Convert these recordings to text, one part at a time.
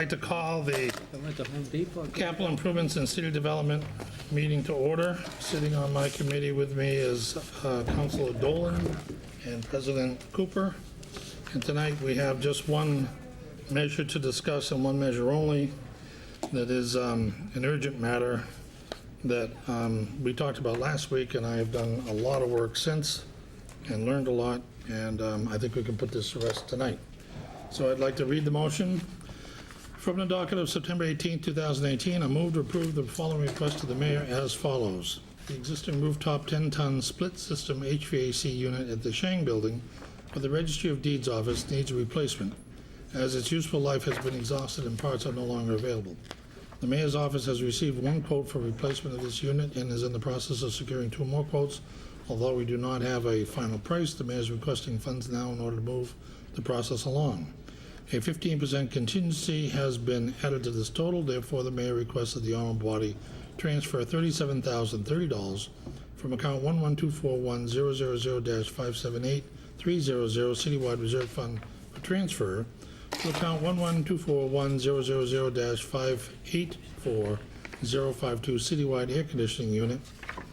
I'd like to call the I went to Home Depot. Capital Improvements and City Development meeting to order. Sitting on my committee with me is Councilor Dolan and President Cooper. And tonight we have just one measure to discuss and one measure only. That is an urgent matter that we talked about last week, and I have done a lot of work since and learned a lot, and I think we can put this to rest tonight. So I'd like to read the motion. From the docket of September 18, 2018, I move to approve the following request to the mayor as follows. The existing rooftop 10-ton split system HVAC unit at the Shang Building for the Registry of Deeds office needs a replacement, as its useful life has been exhausted and parts are no longer available. The mayor's office has received one quote for replacement of this unit and is in the process of securing 2 more quotes. Although we do not have a final price, the mayor is requesting funds now in order to move the process along. A 15% contingency has been added to this total. Therefore, the mayor requests that the honorable body transfer $37,030 from account 11241-000-578-300 Citywide Reserve Fund for transfer to account 11241-000-584-052 Citywide Air Conditioning Unit.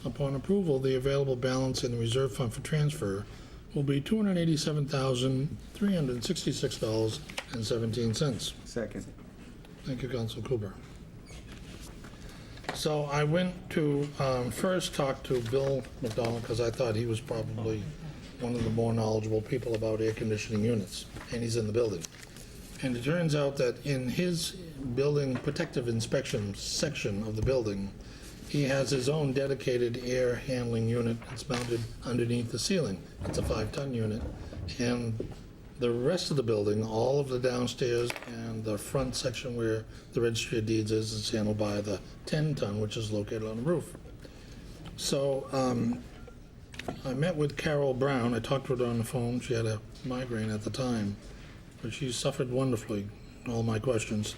Upon approval, the available balance in the reserve fund for transfer will be $287,366.17. Second. Thank you, Council Cooper. So I went to first talk to Bill McDonald because I thought he was probably one of the more knowledgeable people about air conditioning units, and he's in the building. And it turns out that in his building protective inspection section of the building, he has his own dedicated air handling unit that's mounted underneath the ceiling. It's a 5-ton unit. And the rest of the building, all of the downstairs and the front section where the Registry of Deeds is handled by the 10-ton, which is located on the roof. So I met with Carol Brown. I talked to her on the phone. She had a migraine at the time, but she suffered wonderfully, all my questions.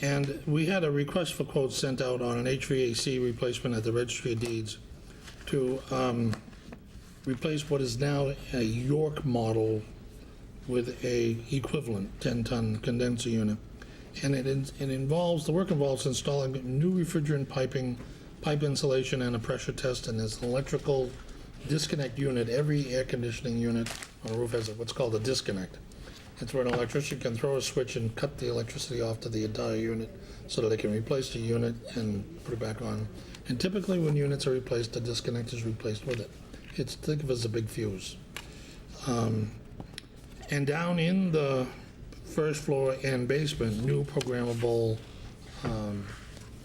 And we had a request for quotes sent out on an HVAC replacement at the Registry of Deeds to replace what is now a York model with a equivalent 10-ton condenser unit. And it involves, the work involves installing new refrigerant piping, pipe insulation, and a pressure test, and there's an electrical disconnect unit. Every air conditioning unit on a roof has what's called a disconnect. It's where an electrician can throw a switch and cut the electricity off to the entire unit so that they can replace the unit and put it back on. And typically when units are replaced, the disconnect is replaced with it. Think of it as a big fuse. And down in the first floor and basement, new programmable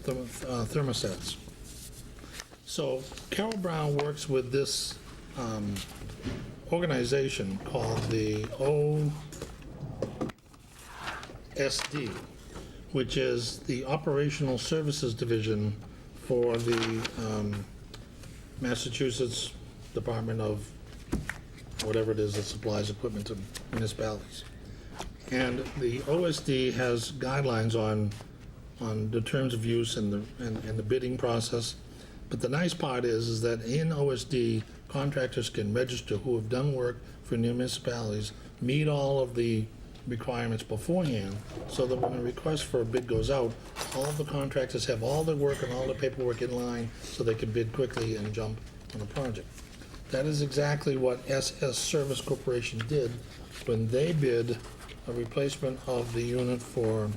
thermostats. So Carol Brown works with this organization called the OSD, which is the Operational Services Division for the Massachusetts Department of whatever it is that supplies equipment to municipalities. And the OSD has guidelines on the terms of use and the bidding process. But the nice part is that in OSD, contractors can register who have done work for municipalities, meet all of the requirements beforehand, so that when a request for a bid goes out, all of the contractors have all their work and all the paperwork in line so they can bid quickly and jump on a project. That is exactly what SS Service Corporation did when they bid a replacement of the unit for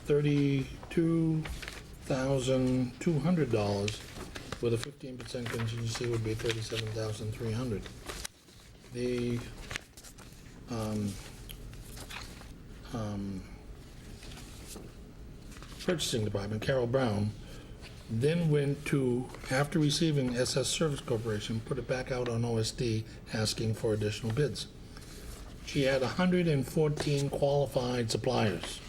$32,200 with a 15% contingency would be $37,300. The purchasing department, Carol Brown, then went to, after receiving SS Service Corporation, put it back out on OSD asking for additional bids. She had 114 qualified suppliers,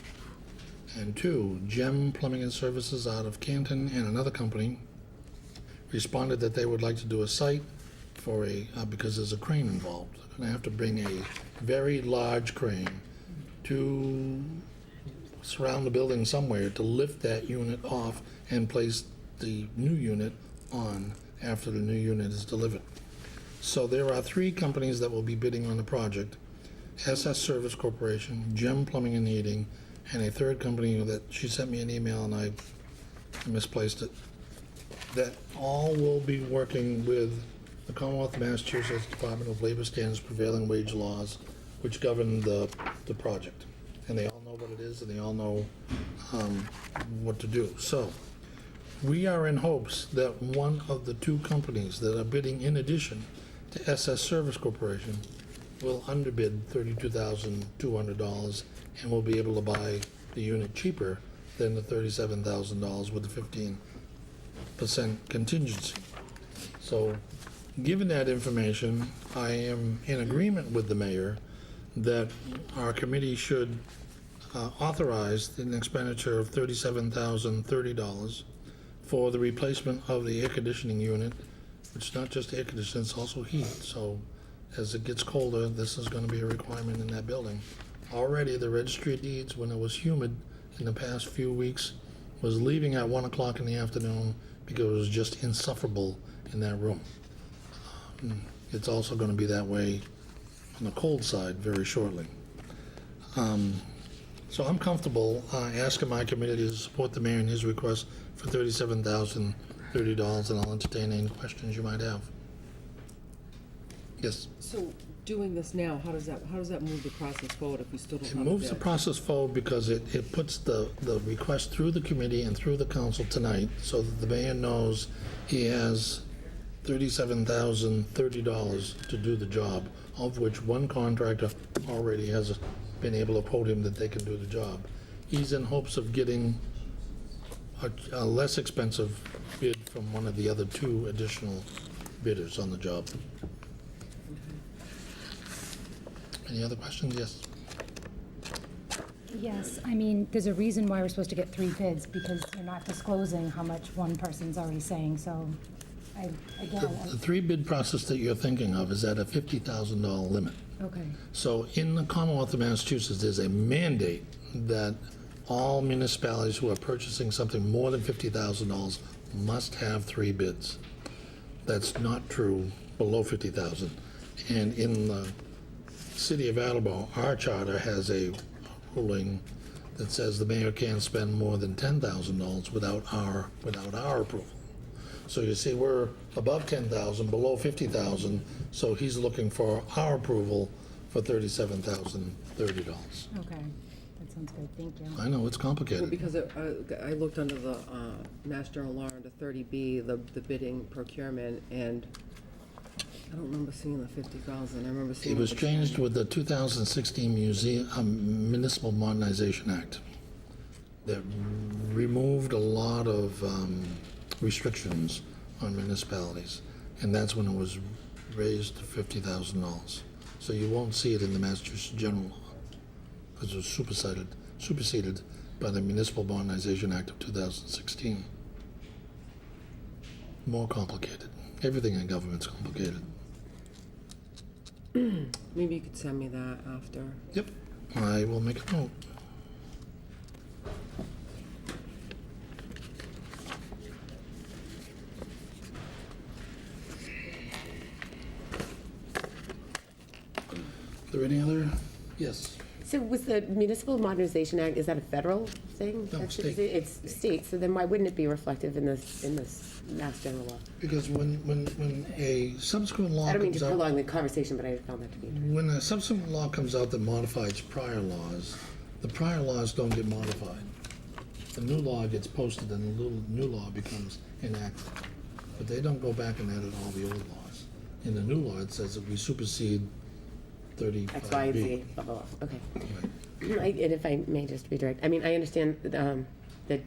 and 2, Gem Plumbing and Services out of Canton and another company responded that they would like to do a site for because there's a crane involved. They're going to have to bring a very large crane to surround the building somewhere to lift that unit off and place the new unit on after the new unit is delivered. So there are 3 companies that will be bidding on the project: SS Service Corporation, Gem Plumbing and Heating, and a third company that she sent me an email and I misplaced it, that all will be working with the Commonwealth of Massachusetts Department of Labor Standards prevailing wage laws, which govern the project. And they all know what it is, and they all know what to do. So we are in hopes that one of the two companies that are bidding in addition to SS Service Corporation will underbid $32,200 and will be able to buy the unit cheaper than the $37,000 with the 15% contingency. So, given that information, I am in agreement with the mayor that our committee should authorize an expenditure of $37,030 for the replacement of the air conditioning unit, which is not just air conditioning, it's also heat. So as it gets colder, this is going to be a requirement in that building. Already, the registry of deeds, when it was humid in the past few weeks, was leaving at 1 o'clock in the afternoon because it was just insufferable in that room. It's also going to be that way on the cold side very shortly. So I'm comfortable asking my committee to support the mayor in his request for $37,030, and I'll entertain any questions you might have. Yes? So doing this now, how does that move the process forward if we still don't It have a moves the bid? process forward because it puts the request through the committee and through the council tonight, so that the mayor knows he has $37,030 to do the job, of which one contractor already has been able to quote him that they can do the job. He's in hopes of getting a less expensive bid from one of the other two additional bidders on the job. Any other questions? Yes. Yes, I mean, there's a reason why we're supposed to get 3 bids, because you're not disclosing how much one person's already saying, so The 3-bid process that you're thinking of is at a $50,000 limit. okay, So in the Commonwealth of Massachusetts, there's a mandate that all municipalities who are purchasing something more than $50,000 must have 3 bids. That's not true below $50,000. And in the city of Attleboro, our charter has a ruling that says the mayor can't spend more than $10,000 without our approval. So you see, we're above 10,000, below 50,000, so he's looking for our approval for $37,030. okay, that sounds good, thank you. I know, it's Well, complicated. because I looked under the Mass General Law under 30B, the bidding procurement, and I don't remember seeing the 50,000. I remember seeing. It was the changed 10. with the 2016 Municipal Modernization Act that removed a lot of restrictions on municipalities, and that's when it was raised to $50,000. So you won't see it in the Massachusetts General Law, because it was superseded by the Municipal Modernization Act of 2016. More complicated. Everything in government's complicated. Maybe you could send me that after. Yep, I will make a note. Are there any other? Yes. So was the Municipal Modernization Act, is that a federal thing? No, state. It's state, so then why wouldn't it be reflective in this Mass General Law? Because when a subsequent law I don't mean to comes out, prolong the conversation, but I found that to be interesting. when a subsequent law comes out that modifies prior laws, the prior laws don't get modified. The new law gets posted and the new law becomes enacted. But they don't go back and edit all the old laws. In the new law, it says that we supersede 35B. X, Y, and Z, blah, blah, blah, okay. And if I may just redirect, I mean, I understand that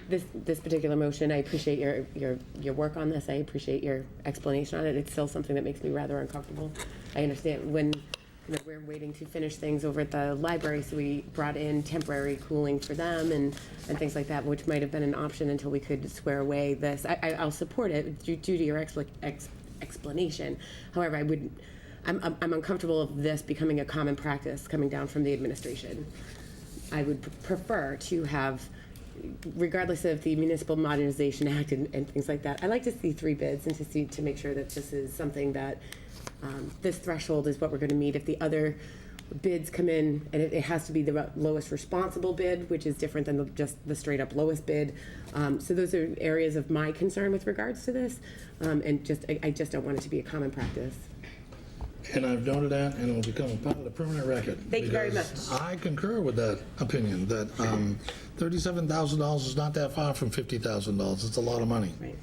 this particular motion, I appreciate your work on this, I appreciate your explanation on it, it's still something that makes me rather uncomfortable. I understand when, we're waiting to finish things over at the library, so we brought in temporary cooling for them and things like that, which might have been an option until we could square away this. I'll support it due to your explanation. However, I'm uncomfortable of this becoming a common practice coming down from the administration. I would prefer to have, regardless of the Municipal Modernization Act and things like that, I like to see 3 bids and to make sure that this is something that this threshold is what we're going to meet. If the other bids come in, and it has to be the lowest responsible bid, which is different than just the straight up lowest bid. So those are areas of my concern with regards to this, and I just don't want it to be a common practice. And I've noted that, and it will become a part of the permanent record. Thank you very because much. I concur with that opinion, that $37,000 is not that far from $50,000. It's a lot of money. Right.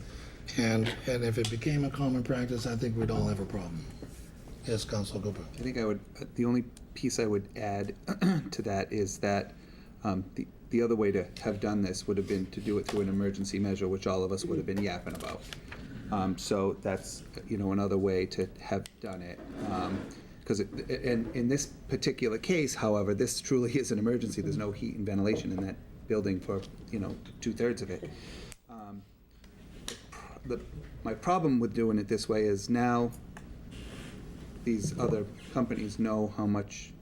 And if it became a common practice, I think we'd all have a problem. Yes, Councilor Cooper. I think the only piece I would add to that is that the other way to have done this would have been to do it through an emergency measure, which all of us would have been yapping about. So that's, another way to have done it. Because in this particular case, however, this truly is an emergency. There's no heat and ventilation in that building for, 2/3 of it. My problem with doing it this way is now these other companies know how much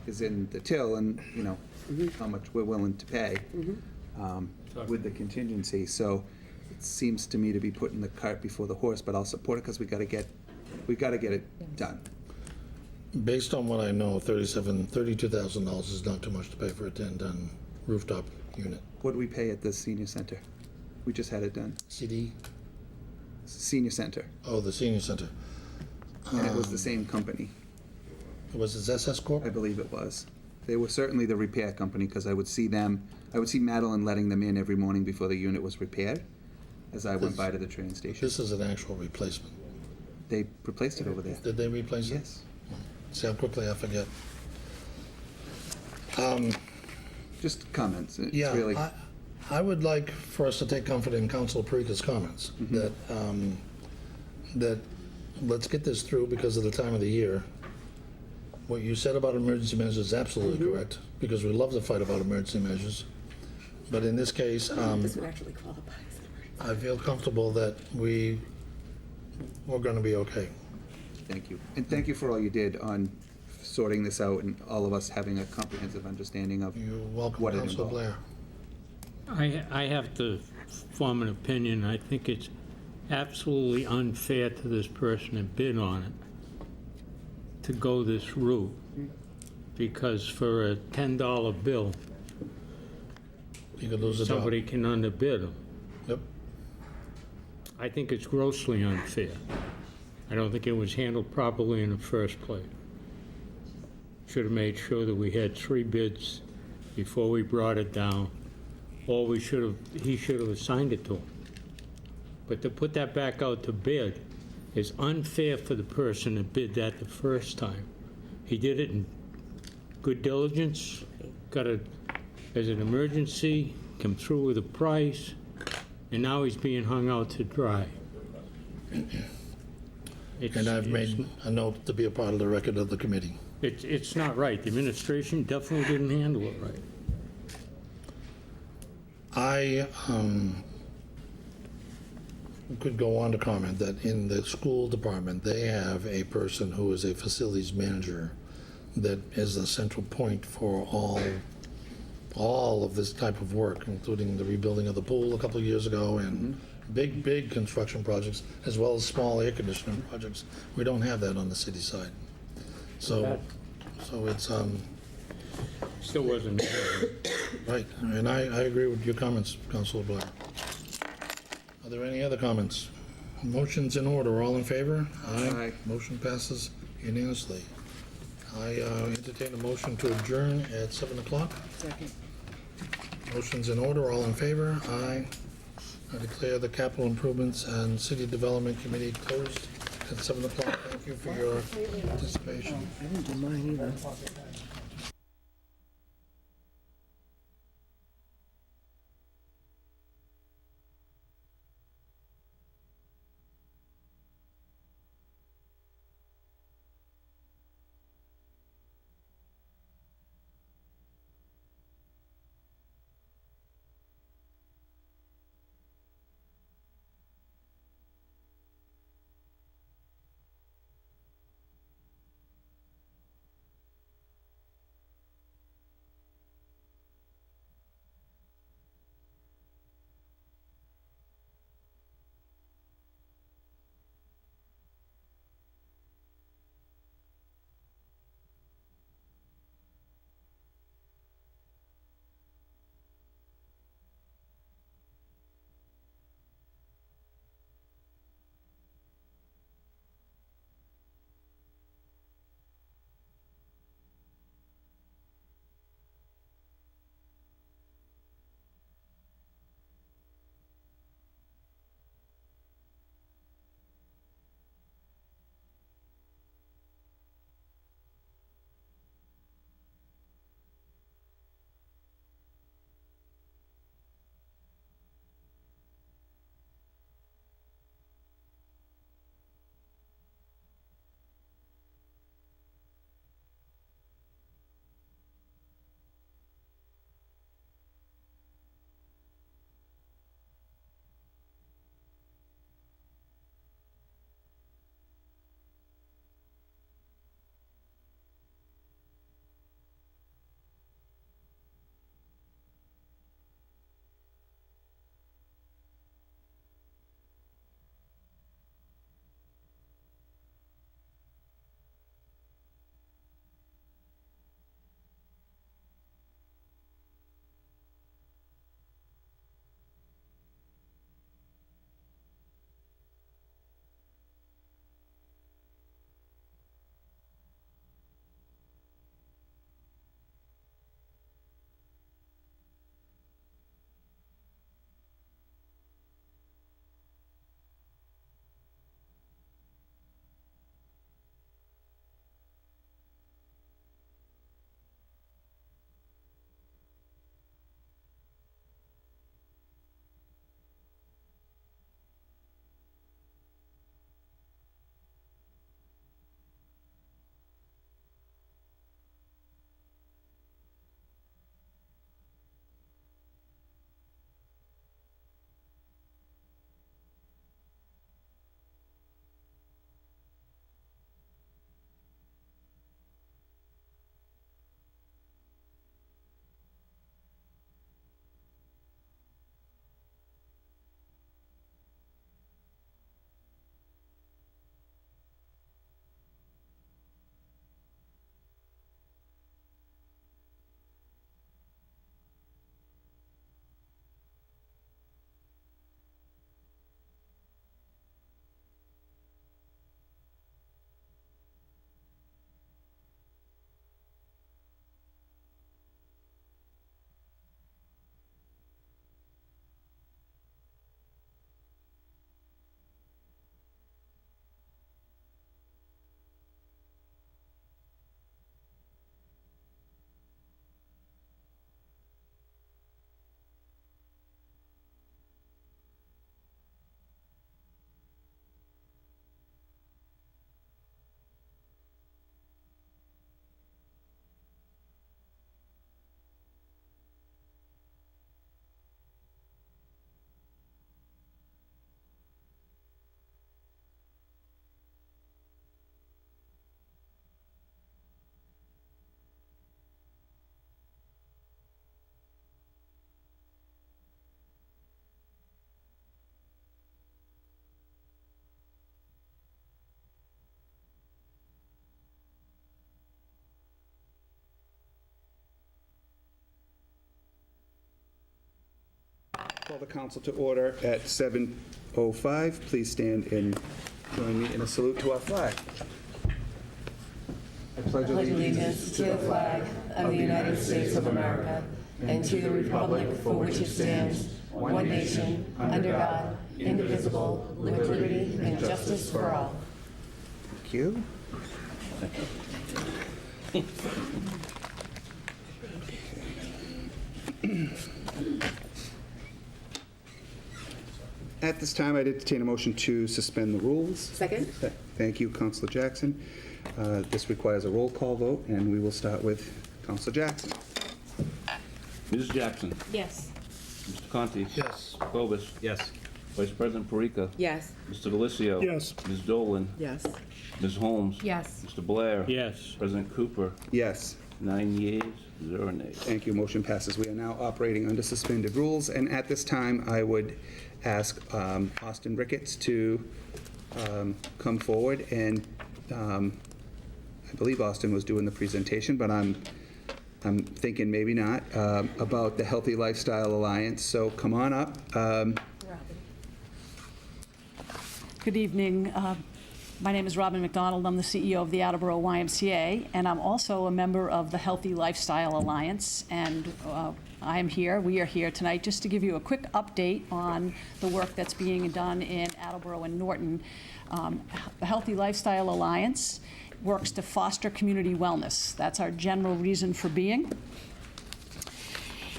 is in the till and, how much we're willing to pay with the contingency. So it seems to me to be putting the cart before the horse, but I'll support it because we got to get it done. Based on what I know, $32,000 is not too much to pay for a 10-ton rooftop unit. What do we pay at the senior center? We just had it done. CD? Senior center, Oh, the senior center. and it was the same company. Was it SS Corp? I believe it was. They were certainly the repair company because I would see Madeline letting them in every morning before the unit was repaired as I went by to the train station. This is an actual replacement. They replaced it over there. Did they replace it? Yes. See how quickly I forget. Just comments. It's Yeah, really, I would like for us to take comfort in Councilor Parika's comments, that let's get this through because of the time of the year. What you said about emergency measures is absolutely correct, because we love to fight about emergency measures. But in this case, This would actually qualify as an emergency. I feel comfortable that we're going to be okay. thank you. And thank you for all you did on sorting this out and all of us having a comprehensive understanding of You're welcome, what it Councilor involved. Blair. I have to form an opinion. I think it's absolutely unfair to this person that bid on it to go this route, because for a $10 bill, You could lose a job. somebody can underbid them. Yep. I think it's grossly unfair. I don't think it was handled properly in the first place. Should have made sure that we had 3 bids before we brought it down, or he should have assigned it to him. But to put that back out to bid is unfair for the person that bid that the first time. He did it in good diligence, got it as an emergency, come through with a price, and now he's being hung out to dry. And I've made a note to be a part of the record of the committee. It's not right. The administration definitely didn't handle it right. I could go on to comment that in the school department, they have a person who is a facilities manager that is the central point for all of this type of work, including the rebuilding of the pool a couple of years ago and big construction projects, as well as small air conditioning projects. We don't have that on the city side. So it's, Still wasn't. right, and I agree with your comments, Councilor Blair. Are there any other comments? Motion's in order, all in favor? Aye. Motion passes unanimously. I entertain a motion to adjourn at 7 o'clock. Second. Motion's in order, all in favor? Aye. I declare the Capital Improvements and City Development Committee closed at 7 o'clock. Thank you for your participation. I didn't do mine either. Call the council to order at 7:05. Please stand and join me in a salute to our flag. I pledge Allegiance to the flag of the United States of America and to the republic for which it stands, one nation, under God, indivisible, with liberty and justice for all. Thank you. At this time, I'd entertain a motion to suspend the rules. Second? Thank you, Councilor Jackson. This requires a roll call vote, and we will start with Councilor Jackson. Mrs. Jackson. Yes. Mr. Conti. Yes. Clovis. Yes. Vice President Parika. Yes. Mr. Delicio. Yes. Ms. Dolan. Yes. Ms. Holmes. Yes. Mr. Blair. Yes. President Cooper. Yes. 9 yeas, 0 nays. Thank you. Motion passes. We are now operating under suspended rules, and at this time, I would ask Austin Ricketts to come forward, and I believe Austin was doing the presentation, but I'm thinking maybe not, about the Healthy Lifestyle Alliance. So come on up. Good evening. My name is Robin McDonald. I'm the CEO of the Attleboro YMCA, and I'm also a member of the Healthy Lifestyle Alliance. And we are here tonight just to give you a quick update on the work that's being done in Attleboro and Norton. The Healthy Lifestyle Alliance works to foster community wellness. That's our general reason for being.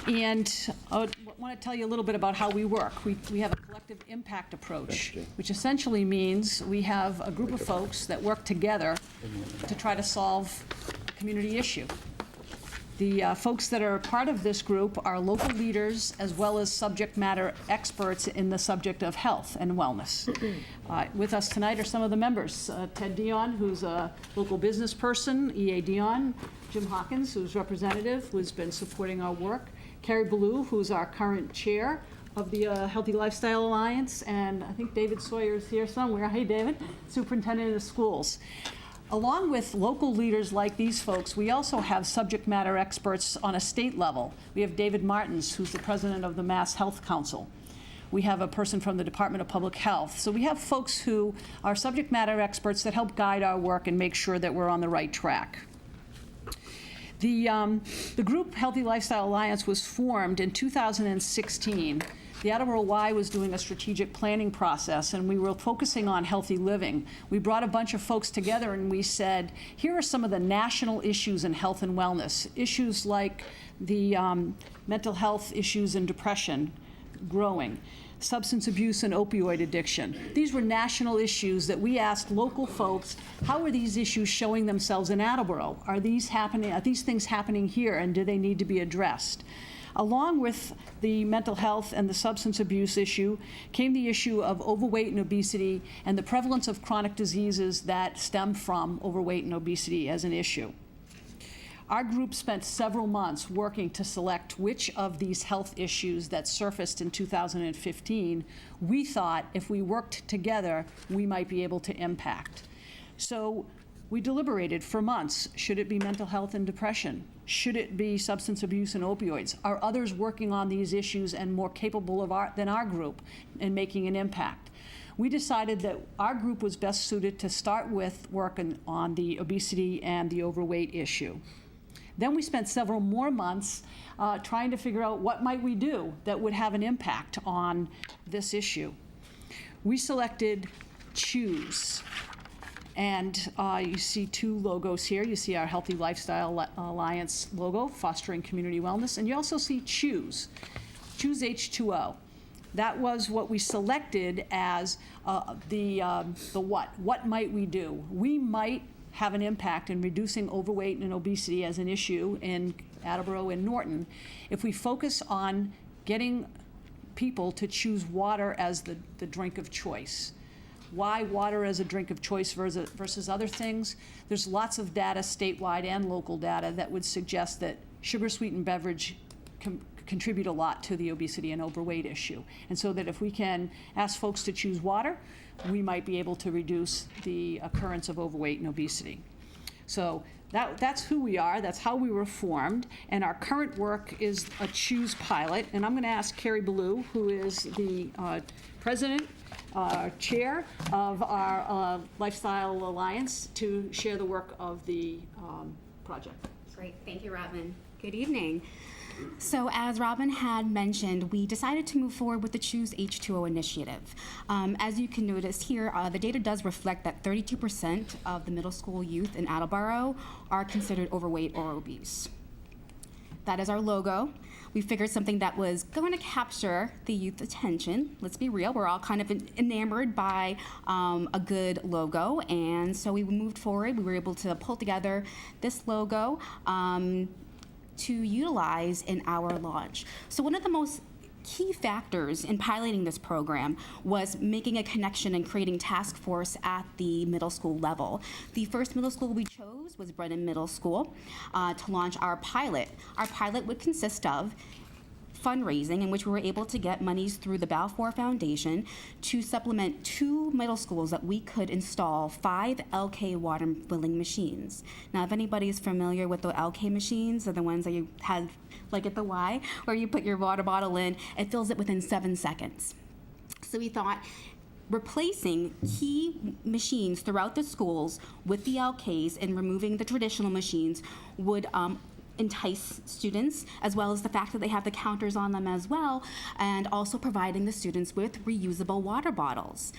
And I want to tell you a little bit about how we work. We have a collective impact approach, which essentially means we have a group of folks that work together to try to solve a community issue. The folks that are part of this group are local leaders as well as subject matter experts in the subject of health and wellness. With us tonight are some of the members. Ted Dion, who's a local business person, E.A. Dion, Jim Hawkins, who's representative, who's been supporting our work, Carrie Ballou, who's our current chair of the Healthy Lifestyle Alliance, and I think David Sawyer is here somewhere. Hey, David, superintendent of the schools. Along with local leaders like these folks, we also have subject matter experts on a state level. We have David Martins, who's the president of the Mass Health Council. We have a person from the Department of Public Health. So we have folks who are subject matter experts that help guide our work and make sure that we're on the right track. The group Healthy Lifestyle Alliance was formed in 2016. The Attleboro Y was doing a strategic planning process, and we were focusing on healthy living. We brought a bunch of folks together and we said, here are some of the national issues in health and wellness. Issues like the mental health issues and depression growing, substance abuse and opioid addiction. These were national issues that we asked local folks, how are these issues showing themselves in Attleboro? Are these things happening here, and do they need to be addressed? Along with the mental health and the substance abuse issue came the issue of overweight and obesity and the prevalence of chronic diseases that stem from overweight and obesity as an issue. Our group spent several months working to select which of these health issues that surfaced in 2015 we thought if we worked together we might be able to impact. So we deliberated for months. Should it be mental health and depression? Should it be substance abuse and opioids? Are others working on these issues and more capable than our group in making an impact? We decided that our group was best suited to start with working on the obesity and the overweight issue. Then we spent several more months trying to figure out what might we do that would have an impact on this issue. We selected CHOOSE. And you see two logos here. You see our Healthy Lifestyle Alliance logo, fostering community wellness, and you also see CHOOSE H2O. That was what we selected as the what. What might we do? We might have an impact in reducing overweight and obesity as an issue in Attleboro and Norton if we focus on getting people to choose water as the drink of choice. Why water as a drink of choice versus other things? There's lots of data, statewide and local data, that would suggest that sugar-sweetened beverage contribute a lot to the obesity and overweight issue. And so that if we can ask folks to choose water, we might be able to reduce the occurrence of overweight and obesity. So that's who we are, that's how we were formed, and our current work is a Choose pilot. And I'm going to ask Carrie Ballou, who is the president, chair of our Lifestyle Alliance, to share the work of the project. Great, thank you, Robin. Good evening. So as Robin had mentioned, we decided to move forward with the Choose H2O initiative. As you can notice here, the data does reflect that 32% of the middle school youth in Attleboro are considered overweight or obese. That is our logo. We figured something that was going to capture the youth attention. Let's be real, we're all kind of enamored by a good logo, and so we moved forward. We were able to pull together this logo to utilize in our launch. So one of the most key factors in piloting this program was making a connection and creating task force at the middle school level. The first middle school we chose was Brennan Middle School to launch our pilot. Our pilot would consist of fundraising, in which we were able to get monies through the Balfour Foundation to supplement 2 middle schools that we could install 5 LK water filling machines. Now, if anybody is familiar with the LK machines, they're the ones that you have, like at the Y, where you put your water bottle in, it fills it within 7 seconds. So we thought replacing key machines throughout the schools with the LKs and removing the traditional machines would entice students, as well as the fact that they have the counters on them as well, and also providing the students with reusable water bottles.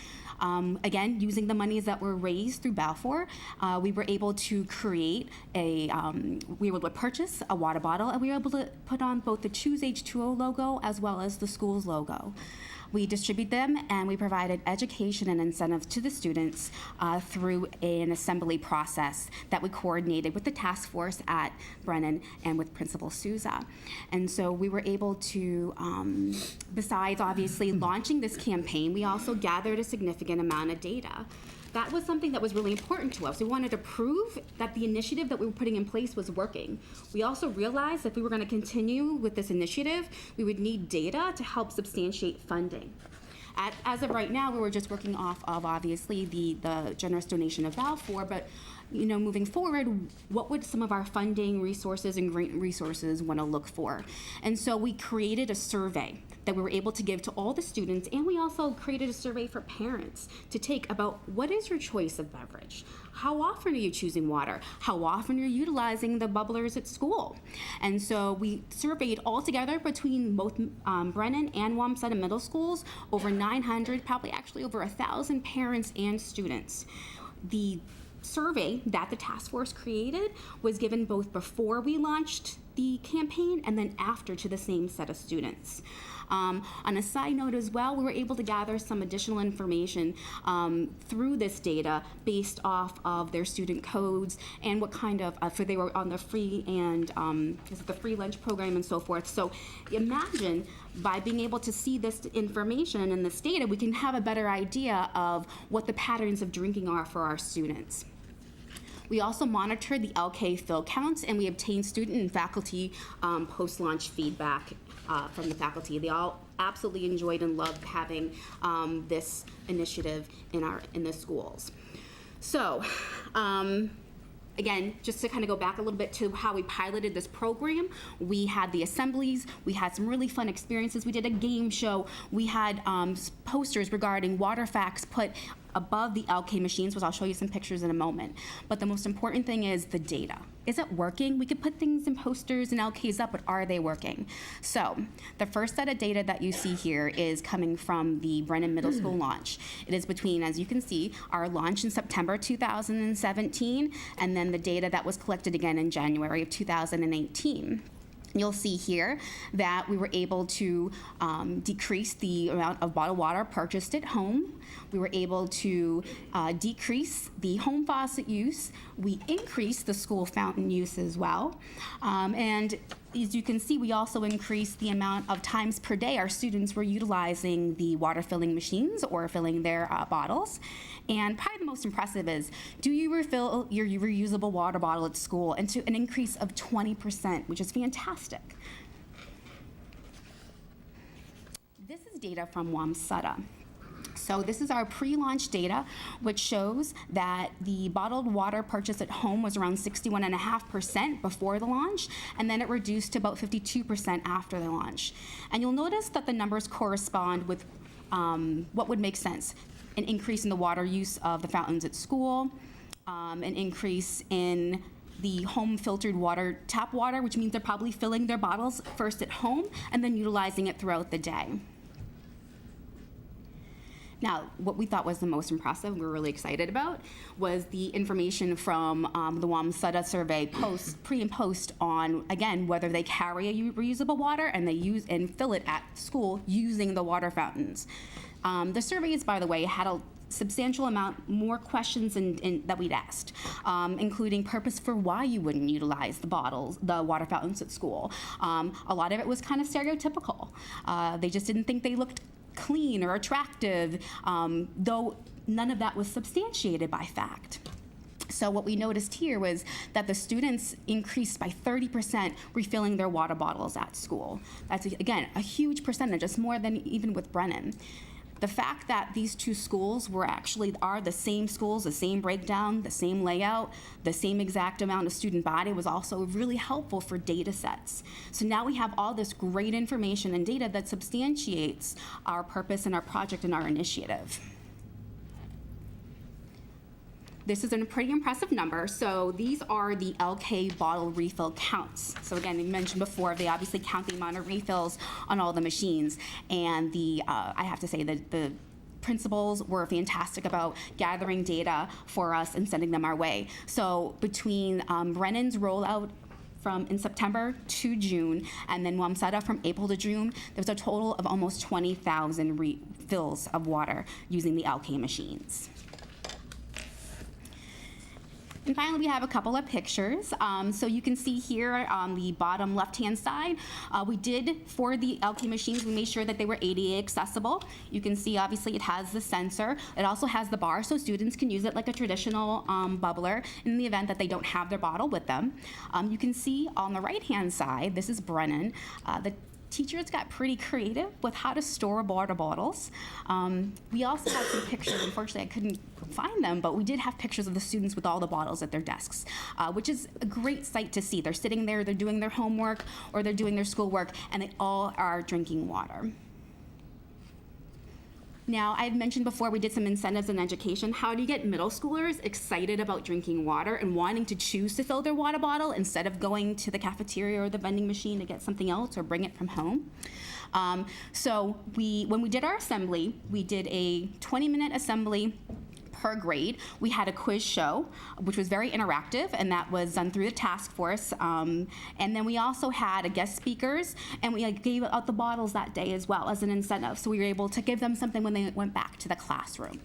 Again, using the monies that were raised through Balfour, we were able to create we were able to purchase a water bottle, and we were able to put on both the Choose H2O logo as well as the school's logo. We distribute them, and we provided education and incentives to the students through an assembly process that we coordinated with the task force at Brennan and with Principal Souza. And so we were able to, besides obviously launching this campaign, we also gathered a significant amount of data. That was something that was really important to us. We wanted to prove that the initiative that we were putting in place was working. We also realized if we were going to continue with this initiative, we would need data to help substantiate funding. As of right now, we were just working off of obviously the generous donation of Balfour, but moving forward, what would some of our funding resources and grant resources want to look for? And so we created a survey that we were able to give to all the students, and we also created a survey for parents to take about what is your choice of beverage? How often are you choosing water? How often are you utilizing the bubblers at school? And so we surveyed all together between both Brennan and Wamsutta middle schools, over 900, probably actually over 1,000 parents and students. The survey that the task force created was given both before we launched the campaign and then after to the same set of students. On a side note as well, we were able to gather some additional information through this data based off of their student codes and what kind of, for they were on the free and the free lunch program and so forth. So imagine by being able to see this information and this data, we can have a better idea of what the patterns of drinking are for our students. We also monitored the LK fill counts, and we obtained student and faculty post-launch feedback from the faculty. They all absolutely enjoyed and loved having this initiative in the schools. So, again, just to kind of go back a little bit to how we piloted this program, we had the assemblies, we had some really fun experiences, we did a game show, we had posters regarding water facts put above the LK machines, which I'll show you some pictures in a moment. But the most important thing is the data. Is it working? We could put things in posters and LKs up, but are they working? So the first set of data that you see here is coming from the Brennan Middle School launch. It is between, as you can see, our launch in September 2017, and then the data that was collected again in January of 2018. You'll see here that we were able to decrease the amount of bottled water purchased at home. We were able to decrease the home faucet use. We increased the school fountain use as well. And as you can see, we also increased the amount of times per day our students were utilizing the water filling machines or filling their bottles. And probably the most impressive is, do you refill your reusable water bottle at school? And to an increase of 20%, which is fantastic. This is data from Wamsutta. So this is our pre-launch data, which shows that the bottled water purchased at home was around 61.5% before the launch, and then it reduced to about 52% after the launch. And you'll notice that the numbers correspond with what would make sense. An increase in the water use of the fountains at school, an increase in the home filtered water, tap water, which means they're probably filling their bottles first at home and then utilizing it throughout the day. Now, what we thought was the most impressive, we were really excited about, was the information from the WAMSUTA survey pre and post on, again, whether they carry a reusable water and they use and fill it at school using the water fountains. The surveys, by the way, had a substantial amount more questions that we'd asked, including purpose for why you wouldn't utilize the water fountains at school. A lot of it was kind of stereotypical. They just didn't think they looked clean or attractive, though none of that was substantiated by fact. So what we noticed here was that the students increased by 30% refilling their water bottles at school. That's, again, a huge percentage, it's more than even with Brennan. The fact that these two schools are the same schools, the same breakdown, the same layout, the same exact amount of student body was also really helpful for data sets. So now we have all this great information and data that substantiates our purpose and our project and our initiative. This is a pretty impressive number. So these are the LK bottle refill counts. So again, we mentioned before, they obviously count the amount of refills on all the machines. And I have to say that the principals were fantastic about gathering data for us and sending them our way. So between Brennan's rollout in September to June, and then WAMSUTA from April to June, there was a total of almost 20,000 refills of water using the LK machines. And finally, we have a couple of pictures. So you can see here on the bottom left-hand side, we did, for the LK machines, we made sure that they were ADA accessible. You can see, obviously, it has the sensor. It also has the bar, so students can use it like a traditional bubbler in the event that they don't have their bottle with them. You can see on the right-hand side, this is Brennan. The teachers got pretty creative with how to store water bottles. We also have some pictures. Unfortunately, I couldn't find them, but we did have pictures of the students with all the bottles at their desks, which is a great sight to see. They're sitting there, they're doing their homework, or they're doing their schoolwork, and they all are drinking water. Now, I've mentioned before we did some incentives in education. How do you get middle schoolers excited about drinking water and wanting to choose to fill their water bottle instead of going to the cafeteria or the vending machine to get something else or bring it from home? So when we did our assembly, we did a 20-minute assembly per grade. We had a quiz show, which was very interactive, and that was done through the task force. And then we also had guest speakers, and we gave out the bottles that day as well as an incentive. So we were able to give them something when they went back to the classroom.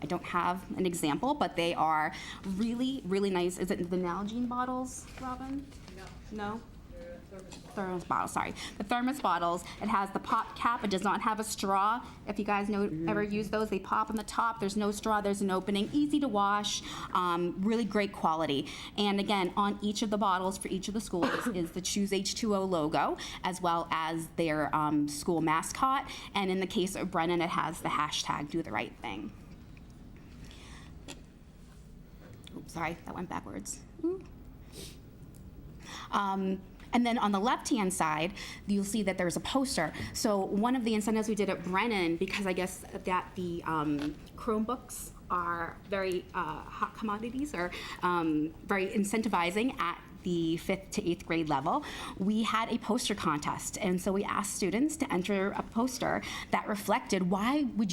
I don't have an example, but they are really, really nice. Is it the Nalgene bottles, Robin? No? Thermos bottles, sorry. The thermos bottles, it has the pop cap. It does not have a straw. If you guys ever use those, they pop on the top. There's no straw. There's an opening. Easy to wash. Really great quality. And again, on each of the bottles for each of the schools is the Choose H2O logo, as well as their school mascot. And in the case of Brennan, it has the hashtag Do the Right Thing. Oops, sorry, that went backwards. And then on the left-hand side, you'll see that there's a poster. So one of the incentives we did at Brennan, because I guess that the Chromebooks are very hot commodities, or very incentivizing at the 5th to 8th grade level, we had a poster contest. And so we asked students to enter a poster that reflected why would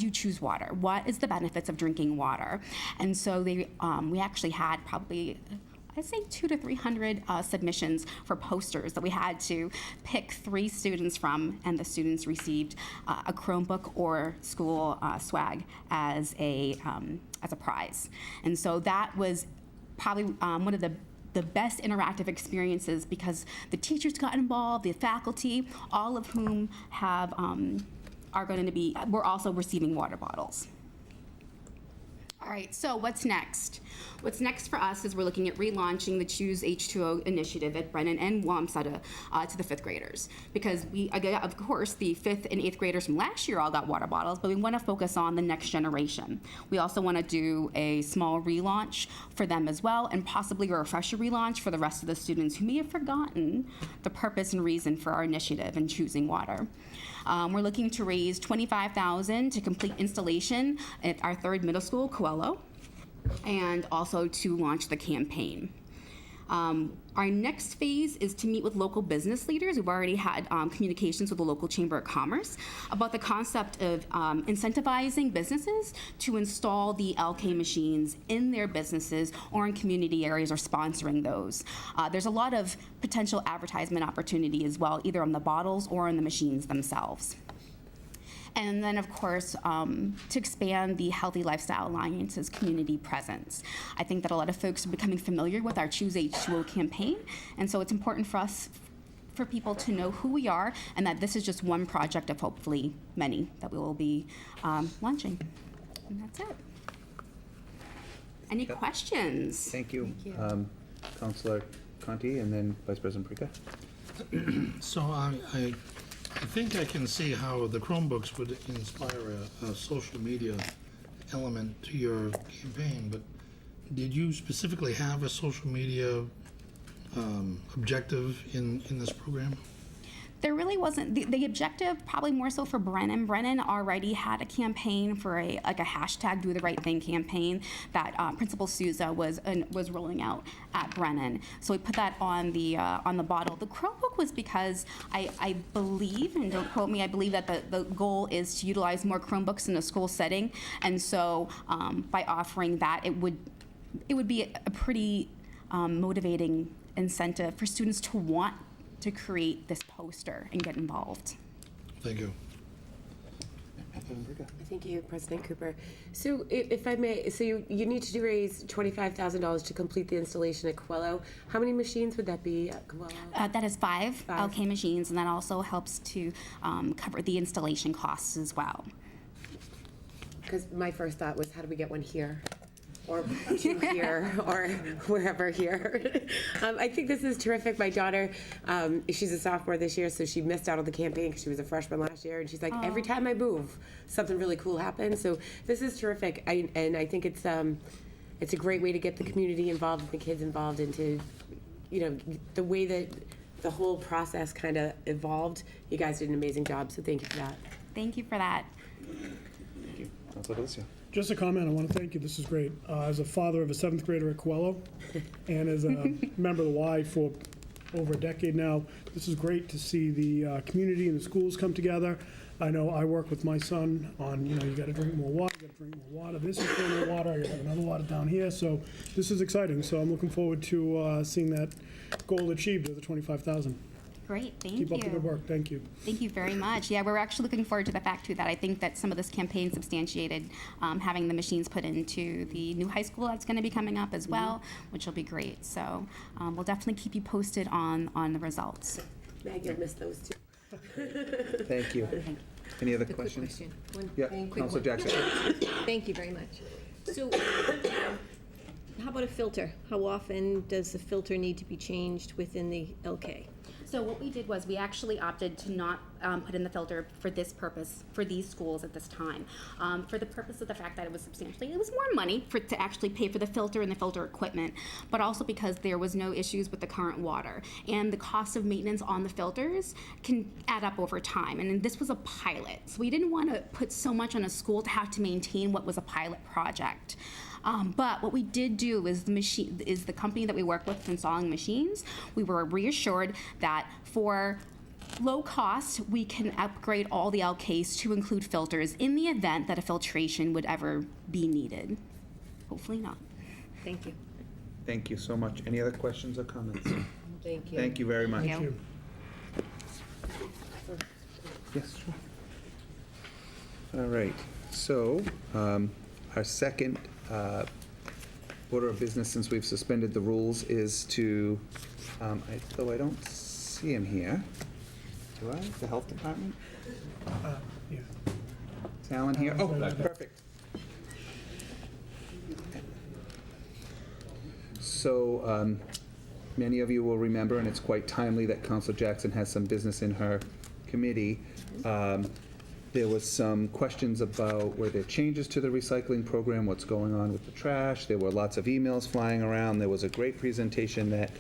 you choose water? What is the benefits of drinking water? And so we actually had probably, I'd say 200 to 300 submissions for posters that we had to pick 3 students from, and the students received a Chromebook or school swag as a prize. And so that was probably one of the best interactive experiences, because the teachers got involved, the faculty, all of whom we're also receiving water bottles. All All right, so what's next? What's next for us is we're looking at relaunching the Choose H2O initiative at Brennan and Wamsutta to the 5th graders. Because of course, the 5th and 8th graders from last year all got water bottles, but we want to focus on the next generation. We also want to do a small relaunch for them as well, and possibly a refresher relaunch for the rest of the students who may have forgotten the purpose and reason for our initiative in choosing water. We're looking to raise $25,000 to complete installation at our 3rd middle school, Coelho, and also to launch the campaign. Our next phase is to meet with local business leaders. We've already had communications with the local Chamber of Commerce about the concept of incentivizing businesses to install the LK machines in their businesses or in community areas or sponsoring those. There's a lot of potential advertisement opportunity as well, either on the bottles or on the machines themselves. And then, of course, to expand the Healthy Lifestyle Alliance's community presence. I think that a lot of folks are becoming familiar with our Choose H2O campaign, and so it's important for people to know who we are and that this is just one project of hopefully many that we will be launching. And that's it. Any questions? Thank you. Councillor Conti and then Vice President Parika. So I think I can see how the Chromebooks would inspire a social media element to your campaign, but did you specifically have a social media objective in this program? There really wasn't. The objective, probably more so for Brennan. Brennan already had a campaign for a hashtag Do the Right Thing campaign that Principal Souza was rolling out at Brennan. So we put that on the bottle. The Chromebook was because I believe, and don't quote me, I believe that the goal is to utilize more Chromebooks in a school setting, and so by offering that, it would be a pretty motivating incentive for students to want to create this poster and get involved. Thank you. Thank you, President Cooper. So if I may, so you need to raise $25,000 to complete the installation at Coelho. How many machines would that be at Coelho? That is five LK machines, and that also helps to cover the installation costs as well. Because my first thought was, how do we get one here? Or two here, or wherever here. I think this is terrific. My daughter, she's a sophomore this year, so she missed out on the campaign because she was a freshman last year, and she's like, every time I move, something really cool happens. So this is terrific, and I think it's a great way to get the community involved and the kids involved into, the way that the whole process kind of evolved. You guys did an amazing job, so thank you for that. Thank you for that. Thank you. Councillor Delicio. Just a comment, I want to thank you, this is great. As a father of a 7th grader at Coelho, and as a member of the Y for over a decade now, this is great to see the community and the schools come together. I know I work with my son on, you gotta drink more water, this is for more water, I gotta have another water down here, so this is exciting. So I'm looking forward to seeing that goal achieved of the 25,000. Great, thank Keep you. up the good work, thank you. Thank you very much. Yeah, we're actually looking forward to the fact, too, that I think that some of this campaign substantiated having the machines put into the new high school that's going to be coming up as well, which will be great. So we'll definitely keep you posted on the results. Meg, you'll miss those too. Thank you. Any other questions? Yeah, Councillor Jackson. Thank you very much. So, how about a filter? How often does the filter need to be changed within the LK? So what we did was we actually opted to not put in the filter for this purpose for these schools at this time, for the purpose of the fact that it was more money to actually pay for the filter and the filter equipment, but also because there was no issues with the current water, and the cost of maintenance on the filters can add up over time. And this was a pilot, so we didn't want to put so much on a school to have to maintain what was a pilot project. But what we did do is the company that we work with installing machines, we were reassured that for low cost, we can upgrade all the LKs to include filters in the event that a filtration would ever be needed. Hopefully not. Thank you. Thank you so much. Any other questions or comments? Thank you. Thank you very much. Thank you. Yes, sure. All right, so our second order of business, since we've suspended the rules, is to, though I don't see him here, do I? The Health Department? Yeah. Is Alan here? Oh, perfect. So many of you will remember, and it's quite timely that Councilor Jackson has some business in her committee. There was some questions about were there changes to the recycling program, what's going on with the trash. There were lots of emails flying around. There was a great presentation that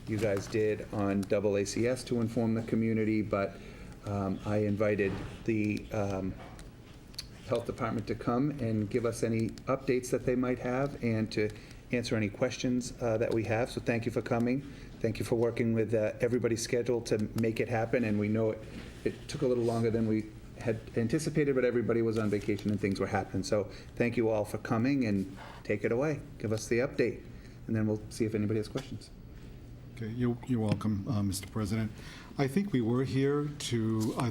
you guys did on AACS to inform the community, but I invited the Health Department to come and give us any updates that they might have and to answer any questions that we have. So thank you for coming. Thank you for working with everybody's schedule to make it happen. And we know it took a little longer than we had anticipated, but everybody was on vacation and things were happening. So thank you all for coming, and take it away. Give us the update, and then we'll see if anybody has questions. Okay, you're welcome, Mr. President. I think we were here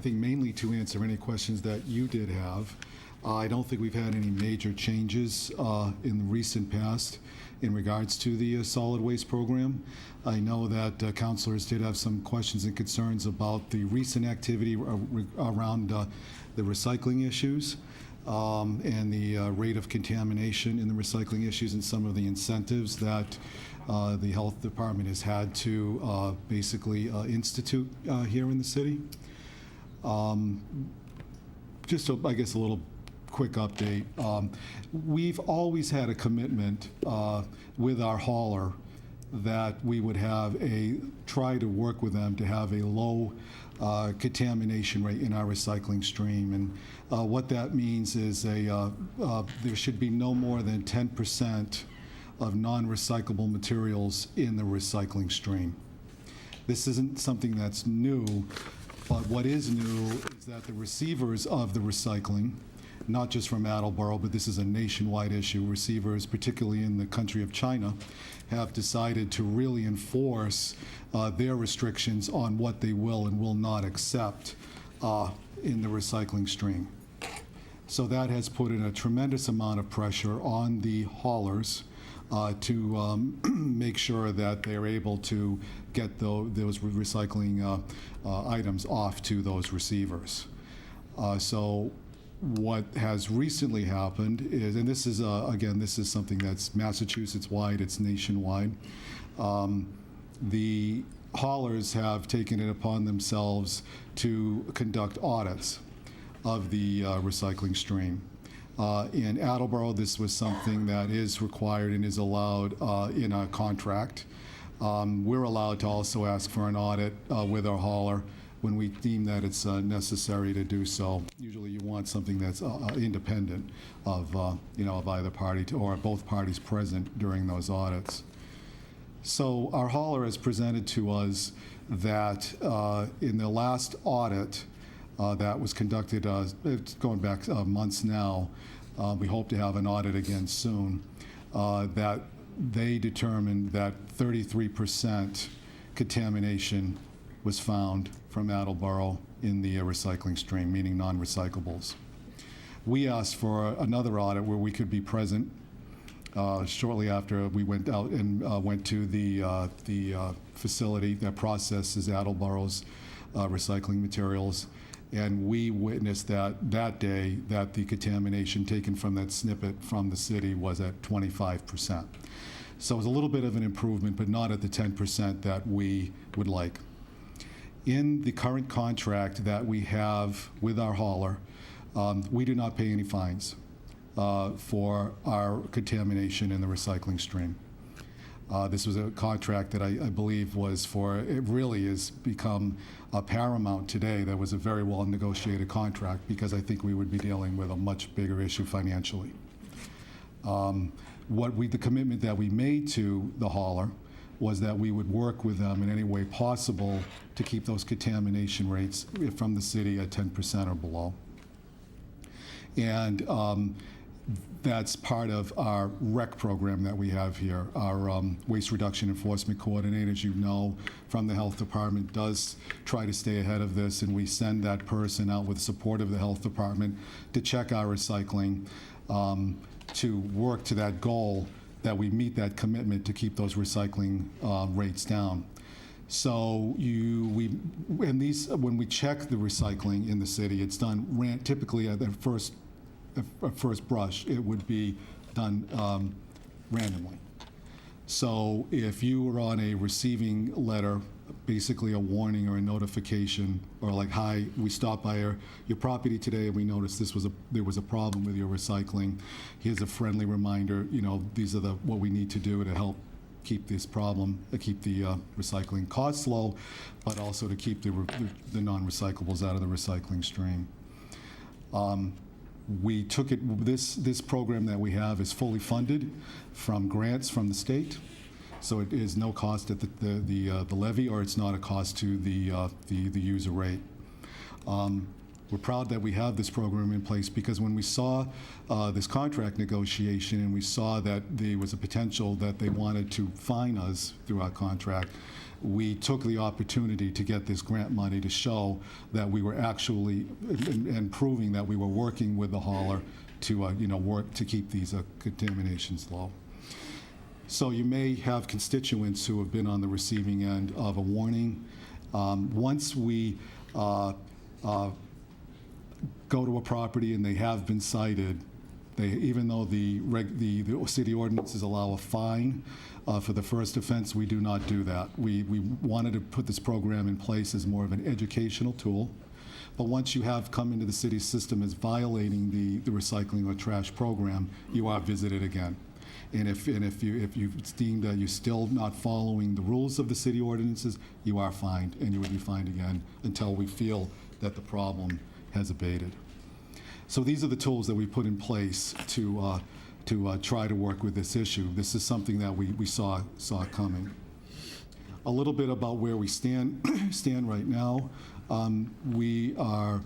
mainly to answer any questions that you did have. I don't think we've had any major changes in the recent past in regards to the solid waste program. I know that councilors did have some questions and concerns about the recent activity around the recycling issues and the rate of contamination in the recycling issues and some of the incentives that the health department has had to basically institute here in the city. Just, I guess, a little quick update. We've always had a commitment with our hauler that we would try to work with them to have a low contamination rate in our recycling stream. And what that means is there should be no more than 10% of non-recyclable materials in the recycling stream. This isn't something that's new, but what is new is that the receivers of the recycling, not just from Attleboro, but this is a nationwide issue. Receivers, particularly in the country of China, have decided to really enforce their restrictions on what they will and will not accept in the recycling stream. So that has put in a tremendous amount of pressure on the haulers to make sure that they're able to get those recycling items off to those receivers. So what has recently happened is, and this is, again, this is something that's Massachusetts-wide, it's nationwide, the haulers have taken it upon themselves to conduct audits of the recycling stream. In Attleboro, this was something that is required and is allowed in a contract. We're allowed to also ask for an audit with our hauler when we deem that it's necessary to do so. Usually you want something that's independent of, of either party or both parties present during those audits. So our hauler has presented to us that in the last audit that was conducted, it's going back months now, we hope to have an audit again soon, that they determined that 33% contamination was found from Attleboro in the recycling stream, meaning non-recyclables. We asked for another audit where we could be present shortly after we went out and went to the facility that processes Attleboro's recycling materials. And we witnessed that day that the contamination taken from that snippet from the city was at 25%. So it was a little bit of an improvement, but not at the 10% that we would like. In the current contract that we have with our hauler, we do not pay any fines for our contamination in the recycling stream. This was a contract that I believe was it really has become paramount today. That was a very well negotiated contract because I think we would be dealing with a much bigger issue financially. The commitment that we made to the hauler was that we would work with them in any way possible to keep those contamination rates from the city at 10% or below. And that's part of our REC program that we have here. Our Waste Reduction Enforcement Coordinator, as you know, from the Health Department does try to stay ahead of this, and we send that person out with support of the Health Department to check our recycling, to work to that goal that we meet that commitment to keep those recycling rates down. So when we check the recycling in the city, it's done typically at the first brush, it would be done randomly. So if you were on a receiving letter, basically a warning or a notification, or like, hi, we stopped by your property today and we noticed there was a problem with your recycling. Here's a friendly reminder, these are what we need to do to help keep this problem, keep the recycling costs low, but also to keep the non-recyclables out of the recycling stream. We took it, this program that we have is fully funded from grants from the state, so it is no cost at the levy, or it's not a cost to the user rate. We're proud that we have this program in place because when we saw this contract negotiation and we saw that there was a potential that they wanted to fine us through our contract, we took the opportunity to get this grant money to show that we were actually, and proving that we were working with the hauler to, work to keep these contaminations low. So you may have constituents who have been on the receiving end of a warning. Once we go to a property and they have been cited, even though the city ordinances allow a fine for the first offense, we do not do that. We wanted to put this program in place as more of an educational tool. But once you have come into the city system as violating the recycling or trash program, you are visited again. And if you deem that you're still not following the rules of the city ordinances, you are fined, and you would be fined again until we feel that the problem has abated. So these are the tools that we put in place to try to work with this issue. This is something that we saw coming. A little bit about where we stand right now. We are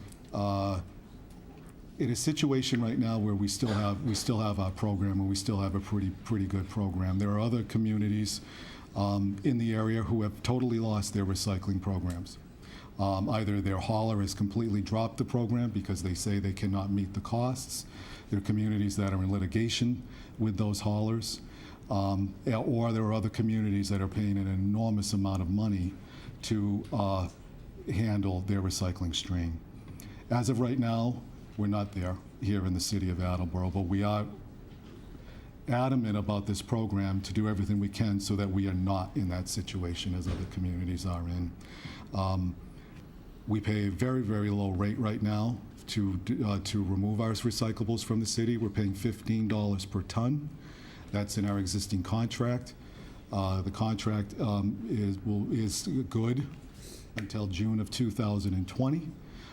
in a situation right now where we still have our program, and we still have a pretty good program. There are other communities in the area who have totally lost their recycling programs. Either their hauler has completely dropped the program because they say they cannot meet the costs. There are communities that are in litigation with those haulers, or there are other communities that are paying an enormous amount of money to handle their recycling stream. As of right now, we're not there here in the city of Attleboro, but we are adamant about this program to do everything we can so that we are not in that situation as other communities are in. We pay a very, very low rate right now to remove our recyclables from the city. We're paying $15 per ton. That's in our existing contract. The contract is good until June of 2020,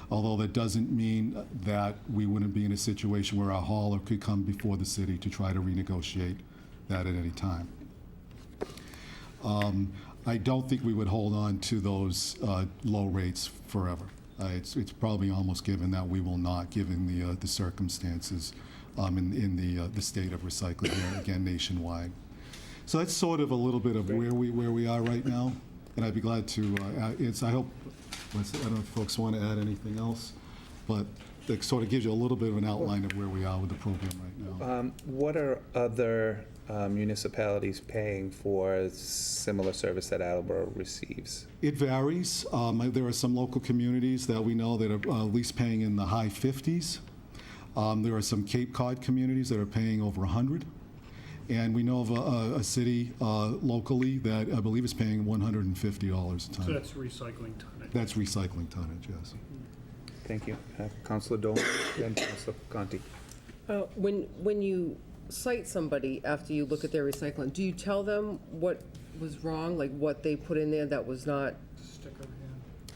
although that doesn't mean that we wouldn't be in a situation where our hauler could come before the city to try to renegotiate that at any time. I don't think we would hold on to those low rates forever. It's probably almost given that we will not, given the circumstances in the state of recycling here, again, nationwide. So that's sort of a little bit of where we are right now, and I'd be glad to. I hope. I don't know if folks want to add anything else, but it sort of gives you a little bit of an outline of where we are with the program right now. What are other municipalities paying for similar service that Attleboro receives? It varies. There are some local communities that we know that are at least paying in the high 50s. There are some Cape Cod communities that are paying over 100. And we know of a city locally that I believe is paying $150 a ton. So that's recycling tonnage. That's recycling tonnage, yes. Thank you. Councilor Dolan, then Councilor Conti. When you cite somebody after you look at their recycling, do you tell them what was wrong, like what they put in there that was not? Sticker,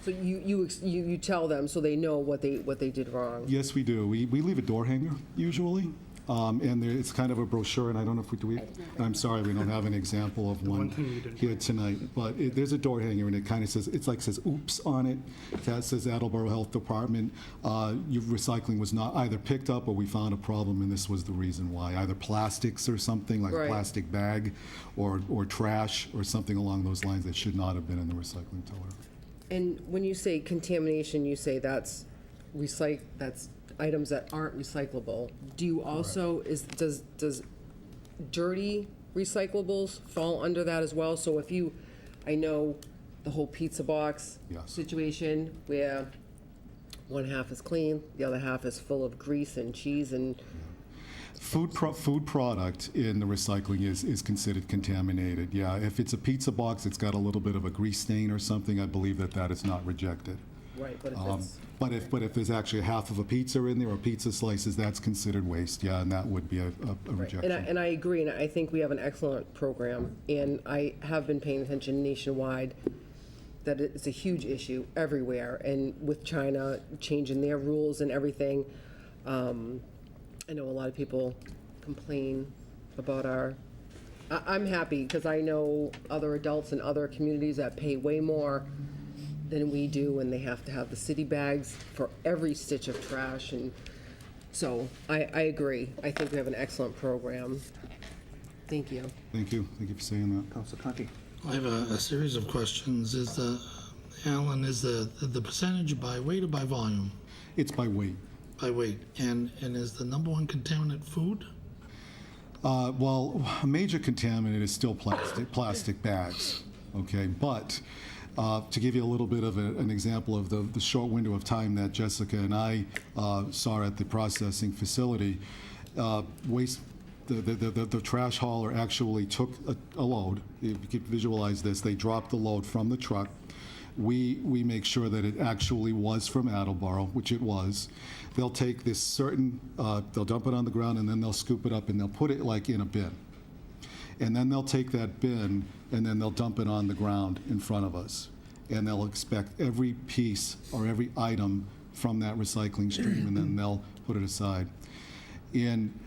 So you tell them so they know what they did wrong? Yes, we do. We leave a door hanger usually. And it's kind of a brochure, and I don't know if we do. I'm sorry, we don't have an example of one here tonight. But there's a door hanger, and it kind of says, says "Oops" on it. That says Attleboro Health Department. Your recycling was not either picked up, or we found a problem, and this was the reason why. Either plastics or something like a plastic bag, or trash, or something along those lines that should not have been in the recycling tower. And when you say contamination, you say that's items that aren't recyclable. Do you also, does dirty recyclables fall under that as well? So if I know the whole pizza box situation where one half is clean, the other half is full of grease and cheese and... Food product in the recycling is considered contaminated, yeah. If it's a pizza box, it's got a little bit of a grease stain or something, I believe that is not rejected. Right, but if it's, But if there's actually half of a pizza in there or pizza slices, that's considered waste, yeah, and that would be a rejection. and I agree, and I think we have an excellent program, and I have been paying attention nationwide that it's a huge issue everywhere, and with China changing their rules and everything, I know a lot of people complain about I'm happy, because I know other adults in other communities that pay way more than we do, and they have to have the city bags for every stitch of trash, and so I agree. I think we have an excellent program. Thank you. Thank you for saying that. Council Conti? I have a series of questions. Alan, is the percentage by weight or by volume? It's by weight. By weight. And is the number one contaminant food? Well, a major contaminant is still plastic bags, okay? But to give you a little bit of an example of the short window of time that Jessica and I saw at the processing facility, the trash hauler actually took a load. If you could visualize this, they dropped the load from the truck. We make sure that it actually was from Attleboro, which it was. They'll take this they'll dump it on the ground, and then they'll scoop it up and they'll put it like in a bin. And then they'll take that bin and then they'll dump it on the ground in front of us. And they'll expect every piece or every item from that recycling stream, and then they'll put it aside. And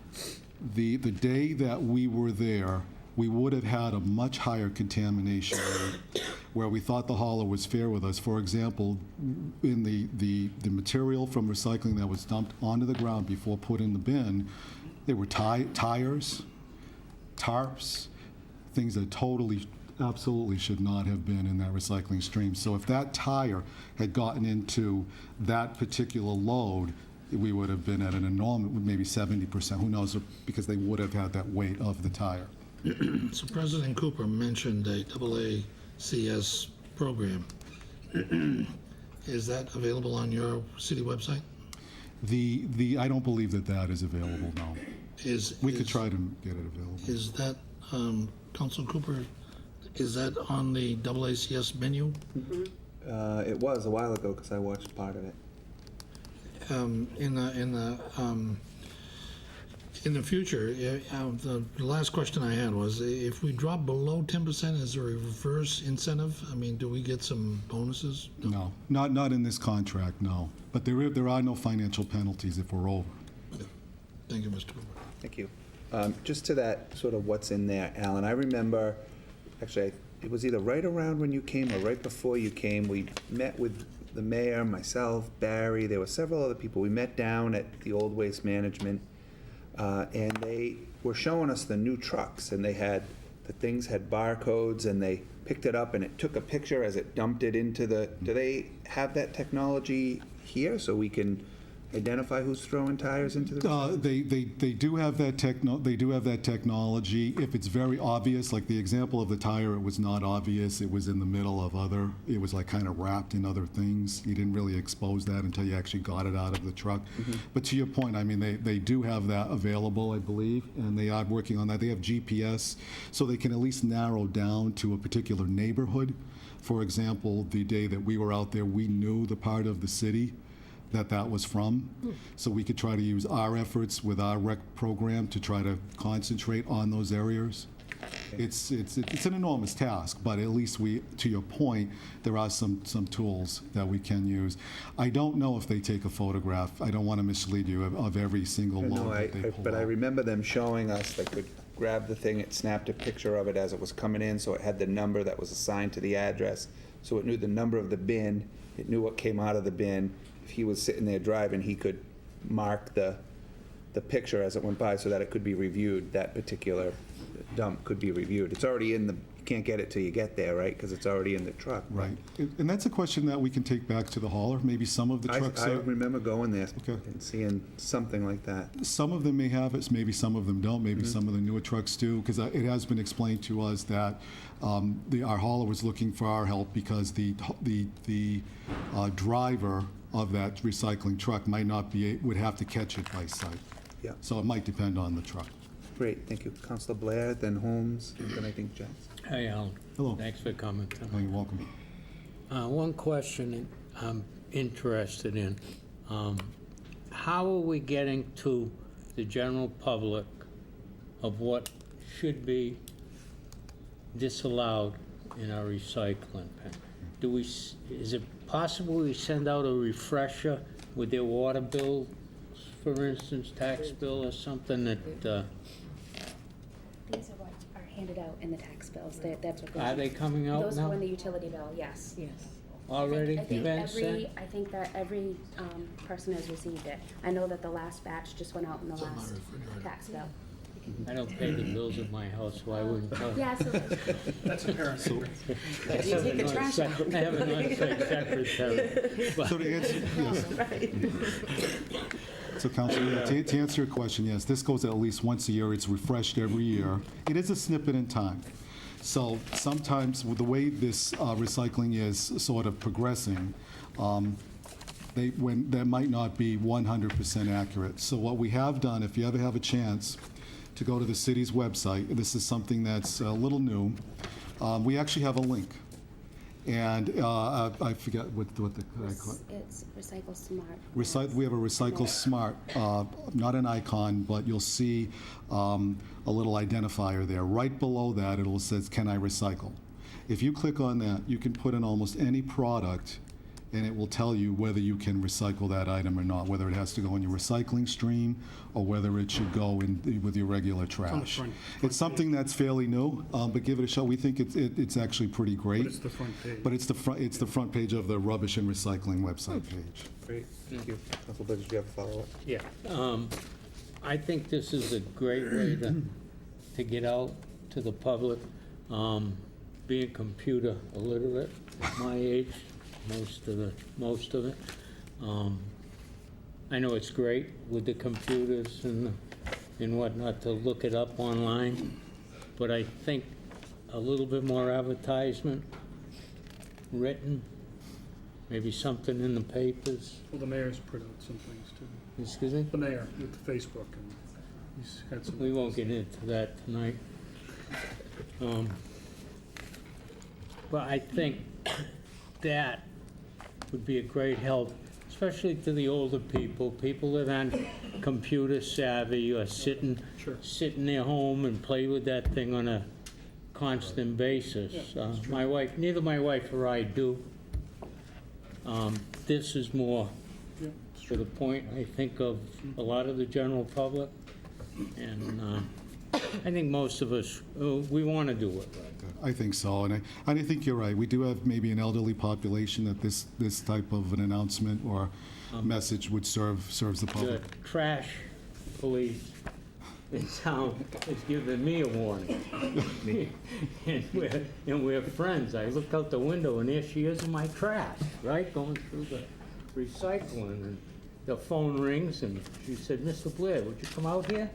the day that we were there, we would have had a much higher contamination rate where we thought the hauler was fair with us. For example, in the material from recycling that was dumped onto the ground before put in the bin, there were tires, tarps, things that absolutely should not have been in that recycling stream. So if that tire had gotten into that particular load, we would have been at an enormous, maybe 70%, who knows, because they would have had that weight of the tire. So President Cooper mentioned a AACS program. Is that available on your city website? I don't believe that is available, no. We could try to get it available. Is that, Council Cooper, is that on the AACS menu? It was a while ago because I watched part of it. In the future, the last question I had was, if we drop below 10%, is there a reverse incentive? I mean, do we get some bonuses? No, not in this contract, no. But there are no financial penalties if we're over. Thank you, Mr. Cooper. Thank you. Just to that sort of what's in there, Alan, I remember, actually, it was either right around when you came or right before you came, we met with the mayor, myself, Barry, there were several other people. We met down at the old Waste Management, and they were showing us the new trucks, and the things had barcodes, and they picked it up and it took a picture as it dumped it into do they have that technology here so we can identify who's throwing tires into the They do have that technology. If it's very obvious, like the example of the tire, it was not obvious. It was in the middle of it was like kind of wrapped in other things. You didn't really expose that until you actually got it out of the truck. Mm-hmm. But to your point, I mean, they do have that available, I believe, and they are working on that. They have GPS, so they can at least narrow down to a particular neighborhood. For example, the day that we were out there, we knew the part of the city that was from. So we could try to use our efforts with our rec program to try to concentrate on those areas. It's an enormous task, but at least to your point, there are some tools that we can use. I don't know if they take a photograph. I don't want to mislead you of every single load that they pull but I out. remember them showing us they could grab the thing, it snapped a picture of it as it was coming in, so it had the number that was assigned to the address, so it knew the number of the bin, it knew what came out of the bin. If he was sitting there driving, he could mark the picture as it went by so that it could be reviewed. That particular dump could be reviewed. It's already you can't get it till you get there, right? Because it's already in the truck. Right. And that's a question that we can take back to the hauler. Maybe some of the trucks I remember going there Okay. and seeing something like that. Some of them may have it, maybe some of them don't, maybe some of the newer trucks do, because it has been explained to us that our hauler was looking for our help because the driver of that recycling truck would have to catch it by sight. Yeah. So it might depend on the truck. Great, thank you. Counselor Blair, then Holmes, and then I think Jackson. Hey, Alan. Hello. Thanks for coming tonight. Oh, you're welcome. One question I'm interested in. How are we getting to the general public of what should be disallowed in our recycling bin? Is it possible we send out a refresher with their water bill, for instance, tax bill or something that, These are what are handed out in the tax bills. That's what goes. are they coming out Those go now? in the utility bill, yes. Yes. Already I think been sent? I think that every person has received it. I know that the last batch just went out in the last tax bill. I don't pay the bills at my house, so I wouldn't tell. Yeah, so That's apparent. You take the trash out. I have an on-site secretary. but- So to answer, yes. So Councilor, to answer your question, yes, this goes at least once a year. It's refreshed every year. It is a snippet in time. So sometimes with the way this recycling is sort of progressing, that might not be 100% accurate. So what we have done, if you ever have a chance to go to the city's website, this is something that's a little new, we actually have a link. And I forget what the, it's Recycle Smart. we have a Recycle Smart, not an icon, but you'll see a little identifier there. Right below that, it'll says, "Can I recycle?" If you click on that, you can put in almost any product, and it will tell you whether you can recycle that item or not, whether it has to go in your recycling stream or whether it should go in with your regular trash. It's something that's fairly new, but give it a shot. We think it's actually pretty great. But it's the front page. But it's the front page of the rubbish and recycling website page. Great, thank you. Counselor Blair, did you have a follow-up? Yeah. I think this is a great way to get out to the public. Being computer illiterate, my age, most of it. I know it's great with the computers and whatnot to look it up online, but I think a little bit more advertisement written, maybe something in the papers. Well, the mayor's put out some things too. Excuse me? The mayor with Facebook, and he's had some. We won't get into that tonight. But I think that would be a great help, especially to the older people that aren't computer savvy or sit in their home and play with that thing on a constant basis. Neither my wife or I do. This is more to the point, I think, of a lot of the general public. And I think most of us, we want to do it right. I think so, and I think you're right. We do have maybe an elderly population that this type of an announcement or message would serves the public. The trash police in town has given me a warning. and we're friends. I look out the window and there she is in my trash, right, going through the recycling. And the phone rings and she said, "Mr. Blair, would you come out here?"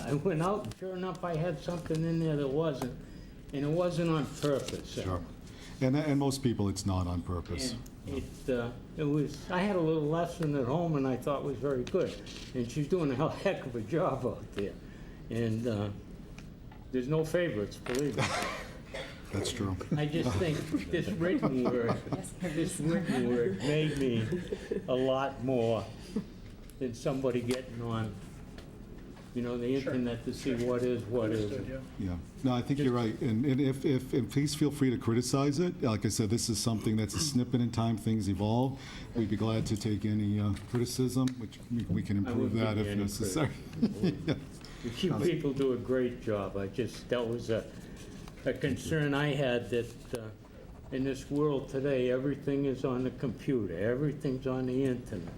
I went out and sure enough I had something in there that wasn't. And it wasn't on purpose. Sure. And most people, it's not on purpose. And it was, I had a little lesson at home and I thought was very good. And she's doing a heck of a job out there. And there's no favorites, believe me. That's true. I just think this written word made me a lot more than somebody getting on, the internet to see what is, what isn't. Yeah. No, I think you're right. And if please feel free to criticize it. Like I said, this is something that's a snippet in time. Things evolve. We'd be glad to take any criticism, which we can improve that if necessary. You people do a great job. That was a concern I had that in this world today, everything is on the computer. Everything's on the internet.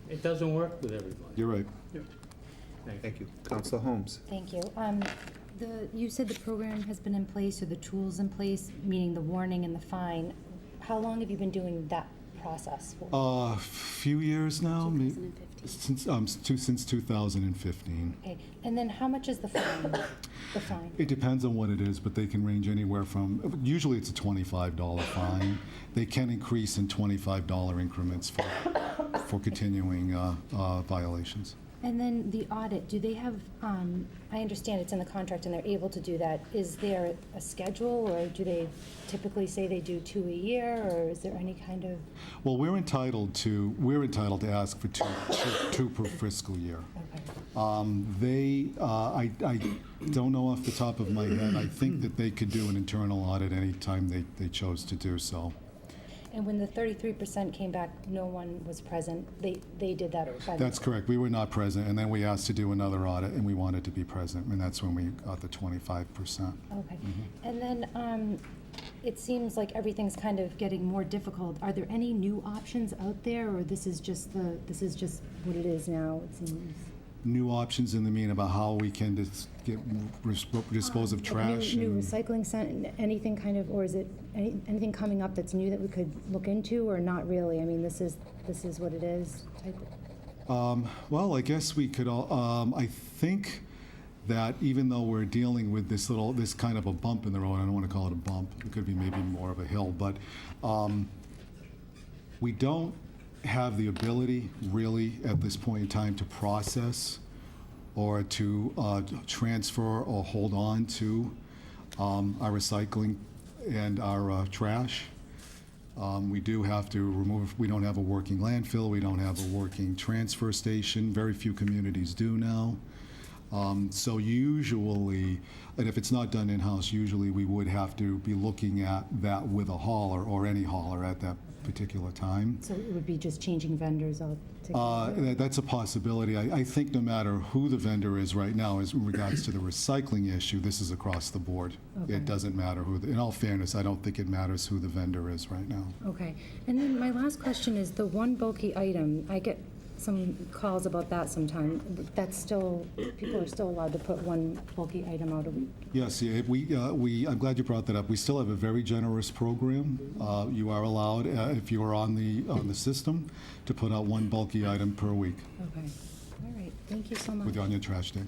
It doesn't work with everybody. You're right. Thank you. Counselor Holmes. Thank you. You said the program has been in place, or the tools in place, meaning the warning and the fine. How long have you been doing that process for? A few years now. 2015. Since 2015. Okay, and then how much is the fine? The fine? It depends on what it is, but they can range anywhere from, usually it's a $25 fine. They can increase in $25 increments for continuing violations. And then the audit, do they have, I understand it's in the contract and they're able to do that. Is there a schedule, or do they typically say they do 2 a year, or is there any kind of? Well, we're entitled to ask for two per fiscal year. Okay. I don't know off the top of my head. I think that they could do an internal audit anytime they chose to do so. And when the 33% came back, no one was present. They did that by That's correct. We were not present, and then we asked to do another audit, and we wanted to be present, and that's when we got the 25%. Okay. And then it seems like everything's kind of getting more difficult. Are there any new options out there, or this is just what it is now, it seems? New options in the mean about how we can dispose of trash? New and- recycling center, anything kind of, or is it anything coming up that's new that we could look into, or not really? I mean, this is what it is type of. Well, I guess we could all, I think that even though we're dealing with this kind of a bump in the road, I don't want to call it a bump, it could be maybe more of a hill, but we don't have the ability really at this point in time to process or to transfer or hold on to our recycling and our trash. We do have to remove, we don't have a working landfill, we don't have a working transfer station. Very few communities do now. So usually, and if it's not done in-house, usually we would have to be looking at that with a hauler or any hauler at that particular time. So it would be just changing vendors altogether? That's a possibility. I think no matter who the vendor is right now, as in regards to the recycling issue, this is across the board. Okay. It doesn't matter who, in all fairness, I don't think it matters who the vendor is right now. Okay. And then my last question is the one bulky item. I get some calls about that sometime. That's still, people are still allowed to put one bulky item out a week? Yes, yeah, I'm glad you brought that up. We still have a very generous program. You are allowed, if you are on the system, to put out one bulky item per week Okay. All right. Thank you so much. on your trash day.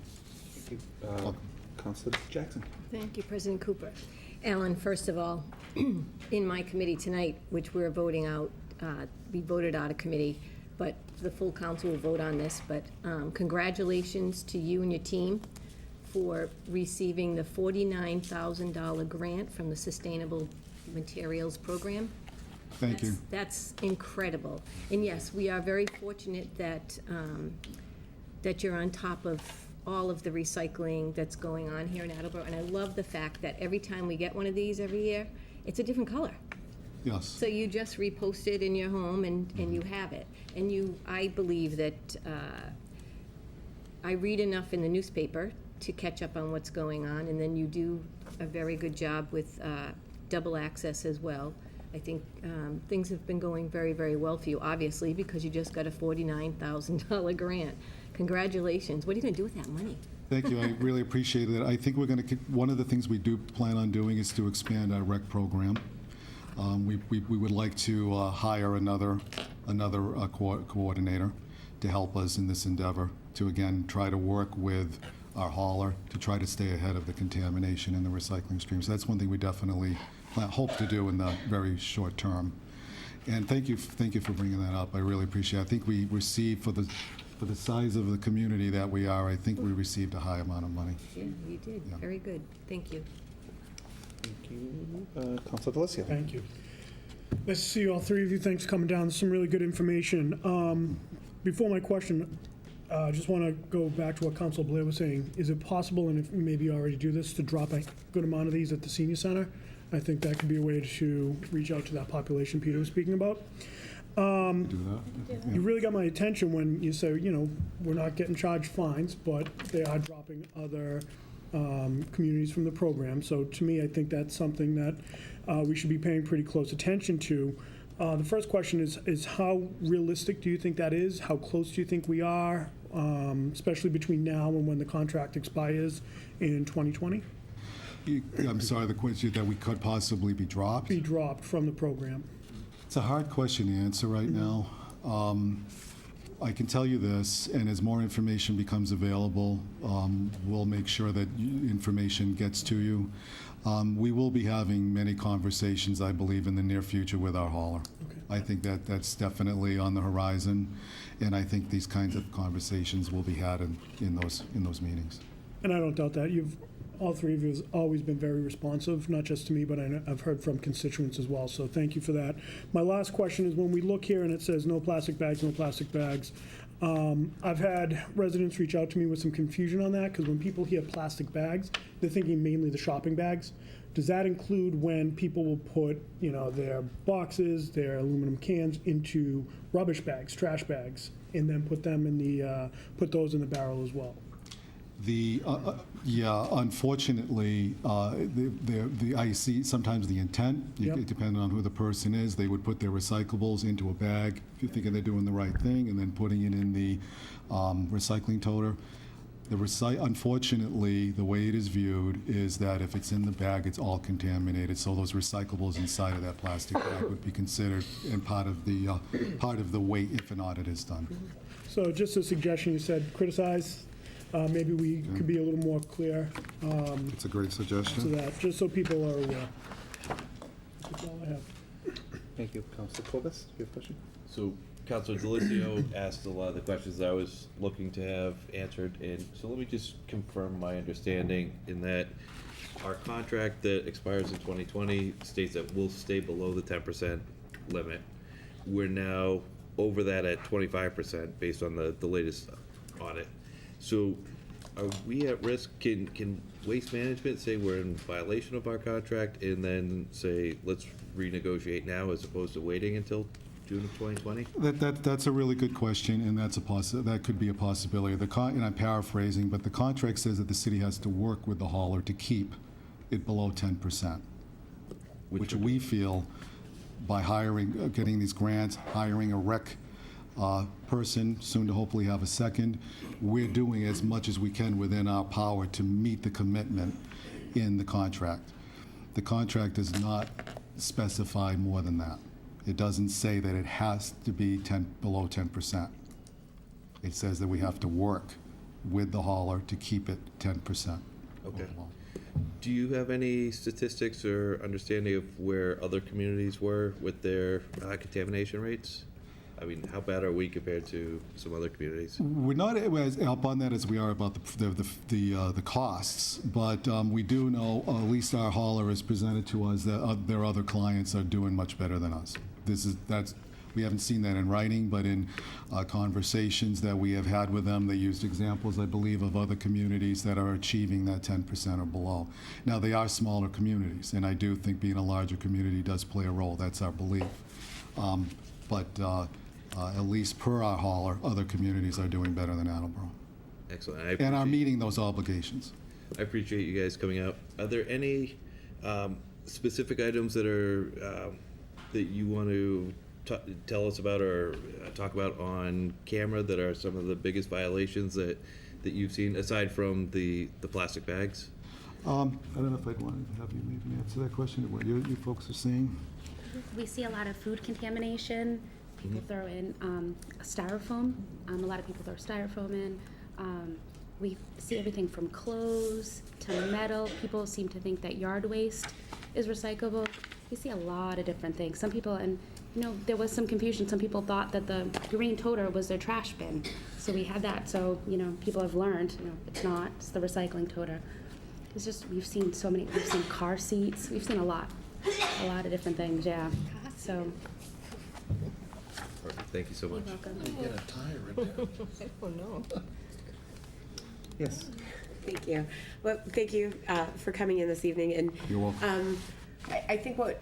Thank you. Councilor Jackson. Thank you, President Cooper. Alan, first of all, in my committee tonight, which we're voting out, we voted out of committee, but the full council will vote on this, but congratulations to you and your team for receiving the $49,000 grant from the Sustainable Materials Program. Thank you. That's incredible. And yes, we are very fortunate that, that you're on top of all of the recycling that's going on here in Attleboro. And I love the fact that every time we get one of these every year, it's a different color. Yes. So you just repost it in your home and you have it. And I believe that, I read enough in the newspaper to catch up on what's going on, and then you do a very good job with double access as well. I think things have been going very, very well for you, obviously, because you just got a $49,000 grant. Congratulations. What are you going to do with that money? Thank you. I really appreciate it. I think we're going to, one of the things we do plan on doing is to expand our rec program. We would like to hire another coordinator to help us in this endeavor, to again try to work with our hauler to try to stay ahead of the contamination in the recycling stream. So that's one thing we definitely hope to do in the very short term. And thank you for bringing that up. I really appreciate it. I think we received, for the size of the community that we are, I think we received a high amount of money. Yeah, you did. Yeah. Very good. Thank you. Thank you. Councilor Delicio. Thank you. Nice to see all three of you. Thanks for coming down. Some really good information. Before my question, I just want to go back to what Councilor Blair was saying. Is it possible, and if maybe you already do this, to drop a good amount of these at the senior center? I think that could be a way to reach out to that population Peter was speaking about. Do that? You really got my attention when you say, we're not getting charged fines, but they are dropping other communities from the program. So to me, I think that's something that we should be paying pretty close attention to. The first question is how realistic do you think that is? How close do you think we are, especially between now and when the contract expires in 2020? I'm sorry, the question that we could possibly be dropped? Be dropped from the program. It's a hard question to answer right now. I can tell you this, and as more information becomes available, we'll make sure that information gets to you. We will be having many conversations, I believe, in the near future with our hauler. I think that that's definitely on the horizon, and I think these kinds of conversations will be had in those meetings. And I don't doubt that. All three of you have always been very responsive, not just to me, but I've heard from constituents as well, so thank you for that. My last question is, when we look here and it says no plastic bags, no plastic bags, I've had residents reach out to me with some confusion on that, because when people hear plastic bags, they're thinking mainly the shopping bags. Does that include when people will put, their boxes, their aluminum cans into rubbish bags, trash bags, and then put those in the barrel as well? Unfortunately, I see sometimes the intent, Yep. depending on who the person is, they would put their recyclables into a bag, if you're thinking they're doing the right thing, and then putting it in the recycling toter. Unfortunately, the way it is viewed is that if it's in the bag, it's all contaminated, so those recyclables inside of that plastic bag would be considered and part of the weight if an audit is done. So just a suggestion, you said criticize. Maybe we could be a little more clear It's a great to suggestion. that, just so people are aware. That's all I have. Thank you. Councilor Clovis, you have a question? So Councilor Delicio asked a lot of the questions that I was looking to have answered, and so let me just confirm my understanding in that our contract that expires in 2020 states that we'll stay below the 10% limit. We're now over that at 25% based on the latest audit. So are we at risk? Can Waste Management say we're in violation of our contract and then say, let's renegotiate now as opposed to waiting until June of 2020? That's a really good question, and that could be a possibility. And I'm paraphrasing, but the contract says that the city has to work with the hauler to keep it below 10%, which we feel by getting these grants, hiring a rec person, soon to hopefully have a second, we're doing as much as we can within our power to meet the commitment in the contract. The contract does not specify more than that. It doesn't say that it has to be below 10%. It says that we have to work with the hauler to keep it 10%. Okay. Do you have any statistics or understanding of where other communities were with their contamination rates? I mean, how bad are we compared to some other communities? We're not as up on that as we are about the costs, but we do know, at least our hauler has presented to us that their other clients are doing much better than us. We haven't seen that in writing, but in conversations that we have had with them, they used examples, I believe, of other communities that are achieving that 10% or below. Now, they are smaller communities, and I do think being a larger community does play a role. That's our belief. At least per our hauler, other communities are doing better than Attleboro. Excellent. And are meeting those obligations. I appreciate you guys coming out. Are there any specific items that are that you want to tell us about or talk about on camera that are some of the biggest violations that you've seen, aside from the plastic bags? I don't know if I'd want to have you maybe answer that question, what you folks are seeing. We see a lot of food contamination. People throw in styrofoam. A lot of people throw styrofoam in. We see everything from clothes to metal. People seem to think that yard waste is recyclable. We see a lot of different things. Some people, and there was some confusion. Some people thought that the green toter was their trash bin. So we had that. So, people have learned, it's not. It's the recycling toter. It's just, we've seen car seats. We've seen a lot of different things, yeah. So. Perfect. Thank you so much. You're welcome. Get a tire in there. Oh, no. Yes. Thank you. Well, thank you for coming in this evening. And You're welcome. I think what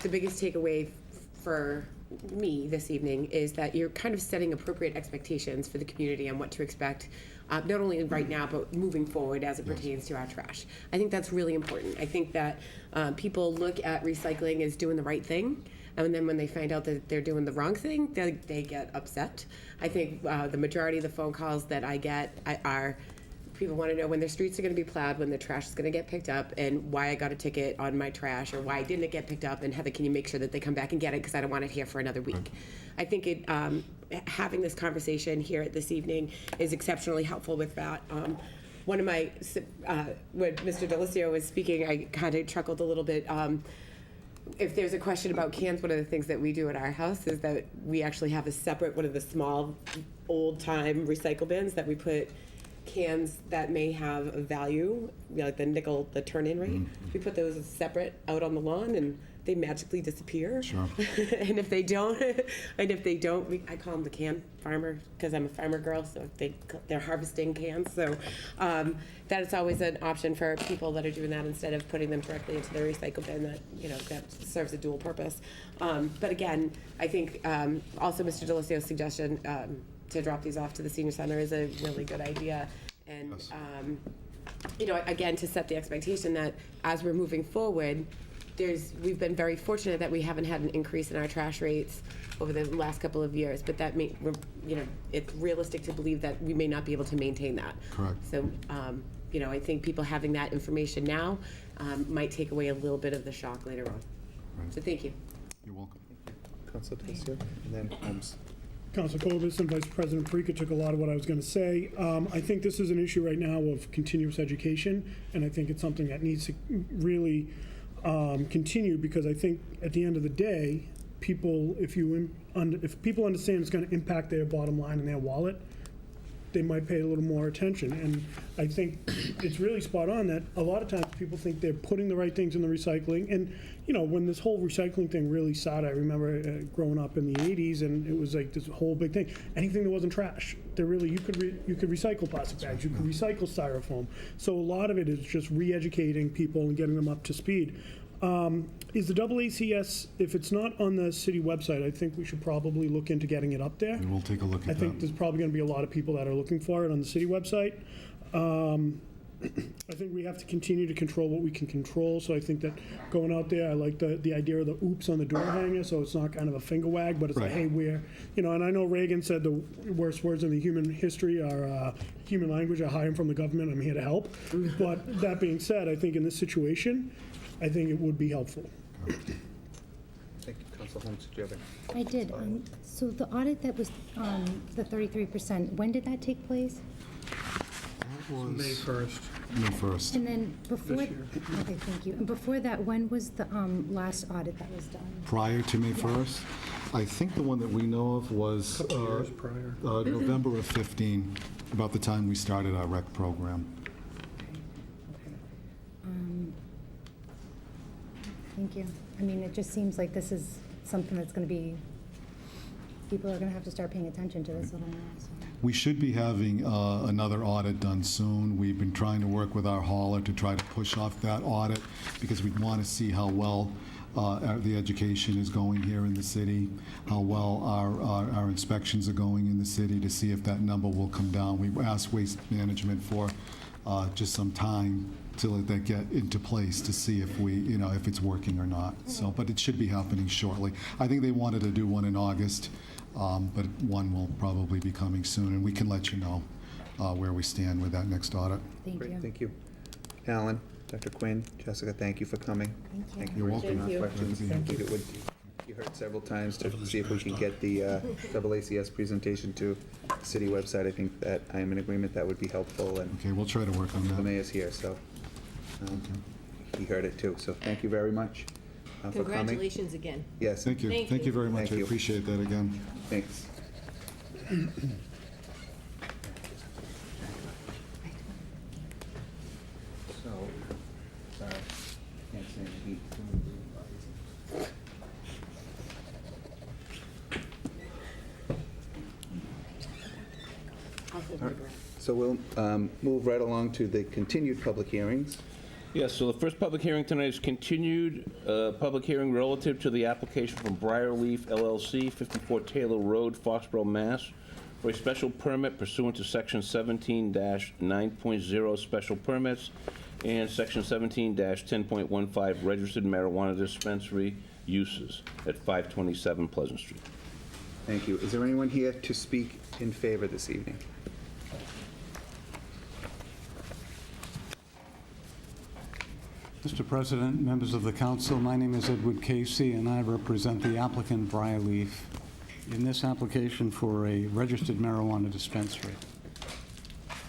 the biggest takeaway for me this evening is that you're kind of setting appropriate expectations for the community on what to expect, not only right now, but moving forward as it pertains to our trash. I think that's really important. I think that people look at recycling as doing the right thing, and then when they find out that they're doing the wrong thing, they get upset. I think the majority of the phone calls that I get are people want to know when their streets are going to be plowed, when the trash is going to get picked up, and why I got a ticket on my trash, or why didn't it get picked up, and Heather, can you make sure that they come back and get it, because I don't want it here for another week. I think having this conversation here this evening is exceptionally helpful with that. One of my, when Mr. Delicio was speaking, I kind of chuckled a little bit. If there's a question about cans, one of the things that we do at our house is that we actually have a separate, one of the small, old-time recycle bins that we put cans that may have a value, like the nickel, the turn-in rate. We put those separate out on the lawn, and they magically disappear. Sure. and if they don't, I call them the can farmer, because I'm a farmer girl, so they're harvesting cans. So that is always an option for people that are doing that instead of putting them directly into the recycle bin. That serves a dual purpose. But again, I think also Mr. Delicio's suggestion to drop these off to the senior center is a really good idea. And again, to set the expectation that as we're moving forward, we've been very fortunate that we haven't had an increase in our trash rates over the last couple of years, but that it's realistic to believe that we may not be able to maintain that. Correct. So, I think people having that information now might take away a little bit of the shock later on. Right. So thank you. You're welcome. Councilor Delicio, and then Holmes. Councilor Kovas and Vice President Parika took a lot of what I was going to say. I think this is an issue right now of continuous education, and I think it's something that needs to really continue, because I think at the end of the day, people, if people understand it's going to impact their bottom line and their wallet, they might pay a little more attention. And I think it's really spot on that a lot of times people think they're putting the right things in the recycling. And, when this whole recycling thing really started, I remember growing up in the 80s, and it was like this whole big thing. Anything that wasn't trash, you could recycle plastic bags, you could recycle styrofoam. So a lot of it is just re-educating people and getting them up to speed. Is the AACS, if it's not on the city website, I think we should probably look into getting it up there. And we'll take a look at that. I think there's probably going to be a lot of people that are looking for it on the city website. I think we have to continue to control what we can control. So I think that going out there, I like the idea of the oops on the door hanger, so it's not kind of a finger wag, but it's like, hey, we're, and I know Reagan said the worst words in the human history are human language. I hide from the government. I'm here to help. But that being said, I think in this situation, I think it would be helpful. Thank you. Councilor Holmes, did you have any? I did. So the audit that was the 33%, when did that take place? That was May 1st. May 1st. And then before, okay, thank you. And before that, when was the last audit that was done? Prior to May 1st? I think the one that we know of was Years prior. November of 15, about the time we started our rec program. Thank you. I mean, it just seems like this is something that's going to be, people are going to have to start paying attention to this a little more. So. We should be having another audit done soon. We've been trying to work with our hauler to try to push off that audit, because we want to see how well the education is going here in the city, how well our inspections are going in the city, to see if that number will come down. We asked Waste Management for just some time to let that get into place to see if if it's working or not. So, but it should be happening shortly. I think they wanted to do one in August, but one will probably be coming soon, and we can let you know where we stand with that next audit. Thank Great, you. thank you. Alan, Dr. Quinn, Jessica, thank you for coming. Thank you. You're welcome. for answering our questions. Thank You heard several times to see if we can get the AACS presentation to the city website. I think that I am in agreement that would be helpful, and Okay, we'll try to work on the that. mayor's here, so he heard it too. So thank you very much for coming. Congratulations again. Yes. Thank you. Thank Thank you. you very much. Thank I you. appreciate that again. Thanks. So, can't say heat. So we'll move right along to the continued public hearings. Yes, so the first public hearing tonight is continued, public hearing relative to the application from Briarleaf LLC, 54 Taylor Road, Foxborough, Mass., for a special permit pursuant to Section 17-9.0 special permits and Section 17-10.15 registered marijuana dispensary uses at 527 Pleasant Street. Thank you. Is there anyone here to speak in favor this evening? Mr. President, members of the council, my name is Edward Casey, and I represent the applicant Briarleaf in this application for a registered marijuana dispensary.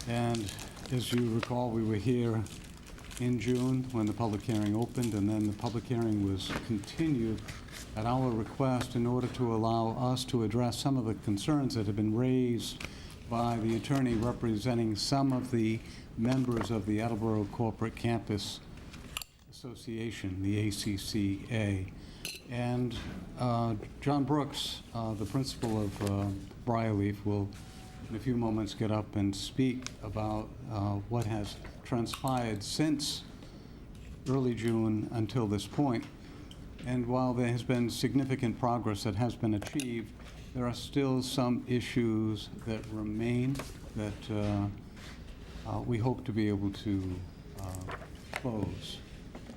And as you recall, we were here in June when the public hearing opened, and then the public hearing was continued at our request in order to allow us to address some of the concerns that have been raised by the attorney representing some of the members of the Attleboro Corporate Campus Association, the ACCA. And John Brooks, the principal of Briarleaf, will in a few moments get up and speak about what has transpired since early June until this point. And while there has been significant progress that has been achieved, there are still some issues that remain that we hope to be able to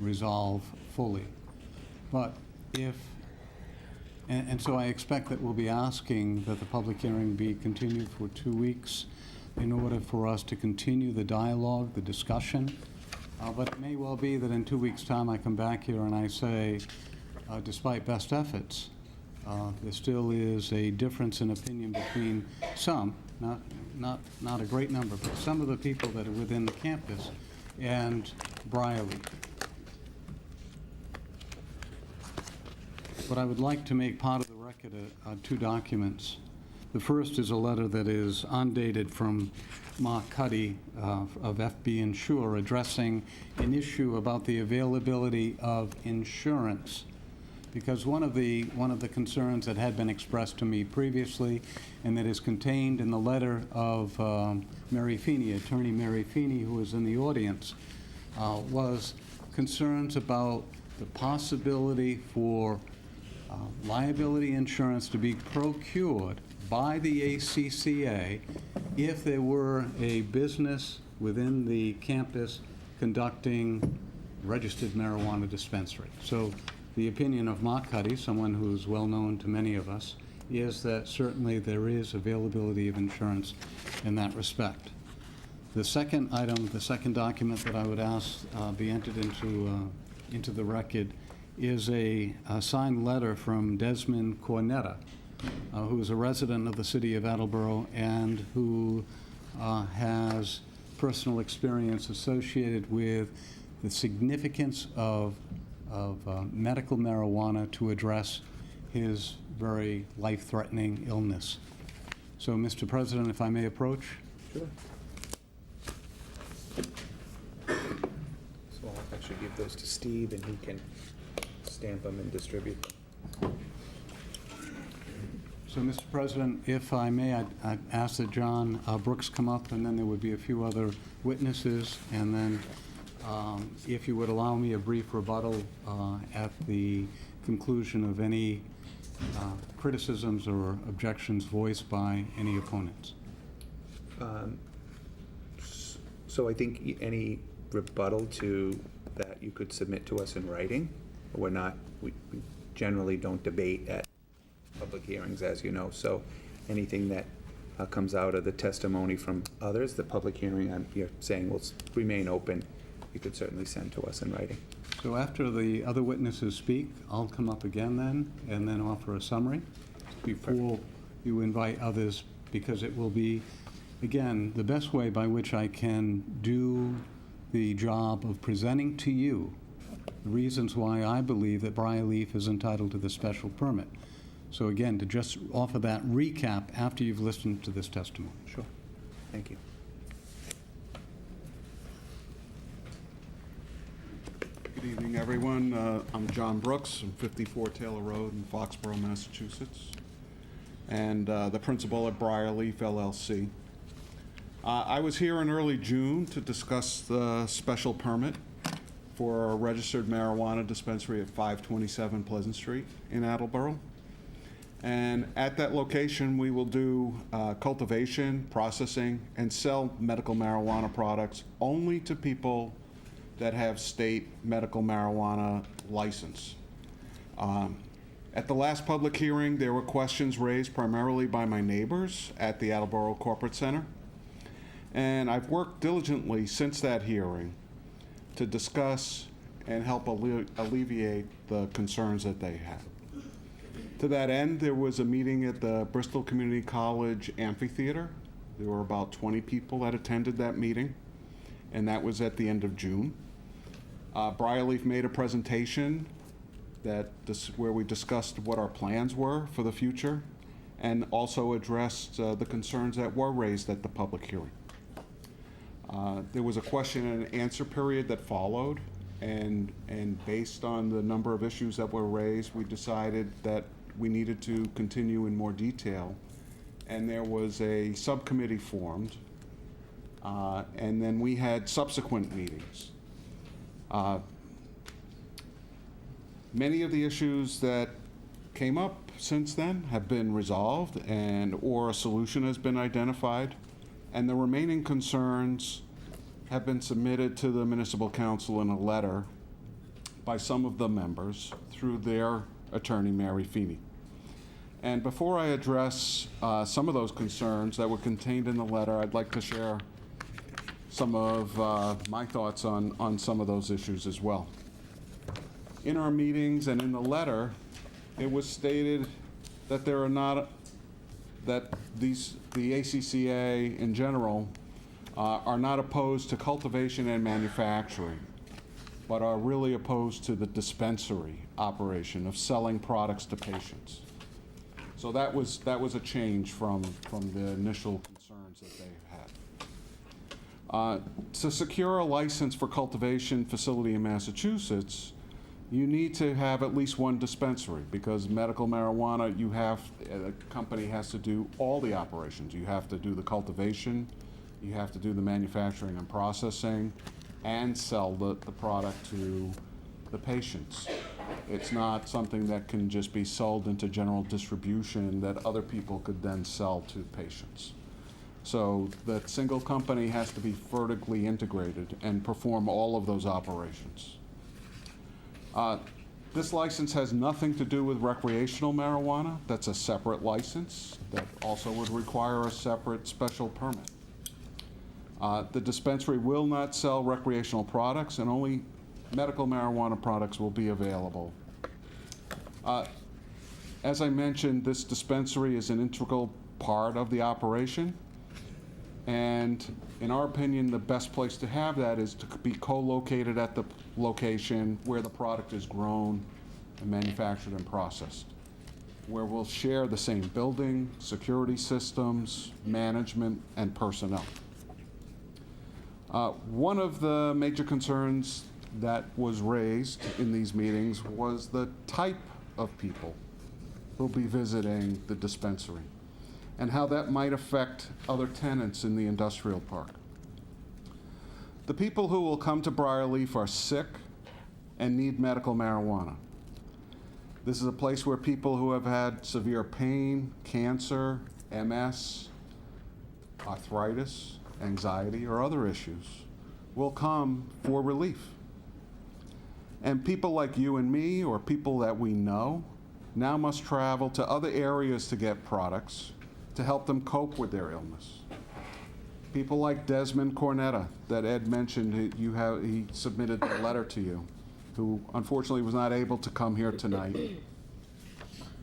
resolve fully. But if, and so I expect that we'll be asking that the public hearing be continued for 2 weeks in order for us to continue the dialogue, the discussion. But it may well be that in 2 weeks' time I come back here and I say, despite best efforts, there still is a difference in opinion between some, not a great number, but some of the people that are within the campus and Briarleaf. But I would like to make part of the record two documents. The first is a letter that is undated from Mark Cuddy of FB Insure addressing an issue about the availability of insurance. Because one of the concerns that had been expressed to me previously and that is contained in the letter of Mary Feeney, attorney Mary Feeney, who is in the audience, was concerns about the possibility for liability insurance to be procured by the ACCA if there were a business within the campus conducting registered marijuana dispensary. So the opinion of Mark Cuddy, someone who's well known to many of us, is that certainly there is availability of insurance in that respect. The second item, the second document that I would ask be entered into the record is a signed letter from Desmond Cornetta, who is a resident of the city of Attleboro and who has personal experience associated with the significance of medical marijuana to address his very life-threatening illness. So, Mr. President, if I may approach? Sure. So I'll actually give those to Steve, and he can stamp them and distribute them. So, Mr. President, if I may, I'd ask that John Brooks come up, and then there would be a few other witnesses, and then if you would allow me a brief rebuttal at the conclusion of any criticisms or objections voiced by any opponents. So I think any rebuttal to that you could submit to us in writing. We're not, we generally don't debate at public hearings, as you know, so anything that comes out of the testimony from others, the public hearing, you're saying will remain open, you could certainly send to us in writing. So after the other witnesses speak, I'll come up again then, and then offer a summary before you invite others, because it will be, again, the best way by which I can do the job of presenting to you the reasons why I believe that Briarleaf is entitled to the special permit. So again, to just offer that recap after you've listened to this testimony. Sure. Thank you. Good evening, everyone. I'm John Brooks. I'm 54 Taylor Road in Foxborough, Massachusetts, and the principal at Briarleaf LLC. I was here in early June to discuss the special permit for a registered marijuana dispensary at 527 Pleasant Street in Attleboro. And at that location, we will do cultivation, processing, and sell medical marijuana products only to people that have state medical marijuana license. At the last public hearing, there were questions raised primarily by my neighbors at the Attleboro Corporate Center. And I've worked diligently since that hearing to discuss and help alleviate the concerns that they had. To that end, there was a meeting at the Bristol Community College Amphitheater. There were about 20 people that attended that meeting, and that was at the end of June. Briarleaf made a presentation where we discussed what our plans were for the future and also addressed the concerns that were raised at the public hearing. There was a question and answer period that followed, and based on the number of issues that were raised, we decided that we needed to continue in more detail, and there was a subcommittee formed, and then we had subsequent meetings. Many of the issues that came up since then have been resolved or a solution has been identified, and the remaining concerns have been submitted to the Municipal Council in a letter by some of the members through their attorney, Mary Feeney. And before I address some of those concerns that were contained in the letter, I'd like to share some of my thoughts on some of those issues as well. In our meetings and in the letter, it was stated that the ACCA in general are not opposed to cultivation and manufacturing, but are really opposed to the dispensary operation of selling products to patients. So that was a change from the initial concerns that they had. To secure a license for cultivation facility in Massachusetts, you need to have at least one dispensary, because medical marijuana, the company has to do all the operations. You have to do the cultivation, you have to do the manufacturing and processing, and sell the product to the patients. It's not something that can just be sold into general distribution that other people could then sell to patients. So the single company has to be vertically integrated and perform all of those operations. This license has nothing to do with recreational marijuana. That's a separate license that also would require a separate special permit. The dispensary will not sell recreational products, and only medical marijuana products will be available. As I mentioned, this dispensary is an integral part of the operation, and in our opinion, the best place to have that is to be co-located at the location where the product is grown and manufactured and processed, where we'll share the same building, security systems, management, and personnel. One of the major concerns that was raised in these meetings was the type of people who'll be visiting the dispensary and how that might affect other tenants in the industrial park. The people who will come to Briarleaf are sick and need medical marijuana. This is a place where people who have had severe pain, cancer, MS, arthritis, anxiety, or other issues will come for relief. And people like you and me, or people that we know, now must travel to other areas to get products to help them cope with their illness. People like Desmond Cornetta, that Ed mentioned, he submitted the letter to you, who unfortunately was not able to come here tonight.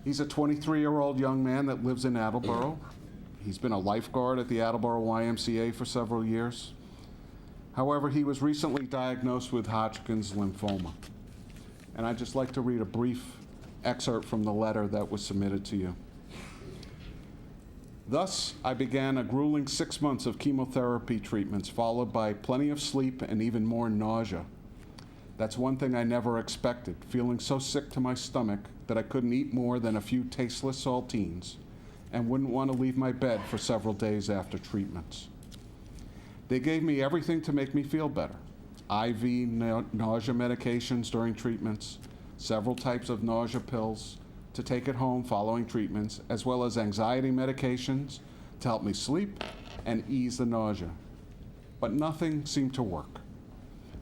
He's a 23-year-old young man that lives in Attleboro. He's been a lifeguard at the Attleboro YMCA for several years. However, he was recently diagnosed with Hodgkin's lymphoma. And I'd just like to read a brief excerpt from the letter that was submitted to you. Thus, I began a grueling 6 months of chemotherapy treatments, followed by plenty of sleep and even more nausea. That's one thing I never expected, feeling so sick to my stomach that I couldn't eat more than a few tasteless saltines and wouldn't want to leave my bed for several days after treatments. They gave me everything to make me feel better. IV nausea medications during treatments, several types of nausea pills to take at home following treatments, as well as anxiety medications to help me sleep and ease the nausea. But nothing seemed to work.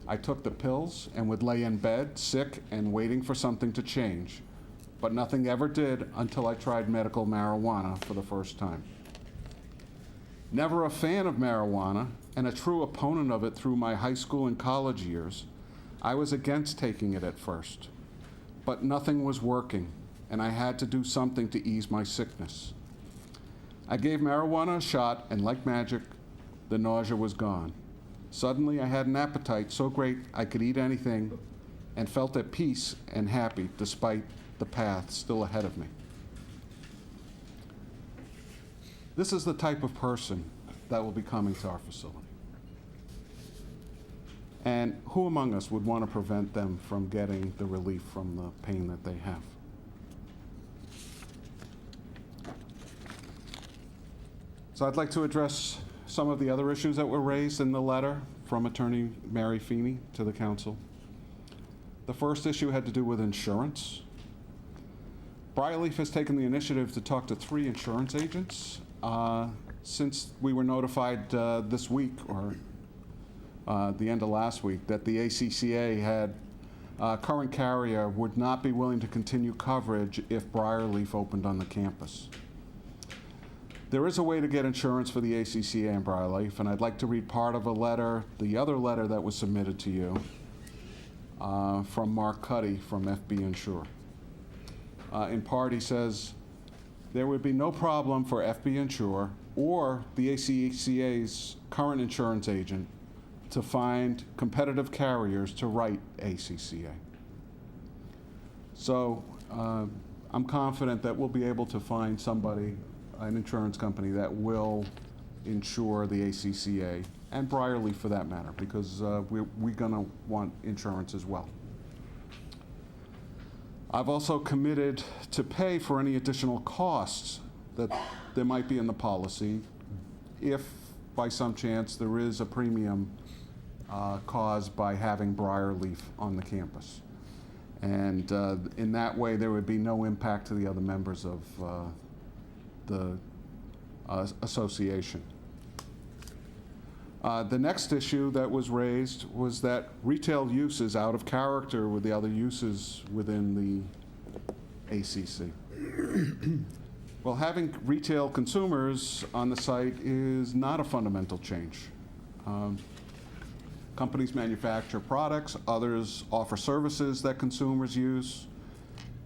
I took the pills and would lay in bed, sick and waiting for something to change, but nothing ever did until I tried medical marijuana for the first time. Never a fan of marijuana and a true opponent of it through my high school and college years, I was against taking it at first, but nothing was working, and I had to do something to ease my sickness. I gave marijuana a shot, and like magic, the nausea was gone. Suddenly, I had an appetite so great I could eat anything and felt at peace and happy despite the path still ahead of me. This is the type of person that will be coming to our facility. And who among us would want to prevent them from getting the relief from the pain that they have? So I'd like to address some of the other issues that were raised in the letter from Attorney Mary Feeney to the council. The first issue had to do with insurance. Briarleaf has taken the initiative to talk to 3 insurance agents since we were notified this week, or the end of last week, that the ACCA had current carrier would not be willing to continue coverage if Briarleaf opened on the campus. There is a way to get insurance for the ACCA and Briarleaf, and I'd like to read part of a letter, the other letter that was submitted to you from Mark Cuddy from FB Insure. In part, he says, there would be no problem for FB Insure or the ACCA's current insurance agent to find competitive carriers to write ACCA. So I'm confident that we'll be able to find somebody, an insurance company, that will insure the ACCA, and Briarleaf for that matter, because we're gonna want insurance as well. I've also committed to pay for any additional costs that there might be in the policy if by some chance there is a premium caused by having Briarleaf on the campus. And in that way, there would be no impact to the other members of the association. The next issue that was raised was that retail use is out of character with the other uses within the ACC. Well, having retail consumers on the site is not a fundamental change. Companies manufacture products, others offer services that consumers use.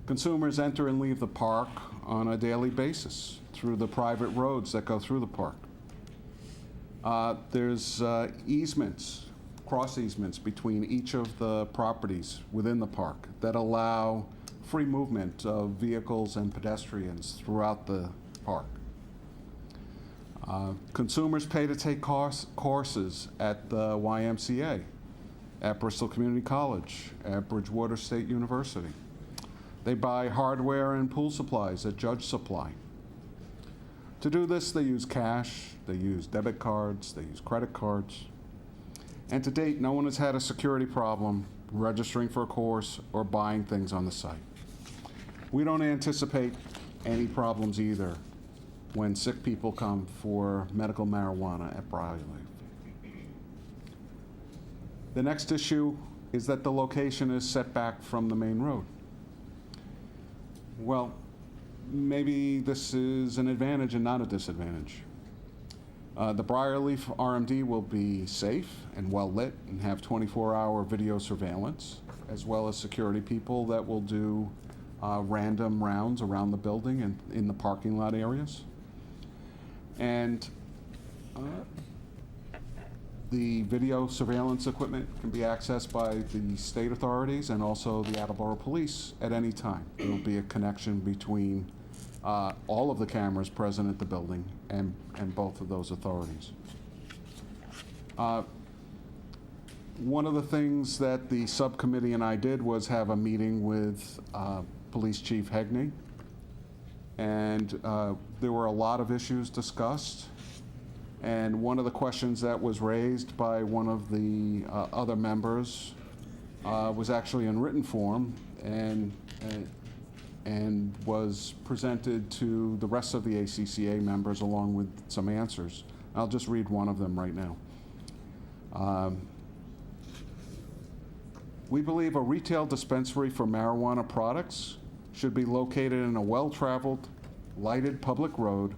Consumers enter and leave the park on a daily basis through the private roads that go through the park. There's easements, cross easements between each of the properties within the park that allow free movement of vehicles and pedestrians throughout the park. Consumers pay to take courses at the YMCA, at Bristol Community College, at Bridgewater State University. They buy hardware and pool supplies at Judge Supply. To do this, they use cash, they use debit cards, they use credit cards. And to date, no one has had a security problem registering for a course or buying things on the site. We don't anticipate any problems either when sick people come for medical marijuana at Briarleaf. The next issue is that the location is set back from the main road. Well, maybe this is an advantage and not a disadvantage. The Briarleaf RMD will be safe and well lit and have 24-hour video surveillance, as well as security people that will do random rounds around the building and in the parking lot areas. And the video surveillance equipment can be accessed by the state authorities and also the Attleboro Police at any time. There will be a connection between all of the cameras present at the building and both of those authorities. One of the things that the subcommittee and I did was have a meeting with Police Chief Hegney, and there were a lot of issues discussed. And one of the questions that was raised by one of the other members was actually in written form and was presented to the rest of the ACCA members along with some answers. I'll just read one of them right now. We believe a retail dispensary for marijuana products should be located in a well-traveled, lighted public road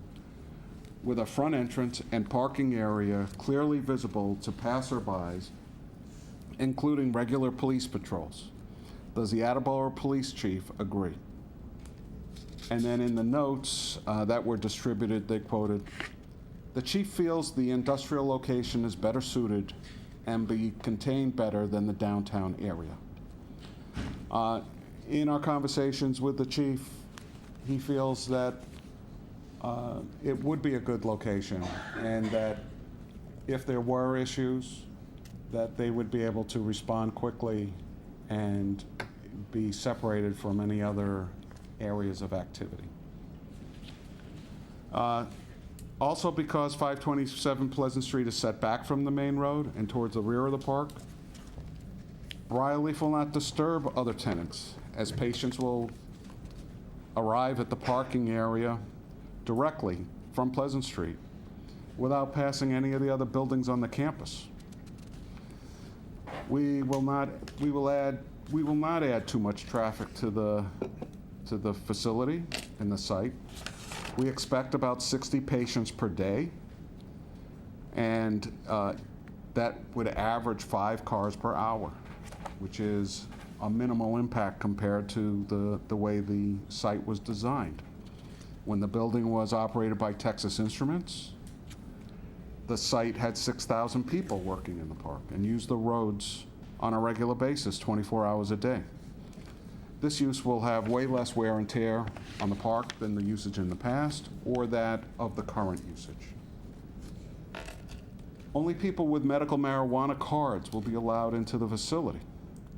with a front entrance and parking area clearly visible to passerbys including regular police patrols. Does the Attleboro Police Chief agree? And then in the notes that were distributed, they quoted, "The chief feels the industrial location is better suited and be contained better than the downtown area." In our conversations with the chief, he feels that it would be a good location, and that if there were issues, that they would be able to respond quickly and be separated from any other areas of activity. Also, because 527 Pleasant Street is set back from the main road and towards the rear of the park, Briarleaf will not disturb other tenants, as patients will arrive at the parking area directly from Pleasant Street without passing any of the other buildings on the campus. We will not add too much traffic to the facility and the site. We expect about 60 patients per day, and that would average 5 cars per hour, which is a minimal impact compared to the way the site was designed. When the building was operated by Texas Instruments, the site had 6,000 people working in the park and used the roads on a regular basis, 24 hours a day. This use will have way less wear and tear on the park than the usage in the past or that of the current usage. Only people with medical marijuana cards will be allowed into the facility.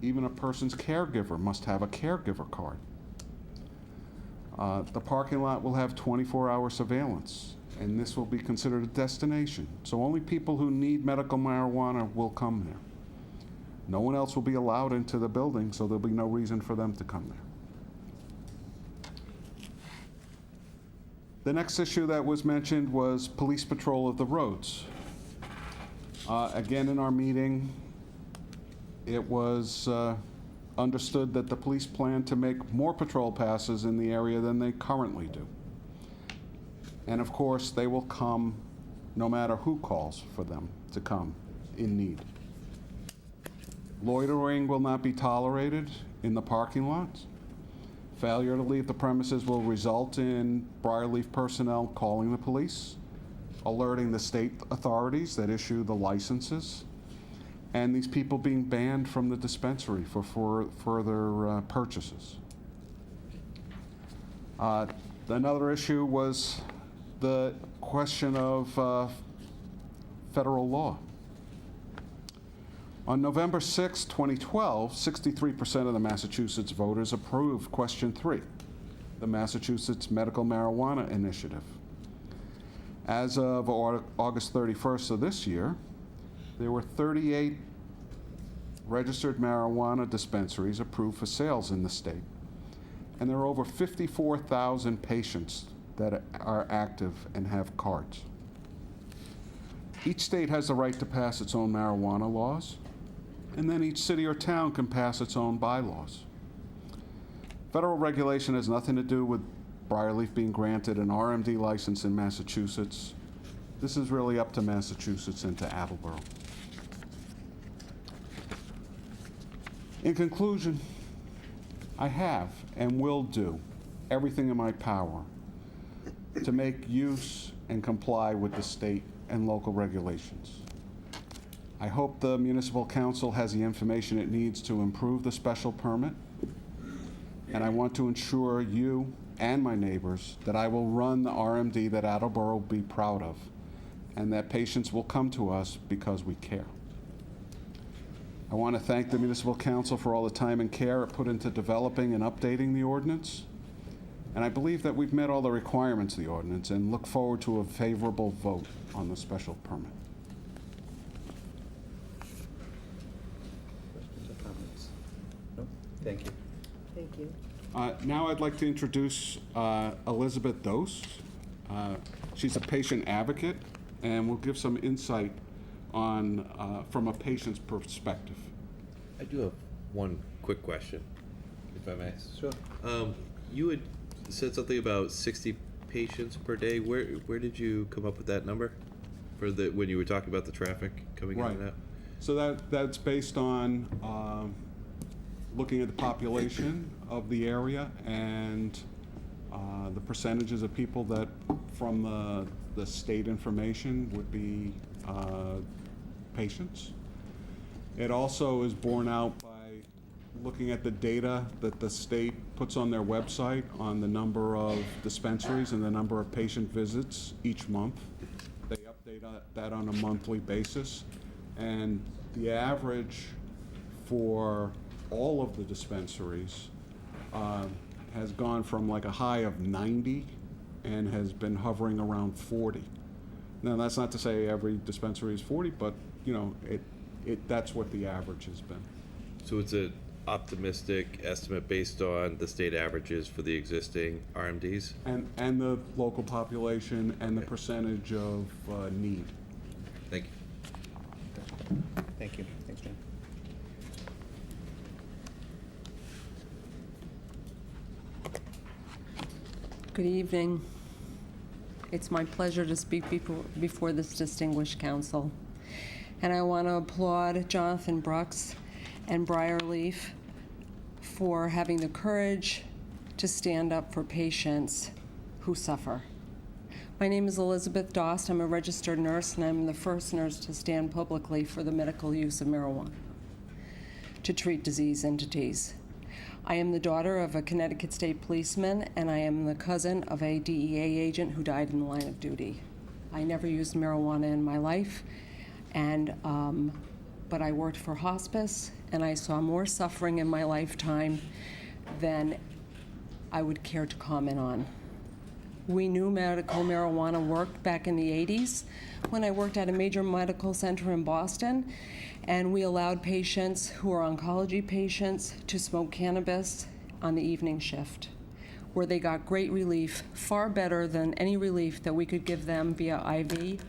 Even a person's caregiver must have a caregiver card. The parking lot will have 24-hour surveillance, and this will be considered a destination. So only people who need medical marijuana will come there. No one else will be allowed into the building, so there'll be no reason for them to come there. The next issue that was mentioned was police patrol of the roads. Again, in our meeting, it was understood that the police plan to make more patrol passes in the area than they currently do. And of course, they will come no matter who calls for them to come in need. Loitering will not be tolerated in the parking lots. Failure to leave the premises will result in Briarleaf personnel calling the police, alerting the state authorities that issue the licenses, and these people being banned from the dispensary for further purchases. Another issue was the question of federal law. On November 6, 2012, 63% of the Massachusetts voters approved Question 3, the Massachusetts Medical Marijuana Initiative. As of August 31st of this year, there were 38 registered marijuana dispensaries approved for sales in the state, and there are over 54,000 patients that are active and have cards. Each state has the right to pass its own marijuana laws, and then each city or town can pass its own bylaws. Federal regulation has nothing to do with Briarleaf being granted an RMD license in Massachusetts. This is really up to Massachusetts and to Attleboro. In conclusion, I have and will do everything in my power to make use and comply with the state and local regulations. I hope the municipal council has the information it needs to improve the special permit, and I want to ensure you and my neighbors that I will run the RMD that Attleboro will be proud of, and that patients will come to us because we care. I want to thank the municipal council for all the time and care it put into developing and updating the ordinance, and I believe that we've met all the requirements of the ordinance and look forward to a favorable vote on the special permit. Questions or comments? No? Thank you. Thank you. Now I'd like to introduce Elizabeth Dose. She's a patient advocate and will give some insight on from a patient's perspective. I do have one quick question, if I may. Sure. You had said something about 60 patients per day. Where did you come up with that number for when you were talking about the traffic coming in and out? So that's based on looking at the population of the area and the percentages of people that, from the state information, would be patients. It also is borne out by looking at the data that the state puts on their website on the number of dispensaries and the number of patient visits each month. They update that on a monthly basis. And the average for all of the dispensaries has gone from like a high of 90 and has been hovering around 40. Now, that's not to say every dispensary is 40, but you know, that's what the average has been. So it's an optimistic estimate based on the state averages for the existing RMDs? And the local population and the percentage of need. Thank you. Thank you. Thanks, John. Good evening. It's my pleasure to speak before this distinguished council. And I want to applaud Jonathan Brooks and Briarleaf for having the courage to stand up for patients who suffer. My name is Elizabeth Dost. I'm a registered nurse, and I'm the first nurse to stand publicly for the medical use of marijuana to treat disease entities. I am the daughter of a Connecticut State policeman, and I am the cousin of a DEA agent who died in the line of duty. I never used marijuana in my life, and but I worked for hospice, and I saw more suffering in my lifetime than I would care to comment on. We knew medical marijuana worked back in the 80s when I worked at a major medical center in Boston, and we allowed patients who are oncology patients to smoke cannabis on the evening shift, where they got great relief, far better than any relief that we could give them via IV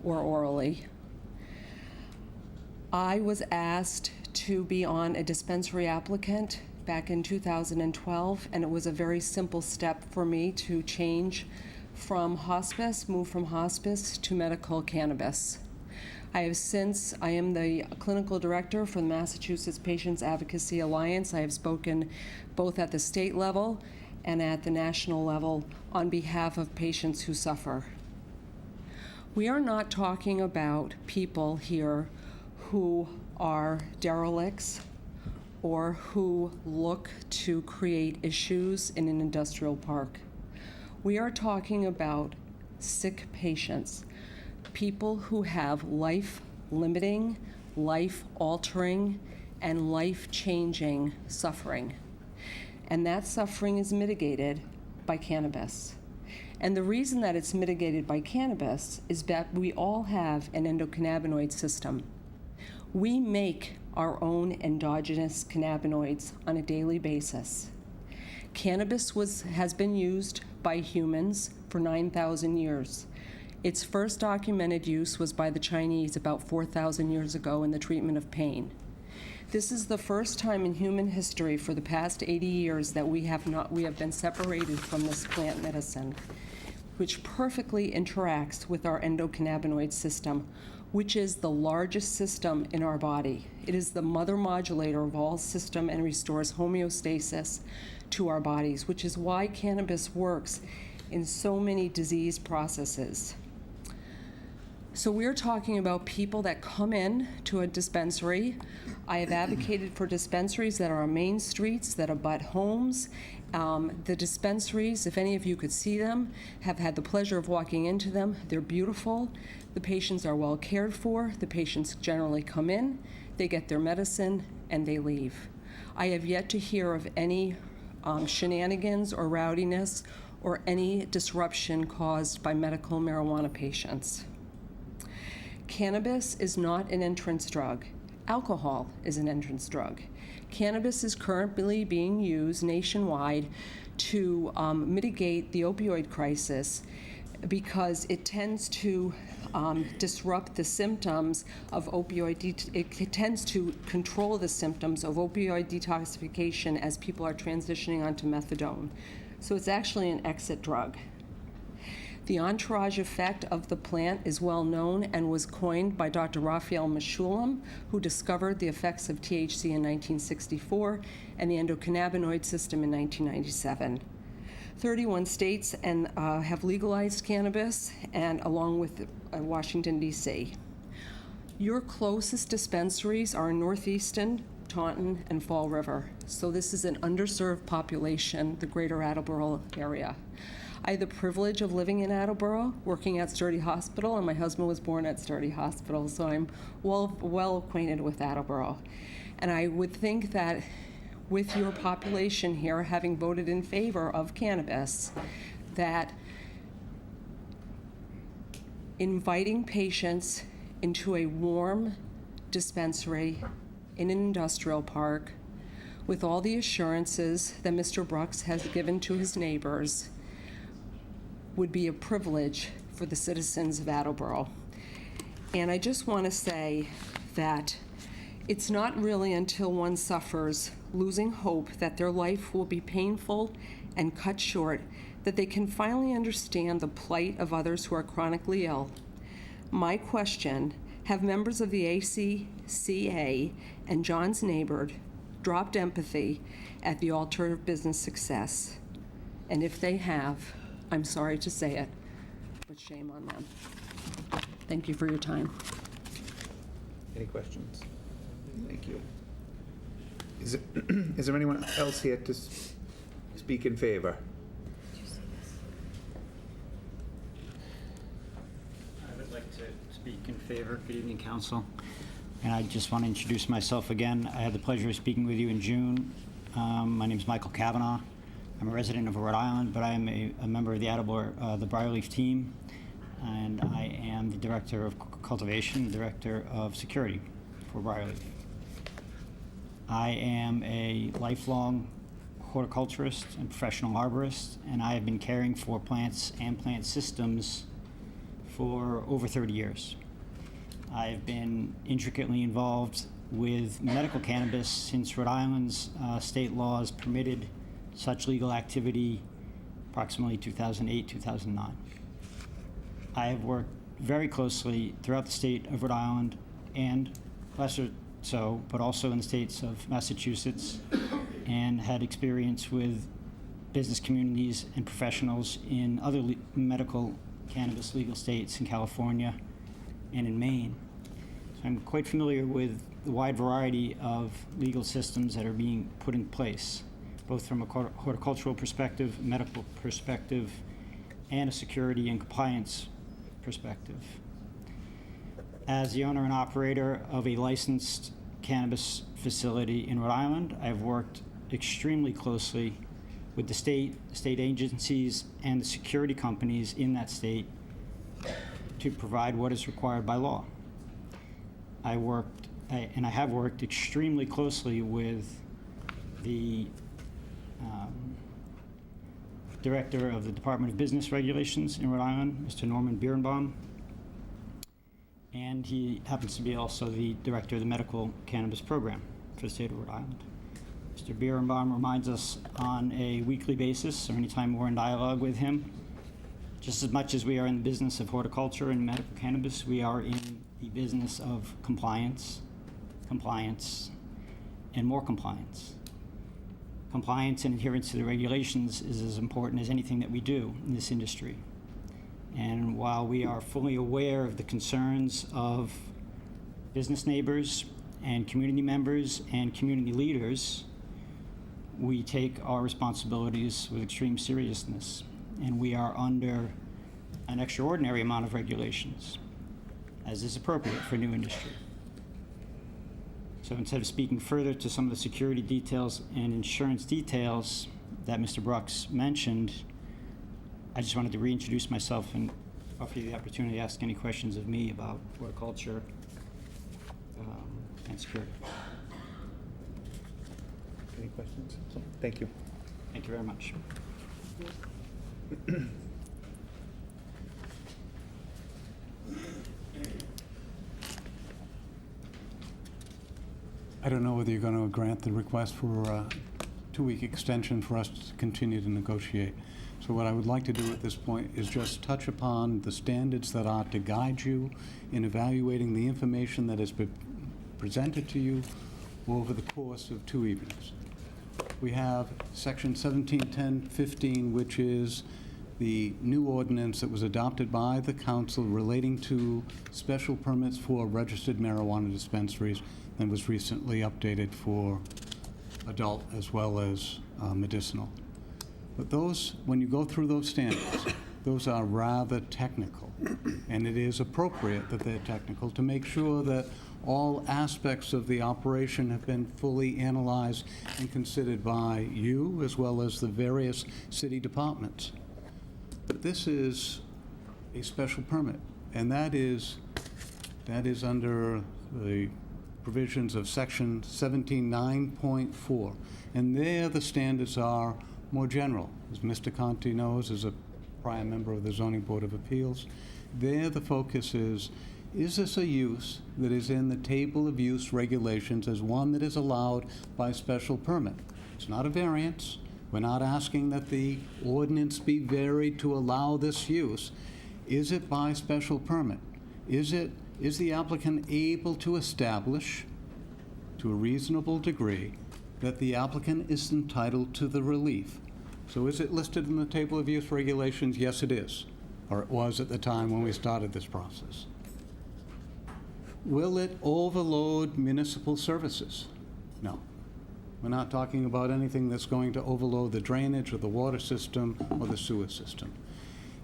or orally. I was asked to be on a dispensary applicant back in 2012, and it was a very simple step for me to change from hospice, move from hospice to medical cannabis. I am the clinical director for the Massachusetts Patients Advocacy Alliance. I have spoken both at the state level and at the national level on behalf of patients who suffer. We are not talking about people here who are derelicts or who look to create issues in an industrial park. We are talking about sick patients, people who have life-limiting, life-altering, and life-changing suffering. And that suffering is mitigated by cannabis. And the reason that it's mitigated by cannabis is that we all have an endocannabinoid system. We make our own endogenous cannabinoids on a daily basis. Cannabis has been used by humans for 9,000 years. Its first documented use was by the Chinese about 4,000 years ago in the treatment of pain. This is the first time in human history for the past 80 years that we have been separated from this plant medicine, which perfectly interacts with our endocannabinoid system, which is the largest system in our body. It is the mother modulator of all system and restores homeostasis to our bodies, which is why cannabis works in so many disease processes. So we're talking about people that come in to a dispensary. I have advocated for dispensaries that are on main streets, that abut homes. The dispensaries, if any of you could see them, have had the pleasure of walking into them. They're beautiful. The patients are well cared for. The patients generally come in, they get their medicine, and they leave. I have yet to hear of any shenanigans or rowdiness or any disruption caused by medical marijuana patients. Cannabis is not an entrance drug. Alcohol is an entrance drug. Cannabis is currently being used nationwide to mitigate the opioid crisis because it tends to disrupt the symptoms of it tends to control the symptoms of opioid detoxification as people are transitioning onto methadone. So it's actually an exit drug. The entourage effect of the plant is well known and was coined by Dr. Raphael Mechoulam, who discovered the effects of THC in 1964 and the endocannabinoid system in 1997. 31 states have legalized cannabis, and along with Washington, D.C. Your closest dispensaries are in Northeastern, Taunton, and Fall River. So this is an underserved population, the greater Attleboro area. I had the privilege of living in Attleboro, working at Sturdy Hospital, and my husband was born at Sturdy Hospital, so I'm well acquainted with Attleboro. And I would think that with your population here having voted in favor of cannabis, that inviting patients into a warm dispensary in an industrial park with all the assurances that Mr. Brooks has given to his neighbors would be a privilege for the citizens of Attleboro. And I just want to say that it's not really until one suffers losing hope that their life will be painful and cut short that they can finally understand the plight of others who are chronically ill. My question, have members of the ACCA and John's neighbor dropped empathy at the altar of business success? And if they have, I'm sorry to say it, but shame on them. Thank you for your time. Any questions? Thank you. Is there anyone else here to speak in favor? I would like to speak in favor. Good evening, Council. And I just want to introduce myself again. I had the pleasure of speaking with you in June. My name is Michael Kavanaugh. I'm a resident of Rhode Island, but I am a member of the Attleboro, the Briarleaf team, and I am the Director of Cultivation, Director of Security for Briarleaf. I am a lifelong horticulturist and professional arborist, and I have been caring for plants and plant systems for over 30 years. I have been intricately involved with medical cannabis since Rhode Island's state laws permitted such legal activity approximately 2008, 2009. I have worked very closely throughout the state of Rhode Island and lesser so, but also in the states of Massachusetts, and had experience with business communities and professionals in other medical cannabis legal states in California and in Maine. So I'm quite familiar with the wide variety of legal systems that are being put in place, both from a horticultural perspective, medical perspective, and a security and compliance perspective. As the owner and operator of a licensed cannabis facility in Rhode Island, I've worked extremely closely with the state agencies, and the security companies in that state to provide what is required by law. I have worked extremely closely with the Director of the Department of Business Regulations in Rhode Island, Mr. Norman Birnbaum, and he happens to be also the Director of the Medical Cannabis Program for the state of Rhode Island. Mr. Birnbaum reminds us on a weekly basis, or anytime we're in dialogue with him, just as much as we are in the business of horticulture and medical cannabis, we are in the business of compliance, and more compliance. Compliance and adherence to the regulations is as important as anything that we do in this industry. And while we are fully aware of the concerns of business neighbors and community members and community leaders, we take our responsibilities with extreme seriousness, and we are under an extraordinary amount of regulations, as is appropriate for a new industry. So instead of speaking further to some of the security details and insurance details that Mr. Brooks mentioned, I just wanted to reintroduce myself and offer you the opportunity to ask any questions of me about horticulture and security. Any questions? Thank you. Thank you very much. I don't know whether you're going to grant the request for a 2-week extension for us to continue to negotiate. So what I would like to do at this point is just touch upon the standards that are to guide you in evaluating the information that has been presented to you over the course of 2 evenings. We have Section 1710-15, which is the new ordinance that was adopted by the council relating to special permits for registered marijuana dispensaries and was recently updated for adult as well as medicinal. But those, when you go through those standards, those are rather technical. And it is appropriate that they're technical to make sure that all aspects of the operation have been fully analyzed and considered by you as well as the various city departments. But this is a special permit, and that is under the provisions of Section 17.9.4. And there the standards are more general. As Mr. Conti knows, as a prior member of the Zoning Board of Appeals, there the focus is this a use that is in the table of use regulations as one that is allowed by special permit? It's not a variance. We're not asking that the ordinance be varied to allow this use. Is it by special permit? Is the applicant able to establish, to a reasonable degree, that the applicant is entitled to the relief? So is it listed in the table of use regulations? Yes, it is, or it was at the time when we started this process. Will it overload municipal services? No. We're not talking about anything that's going to overload the drainage or the water system or the sewer system.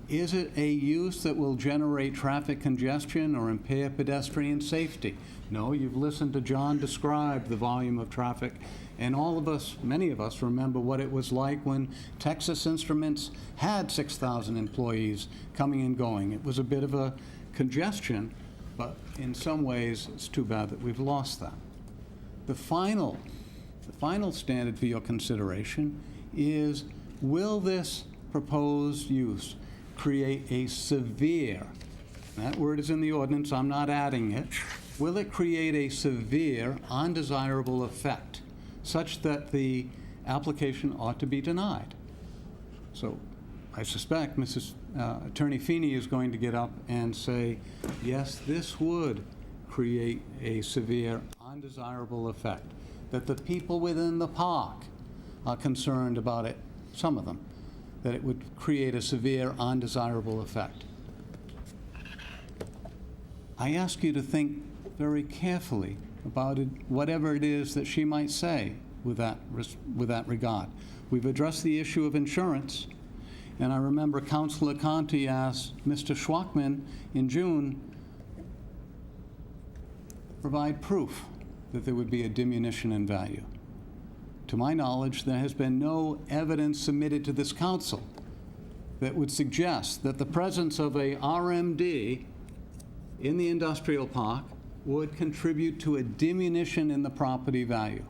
Is it a use that will generate traffic congestion or impair pedestrian safety? No, you've listened to John describe the volume of traffic, and all of us, many of us, remember what it was like when Texas Instruments had 6,000 employees coming and going. It was a bit of a congestion, but in some ways, it's too bad that we've lost that. The final standard for your consideration is, will this proposed use create a severe, that word is in the ordinance, I'm not adding it, will it create a severe undesirable effect such that the application ought to be denied? So I suspect Attorney Feeney is going to get up and say, yes, this would create a severe undesirable effect, that the people within the park are concerned about it, some of them, that it would create a severe undesirable effect. I ask you to think very carefully about it, whatever it is that she might say with that regard. We've addressed the issue of insurance, and I remember Councilor Conti asked Mr. Schwachman in June, provide proof that there would be a diminution in value. To my knowledge, there has been no evidence submitted to this council that would suggest that the presence of a RMD in the industrial park would contribute to a diminution in the property value.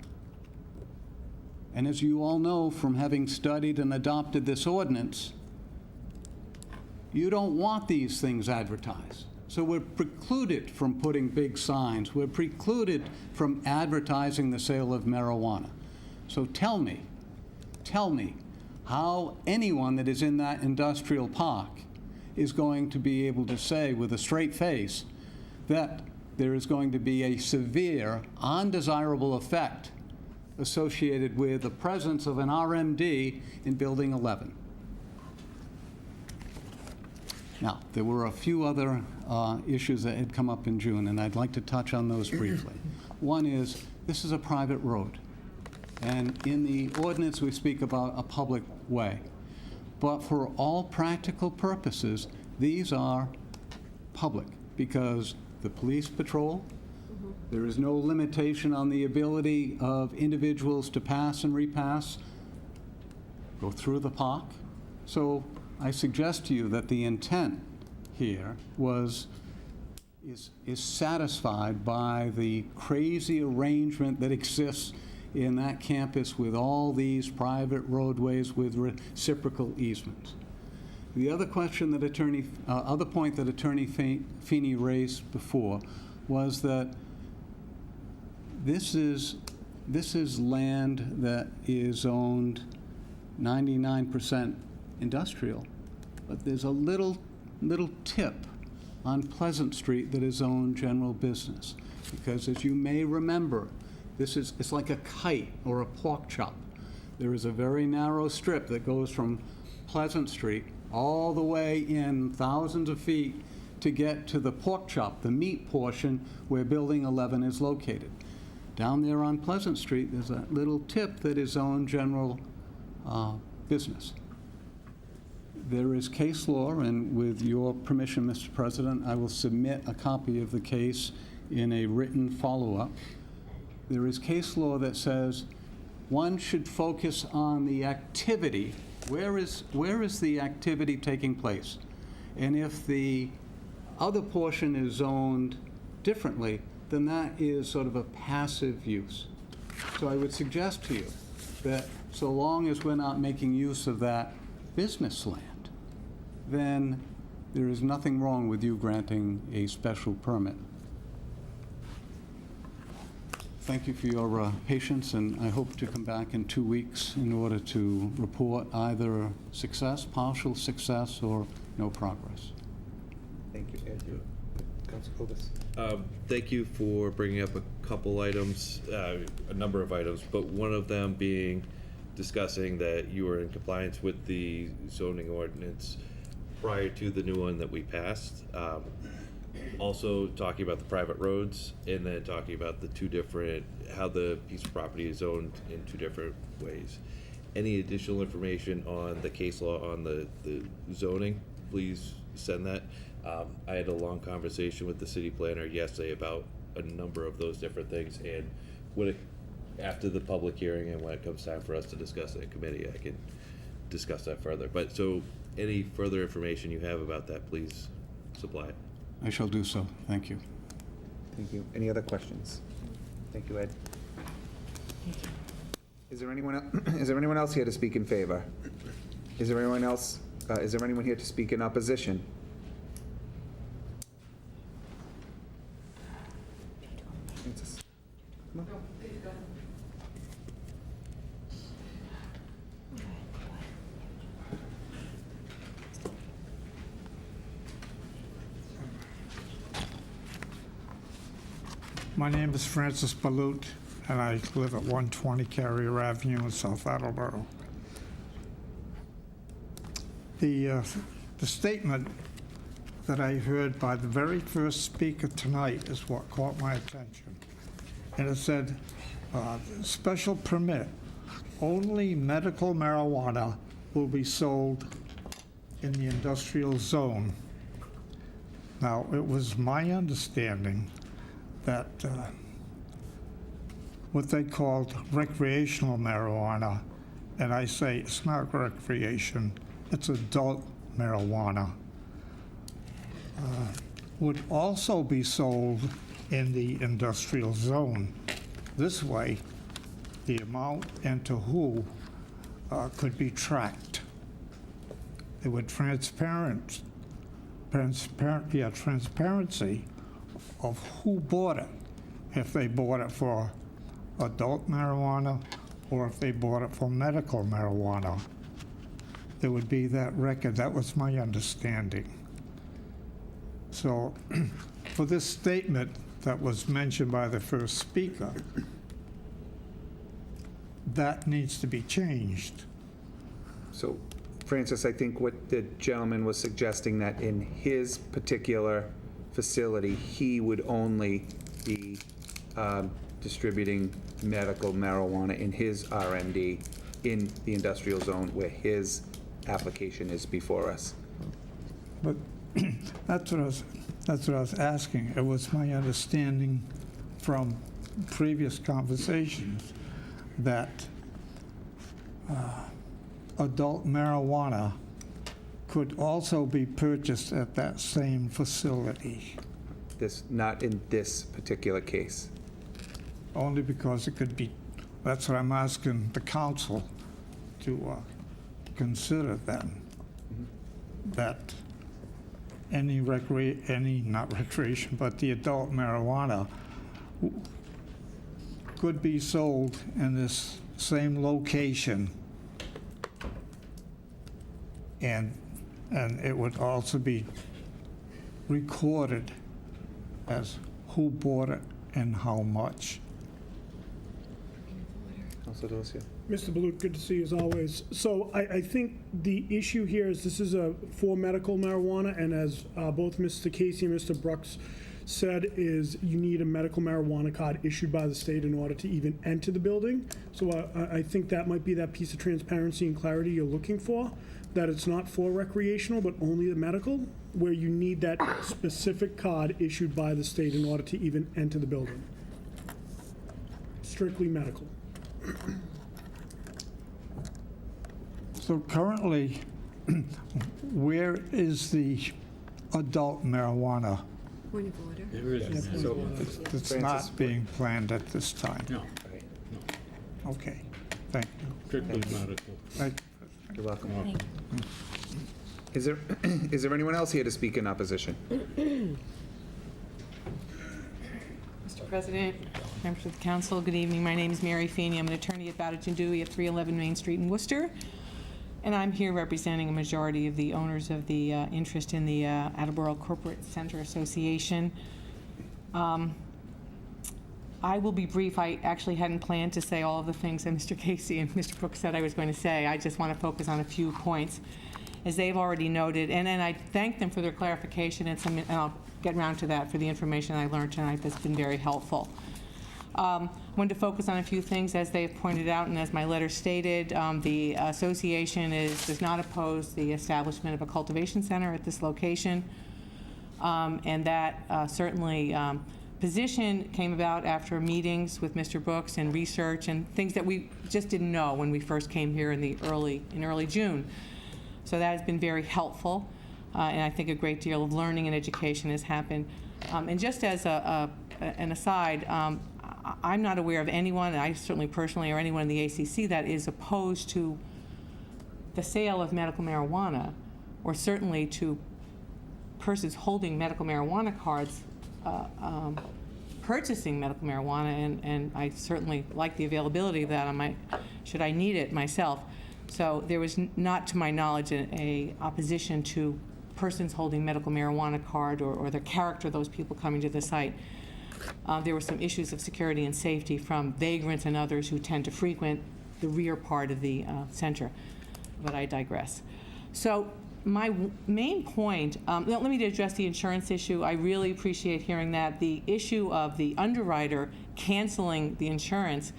And as you all know from having studied and adopted this ordinance, you don't want these things advertised. So we're precluded from putting big signs. We're precluded from advertising the sale of marijuana. So tell me how anyone that is in that industrial park is going to be able to say with a straight face that there is going to be a severe, undesirable effect associated with the presence of an RMD in Building 11. Now, there were a few other issues that had come up in June, and I'd like to touch on those briefly. One is, this is a private road, and in the ordinance we speak about a public way. But for all practical purposes, these are public, because the police patrol, there is no limitation on the ability of individuals to pass and repass, go through the park. So I suggest to you that the intent here is satisfied by the crazy arrangement that exists in that campus with all these private roadways with reciprocal easements. The other question that other point that Attorney Feeney raised before was that this is land that is owned 99% industrial, but there's a little tip on Pleasant Street that is zoned general business. Because as you may remember, it's like a kite or a pork chop. There is a very narrow strip that goes from Pleasant Street all the way in thousands of feet to get to the pork chop, the meat portion where Building 11 is located. Down there on Pleasant Street, there's a little tip that is zoned general business. There is case law, and with your permission, Mr. President, I will submit a copy of the case in a written follow-up. There is case law that says one should focus on the activity. Where is the activity taking place? And if the other portion is zoned differently, then that is sort of a passive use. So I would suggest to you that so long as we're not making use of that business land, then there is nothing wrong with you granting a special permit. Thank you for your patience, and I hope to come back in 2 weeks in order to report either success, partial success, or no progress. Thank you, Ed. Council Clovis. Thank you for bringing up a couple items, a number of items, but one of them being discussing that you were in compliance with the zoning ordinance prior to the new one that we passed. Also talking about the private roads, and then talking about the two different, how the piece of property is owned in two different ways. Any additional information on the case law on the zoning, please send that. I had a long conversation with the city planner yesterday about a number of those different things, and after the public hearing and when it comes time for us to discuss it in committee, I can discuss that further. But so any further information you have about that, please supply it. I shall do so. Thank you. Thank you. Any other questions? Thank you, Ed. Is there anyone else here to speak in favor? Is there anyone else? Is there anyone here to speak in opposition? Francis, come on. My name is Francis Balut, and I live at 120 Carrier Avenue in South Attleboro. The statement that I heard by the very first speaker tonight is what caught my attention. And it said, special permit, only medical marijuana will be sold in the industrial zone. Now, it was my understanding that what they called recreational marijuana, and I say it's not recreation, it's adult marijuana, would also be sold in the industrial zone. This way, the amount and to who could be tracked. There would transparency of who bought it, if they bought it for adult marijuana or if they bought it for medical marijuana. There would be that record. That was my understanding. So for this statement that was mentioned by the first speaker, that needs to be changed. So, Francis, I think what the gentleman was suggesting that in his particular facility, he would only be distributing medical marijuana in his RMD in the industrial zone where his application is before us. But that's what I was asking. It was my understanding from previous conversations that adult marijuana could also be purchased at that same facility. Not in this particular case. Only because it could be, that's what I'm asking the council to consider then. That not recreation, but the adult marijuana could be sold in this same location and it would also be recorded as who bought it and how much. Councilor Delacio. Mr. Balut, good to see you as always. So I think the issue here is this is for medical marijuana, and as both Mr. Casey and Mr. Brooks said, is you need a medical marijuana card issued by the state in order to even enter the building. So I think that might be that piece of transparency and clarity you're looking for, that it's not for recreational, but only the medical, where you need that specific card issued by the state in order to even enter the building. Strictly medical. So currently, where is the adult marijuana? Point of order. There is. So, It's Francis, not being planned at this time. No, Okay, thank you. strictly medical. Thank you. you're welcome. Thank you. Is there anyone else here to speak in opposition? Mr. President, members of the council, good evening. My name is Mary Feeney. I'm an attorney at Bowditch and Dewey at 311 Main Street in Worcester. And I'm here representing a majority of the owners of the interest in the Attleboro Corporate Center Association. I will be brief. I actually hadn't planned to say all of the things that Mr. Casey and Mr. Brooks said I was going to say. I just want to focus on a few points, as they've already noted. And I thank them for their clarification, and I'll get around to that for the information I learned tonight that's been very helpful. I wanted to focus on a few things, as they've pointed out, and as my letter stated. The association does not oppose the establishment of a cultivation center at this location, and that certainly position came about after meetings with Mr. Brooks and research and things that we just didn't know when we first came here in early June. So that has been very helpful, and I think a great deal of learning and education has happened. And just as an aside, I'm not aware of anyone, and I certainly personally, or anyone in the ACC, that is opposed to the sale of medical marijuana, or certainly to persons holding medical marijuana cards purchasing medical marijuana, and I certainly like the availability of that should I need it myself. So there was not, to my knowledge, a opposition to persons holding medical marijuana card or the character of those people coming to the site. There were some issues of security and safety from vagrants and others who tend to frequent the rear part of the center, but I digress. So my main point, let me address the insurance issue. I really appreciate hearing that. The issue of the underwriter canceling the insurance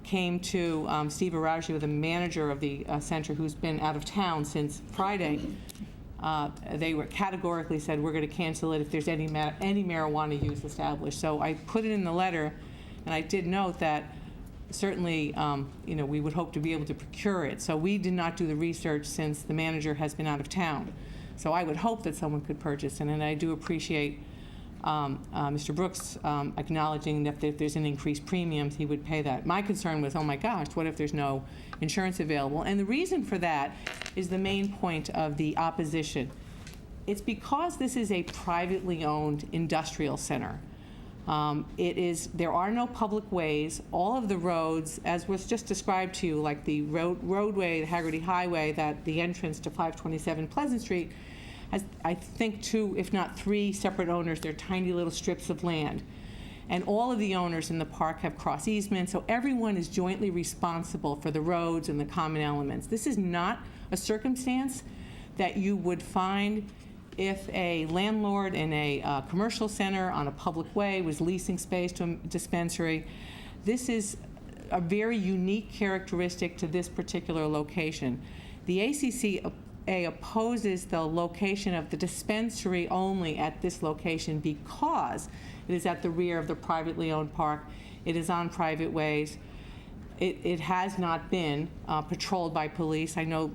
came to Steve Araji, the manager of the center, who's been out of town since Friday. They were categorically said, we're going to cancel it if there's any marijuana use established. So I put it in the letter, and I did note that certainly, we would hope to be able to procure it. So we did not do the research since the manager has been out of town. So I would hope that someone could purchase it, and I do appreciate Mr. Brooks acknowledging that if there's an increased premiums, he would pay that. My concern was, oh my gosh, what if there's no insurance available? And the reason for that is the main point of the opposition. It's because this is a privately owned industrial center. There are no public ways. All of the roads, as was just described to you, like the roadway, the Haggerty Highway, that the entrance to 527 Pleasant Street, has, I think, 2, if not 3 separate owners. They're tiny little strips of land. And all of the owners in the park have cross easements, so everyone is jointly responsible for the roads and the common elements. This is not a circumstance that you would find if a landlord in a commercial center on a public way was leasing space to a dispensary. This is a very unique characteristic to this particular location. The ACCA opposes the location of the dispensary only at this location because it is at the rear of the privately owned park. It is on private ways. It has not been patrolled by police. I know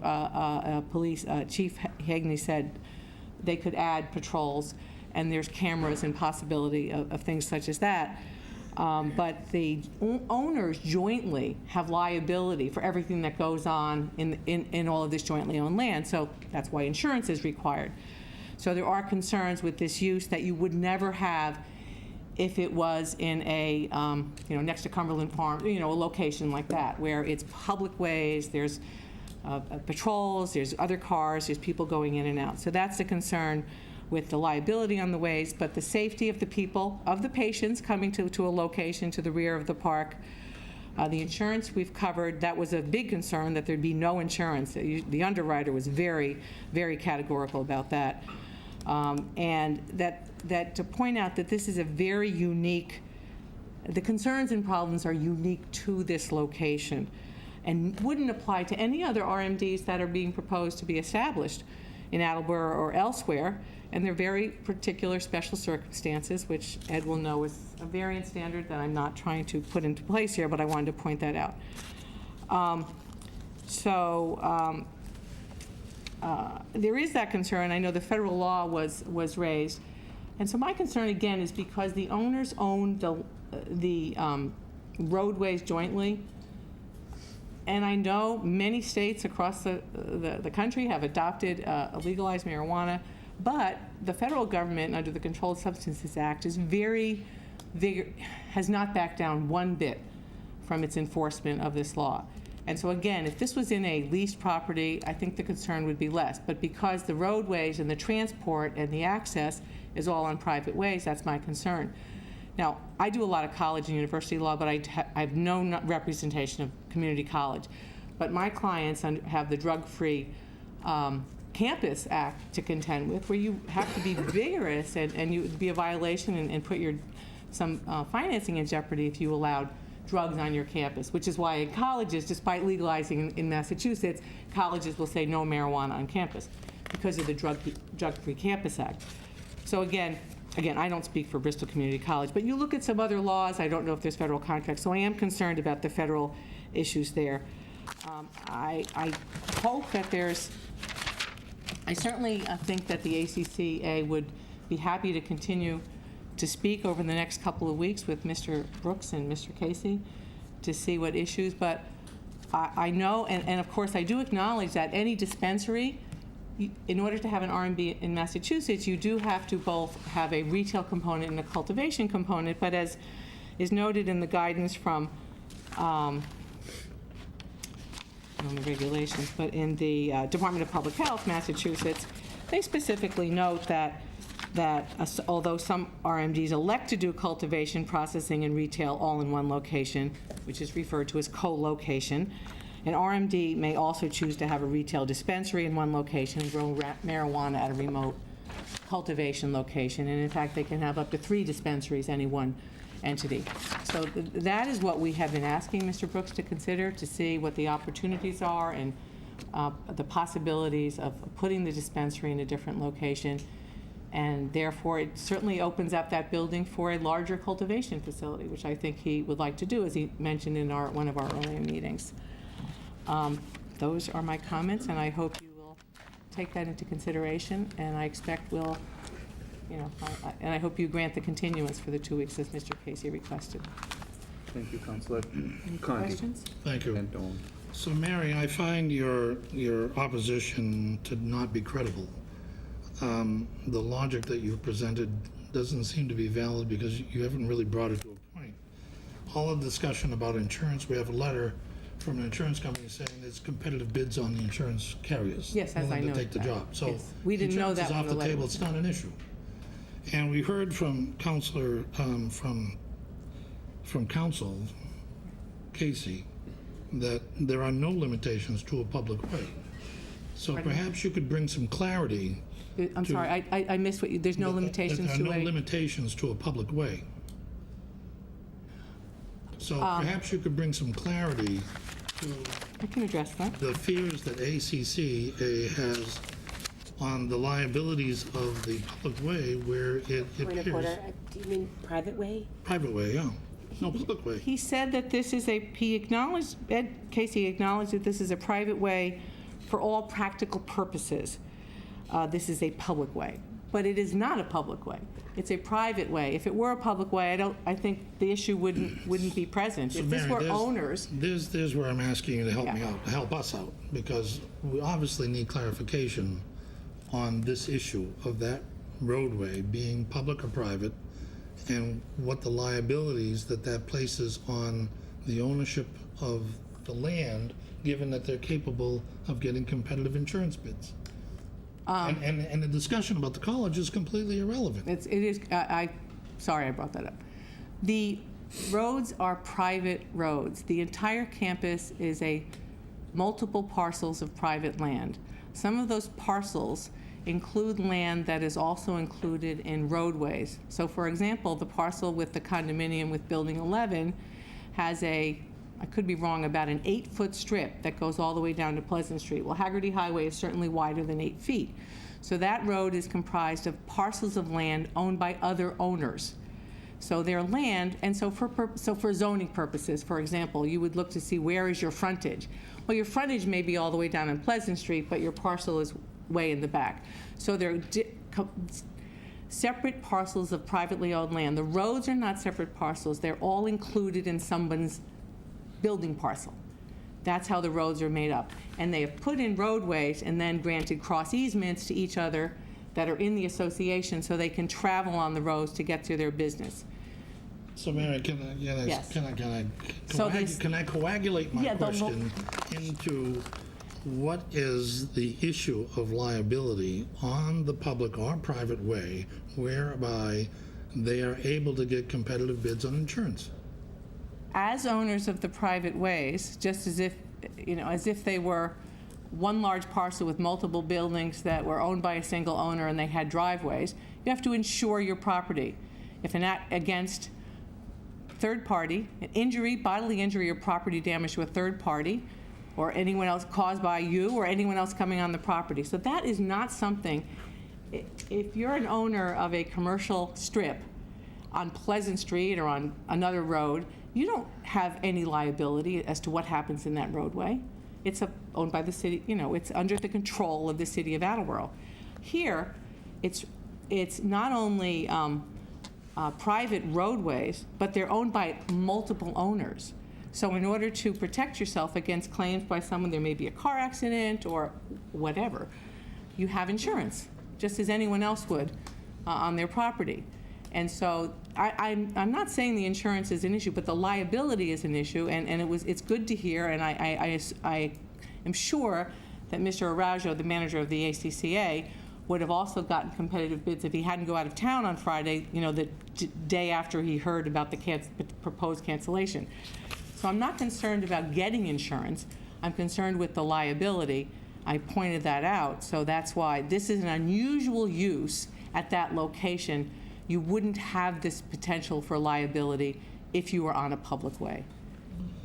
Chief Hagney said they could add patrols, and there's cameras and possibility of things such as that. But the owners jointly have liability for everything that goes on in all of this jointly owned land. So that's why insurance is required. So there are concerns with this use that you would never have if it was in a, next to Cumberland Farm, a location like that, where it's public ways, there's patrols, there's other cars, there's people going in and out. So that's the concern with the liability on the ways, but the safety of the people, of the patients coming to a location to the rear of the park. The insurance we've covered, that was a big concern, that there'd be no insurance. The underwriter was very, very categorical about that. And that to point out that this is a very unique, the concerns and problems are unique to this location and wouldn't apply to any other RMDs that are being proposed to be established in Attleboro or elsewhere. And they're very particular special circumstances, which Ed will know is a variance standard that I'm not trying to put into place here, but I wanted to point that out. There is that concern. I know the federal law was raised. And so my concern, again, is because the owners own the roadways jointly, and I know many states across the country have adopted legalized marijuana, but the federal government, under the Controlled Substances Act, is has not backed down one bit from its enforcement of this law. And so again, if this was in a leased property, I think the concern would be less. But because the roadways and the transport and the access is all on private ways, that's my concern. Now, I do a lot of college and university law, but I have no representation of community college. But my clients have the drug-free Campus Act to contend with, where you have to be vigorous and you would be a violation and put some financing in jeopardy if you allowed drugs on your campus, which is why in colleges, despite legalizing in Massachusetts, colleges will say no marijuana on campus because of the Drug-Free Campus Act. So again, I don't speak for Bristol Community College, but you look at some other laws, I don't know if there's federal contracts, so I am concerned about the federal issues there. I hope that I certainly think that the ACCA would be happy to continue to speak over the next couple of weeks with Mr. Brooks and Mr. Casey to see what issues, but I know, and of course I do acknowledge that any dispensary, in order to have an R&B in Massachusetts, you do have to both have a retail component and a cultivation component, but as is noted in the guidance from on the regulations, but in the Department of Public Health, Massachusetts, they specifically note that although some RMDs elect to do cultivation, processing, and retail all in one location, which is referred to as co-location, an RMD may also choose to have a retail dispensary in one location and grow marijuana at a remote cultivation location. And in fact, they can have up to 3 dispensaries, any one entity. So that is what we have been asking Mr. Brooks to consider, to see what the opportunities are and the possibilities of putting the dispensary in a different location. And therefore, it certainly opens up that building for a larger cultivation facility, which I think he would like to do, as he mentioned in one of our earlier meetings. Those are my comments, and I hope you will take that into consideration, and I expect we'll, and I hope you grant the continuance for the 2 weeks as Mr. Casey requested. Thank you, Councilor. Any questions? Thank you. And Dawn. So Mary, I find your opposition to not be credible. The logic that you presented doesn't seem to be valid because you haven't really brought it to a point. All the discussion about insurance, we have a letter from an insurance company saying there's competitive bids on the insurance carriers. Yes, as I willing know to take the that. job. So Yes. We didn't know that insurance is when off the the letter table. was It's not an issue. And we heard from Counselor from Council Casey that there are no limitations to a public way. So perhaps you could bring some clarity. I'm sorry, I missed what there's no limitations to There are no limitations to a public way. So perhaps you could bring some clarity to I can address that. the fears that ACCA has on the liabilities of the public way where it Point of appears. order, do you mean private way? Private way, yeah. No, public way. He said that this is Ed Casey acknowledged that this is a private way for all practical purposes. This is a public way, but it is not a public way. It's a private way. If it were a public way, I think the issue wouldn't be present. So If this Mary, were there's- owners, There's where I'm asking you to help me Yeah. out, to help us out, because we obviously need clarification on this issue of that roadway being public or private, and what the liabilities that places on the ownership of the land, given that they're capable of getting competitive insurance bids. And the discussion about the college is completely irrelevant. It is, sorry I brought that up. The roads are private roads. The entire campus is multiple parcels of private land. Some of those parcels include land that is also included in roadways. So for example, the parcel with the condominium with Building 11 has I could be wrong, about an 8-foot strip that goes all the way down to Pleasant Street. Well, Haggerty Highway is certainly wider than 8 feet. So that road is comprised of parcels of land owned by other owners. So their land, and so for zoning purposes, for example, you would look to see where is your frontage. Well, your frontage may be all the way down on Pleasant Street, but your parcel is way in the back. So they're separate parcels of privately owned land. The roads are not separate parcels. They're all included in someone's building parcel. That's how the roads are made up. And they have put in roadways and then granted cross easements to each other that are in the association so they can travel on the roads to get to their business. So Mary, can I coagulate my question into what is the issue of liability on the public or private way whereby they are able to get competitive bids on insurance? As owners of the private ways, just as if they were one large parcel with multiple buildings that were owned by a single owner and they had driveways, you have to insure your property. If an act against third party, an injury, bodily injury or property damage to a third party, or anyone else caused by you or anyone else coming on the property. So that is not something, if you're an owner of a commercial strip on Pleasant Street or on another road, you don't have any liability as to what happens in that roadway. It's owned by the city, it's under the control of the city of Attleboro. Here, it's not only private roadways, but they're owned by multiple owners. So in order to protect yourself against claims by someone, there may be a car accident or whatever, you have insurance, just as anyone else would on their property. And so I'm not saying the insurance is an issue, but the liability is an issue, and it's good to hear, and I am sure that Mr. Araujo, the manager of the ACCA, would have also gotten competitive bids if he hadn't go out of town on Friday, the day after he heard about the proposed cancellation. So I'm not concerned about getting insurance. I'm concerned with the liability. I pointed that out, so that's why this is an unusual use at that location. You wouldn't have this potential for liability if you were on a public way.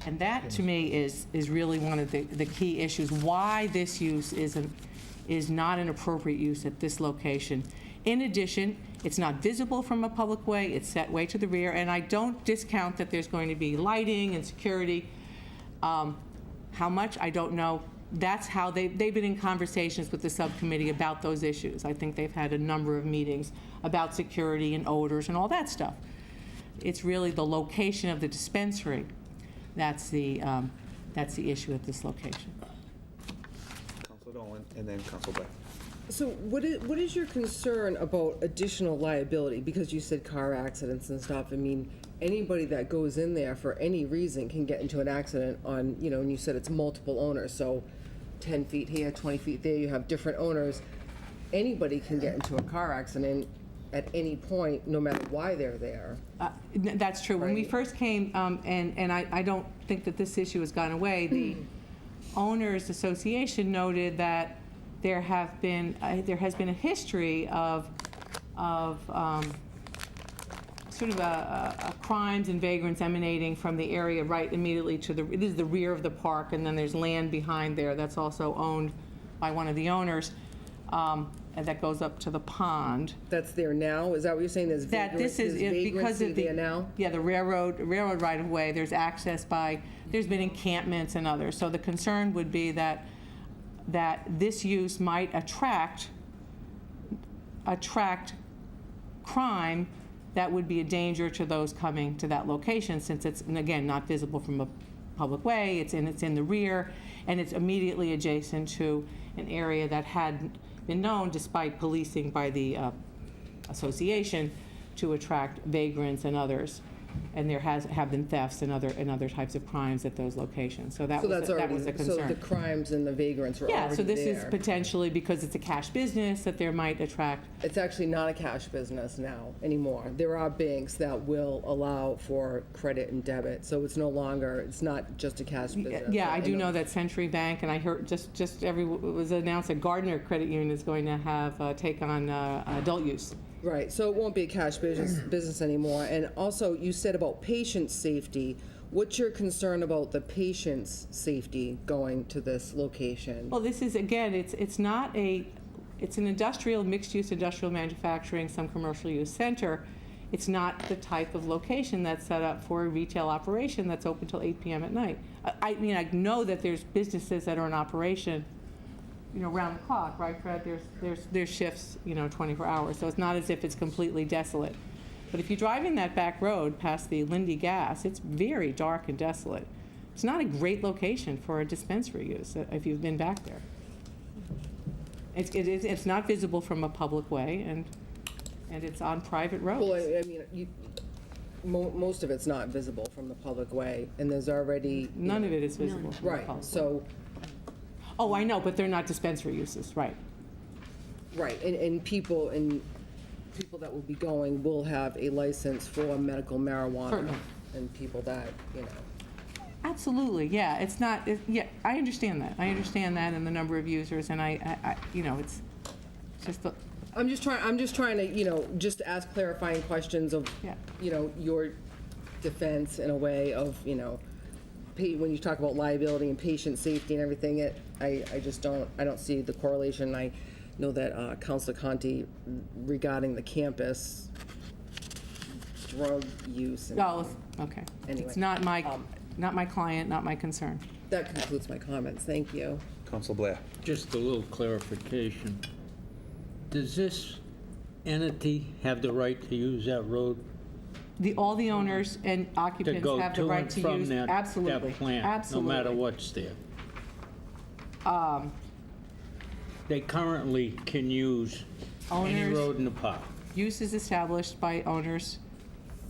And that, to me, is really one of the key issues, why this use is not an appropriate use at this location. In addition, it's not visible from a public way, it's set way to the rear, and I don't discount that there's going to be lighting and security. How much, I don't know. That's how they've been in conversations with the subcommittee about those issues. I think they've had a number of meetings about security and odors and all that stuff. It's really the location of the dispensary that's the issue at this location. Councilor Dolan, and then Councilor Black. So what is your concern about additional liability? Because you said car accidents and stuff. I mean, anybody that goes in there for any reason can get into an accident on, and you said it's multiple owners. So 10 feet here, 20 feet there, you have different owners. Anybody can get into a car accident at any point, no matter why they're there. That's true. Right. When we first came, and I don't think that this issue has gone away, the Owners Association noted that there has been a history of sort of crimes and vagrants emanating from the area right immediately to it is the rear of the park, and then there's land behind there that's also owned by one of the owners, and that goes up to the pond. That's there now? Is that what you're saying? There's this is because of there now? Yeah, the railroad right of way. There's access there's been encampments and others. So the concern would be that this use might attract crime that would be a danger to those coming to that location, since it's, and again, not visible from a public way. It's in the rear, and it's immediately adjacent to an area that had been known, despite policing by the association, to attract vagrants and others. and there have been thefts and other types of crimes at those locations. So that So was that's that was a already, so concern. the crimes and the vagrants were Yeah, already so this is there. potentially, because it's a cash business, that there might attract. It's actually not a cash business now anymore. There are banks that will allow for credit and debit, so it's no longer, it's not just a cash business. Yeah, I do And know that Century Bank, and I heard it was announced that Gardner Credit Union is going to have take on adult use. Right, so it won't be a cash business anymore. And also, you said about patient safety. What's your concern about the patient's safety going to this location? Well, this is, again, it's not it's an industrial, mixed-use industrial manufacturing, some commercial use center. It's not the type of location that's set up for a retail operation that's open till 8 p.m. at night. I mean, I know that there's businesses that are in operation, round the clock, right, Fred? There's shifts, 24 hours, so it's not as if it's completely desolate. But if you drive in that back road past the Lindy Gas, it's very dark and desolate. It's not a great location for a dispensary use if you've been back there. It's not visible from a public way, and it's on private roads. Well, I mean, most of it's not visible from the public way, and there's already... None of it is visible from the Right, public way. so... Oh, I know, but they're not dispensary uses, right. Right, and people that will be going will have a license for medical marijuana. Certainly. And people that, Absolutely, yeah, it's not, yeah, I understand that. And the number of users, and I it's just the... I'm just trying to, just ask clarifying questions of, your defense in a way of, when you talk about liability and patient safety and everything, I don't see the correlation. I know that Councilor Conti, regarding the campus drug use. Oh, okay. Anyway, It's not my client, not my concern. that concludes my comments. Thank you. Council Blair. Just a little clarification. Does this entity have the right to use that road? All the owners and To occupants go have the to right and to from use, that absolutely, plant, no absolutely. matter what's there? They currently can use any Owners- road in the park. Use is established by owners.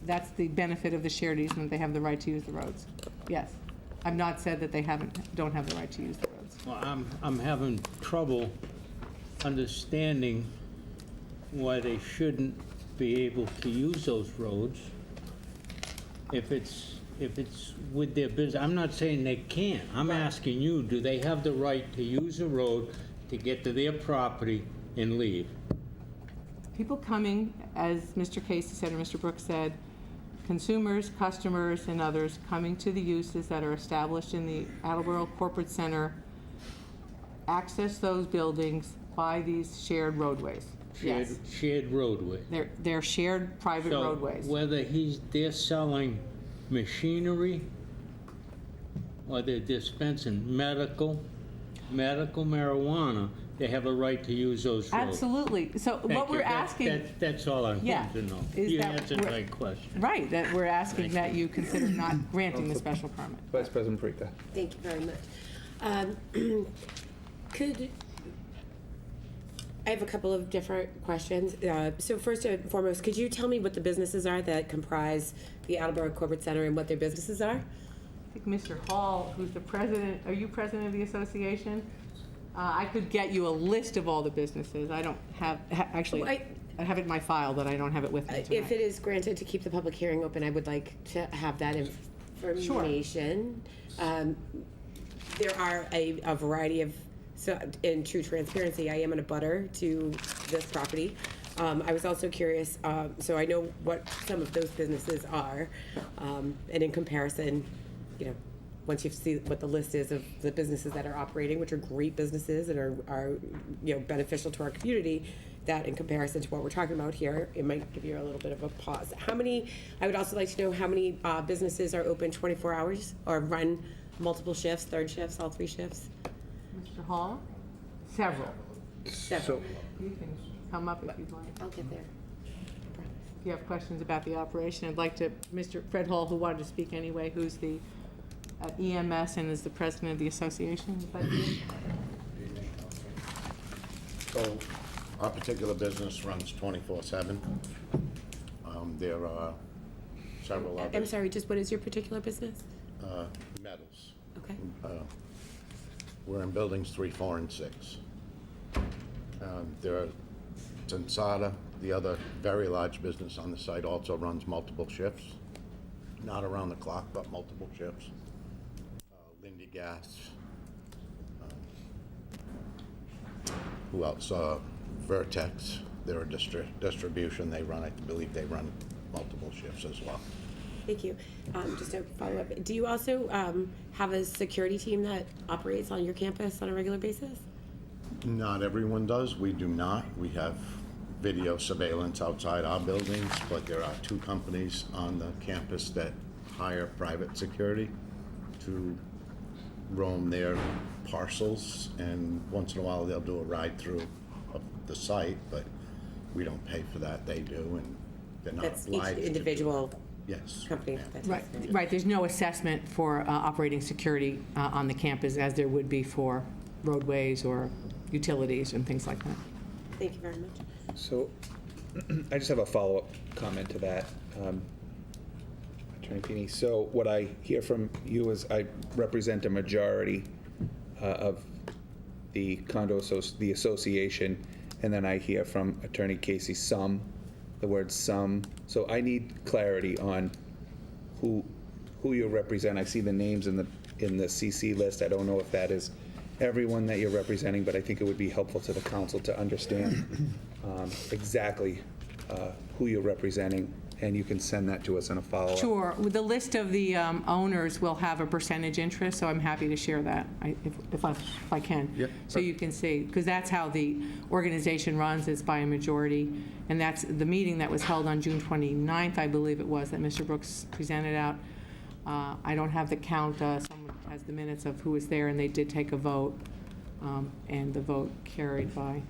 That's the benefit of the shared easement. They have the right to use the roads. Yes. I've not said that they don't have the right to use the roads. Well, I'm having trouble understanding why they shouldn't be able to use those roads if it's with their business. I'm not saying they can't. I'm asking you, do they have the right to use a road to get to their property and leave? People coming, as Mr. Casey said or Mr. Brooks said, consumers, customers, and others coming to the uses that are established in the Attleboro Corporate Center access those buildings by these shared roadways. Yes. Shared roadway. They're shared private So roadways. whether they're selling machinery or they're dispensing medical marijuana, they have a right to use those roads. Absolutely. So Thank what you. we're asking, That's all I Yeah, want to know. is You that answered we're- my question. right, that we're asking that you consider not granting the special permit. Vice President Parika. Thank you very much. I have a couple of different questions. So first and foremost, could you tell me what the businesses are that comprise the Attleboro Corporate Center and what their businesses are? I think Mr. Hall, who's the president, are you president of the association? I could get you a list of all the businesses. I don't have, actually, Well, I have it in my file, but I don't have it with me tonight. If it is granted to keep the public hearing open, I would like to have that information. There are a variety of, so in true transparency, I am in a butter to this property. I was also curious, so I know what some of those businesses are, and in comparison, once you see what the list is of the businesses that are operating, which are great businesses and are beneficial to our community, that in comparison to what we're talking about here, it might give you a little bit of a pause. I would also like to know how many businesses are open 24 hours or run multiple shifts, third shifts, all three shifts? Mr. Hall? Several. Several. You can come up if you'd like. I'll get there. If you have questions about the operation, I'd like to, Mr. Fred Hall, who wanted to speak anyway, who's the EMS and is the president of the association. Is that you? So our particular business runs 24/7. There are several others. I'm sorry, just what is your particular business? Metals. Okay. We're in buildings 3, 4, and 6. There are Sensata, the other very large business on the site, also runs multiple shifts. Not around the clock, but multiple shifts. Lindy Gas. Who else? Vertex. They're a distribution. They run, I believe they run multiple shifts as well. Thank you. Just a follow-up. Do you also have a security team that operates on your campus on a regular basis? Not everyone does. We do not. We have video surveillance outside our buildings, but there are 2 companies on the campus that hire private security to roam their parcels, and once in a while they'll do a ride through of the site, but we don't pay for that. They do, and they're not That's obliged each to do individual Yes. company. That Right, takes care. right, there's no assessment for operating security on the campus as there would be for roadways or utilities and things like that. Thank you very much. So I just have a follow-up comment to that, Attorney Feeney. So what I hear from you is I represent a majority of the the association, and then I hear from Attorney Casey the word some. So I need clarity on who you represent. I see the names in the CC list. I don't know if that is everyone that you're representing, but I think it would be helpful to the council to understand exactly who you're representing, and you can send that to us in a follow-up. Sure, with the list of the owners will have a percentage interest, so I'm happy to share that if I can. Yep. So you can see, because that's how the organization runs, is by a majority. And that's the meeting that was held on June 29th, I believe it was, that Mr. Brooks presented out. I don't have the count, someone has the minutes of who was there, and they did take a vote, and the vote carried by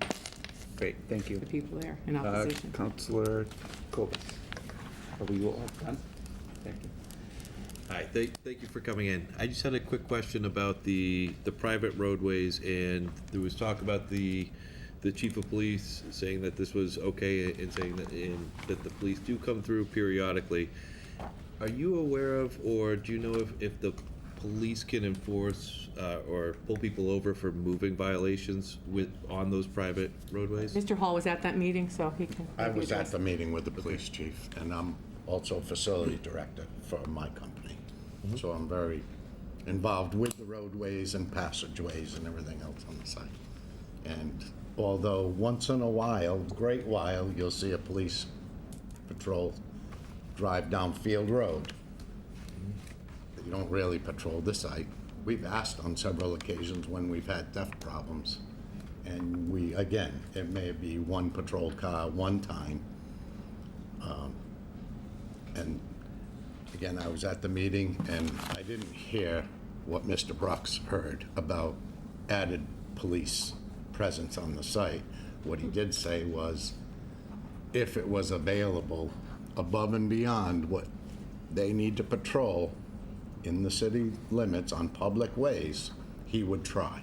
Great, thank you. the people there in opposition. Councilor Kovas. Are we all done? Thank you. Hi, thank you for coming in. I just had a quick question about the private roadways, and there was talk about the chief of police saying that this was okay, and saying that the police do come through periodically. Are you aware of, or do you know if the police can enforce or pull people over for moving violations on those private roadways? Mr. Hall was at that meeting, so he can. I was at the meeting with the police chief, and I'm also facility director for my company. So I'm very involved with the roadways and passageways and everything else on the site. And although once in a while, great while, you'll see a police patrol drive down Field Road, you don't really patrol the site. We've asked on several occasions when we've had theft problems, and again, it may be one patrol car one time. And again, I was at the meeting, and I didn't hear what Mr. Brooks heard about added police presence on the site. What he did say was, if it was available above and beyond what they need to patrol in the city limits on public ways, he would try.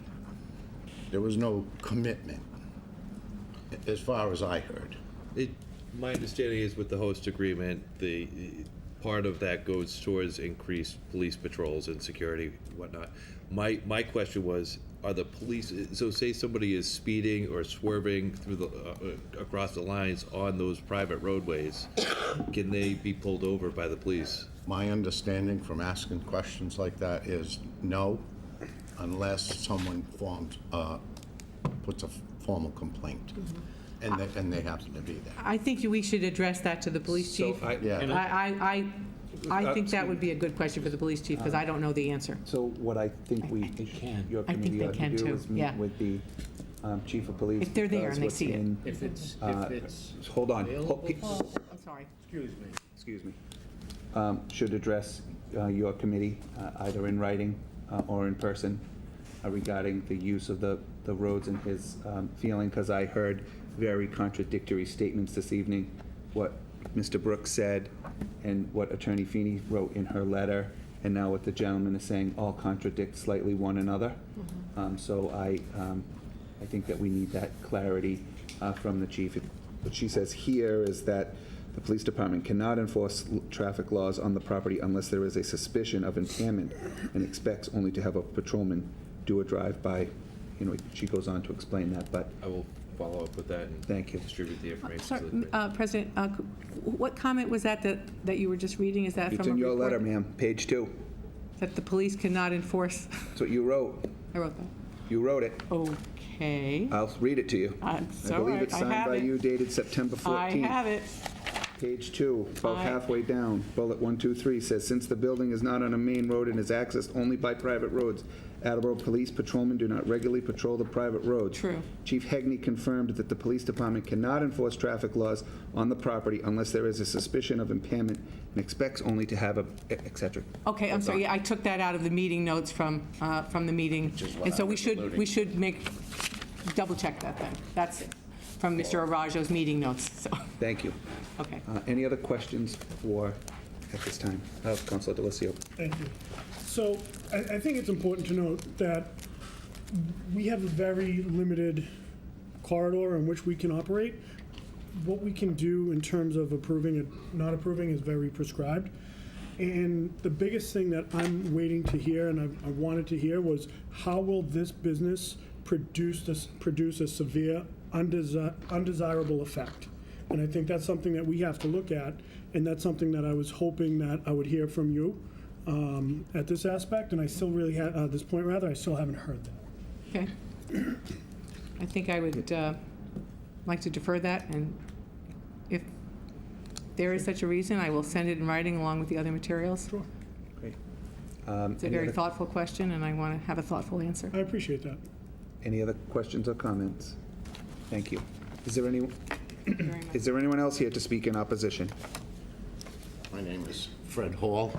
There was no commitment, as far as I heard. My understanding is with the host agreement, the part of that goes towards increased police patrols and security, whatnot. My question was, are the police, so say somebody is speeding or swerving through across the lines on those private roadways, can they be pulled over by the police? My understanding from asking questions like that is no, unless someone puts a formal complaint. And they happen to be there. I think we should address that to the police chief. I think that would be a good question for the police chief, because I don't know the answer. So what I think your I think committee they ought to can do too, is meet yeah. with the chief of police. If they're there because and they what's see it. in, If it's hold on. I'm sorry. Excuse me. Should address your committee, either in writing or in person, regarding the use of the roads and his feeling, because I heard very contradictory statements this evening, what Mr. Brooks said and what Attorney Feeney wrote in her letter, and now what the gentleman is saying, all contradict slightly one another. So I think that we need that clarity from the chief. What she says here is that The police department cannot enforce traffic laws on the property unless there is a suspicion of impairment and expects only to have a patrolman do a drive-by. You know, she goes on to explain that, but I will follow up with that and thank you. distribute the information. Sorry, to the President, what comment was that you were just reading? Is that It's from a in your report? letter, ma'am, page 2. That the police cannot enforce? That's what you wrote. I wrote that. You wrote it. Okay. I'll read it to you. It's I all believe right. it's I signed have by it. you, dated September 14th. I have it. Page 2, about halfway down, bullet 1, 2, 3, says, since the building is not on a main road and is accessed only by private roads, Attleboro police patrolmen do not regularly patrol the private roads. True. Chief Hegney confirmed that the police department cannot enforce traffic laws on the property unless there is a suspicion of impairment and expects only to have a, et cetera. Okay, I'm sorry. Yeah, I took that out of the meeting notes from the meeting. And so we should double check that then. That's it, from Mr. Arajo's meeting notes, so. Thank you. Okay. Any other questions for, at this time? Councilor Delicio. Thank you. So I think it's important to note that we have a very limited corridor in which we can operate. What we can do in terms of approving and not approving is very prescribed. And the biggest thing that I'm waiting to hear, and I wanted to hear, was how will this business produce a severe undesirable effect? And I think that's something that we have to look at, and that's something that I was hoping that I would hear from you at this aspect, and I still really have, this point rather, I still haven't heard that. Okay. I think I would like to defer that, and if there is such a reason, I will send it in writing along with the other materials. Sure. Great. It's a very thoughtful question, and I want to have a thoughtful answer. I appreciate that. Any other questions or comments? Thank you. Is there anyone else here to speak in opposition? My name is Fred Hall,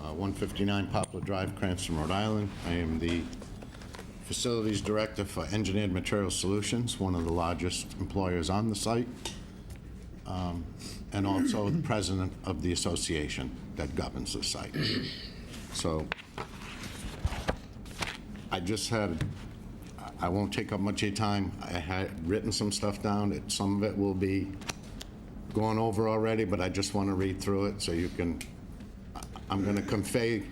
159 Poplar Drive, Cranston, Rhode Island. I am the Facilities Director for Engineered Material Solutions, one of the largest employers on the site, and also the president of the association that governs the site. So I won't take up much of your time. I had written some stuff down. Some of it will be gone over already, but I just want to read through it so you can, I'm going to convey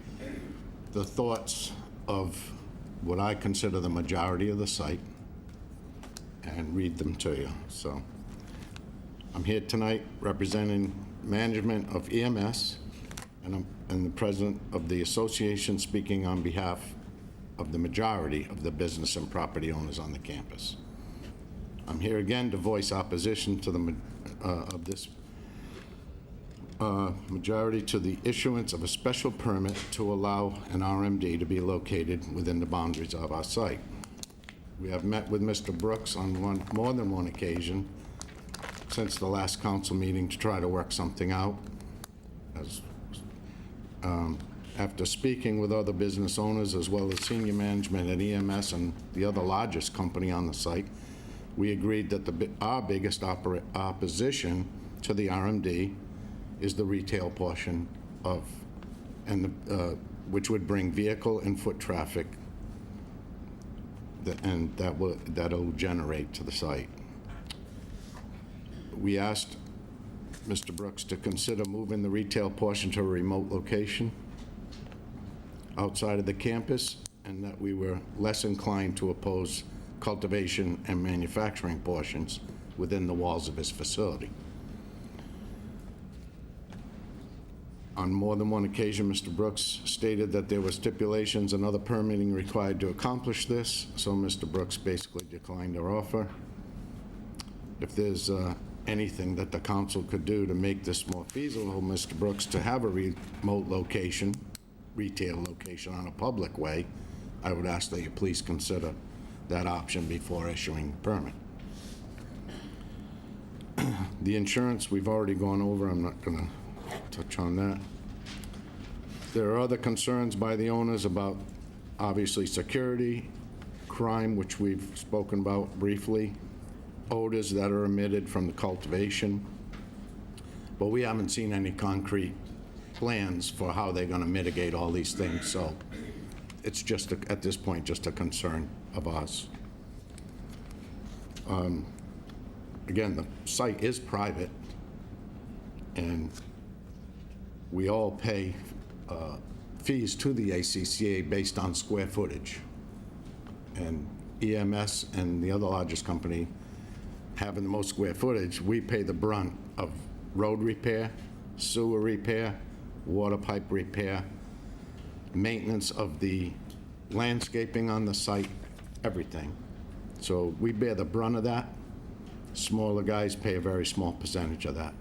the thoughts of what I consider the majority of the site and read them to you. So I'm here tonight representing management of EMS, and I'm the president of the association, speaking on behalf of the majority of the business and property owners on the campus. I'm here again to voice opposition to the majority to the issuance of a special permit to allow an RMD to be located within the boundaries of our site. We have met with Mr. Brooks on more than one occasion since the last council meeting to try to work something out. After speaking with other business owners as well as senior management at EMS and the other largest company on the site, we agreed that our biggest opposition to the RMD is the retail portion of, which would bring vehicle and foot traffic that'll generate to the site. We asked Mr. Brooks to consider moving the retail portion to a remote location outside of the campus, and that we were less inclined to oppose cultivation and manufacturing portions within the walls of his facility. On more than one occasion, Mr. Brooks stated that there were stipulations and other permitting required to accomplish this, so Mr. Brooks basically declined our offer. If there's anything that the council could do to make this more feasible, Mr. Brooks, to have a remote location, retail location on a public way, I would ask that you please consider that option before issuing the permit. The insurance, we've already gone over. I'm not going to touch on that. There are other concerns by the owners about, obviously, security, crime, which we've spoken about briefly, odors that are emitted from the cultivation, but we haven't seen any concrete plans for how they're going to mitigate all these things, so it's just, at this point, just a concern of ours. Again, the site is private. And we all pay fees to the ACCA based on square footage. And EMS and the other largest company having the most square footage, we pay the brunt of road repair, sewer repair, water pipe repair, maintenance of the landscaping on the site, everything. So we bear the brunt of that. Smaller guys pay a very small percentage of that.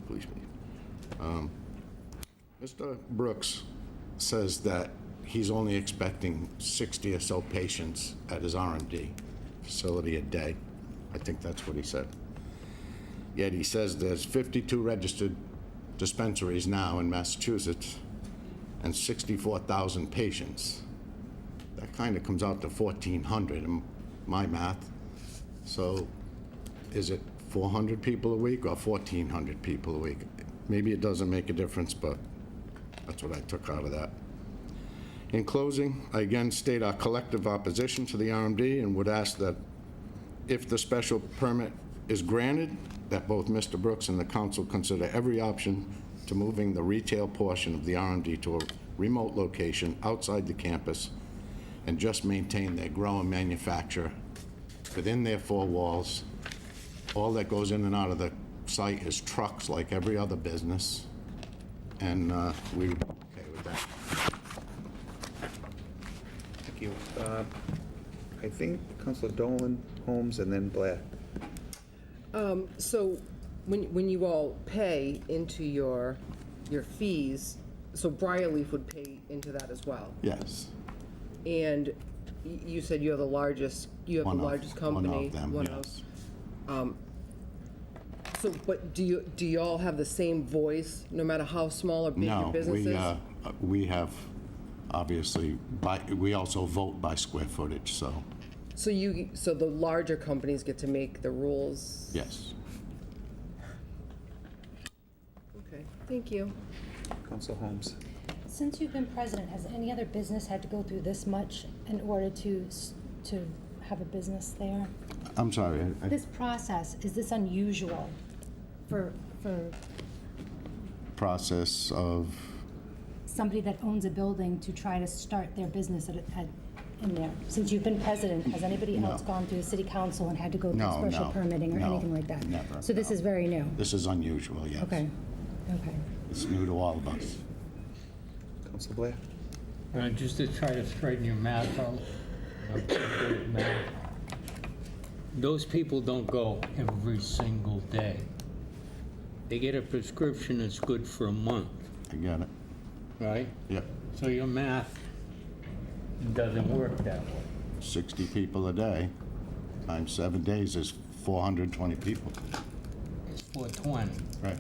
Police meeting. Mr. Brooks says that he's only expecting 60 or so patients at his RMD facility a day. I think that's what he said. Yet he says there's 52 registered dispensaries now in Massachusetts and 64,000 patients. That kind of comes out to 1,400 in my math. So is it 400 people a week or 1,400 people a week? Maybe it doesn't make a difference, but that's what I took out of that. In closing, I again state our collective opposition to the RMD and would ask that if the special permit is granted, that both Mr. Brooks and the council consider every option to moving the retail portion of the RMD to a remote location outside the campus and just maintain their grow and manufacture within their four walls. All that goes in and out of the site is trucks like every other business, and we would be okay with that. Thank you. I think Councilor Dolan, Holmes, and then Blair. So when you all pay into your fees, so Briarleaf would pay into that as well? Yes. And you said you're the largest, you have the largest company? One of them, yes. So, but do you all have the same voice, no matter how small or big your business is? No, we have, obviously, we also vote by square footage, so, So the larger companies get to make the rules? yes. Okay, thank you. Councilor Holmes. Since you've been president, has any other business had to go through this much in order to have a business there? I'm sorry. This process, is this unusual for Process of, somebody that owns a building to try to start their business in there? Since you've been president, has anybody else gone through the city council and had to go through No, special no, permitting or no, anything like that? never, So this no. is very new? this is unusual, yes. Okay, okay. It's new to all of us. Councilor Blair. Just to try to straighten your math out, I'm so good at math. Those people don't go every single day. They get a prescription that's good for a month, I get it. right? Yep. So your math doesn't work that way. 60 people a day times 7 days is 420 people. It's 420. Right.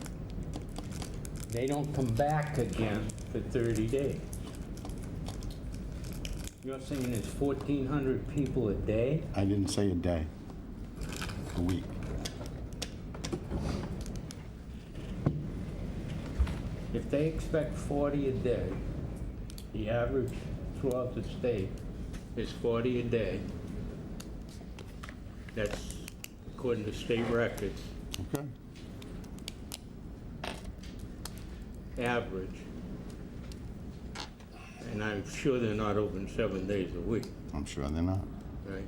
They don't come back again for 30 days. You're saying it's 1,400 people a day? I didn't say a day. A week. If they expect 40 a day, the average throughout the state is 40 a day. That's according to state records, Okay. average. And I'm sure they're not open 7 days a week, I'm sure they're not. right?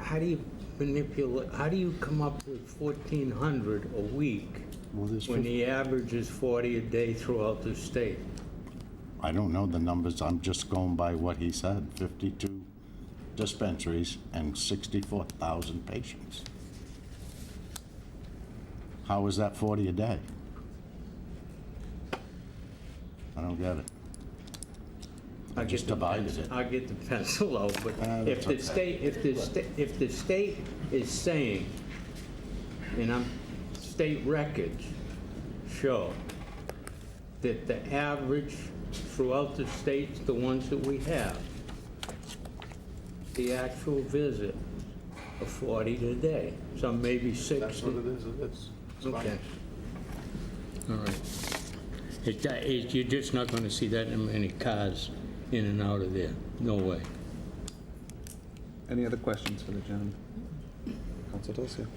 How do you manipulate, how do you come up with 1,400 a week Well, there's when the average is 40 a day throughout the state? I don't know the numbers. I'm just going by what he said. 52 dispensaries and 64,000 patients. How is that 40 a day? I don't get it. I just divided it. I'll get the pencil out, but if that's the okay. if the state is saying, and state records show that the average throughout the states, the ones that we have, the actual visit of 40 a day, some maybe 60. That's what it is, it is. It's fine. Okay. All right. You're just not going to see that many cars in and out of there. No way. Any other questions for the gentleman? Council Delicio.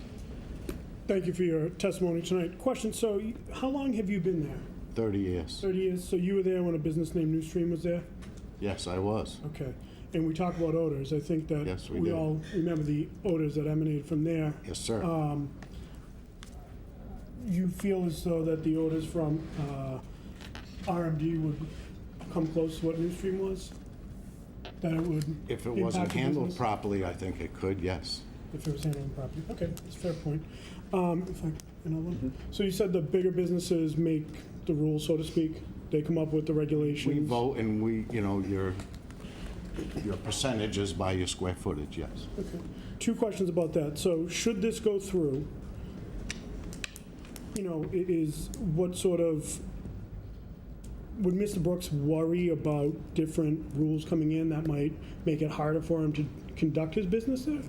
Thank you for your testimony tonight. Question, so how long have you been there? 30 years. 30 years? So you were there when a business named New Stream was there? Yes, I was. Okay. And we talk about odors. I think that Yes, we we do. all remember the odors that emanated from there. Yes, sir. You feel as though that the odors from RMD would come close to what New Stream was? That it would If it impact wasn't the handled business? properly, I think it could, yes. If it was handled properly. Okay, that's a fair point. Another one? So you said the bigger businesses make the rules, so to speak? They come up with the regulations? We vote and we, your percentage is by your square footage, yes. Okay. Two questions about that. So should this go through, is what sort of, would Mr. Brooks worry about different rules coming in that might make it harder for him to conduct his business there?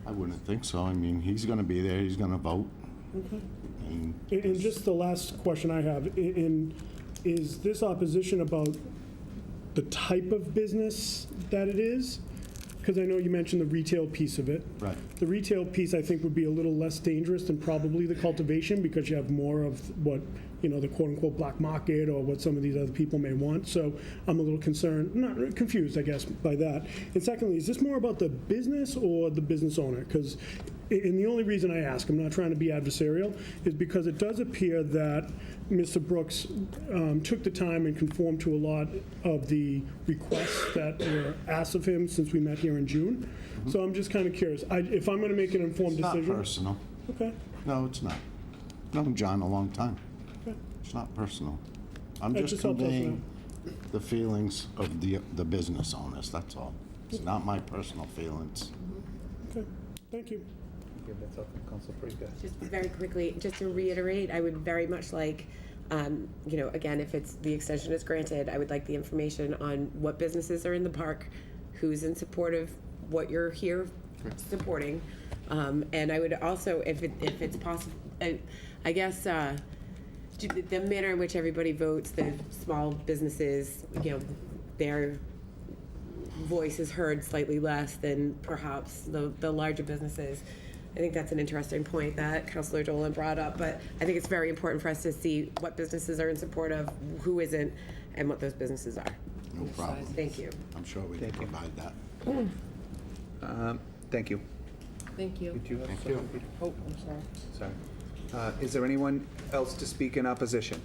I wouldn't think so. I mean, he's going to be there, he's going to vote. Okay. And And just the last question I have, is this opposition about the type of business that it is? Because I know you mentioned the retail piece of it. Right. The retail piece, I think, would be a little less dangerous than probably the cultivation because you have more of what, the quote-unquote black market or what some of these other people may want. So I'm a little concerned, not confused, I guess, by that. And secondly, is this more about the business or the business owner? Because, and the only reason I ask, I'm not trying to be adversarial, is because it does appear that Mr. Brooks took the time and conformed to a lot of the requests that were asked of him since we met here in June. So I'm just kind of curious. If I'm going to make an informed it's decision. not personal. Okay. No, it's not. Known John a long time. Okay. It's not personal. I'm That just just helps us conveying the feelings of the business owners, that's all. It's not my personal feelings. Okay. Thank you. Give that up to Council Preca. Just very quickly, just to reiterate, I would very much like, again, if it's, the extension is granted, I would like the information on what businesses are in the park, who's in support of what you're here supporting. And I would also, if it's possible, I guess, the manner in which everybody votes, the small businesses, their voice is heard slightly less than perhaps the larger businesses. I think that's an interesting point that Councilor Dolan brought up, but I think it's very important for us to see what businesses are in support of, who isn't, and what those businesses are. No problem. Thank you. I'm sure we can provide that. Thank you. Thank you. Did you have Thank you. something, Peter? Oh, I'm sorry. Sorry. Is there anyone else to speak in opposition?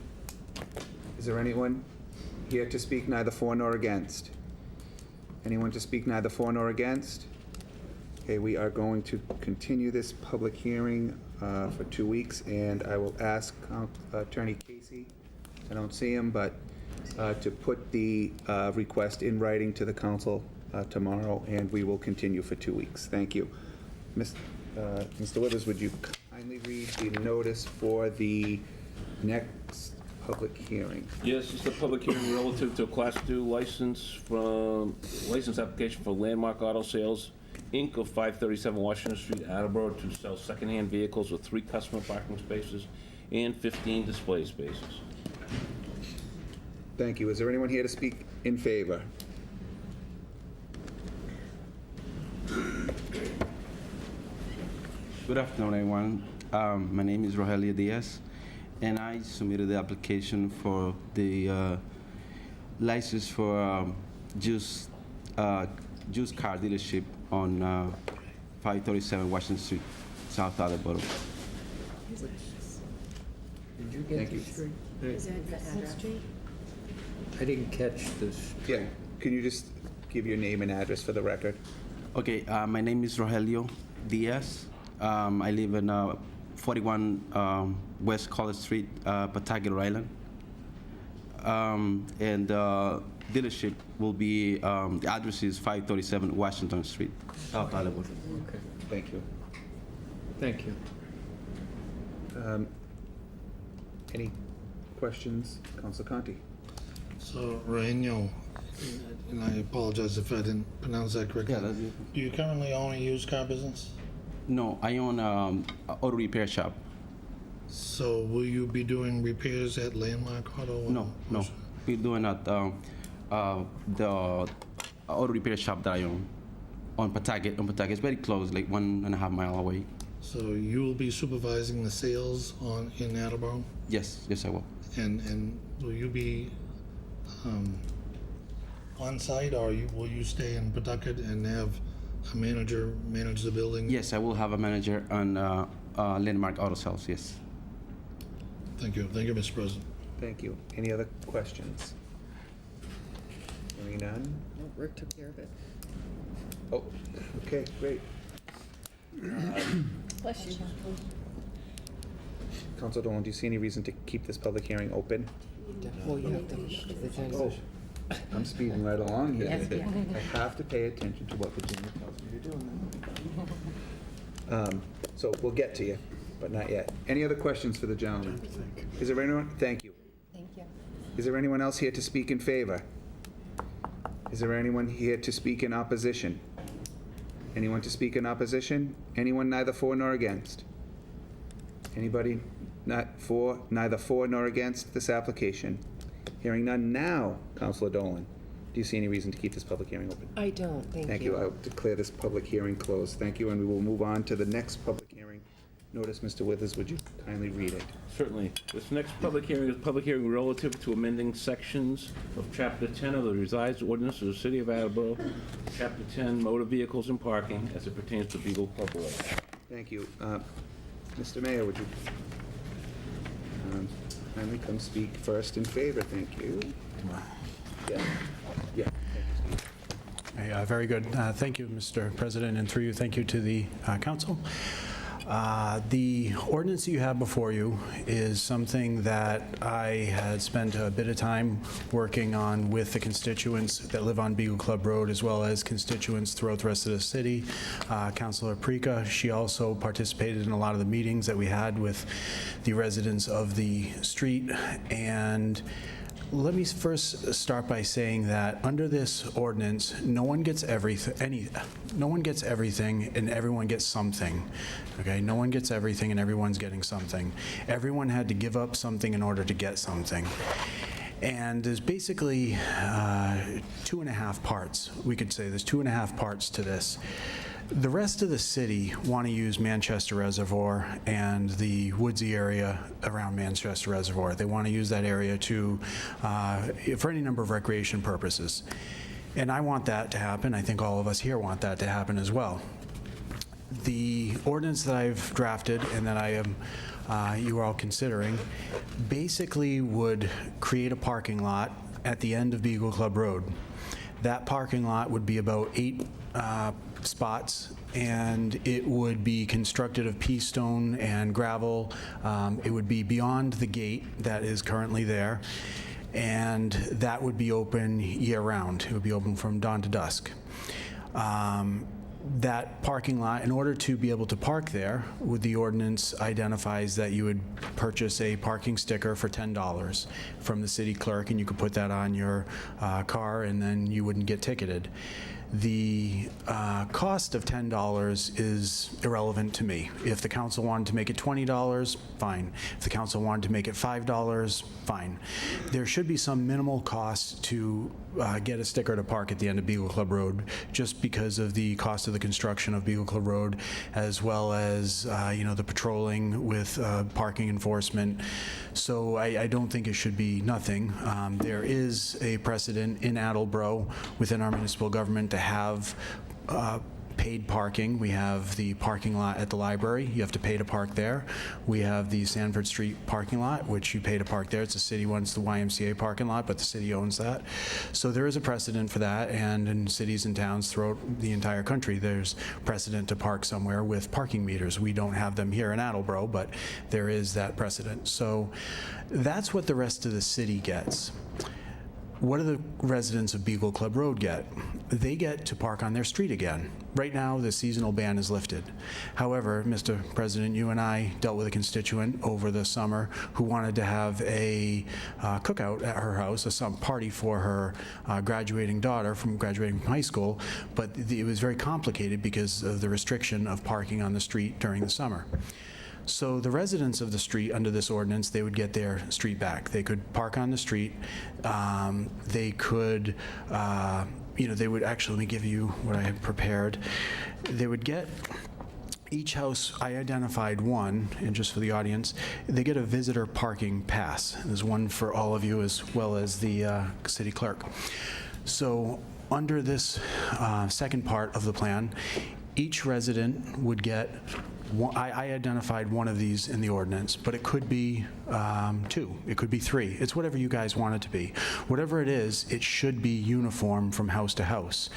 Is there anyone here to speak neither for nor against? Anyone to speak neither for nor against? Okay, we are going to continue this public hearing for 2 weeks, and I will ask Attorney Casey, I don't see him, but to put the request in writing to the council tomorrow, and we will continue for 2 weeks. Thank you. Mr. Withers, would you kindly read the notice for the next public hearing? Yes, it's a public hearing relative to a Class 2 license application for Landmark Auto Sales, Inc. of 537 Washington Street, Attleboro, to sell secondhand vehicles with 3 customer parking spaces and 15 display spaces. Thank you. Is there anyone here to speak in favor? Good afternoon, everyone. My name is Rogelio Diaz, and I submitted the application for the license for juice car dealership on 537 Washington Street, South Attleboro. Did you get Thank the you. street? Is that street? I didn't catch this. Yeah. Can you just give your name and address for the record? Okay, my name is Rogelio Diaz. I live in 41 West College Street, Pawtucket, Rhode Island. And dealership will be, the address is 537 Washington Street, South Attleboro. Okay, thank you. Thank you. Any questions, Council Conti? So, Reino, and I apologize if I didn't pronounce that correctly. Yeah, that's it. Do you currently own a used car business? No, I own an auto repair shop. So will you be doing repairs at Landmark Auto? No. We're doing at the auto repair shop that I own on Pawtucket. It's very close, like 1.5 mile away. So you will be supervising the sales in Attleboro? Yes, I will. And will you be on site, or will you stay in Pawtucket and have a manager manage the building? Yes, I will have a manager on Landmark Auto Sales, yes. Thank you, Mr. President. Thank you. Any other questions? Hearing none? No, Rick took care of it. Oh, okay, great. Bless you. Councilor Dolan, do you see any reason to keep this public hearing open? Well, you have to. Oh, I'm speeding right along here. Yes, yeah. I have to pay attention to what Virginia tells me to do. So we'll get to you, but not yet. Any other questions for the gentleman? Is there anyone? Thank you. Thank you. Is there anyone else here to speak in favor? Is there anyone here to speak in opposition? Anyone to speak in opposition? Anyone neither for nor against? Anybody neither for nor against this application? Hearing none now, Councilor Dolan, do you see any reason to keep this public hearing open? I don't, thank you. Thank you. I will declare this public hearing closed. Thank you, and we will move on to the next public hearing. Notice, Mr. Withers, would you kindly read it? Certainly. This next public hearing is a public hearing relative to amending sections of Chapter 10 of the revised ordinance of the City of Attleboro, Chapter 10, Motor Vehicles and Parking, as it pertains to Beagle Club Road. Thank you. Mr. Mayor, would you kindly come speak first in favor? Thank you. Yeah. Yeah. Hey, very good. Thank you, Mr. President, and through you, thank you to the council. The ordinance that you have before you is something that I had spent a bit of time working on with the constituents that live on Beagle Club Road, as well as constituents throughout the rest of the city. Councilor Prika, she also participated in a lot of the meetings that we had with the residents of the street. And let me first start by saying that under this ordinance, no one gets everything, no one gets everything and everyone gets something. Okay, no one gets everything and everyone's getting something. Everyone had to give up something in order to get something. And there's basically 2.5 parts. We could say there's 2.5 parts to this. The rest of the city want to use Manchester Reservoir and the woodsy area around Manchester Reservoir. They want to use that area for any number of recreation purposes. And I want that to happen. I think all of us here want that to happen as well. The ordinance that I've drafted and that you are all considering basically would create a parking lot at the end of Beagle Club Road. That parking lot would be about 8 spots, and it would be constructed of pea stone and gravel. It would be beyond the gate that is currently there, and that would be open year-round. It would be open from dawn to dusk. That parking lot, in order to be able to park there, the ordinance identifies that you would purchase a parking sticker for $10 from the city clerk, and you could put that on your car, and then you wouldn't get ticketed. The cost of $10 is irrelevant to me. If the council wanted to make it $20, fine. If the council wanted to make it $5, fine. There should be some minimal cost to get a sticker to park at the end of Beagle Club Road, just because of the cost of the construction of Beagle Club Road, as well as the patrolling with parking enforcement. So I don't think it should be nothing. There is a precedent in Attleboro within our municipal government to have paid parking. We have the parking lot at the library. You have to pay to park there. We have the Sanford Street parking lot, which you pay to park there. It's a city one, it's the YMCA parking lot, but the city owns that. So there is a precedent for that, and in cities and towns throughout the entire country, there's precedent to park somewhere with parking meters. We don't have them here in Attleboro, but there is that precedent. So that's what the rest of the city gets. What do the residents of Beagle Club Road get? They get to park on their street again. Right now, the seasonal ban is lifted. However, Mr. President, you and I dealt with a constituent over the summer who wanted to have a cookout at her house, a party for her graduating daughter from graduating from high school, but it was very complicated because of the restriction of parking on the street during the summer. So the residents of the street, under this ordinance, they would get their street back. They could park on the street. They could, they would actually, let me give you what I have prepared. They would get, each house, I identified one, and just for the audience, they get a visitor parking pass. There's one for all of you as well as the city clerk. So under this second part of the plan, each resident would get, I identified one of these in the ordinance, but it could be 2, it could be 3. It's whatever you guys want it to be. Whatever it is, it should be uniform from house to house.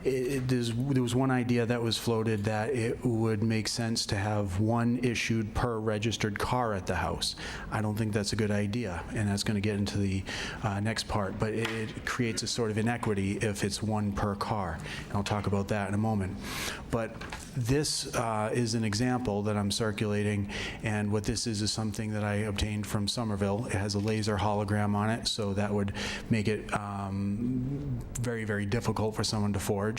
There was one idea that was floated that it would make sense to have one issued per registered car at the house. I don't think that's a good idea, and that's going to get into the next part, but it creates a sort of inequity if it's one per car, and I'll talk about that in a moment. But this is an example that I'm circulating, and what this is something that I obtained from Somerville. It has a laser hologram on it, so that would make it very, very difficult for someone to forge.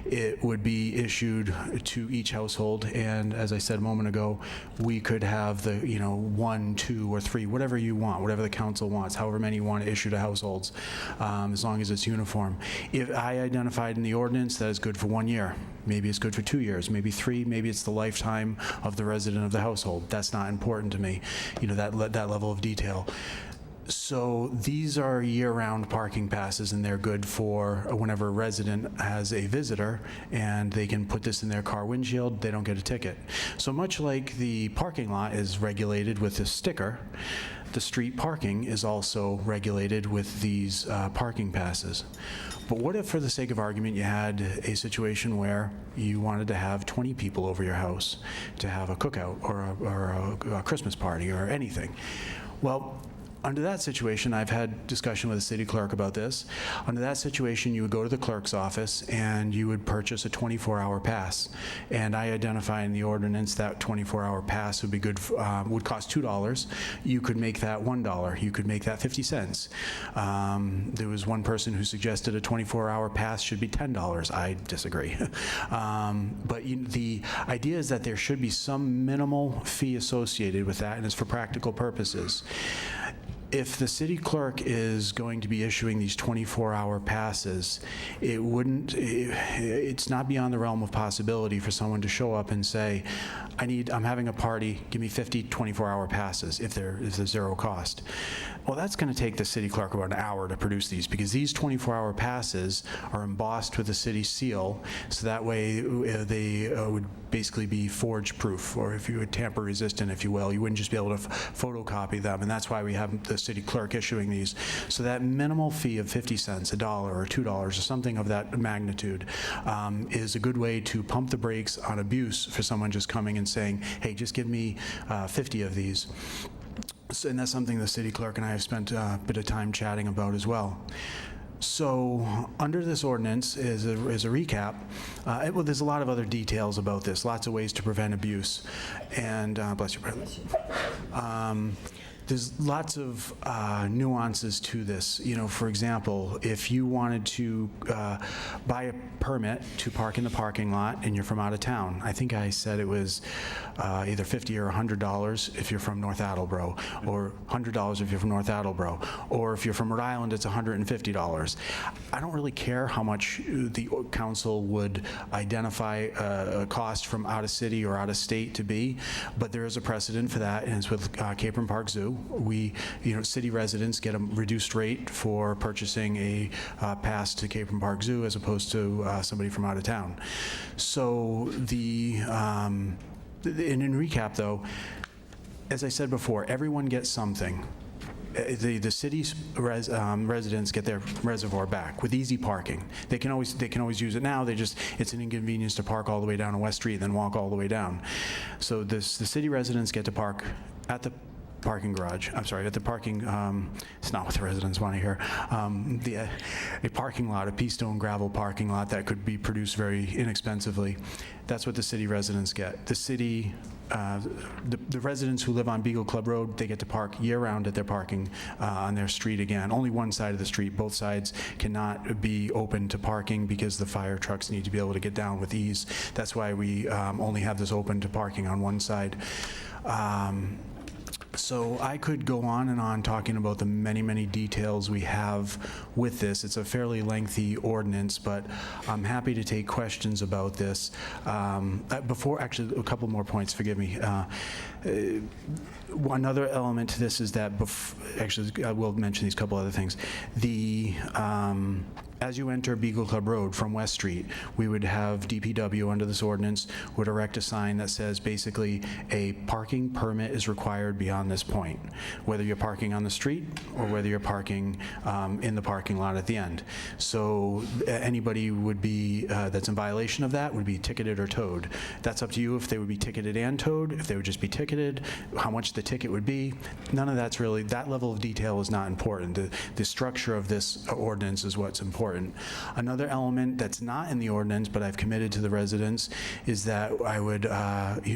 It would be issued to each household, and as I said a moment ago, we could have the 1, 2, or 3, whatever you want, whatever the council wants, however many you want to issue to households, as long as it's uniform. If I identified in the ordinance that is good for 1 year, maybe it's good for 2 years, maybe 3, maybe it's the lifetime of the resident of the household. That's not important to me, that level of detail. So these are year-round parking passes, and they're good for whenever a resident has a visitor, and they can put this in their car windshield, they don't get a ticket. So much like the parking lot is regulated with a sticker, the street parking is also regulated with these parking passes. But what if, for the sake of argument, you had a situation where you wanted to have 20 people over your house to have a cookout or a Christmas party or anything? Well, under that situation, I've had discussion with the city clerk about this. Under that situation, you would go to the clerk's office and you would purchase a 24-hour pass. And I identify in the ordinance that 24-hour pass would be good, would cost $2. You could make that $1. You could make that 50 cents. There was one person who suggested a 24-hour pass should be $10. I disagree. But the idea is that there should be some minimal fee associated with that, and it's for practical purposes. If the city clerk is going to be issuing these 24-hour passes, it's not beyond the realm of possibility for someone to show up and say, I'm having a party, give me 50 24-hour passes if there's zero cost. Well, that's going to take the city clerk about an hour to produce these, because these 24-hour passes are embossed with the city seal, so that way they would basically be forge proof, or if you would tamper resistant, if you will. You wouldn't just be able to photocopy them, and that's why we have the city clerk issuing these. So that minimal fee of 50 cents, $1 or $2 or something of that magnitude is a good way to pump the brakes on abuse for someone just coming and saying, hey, just give me 50 of these. So, and that's something the city clerk and I have spent a bit of time chatting about as well. So under this ordinance is a recap. Well, there's a lot of other details about this, lots of ways to prevent abuse. And bless you, brother. There's lots of nuances to this. For example, if you wanted to buy a permit to park in the parking lot and you're from out of town, I think I said it was either $50 or $100 if you're from North Attleboro, or $100 if you're from North Attleboro, or if you're from Rhode Island, it's $150. I don't really care how much the council would identify a cost from out of city or out of state to be, but there is a precedent for that, and it's with Capron Park Zoo. We, city residents get a reduced rate for purchasing a pass to Capron Park Zoo as opposed to somebody from out of town. So in recap, though, as I said before, everyone gets something. The city's residents get their reservoir back with easy parking. They can always use it now. It's an inconvenience to park all the way down to West Street and then walk all the way down. So the city residents get to park at the parking garage. I'm sorry, at the parking. It's not what the residents want to hear. A parking lot, a pea stone gravel parking lot that could be produced very inexpensively. That's what the city residents get. The city. The residents who live on Beagle Club Road, they get to park year-round at their parking on their street again. Only one side of the street. Both sides cannot be open to parking because the fire trucks need to be able to get down with ease. That's why we only have this open to parking on one side. So I could go on and on talking about the many, many details we have with this. It's a fairly lengthy ordinance, but I'm happy to take questions about this. Before, actually, a couple more points, forgive me. Another element to this is that, actually, I will mention these couple other things. As you enter Beagle Club Road from West Street, we would have DPW under this ordinance would erect a sign that says basically a parking permit is required beyond this point, whether you're parking on the street or whether you're parking in the parking lot at the end. So anybody would be that's in violation of that would be ticketed or towed. That's up to you if they would be ticketed and towed, if they would just be ticketed, how much the ticket would be. None of that's really, that level of detail is not important. The structure of this ordinance is what's important. Another element that's not in the ordinance, but I've committed to the residents, is that I would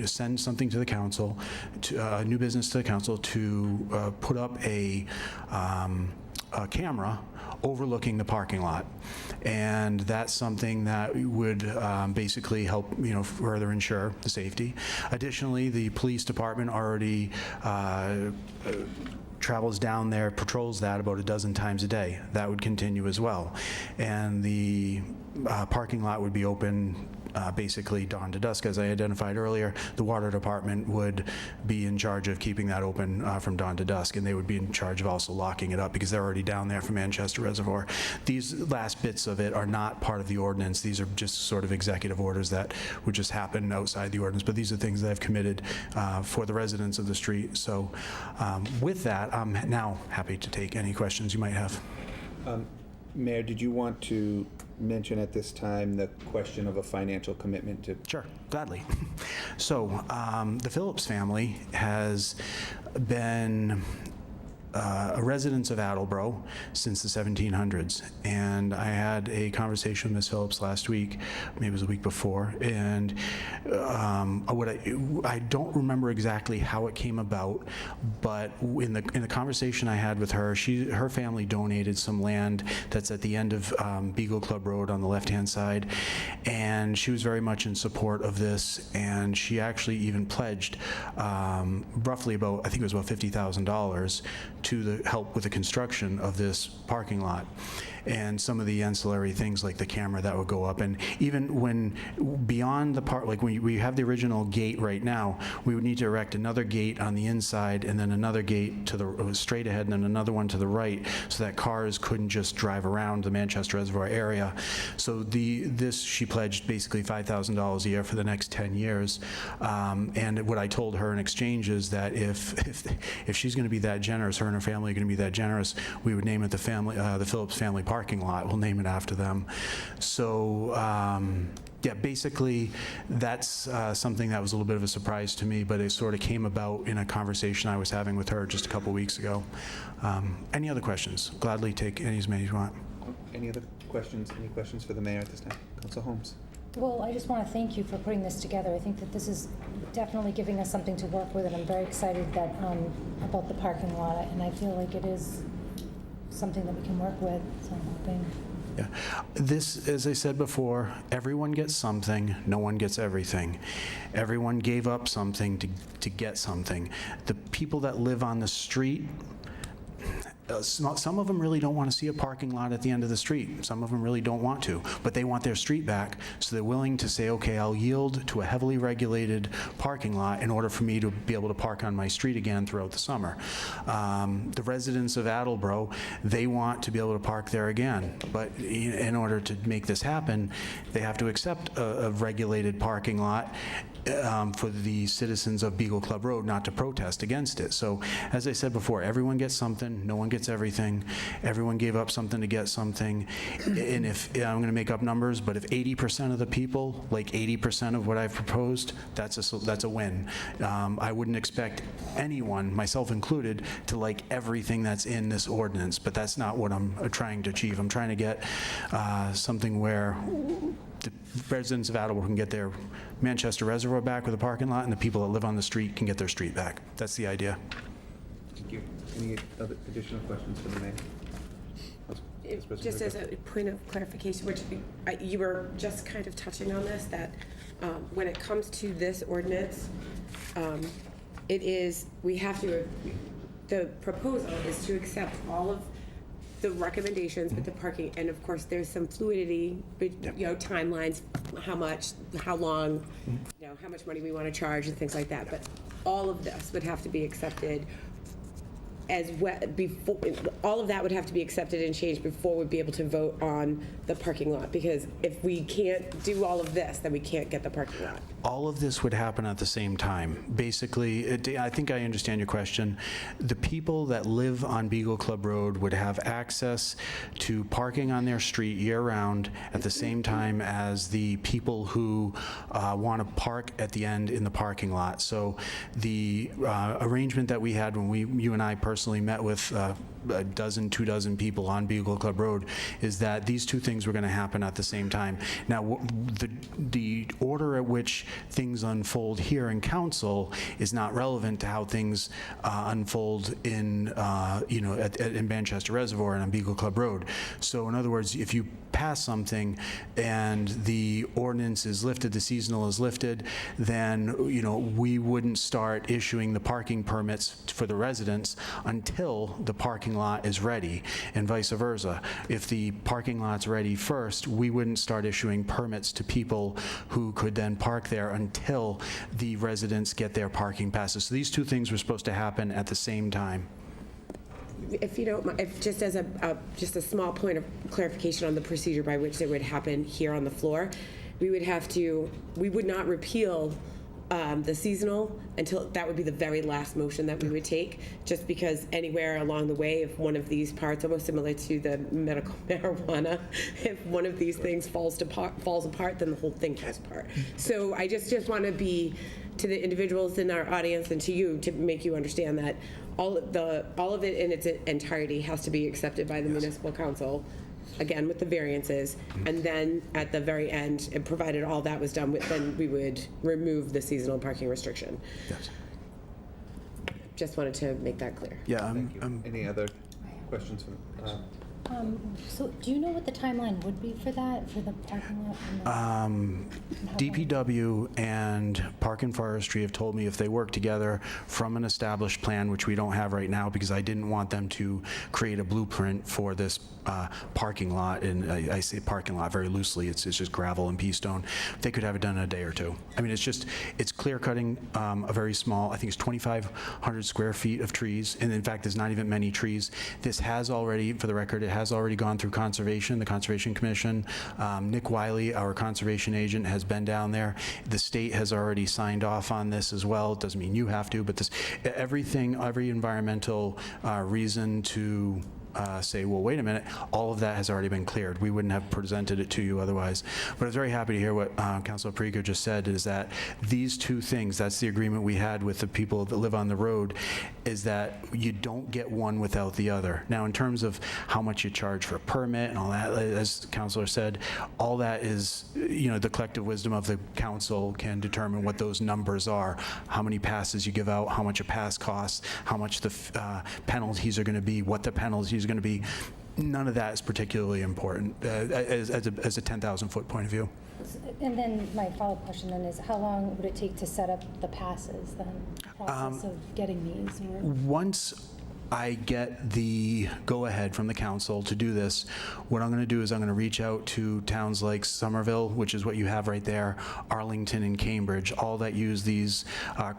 send something to the council, to new business to the council, to put up a camera overlooking the parking lot, and that's something that would basically help, further ensure the safety. Additionally, the police department already travels down there, patrols that about a dozen times a day. That would continue as well. And the parking lot would be open basically dawn to dusk, as I identified earlier. The water department would be in charge of keeping that open from dawn to dusk, and they would be in charge of also locking it up because they're already down there from Manchester Reservoir. These last bits of it are not part of the ordinance. These are just sort of executive orders that would just happen outside the ordinance, but these are things that I've committed for the residents of the street. So with that, I'm now happy to take any questions you might have. Mayor, did you want to mention at this time the question of a financial commitment to? Sure, gladly. So the Phillips family has been a resident of Attleboro since the 1700s, and I had a conversation with Ms. Phillips last week, maybe it was the week before, and I don't remember exactly how it came about, but in the conversation I had with her, her family donated some land that's at the end of Beagle Club Road on the left-hand side, and she was very much in support of this, and she actually even pledged roughly about, I think it was about $50,000 to help with the construction of this parking lot and some of the ancillary things like the camera that would go up. And even when beyond the park, like when we have the original gate right now, we would need to erect another gate on the inside and then another gate to the straight ahead and then another one to the right so that cars couldn't just drive around the Manchester Reservoir area. So she pledged basically $5,000 a year for the next 10 years. And what I told her in exchange is that if she's going to be that generous, her and her family are going to be that generous, we would name it the Phillips family parking lot. We'll name it after them. So yeah, basically that's something that was a little bit of a surprise to me, but it sort of came about in a conversation I was having with her just a couple weeks ago. Any other questions? Gladly take any as many as you want. Any other questions? Any questions for the mayor at this time? Council Holmes. Well, I just want to thank you for putting this together. I think that this is definitely giving us something to work with, and I'm very excited that about the parking lot, and I feel like it is something that we can work with, so I'm hoping. Yeah. This, as I said before, everyone gets something, no one gets everything. Everyone gave up something to get something. The people that live on the street, some of them really don't want to see a parking lot at the end of the street. Some of them really don't want to, but they want their street back, so they're willing to say, okay, I'll yield to a heavily regulated parking lot in order for me to be able to park on my street again throughout the summer. The residents of Attleboro, they want to be able to park there again, but in order to make this happen, they have to accept a regulated parking lot for the citizens of Beagle Club Road not to protest against it. So, as I said before, everyone gets something, no one gets everything. Everyone gave up something to get something. And if, I'm going to make up numbers, but if 80% of the people like 80% of what I've proposed, that's a win. I wouldn't expect anyone, myself included, to like everything that's in this ordinance, but that's not what I'm trying to achieve. I'm trying to get something where the residents of Attleboro can get their Manchester Reservoir back with a parking lot, and the people that live on the street can get their street back. That's the idea. Thank you. Any other additional questions for the mayor? Just as a point of clarification, which you were just kind of touching on this, that when it comes to this ordinance, it is, we have to, the proposal is to accept all of the recommendations with the parking, and of course, there's some fluidity, timelines, how much, how long, how much money we want to charge and things like that, but all of this would have to be accepted as well, before, all of that would have to be accepted and changed before we'd be able to vote on the parking lot, because if we can't do all of this, then we can't get the parking lot. All of this would happen at the same time. Basically, I think I understand your question. The people that live on Beagle Club Road would have access to parking on their street year-round at the same time as the people who want to park at the end in the parking lot. So the arrangement that we had when you and I personally met with a dozen, 2 dozen people on Beagle Club Road is that these two things were going to happen at the same time. Now, the order at which things unfold here in council is not relevant to how things unfold in, in Manchester Reservoir and on Beagle Club Road. So in other words, if you pass something and the ordinance is lifted, the seasonal is lifted, then, we wouldn't start issuing the parking permits for the residents until the parking lot is ready, and vice versa. If the parking lot's ready first, we wouldn't start issuing permits to people who could then park there until the residents get their parking passes. So these two things were supposed to happen at the same time. If you don't mind, just as just a small point of clarification on the procedure by which it would happen here on the floor, we would not repeal the seasonal until, that would be the very last motion that we would take, just because anywhere along the way, if one of these parts, almost similar to the medical marijuana, if one of these things falls apart, then the whole thing falls apart. So I just want to be, to the individuals in our audience and to you, to make you understand that all of it in its entirety has to be accepted by the municipal council, again with the variances, and then at the very end, and provided all that was done, then we would remove the seasonal parking restriction. Yes. Just wanted to make that clear. Yeah. Any other questions from? So do you know what the timeline would be for that, for the parking lot? DPW and Park and Forestry have told me if they work together from an established plan, which we don't have right now because I didn't want them to create a blueprint for this parking lot, and I say parking lot very loosely, it's just gravel and pea stone. They could have it done in a day or two. I mean, it's clear cutting a very small, I think it's 2,500 square feet of trees, and in fact, there's not even many trees. This has already, for the record, it has already gone through Conservation, the Conservation Commission. Nick Wiley, our conservation agent, has been down there. The state has already signed off on this as well. It doesn't mean you have to, but this, every environmental reason to say, well, wait a minute, all of that has already been cleared. We wouldn't have presented it to you otherwise. But I was very happy to hear what Councilor Perico just said, is that these two things, that's the agreement we had with the people that live on the road, is that you don't get one without the other. Now, in terms of how much you charge for a permit and all that, as Councilor said, all that is, the collective wisdom of the council can determine what those numbers are, how many passes you give out, how much a pass costs, how much the penalties are going to be, what the penalties are going to be. None of that is particularly important as a 10,000-foot point of view. And then my follow-up question then is, how long would it take to set up the passes then? The process of getting these? Or? Once I get the go-ahead from the council to do this, what I'm going to do is I'm going to reach out to towns like Somerville, which is what you have right there, Arlington and Cambridge, all that use these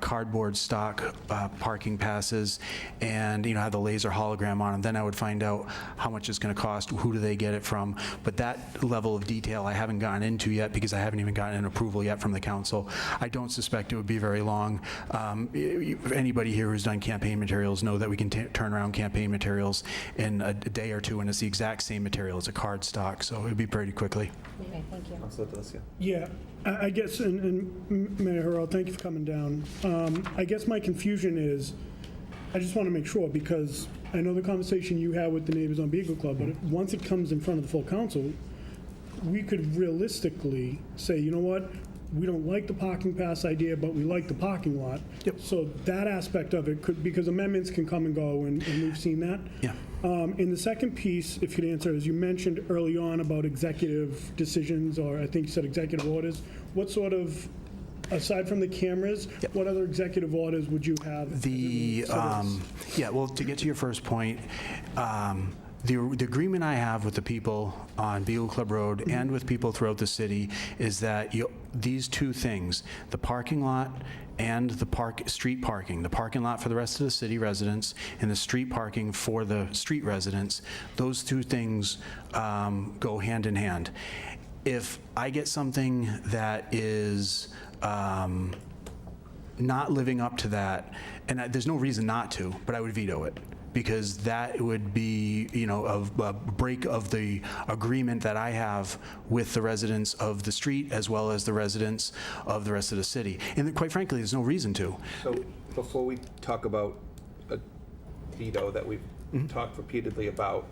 cardboard stock parking passes, and have the laser hologram on them. Then I would find out how much it's going to cost, who do they get it from. But that level of detail I haven't gotten into yet because I haven't even gotten an approval yet from the council. I don't suspect it would be very long. Anybody here who's done campaign materials know that we can turn around campaign materials in a day or two, and it's the exact same material as a card stock, so it would be pretty quickly. Okay, thank you. Yeah, I guess, and Mayor Harrell, thank you for coming down. I guess my confusion is, I just want to make sure, because I know the conversation you had with the neighbors on Beagle Club, but once it comes in front of the full council, we could realistically say, you know what, we don't like the parking pass idea, but we like the parking lot. Yep. So that aspect of it could, because amendments can come and go, and we've seen that. Yeah. In the second piece, if you could answer, as you mentioned early on about executive decisions, or I think you said executive orders, what sort of aside from the cameras, what other executive orders would you have? Well, to get to your first point, the agreement I have with the people on Beagle Club Road and with people throughout the city is that these two things, the parking lot and the street parking, the parking lot for the rest of the city residents and the street parking for the street residents, those two things go hand in hand. If I get something that is not living up to that, and there's no reason not to, but I would veto it, because that would be, a break of the agreement that I have with the residents of the street as well as the residents of the rest of the city. And quite frankly, there's no reason to. So before we talk about a veto that we've talked repeatedly about,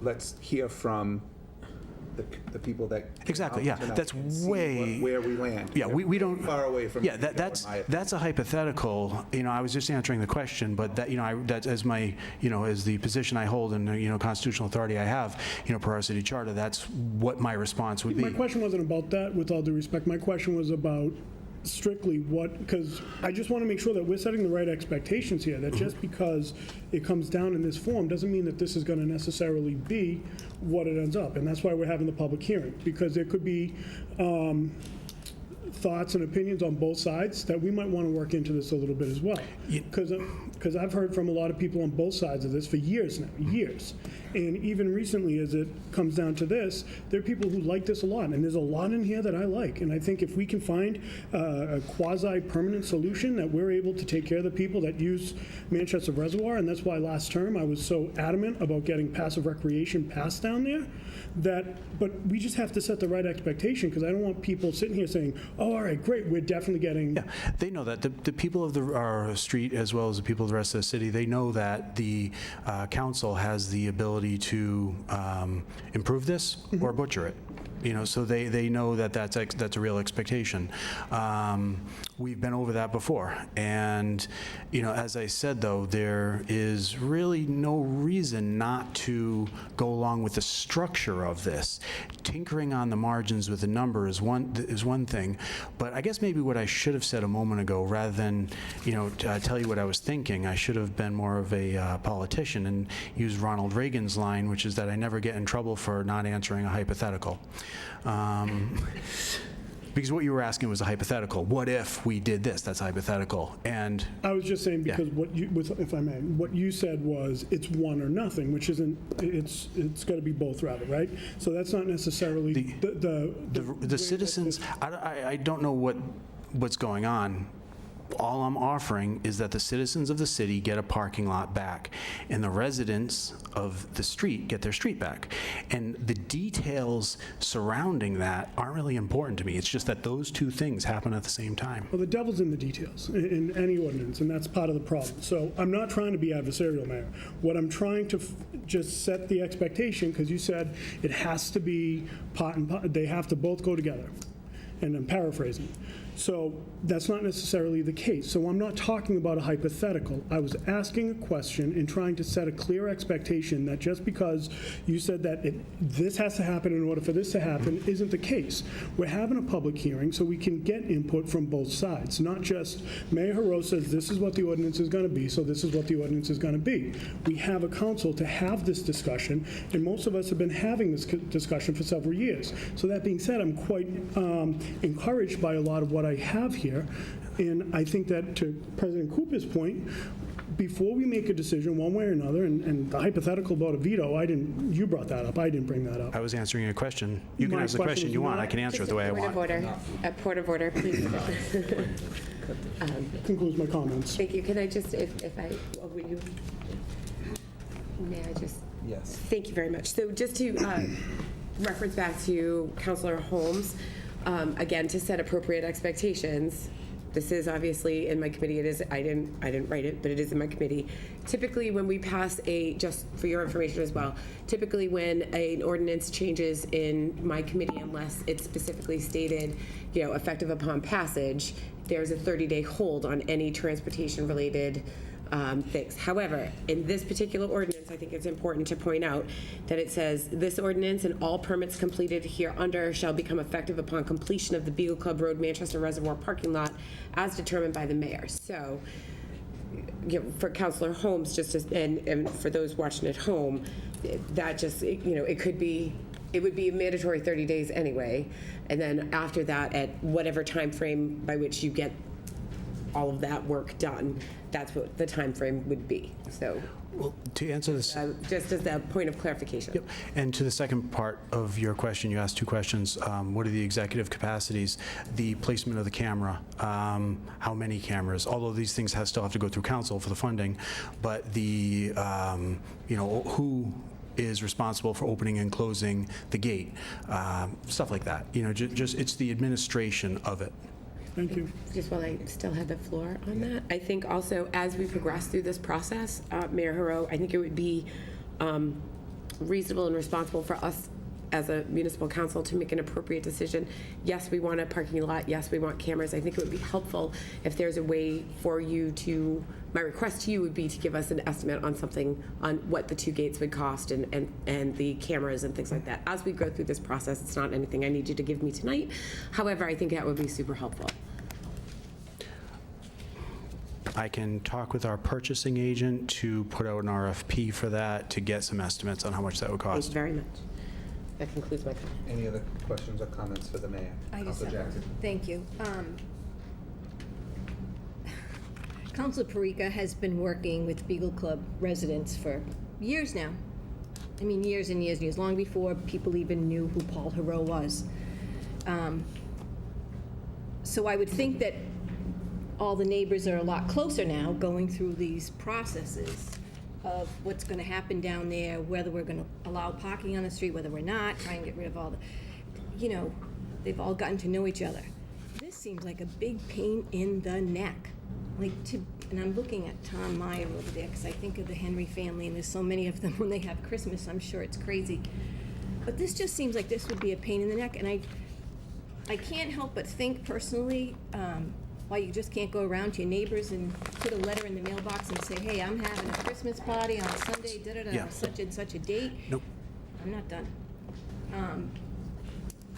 let's hear from the people that exactly, yeah, that's way where we land. Yeah, we don't far away from. Yeah, that's a hypothetical. I was just answering the question, but that that as my as the position I hold and constitutional authority I have per our city charter, that's what my response would be. My question wasn't about that. With all due respect, my question was about strictly because I just want to make sure that we're setting the right expectations here, that just because it comes down in this form doesn't mean that this is going to necessarily be what it ends up. And that's why we're having the public hearing, because there could be thoughts and opinions on both sides that we might want to work into this a little bit as well. Because I've heard from a lot of people on both sides of this for years now, years. And even recently, as it comes down to this, there are people who like this a lot, and there's a lot in here that I like. And I think if we can find a quasi-permanent solution that we're able to take care of the people that use Manchester Reservoir, and that's why last term I was so adamant about getting passive recreation passed down there, but we just have to set the right expectation, because I don't want people sitting here saying, oh, all right, great, we're definitely getting... Yeah, they know that. The people of our street, as well as the people of the rest of the city, they know that the council has the ability to improve this or butcher it. So they know that that's a real expectation. We've been over that before, and as I said, though, there is really no reason not to go along with the structure of this. Tinkering on the margins with the number is one thing, but I guess maybe what I should have said a moment ago, rather than tell you what I was thinking, I should have been more of a politician and used Ronald Reagan's line, which is that I never get in trouble for not answering a hypothetical. Because what you were asking was a hypothetical. What if we did this? That's hypothetical. And I was just saying, because if I may, what you said was it's one or nothing, which isn't. It's got to be both, rather, right? So that's not necessarily the citizens. I don't know what's going on. All I'm offering is that the citizens of the city get a parking lot back, and the residents of the street get their street back. And the details surrounding that aren't really important to me. It's just that those two things happen at the same time. Well, the devil's in the details in any ordinance, and that's part of the problem. So I'm not trying to be adversarial, Mayor. What I'm trying to just set the expectation, because you said it has to be pot and pot. They have to both go together. And I'm paraphrasing. So that's not necessarily the case. So I'm not talking about a hypothetical. I was asking a question and trying to set a clear expectation that just because you said that this has to happen in order for this to happen isn't the case. We're having a public hearing so we can get input from both sides, not just Mayor Haro says this is what the ordinance is going to be, so this is what the ordinance is going to be. We have a council to have this discussion, and most of us have been having this discussion for several years. So that being said, I'm quite encouraged by a lot of what I have here, and I think that, to President Cooper's point, before we make a decision one way or another, and the hypothetical about a veto, you brought that up, I didn't bring that up. I was answering your question. You can ask the question you want. I can answer it the way I want. Point of order, please. Concludes my comments. Thank you. Can I just, may I just? Yes. Thank you very much. So just to reference back to Councilor Holmes, again, to set appropriate expectations. This is obviously in my committee. It is. I didn't write it, but it is in my committee. Typically, when we pass just for your information as well, typically when an ordinance changes in my committee, unless it's specifically stated, effective upon passage, there's a 30-day hold on any transportation-related things. However, in this particular ordinance, I think it's important to point out that it says, this ordinance and all permits completed hereunder shall become effective upon completion of the Beagle Club Road Manchester Reservoir parking lot as determined by the mayor. So, for Councilor Holmes, just as, and for those watching at home, that just, it could be, it would be a mandatory 30 days anyway, and then after that, at whatever time frame by which you get all of that work done, that's what the time frame would be. So, well, to answer this, just as a point of clarification. Yep. And to the second part of your question, you asked two questions. What are the executive capacities? The placement of the camera, how many cameras? All of these things still have to go through council for the funding, but the, who is responsible for opening and closing the gate, stuff like that. Just it's the administration of it. Thank you. Just while I still have the floor on that, I think also as we progress through this process, Mayor Hero, I think it would be reasonable and responsible for us as a municipal council to make an appropriate decision. Yes, we want a parking lot. Yes, we want cameras. I think it would be helpful if there's a way for you to, my request to you would be to give us an estimate on something, on what the two gates would cost and the cameras and things like that. As we go through this process, it's not anything I need you to give me tonight. However, I think that would be super helpful. I can talk with our purchasing agent to put out an RFP for that to get some estimates on how much that would Thank cost. you very much. That concludes my comment. Any other questions or comments for the mayor? I just Councilor have Jackson. one. Thank you. Councilor Parika has been working with Beagle Club residents for years now. I mean, years and years and years, long before people even knew who Paul Hero was. So I would think that all the neighbors are a lot closer now, going through these processes of what's going to happen down there, whether we're going to allow parking on the street, whether we're not, try and get rid of all the, they've all gotten to know each other. This seems like a big pain in the neck. And I'm looking at Tom Meyer over there, because I think of the Henry family, and there's so many of them when they have Christmas, I'm sure it's crazy. But this just seems like this would be a pain in the neck, and I can't help but think personally, why you just can't go around to your neighbors and put a letter in the mailbox and say, hey, I'm having a Christmas party on Sunday, da-da-da, on such and such a date. Nope. I'm not done.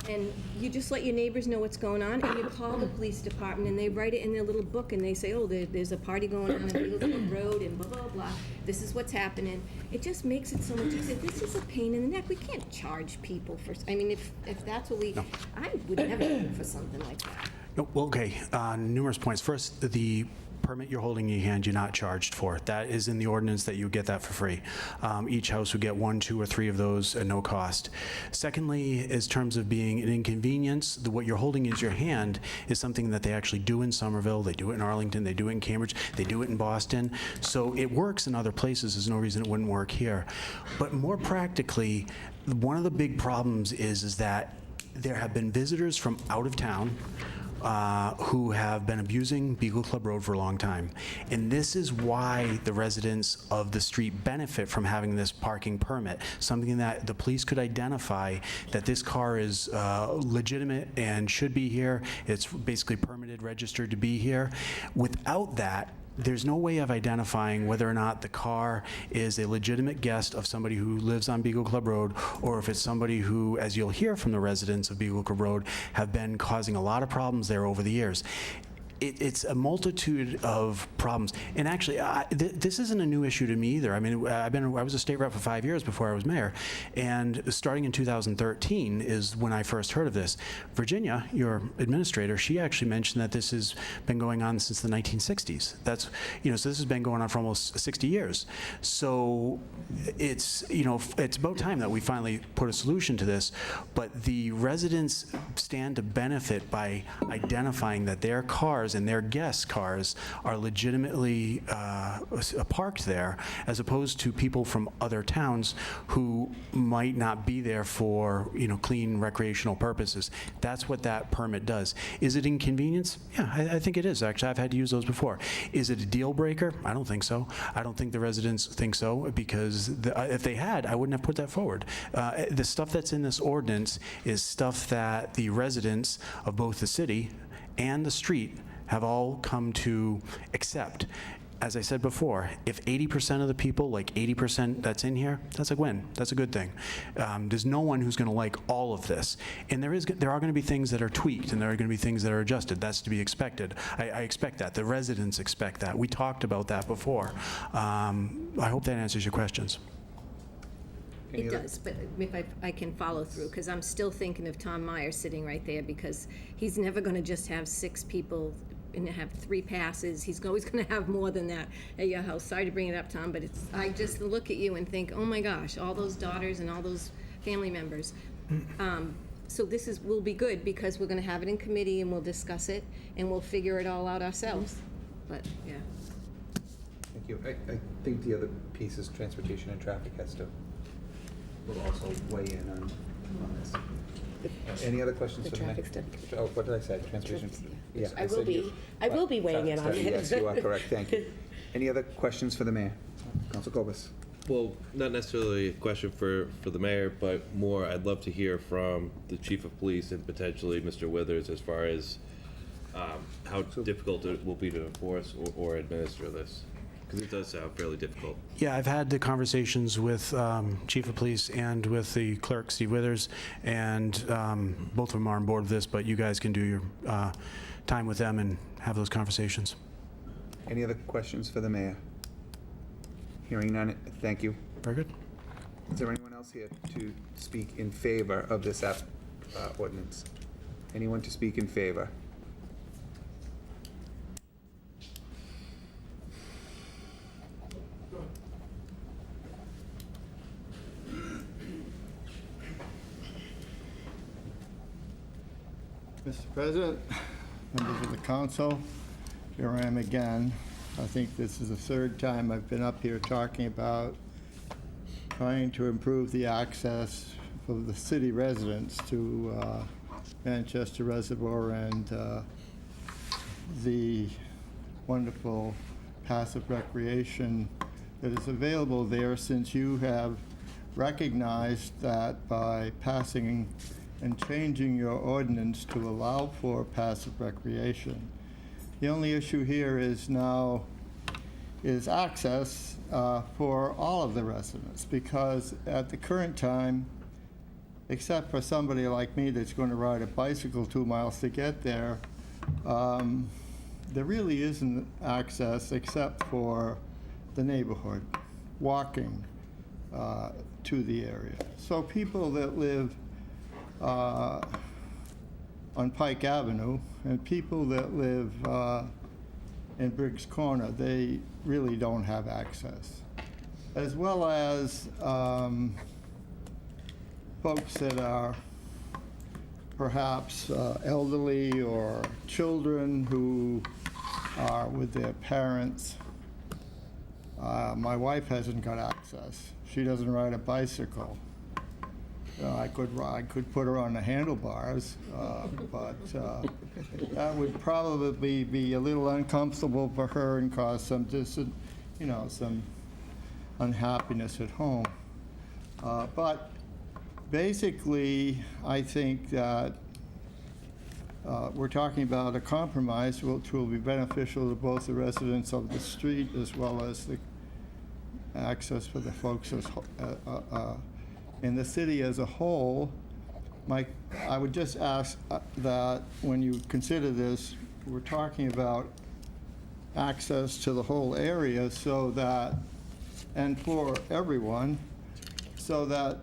And you just let your neighbors know what's going on, and you call the police department, and they write it in their little book, and they say, oh, there's a party going on Beagle Club Road, and blah, blah, blah. This is what's happening. It just makes it so much easier. This is a pain in the neck. We can't charge people for, if that's what we, I would never do for something like that. No, well, okay, numerous points. First, the permit you're holding in your hand, you're not charged for. That is in the ordinance that you get that for free. Each house would get 1, 2, or 3 of those at no cost. Secondly, in terms of being an inconvenience, what you're holding in your hand is something that they actually do in Somerville, they do it in Arlington, they do it in Cambridge, they do it in Boston. So it works in other places. There's no reason it wouldn't work here. But more practically, one of the big problems is that there have been visitors from out of town who have been abusing Beagle Club Road for a long time. And this is why the residents of the street benefit from having this parking permit, something that the police could identify that this car is legitimate and should be here. It's basically permitted, registered to be here. Without that, there's no way of identifying whether or not the car is a legitimate guest of somebody who lives on Beagle Club Road, or if it's somebody who, as you'll hear from the residents of Beagle Club Road, have been causing a lot of problems there over the years. It's a multitude of problems. And actually, this isn't a new issue to me either. I mean, I was a state rep for 5 years before I was mayor, and starting in 2013 is when I first heard of this. Virginia, your administrator, she actually mentioned that this has been going on since the 1960s. That's, so this has been going on for almost 60 years. So it's about time that we finally put a solution to this, but the residents stand to benefit by identifying that their cars and their guests' cars are legitimately parked there, as opposed to people from other towns who might not be there for clean recreational purposes. That's what that permit does. Is it inconvenience? Yeah, I think it is. Actually, I've had to use those before. Is it a deal breaker? I don't think so. I don't think the residents think so, because if they had, I wouldn't have put that forward. The stuff that's in this ordinance is stuff that the residents of both the city and the street have all come to accept. as I said before, if 80% of the people, like 80% that's in here, that's a win. That's a good thing. There's no one who's going to like all of this. And there are going to be things that are tweaked, and there are going to be things that are adjusted. That's to be expected. I expect that. The residents expect that. We talked about that before. I hope that answers your questions. It does, but if I can follow through, because I'm still thinking of Tom Meyer sitting right there, because he's never going to just have 6 people and have 3 passes. He's always going to have more than that at your house. Sorry to bring it up, Tom, but I just look at you and think, oh my gosh, all those daughters and all those family members. So this will be good, because we're going to have it in committee and we'll discuss it and we'll figure it all out ourselves. But, yeah. Thank you. I think the other piece is transportation and traffic will also weigh in on this. Any other questions The for the mayor? traffic study. Oh, what did I say? Transportation? Yeah. I will said be. you- I will be weighing in on Traffic study, it. Yes, you are correct. Thank you. Any other questions for the mayor? Council Cobus? Well, not necessarily a question for the mayor, but more, I'd love to hear from the chief of police and potentially Mr. Withers as far as how difficult it will be to enforce or administer this, because it does sound fairly difficult. Yeah, I've had the conversations with Chief of Police and with the clerk, Steve Withers, and both of them are on board with this, but you guys can do your time with them and have those conversations. Any other questions for the mayor? Hearing none, thank you. Very good. Is there anyone else here to speak in favor of this ordinance? Anyone to speak in favor? Mr. President, members of the council, here I am again. I think this is the 3rd time I've been up here talking about trying to improve the access of the city residents to Manchester Reservoir and the wonderful passive recreation that is available there, since you have recognized that by passing and changing your ordinance to allow for passive recreation. The only issue here is access for all of the residents, because at the current time, except for somebody like me that's going to ride a bicycle 2 miles to get there, there really isn't access except for the neighborhood, walking to the area. So people that live on Pike Avenue and people that live in Briggs Corner, they really don't have access. As well as folks that are perhaps elderly or children who are with their parents. My wife hasn't got access. She doesn't ride a bicycle. I could put her on the handlebars, but that would probably be a little uncomfortable for her and cause some some unhappiness at home. But basically, I think that we're talking about a compromise which will be beneficial to both the residents of the street as well as the access for the folks in the city as a whole. I would just ask that when you consider this, we're talking about access to the whole area so that, and for everyone, so that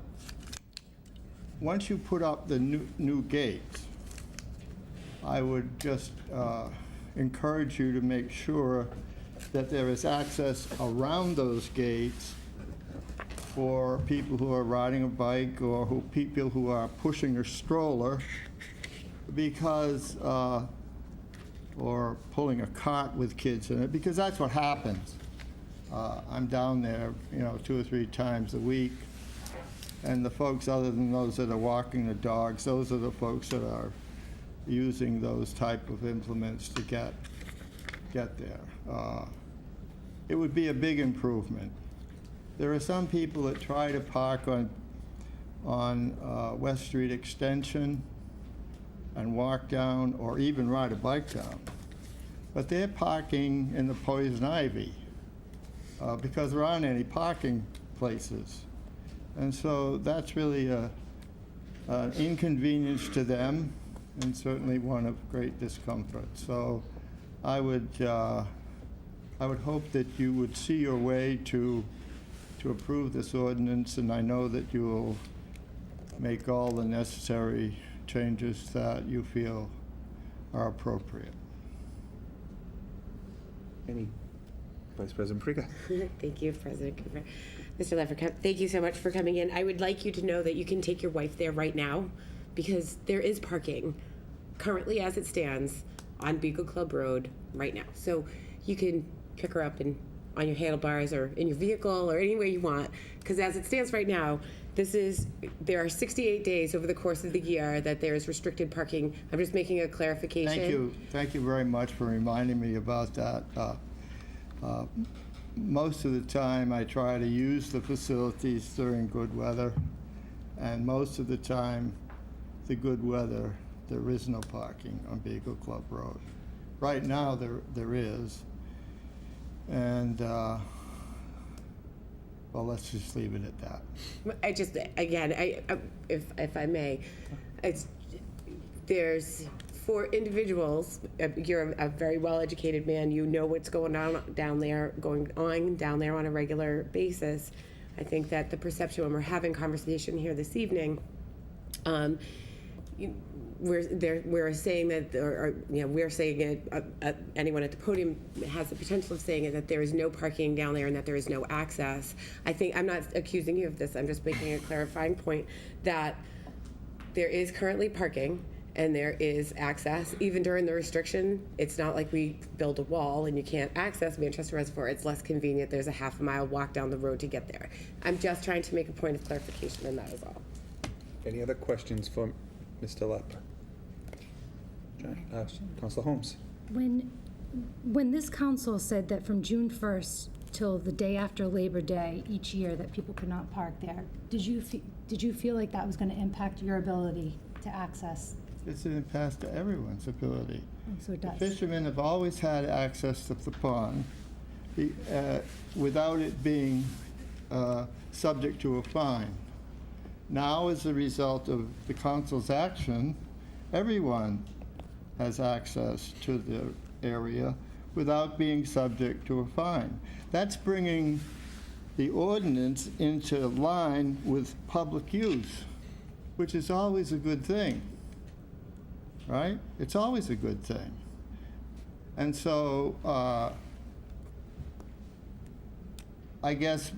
once you put up the new gates, I would just encourage you to make sure that there is access around those gates for people who are riding a bike or people who are pushing a stroller, because or pulling a cart with kids in it, because that's what happens. I'm down there, 2 or 3 times a week, and the folks, other than those that are walking the dogs, those are the folks that are using those type of implements to get there. It would be a big improvement. There are some people that try to park on West Street Extension and walk down, or even ride a bike down, but they're parking in the poison ivy. because there aren't any parking places. And so that's really an inconvenience to them and certainly one of great discomfort. So I would hope that you would see your way to approve this ordinance, and I know that you will make all the necessary changes that you feel are appropriate. Any Vice President Friga? Thank you, President Cooper. Mr. Leffer, thank you so much for coming in. I would like you to know that you can take your wife there right now because there is parking currently as it stands on Beagle Club Road right now. So you can pick her up on your handlebars or in your vehicle or any way you want, because as it stands right now, there are 68 days over the course of the year that there is restricted parking. I'm just making a clarification. Thank you. Thank you very much for reminding me about that. Most of the time, I try to use the facilities during good weather, and most of the time, the good weather, there is no parking on Beagle Club Road. Right now, there is, and well, let's just leave it at that. If I may, there's for individuals. You're a very well-educated man. You know what's going on down there on a regular basis. I think that the perception when we're having conversation here this evening, we're saying that, we're saying it. Anyone at the podium has the potential of saying it, that there is no parking down there and that there is no access. I think I'm not accusing you of this. I'm just making a clarifying point that there is currently parking and there is access. Even during the restriction, it's not like we build a wall and you can't access Manchester Reservoir. It's less convenient. There's a half-a-mile walk down the road to get there. I'm just trying to make a point of clarification, and that is all. Any other questions for Mr. Lepper? Councilor Holmes. When this council said that from June 1st till the day after Labor Day each year that people could not park there, did you feel like that was going to impact your ability to access? It's an impact to everyone's ability. So it does. The fishermen have always had access to the pond without it being subject to a fine. Now, as a result of the council's action, everyone has access to the area without being subject to a fine. That's bringing the ordinance into line with public use, which is always a good thing, right? It's always a good thing. And so I guess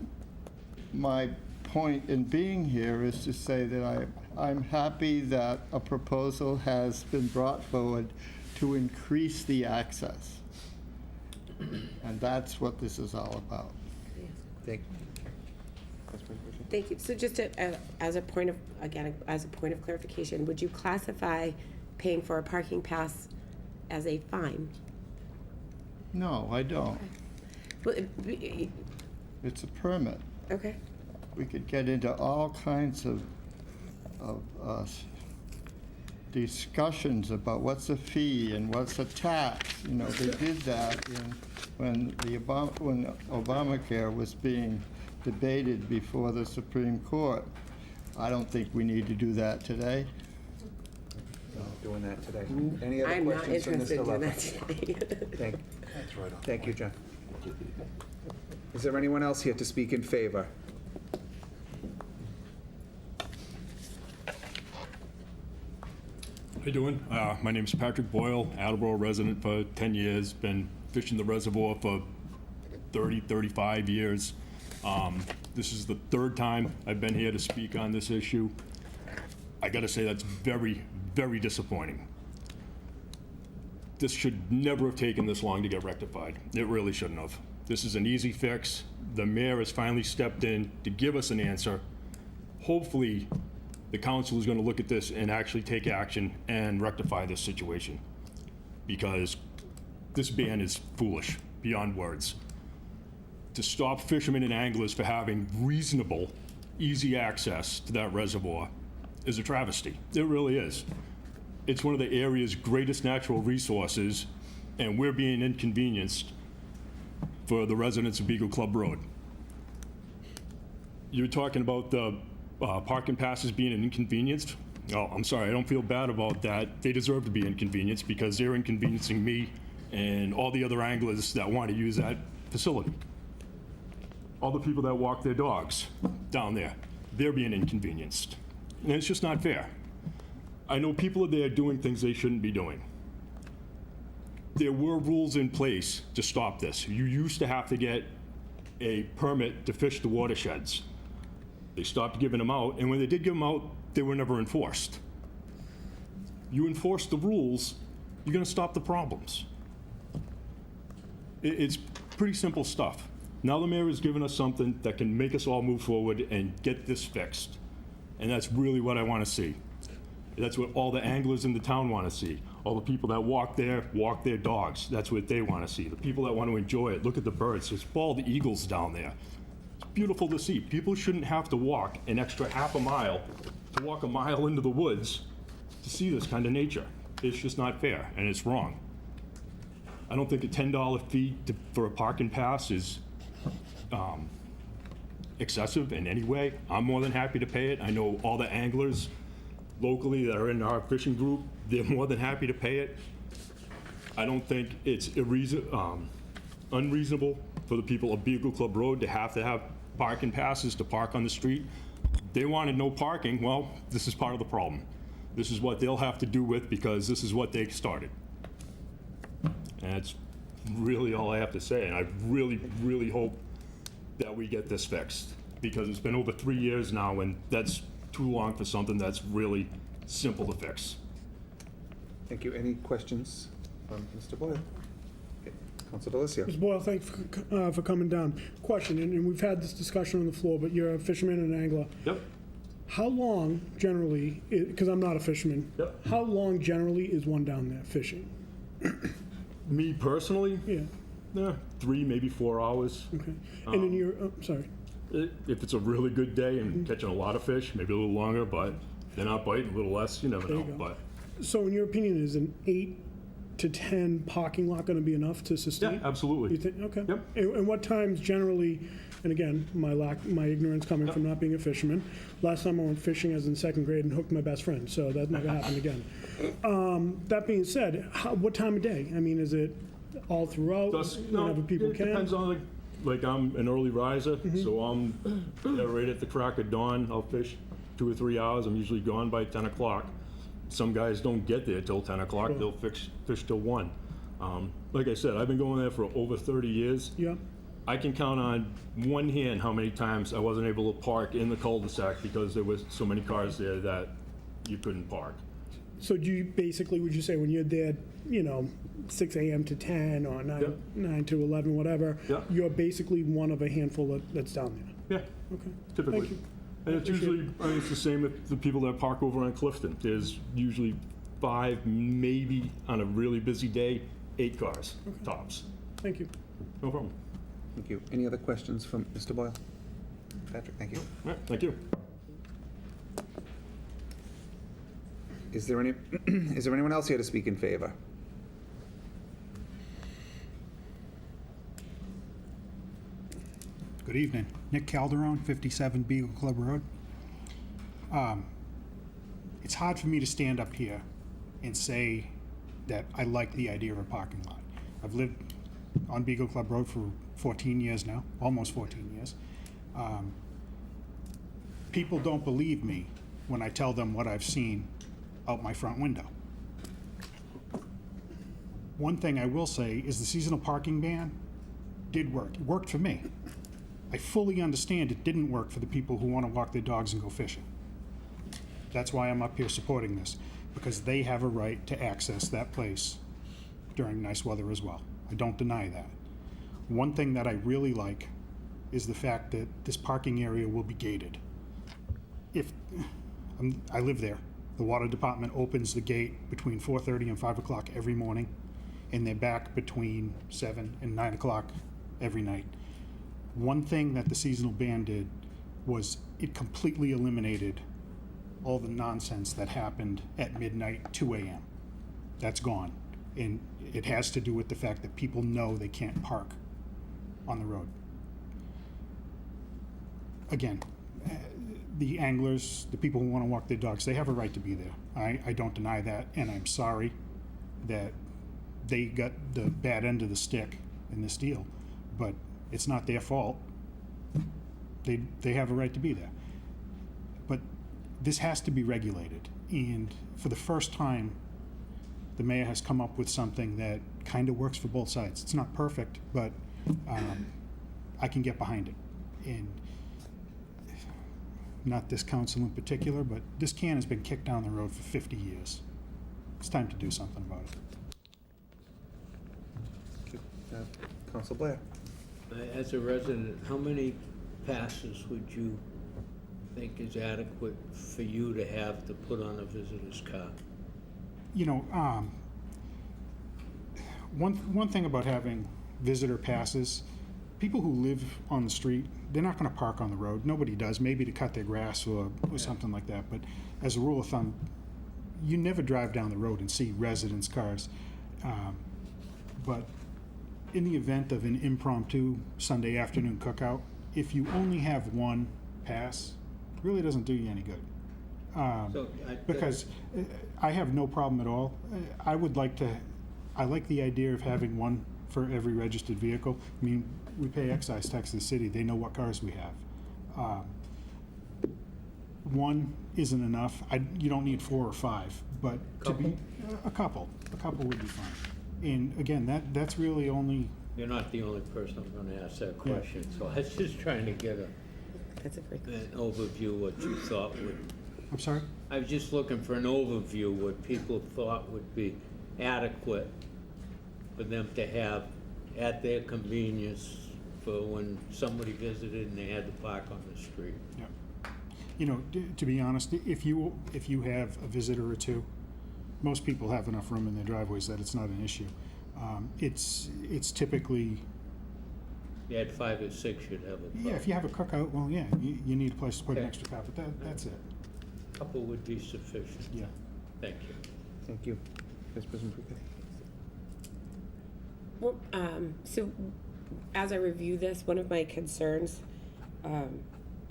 my point in being here is to say that I'm happy that a proposal has been brought forward to increase the access. And that's what this is all about. Thank you. So just as a point of clarification, would you classify paying for a parking pass as a fine? No, I don't. Okay. Well, it's a permit. Okay. We could get into all kinds of discussions about what's a fee and what's a tax. You know, they did that when Obamacare was being debated before the Supreme Court. I don't think we need to do that today. Doing that today. Any other questions from Mr. Lepper? Thank you, John. Is there anyone else here to speak in favor? How you doing? My name is Patrick Boyle, Attleboro resident for 10 years, been fishing the reservoir for 30, 35 years. This is the third time I've been here to speak on this issue. I gotta say that's very, very disappointing. This should never have taken this long to get rectified. It really shouldn't have. This is an easy fix. The mayor has finally stepped in to give us an answer. Hopefully, the council is going to look at this and actually take action and rectify this situation, because this ban is foolish beyond words. To stop fishermen and anglers for having reasonable, easy access to that reservoir is a travesty. It really is. It's one of the area's greatest natural resources, and we're being inconvenienced for the residents of Beagle Club Road. You're talking about the parking passes being inconvenienced. Oh, I'm sorry, I don't feel bad about that. They deserve to be inconvenienced because they're inconveniencing me and all the other anglers that want to use that facility. All the people that walk their dogs down there, they're being inconvenienced. And it's just not fair. I know people are there doing things they shouldn't be doing. There were rules in place to stop this. You used to have to get a permit to fish the watersheds. They stopped giving them out, and when they did give them out, they were never enforced. You enforce the rules, you're gonna stop the problems. It's pretty simple stuff. Now the mayor has given us something that can make us all move forward and get this fixed. And that's really what I wanna see. That's what all the anglers in the town wanna see. All the people that walk their dogs. That's what they wanna see. The people that wanna enjoy it, look at the birds. There's bald eagles down there. It's beautiful to see. People shouldn't have to walk an extra half a mile to walk a mile into the woods to see this kind of nature. It's just not fair, and it's wrong. I don't think a $10 fee for a parking pass is excessive in any way. I'm more than happy to pay it. I know all the anglers locally that are in our fishing group, they're more than happy to pay it. I don't think it's unreasonable for the people of Beagle Club Road to have parking passes to park on the street. They wanted no parking. Well, this is part of the problem. This is what they'll have to do with because this is what they started. And that's really all I have to say. And I really, really hope that we get this fixed because it's been over 3 years now and that's too long for something that's really simple to fix. Thank you. Any questions from Mr. Boyle? Okay. Councilor Delicio. Mr. Boyle, thanks for coming down. Question, and we've had this discussion on the floor, but you're a fisherman and an angler. Yep. How long generally, because I'm not a fisherman, Yep. how long generally is one down there fishing? Me personally? Yeah. 3, maybe 4 hours. Okay. And then you're, sorry. If it's a really good day and catching a lot of fish, maybe a little longer, but they're not biting, a little less, you never There know. you go. But So in your opinion, is an 8 to 10 parking lot going to be enough to sustain? yeah, absolutely. You think, okay. Yep. And what times generally, and again, my ignorance coming from not being a fisherman, last time I went fishing as in 2nd grade and hooked my best friend, so that never happened again. That being said, what time of day? I mean, is it all throughout, whenever people it can? depends on, like I'm an early riser, so I'm right at the crack of dawn. I'll fish 2 or 3 hours. I'm usually gone by 10 o'clock. Some guys don't get there till 10 o'clock. Sure. They'll fish till 1. Like I said, I've been going there for over 30 years. Yeah. I can count on one hand how many times I wasn't able to park in the cul-de-sac because there was so many cars there that you couldn't park. So do you basically, would you say when you're there, 6 a.m. to 10 or 9 to 11, whatever, you're basically one of a handful that's down there? Yeah. Okay. Typically. Thank you. And it's usually, it's the same with the people that park over on Clifton. There's usually 5, maybe on a really busy day, 8 cars, tops. Thank you. No problem. Thank you. Any other questions from Mr. Boyle? Patrick, thank you. All right, thank you. Is there anyone else here to speak in favor? Good evening. Nick Calderon, 57 Beagle Club Road. It's hard for me to stand up here and say that I like the idea of a parking lot. I've lived on Beagle Club Road for 14 years now, almost 14 years. People don't believe me when I tell them what I've seen out my front window. One thing I will say is the seasonal parking ban did work. It worked for me. I fully understand it didn't work for the people who want to walk their dogs and go fishing. That's why I'm up here supporting this, because they have a right to access that place during nice weather as well. I don't deny that. One thing that I really like is the fact that this parking area will be gated. I live there. The water department opens the gate between 4:30 and 5 o'clock every morning, and they're back between 7 and 9 o'clock every night. One thing that the seasonal ban did was it completely eliminated all the nonsense that happened at midnight, 2 a.m. That's gone. And it has to do with the fact that people know they can't park on the road. Again, the anglers, the people who want to walk their dogs, they have a right to be there. I don't deny that, and I'm sorry that they got the bad end of the stick in this deal, but it's not their fault. They have a right to be there. But this has to be regulated, and for the first time, the mayor has come up with something that kind of works for both sides. It's not perfect, but I can get behind it. And not this council in particular, but this can has been kicked down the road for 50 years. It's time to do something about it. Council Blair. As a resident, how many passes would you think is adequate for you to have to put on a visitor's card? You know, one thing about having visitor passes, people who live on the street, they're not going to park on the road. Nobody does, maybe to cut their grass or something like that. But as a rule of thumb, you never drive down the road and see residents' cars. But in the event of an impromptu Sunday afternoon cookout, if you only have one pass, it really doesn't do you any good. Because I have no problem at all. I like the idea of having one for every registered vehicle. I mean, we pay excise tax to the city. They know what cars we have. One isn't enough. You don't need 4 or 5, but to be a couple would be fine. And again, that's really only. You're not the only person I'm going to ask that question, so I was just trying to get an overview what you thought would. I'm sorry? I was just looking for an overview what people thought would be adequate for them to have at their convenience for when somebody visited and they had to park on the street. Yeah. You know, to be honest, if you have a visitor or two, most people have enough room in their driveways that it's not an issue. It's typically. You had 5 or 6, you'd have a. Yeah, if you have a cookout, well, yeah, you need a place to put an extra car, but that's it. A couple would be sufficient. Yeah. Thank you. Thank you. Vice President Parker. Well, so as I review this, one of my concerns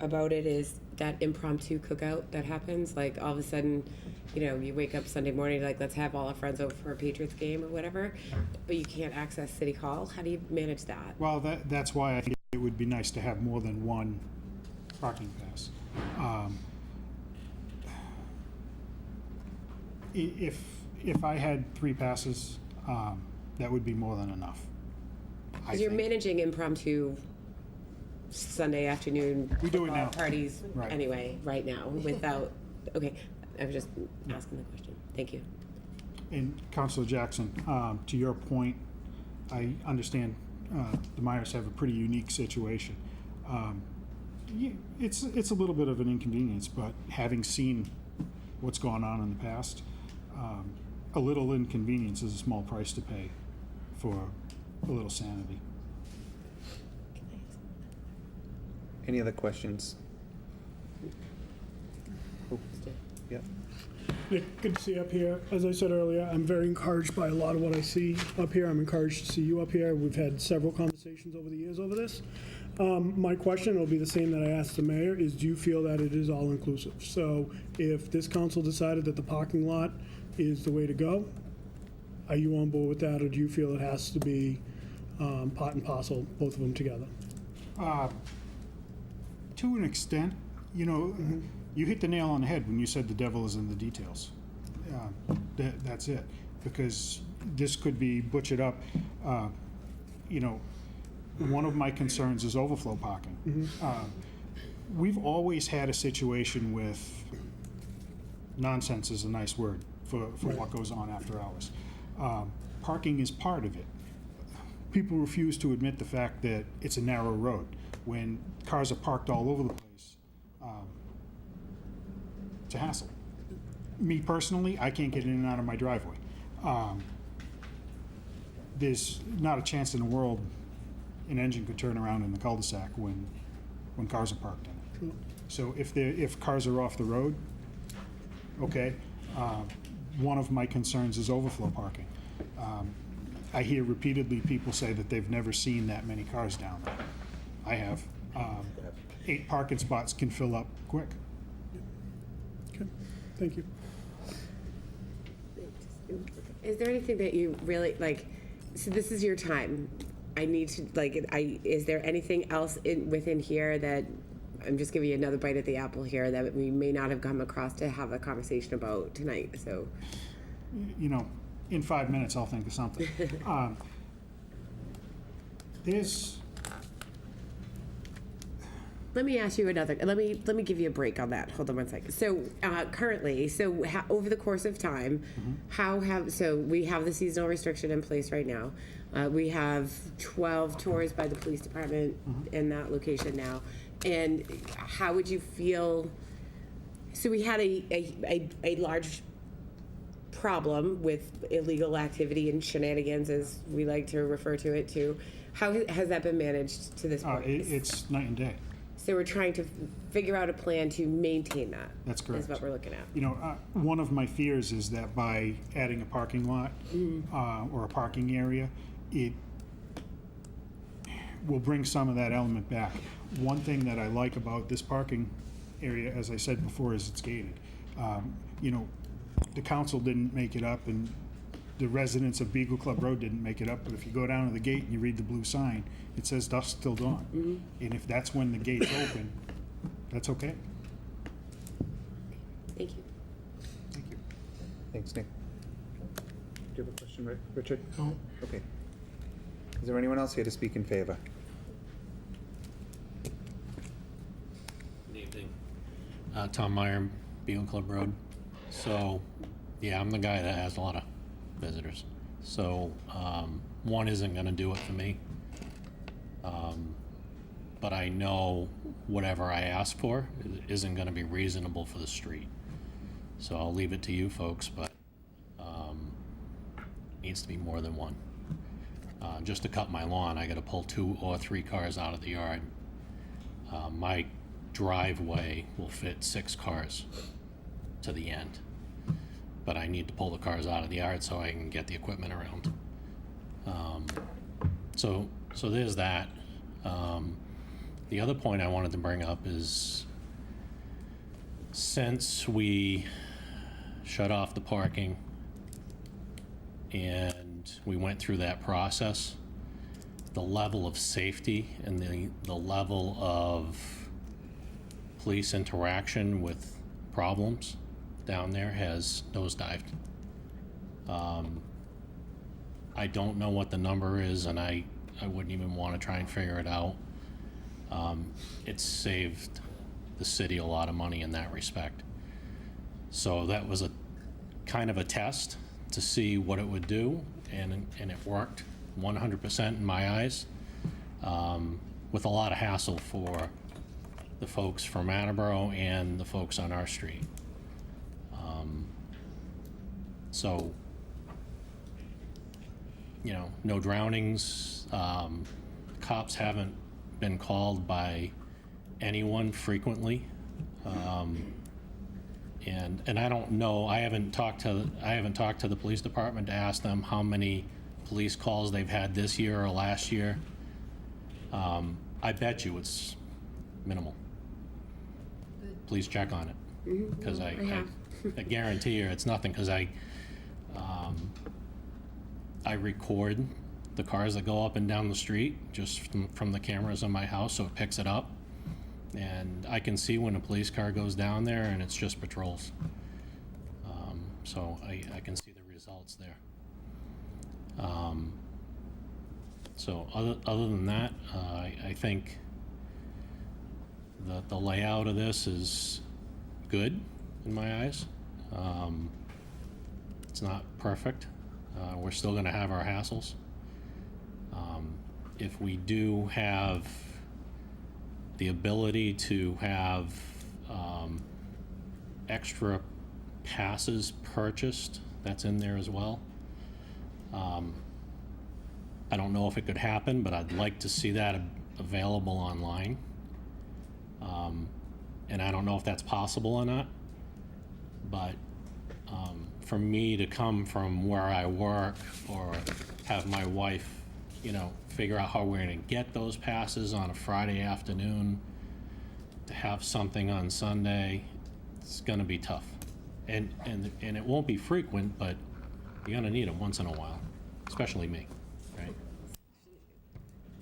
about it is that impromptu cookout that happens. Like all of a sudden, you know, you wake up Sunday morning, like let's have all our friends over for a Patriots game or whatever, but you can't access City Hall. How do you manage that? Well, that's why I think it would be nice to have more than one parking pass. If I had 3 passes, that would be more than enough. Because you're managing impromptu Sunday afternoon we do it now. Parties right. Anyway, right now, without, okay, I was just asking the question. Thank you. And Councilor Jackson, to your point, I understand the Myers have a pretty unique situation. It's a little bit of an inconvenience, but having seen what's gone on in the past, a little inconvenience is a small price to pay for a little sanity. Any other questions? Oh, yeah. Nick, good to see you up here. As I said earlier, I'm very encouraged by a lot of what I see up here. I'm encouraged to see you up here. We've had several conversations over the years over this. My question will be the same that I asked the mayor, is do you feel that it is all-inclusive? So if this council decided that the parking lot is the way to go, are you on board with that, or do you feel it has to be part and parcel, both of them together? To an extent, you know, you hit the nail on the head when you said the devil is in the details. That's it, because this could be butchered up. You know, one of my concerns is overflow parking. We've always had a situation with, nonsense is a nice word for what goes on after hours. Parking is part of it. People refuse to admit the fact that it's a narrow road. When cars are parked all over the place, it's a hassle. Me personally, I can't get in and out of my driveway. There's not a chance in the world an engine could turn around in the cul-de-sac when cars are parked in it. So if cars are off the road, okay. One of my concerns is overflow parking. I hear repeatedly people say that they've never seen that many cars down there. I have. 8 parking spots can fill up quick. Okay, thank you. Is there anything that you really, like, so this is your time. I need to, like, is there anything else within here that, I'm just giving you another bite at the apple here, that we may not have come across to have a conversation about tonight, so. You know, in 5 minutes, I'll think of something. Let me ask you another, let me give you a break on that. Hold on one second. So currently, over the course of time, so we have the seasonal restriction in place right now. We have 12 tours by the police department in that location now. And how would you feel, so we had a large problem with illegal activity and shenanigans, as we like to refer to it too. How has that been managed to this point? It's night and day. So we're trying to figure out a plan to maintain that. That's correct. Is what we're looking at. You know, one of my fears is that by adding a parking lot or a parking area, it will bring some of that element back. One thing that I like about this parking area, as I said before, is it's gated. You know, the council didn't make it up, and the residents of Beagle Club Road didn't make it up, but if you go down to the gate and you read the blue sign, it says dusk till dawn. And if that's when the gate's open, that's okay. Thank you. Thank you. Thanks, Nick. Do you have a question, Richard? No. Okay. Is there anyone else here to speak in favor? Good evening. Tom Meyer, Beagle Club Road. So, yeah, I'm the guy that has a lot of visitors. So, one isn't going to do it for me. But I know whatever I ask for isn't going to be reasonable for the street. So I'll leave it to you folks, but it needs to be more than one. Just to cut my lawn, I got to pull 2 or 3 cars out of the yard. My driveway will fit 6 cars to the end, but I need to pull the cars out of the yard so I can get the equipment around. So there's that. The other point I wanted to bring up is, since we shut off the parking and we went through that process, the level of safety and the level of police interaction with problems down there has nosedived. I don't know what the number is, and I wouldn't even want to try and figure it out. It's saved the city a lot of money in that respect. So that was a kind of a test to see what it would do, and it worked 100% in my eyes, with a lot of hassle for the folks from Attleboro and the folks on our street. So, you know, no drownings. Cops haven't been called by anyone frequently, and I don't know. I haven't talked to the police department to ask them how many police calls they've had this year or last year. I bet you it's minimal. Please check on it, because I guarantee you it's nothing, because I record the cars that go up and down the street just from the cameras on my house, so it picks it up, and I can see when a police car goes down there and it's just patrols. So I can see the results there. So other than that, I think the layout of this is good in my eyes. It's not perfect. We're still going to have our hassles. If we do have the ability to have extra passes purchased, that's in there as well. I don't know if it could happen, but I'd like to see that available online. And I don't know if that's possible or not, but for me to come from where I work or have my wife, figure out how we're gonna get those passes on a Friday afternoon to have something on Sunday. It's gonna be tough. And it won't be frequent, but you're gonna need them once in a while, especially me, right?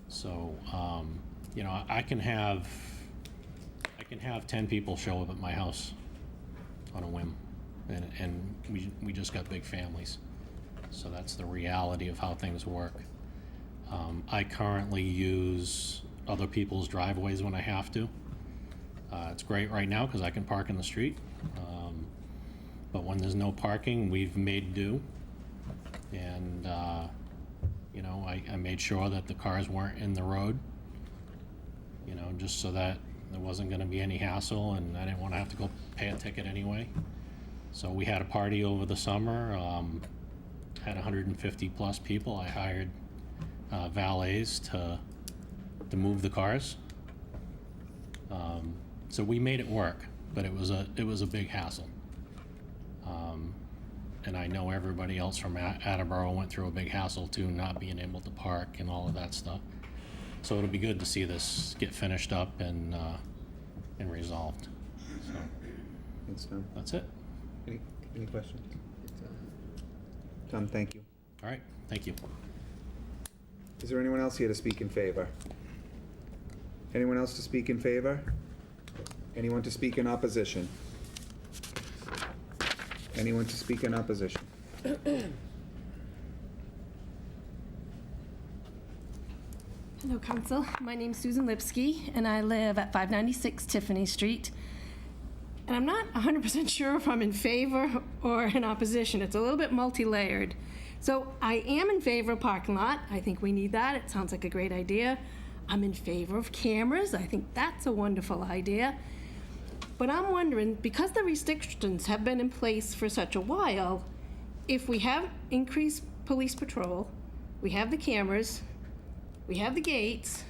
So, I can have 10 people show up at my house on a whim, and we just got big families. So that's the reality of how things work. I currently use other people's driveways when I have to. It's great right now because I can park in the street. But when there's no parking, we've made do. And, I made sure that the cars weren't in the road, just so that there wasn't going to be any hassle, and I didn't want to have to go pay a ticket anyway. So we had a party over the summer, had 150 plus people. I hired valets to move the cars. So we made it work, but it was a big hassle. And I know everybody else from Attleboro went through a big hassle too, not being able to park and all of that stuff. So it'll be good to see this get finished up and resolved. So Thanks, Tom. that's it. Any questions? Tom, thank you. All right, thank you. Is there anyone else here to speak in favor? Anyone else to speak in favor? Anyone to speak in opposition? Anyone to speak in opposition? Hello, Council. My name's Susan Lipsky, and I live at 596 Tiffany Street. And I'm not 100% sure if I'm in favor or in opposition. It's a little bit multi-layered. So I am in favor of parking lot. I think we need that. It sounds like a great idea. I'm in favor of cameras. I think that's a wonderful idea. But I'm wondering, because the restrictions have been in place for such a while, if we have increased police patrol, we have the cameras, we have the gates,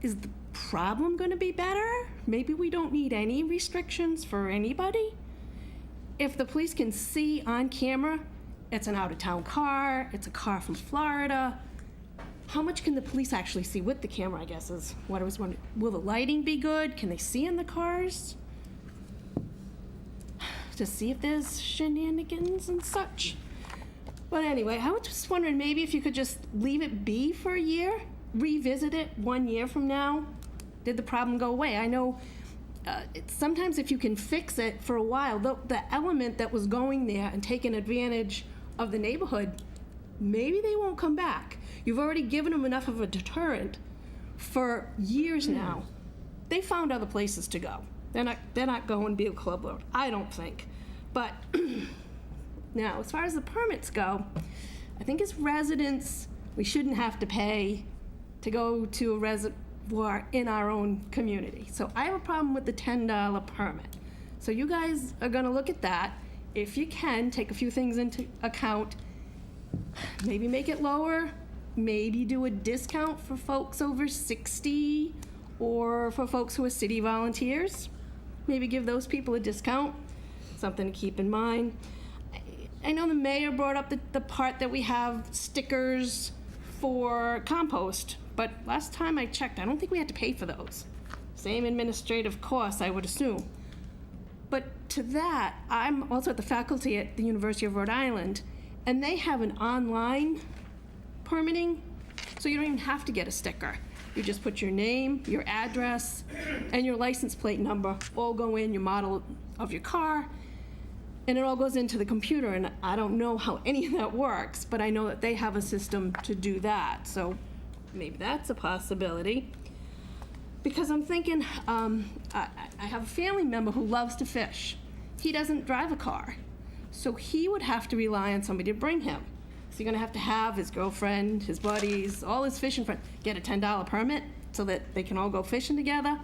is the problem going to be better? Maybe we don't need any restrictions for anybody? If the police can see on camera, it's an out-of-town car, it's a car from Florida, how much can the police actually see with the camera, I guess, is what I was wondering. Will the lighting be good? Can they see in the cars? To see if there's shenanigans and such. But anyway, I was just wondering maybe if you could just leave it be for a year, revisit it 1 year from now. Did the problem go away? I know sometimes if you can fix it for a while, the element that was going there and taking advantage of the neighborhood, maybe they won't come back. You've already given them enough of a deterrent for years now. They found other places to go. They're not going to be a club road, I don't think. But now, as far as the permits go, I think as residents, we shouldn't have to pay to go to a reservoir in our own community. So I have a problem with the $10 permit. So you guys are gonna look at that. If you can, take a few things into account. Maybe make it lower, maybe do a discount for folks over 60 or for folks who are city volunteers. Maybe give those people a discount, something to keep in mind. I know the mayor brought up the part that we have stickers for compost, but last time I checked, I don't think we had to pay for those. Same administrative costs, I would assume. But to that, I'm also at the faculty at the University of Rhode Island, and they have an online permitting, so you don't even have to get a sticker. You just put your name, your address, and your license plate number all go in, your model of your car, and it all goes into the computer. And I don't know how any of that works, but I know that they have a system to do that. So maybe that's a possibility. Because I'm thinking, I have a family member who loves to fish. He doesn't drive a car, so he would have to rely on somebody to bring him. So you're gonna have to have his girlfriend, his buddies, all his fishing friends, get a $10 permit so that they can all go fishing together.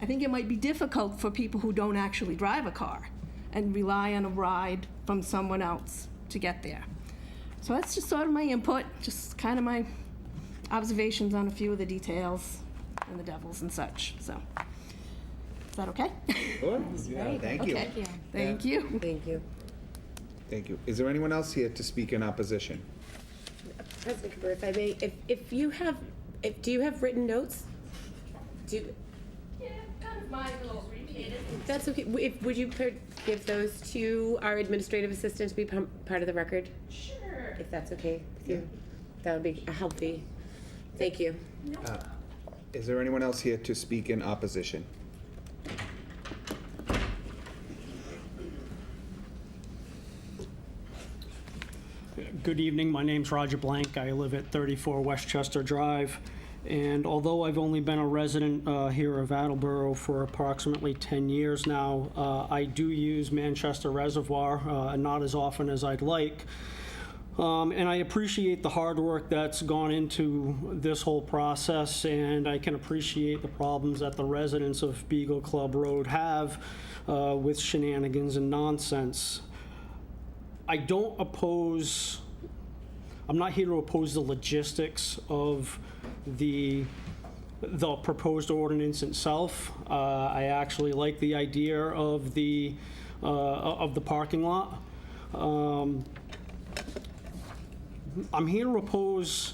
I think it might be difficult for people who don't actually drive a car and rely on a ride from someone else to get there. So that's just sort of my input, just kind of my observations on a few of the details and the devils and such. So, is that okay? Sure. Great. Thank you. Okay. Thank you. Thank you. Thank you. Is there anyone else here to speak in opposition? President Cooper, if I may, if you have, do you have written notes? Yeah, kind of mine, a little abbreviated. That's okay. Would you give those to our administrative assistant to be part of the record? Sure. If that's okay with you? That would be healthy. Thank you. Is there anyone else here to speak in opposition? Good evening. My name's Roger Blank. I live at 34 Westchester Drive. And although I've only been a resident here of Attleboro for approximately 10 years now, I do use Manchester Reservoir, not as often as I'd like. And I appreciate the hard work that's gone into this whole process, and I can appreciate the problems that the residents of Beagle Club Road have with shenanigans and nonsense. I'm not here to oppose the logistics of the proposed ordinance itself. I actually like the idea of the parking lot. I'm here to oppose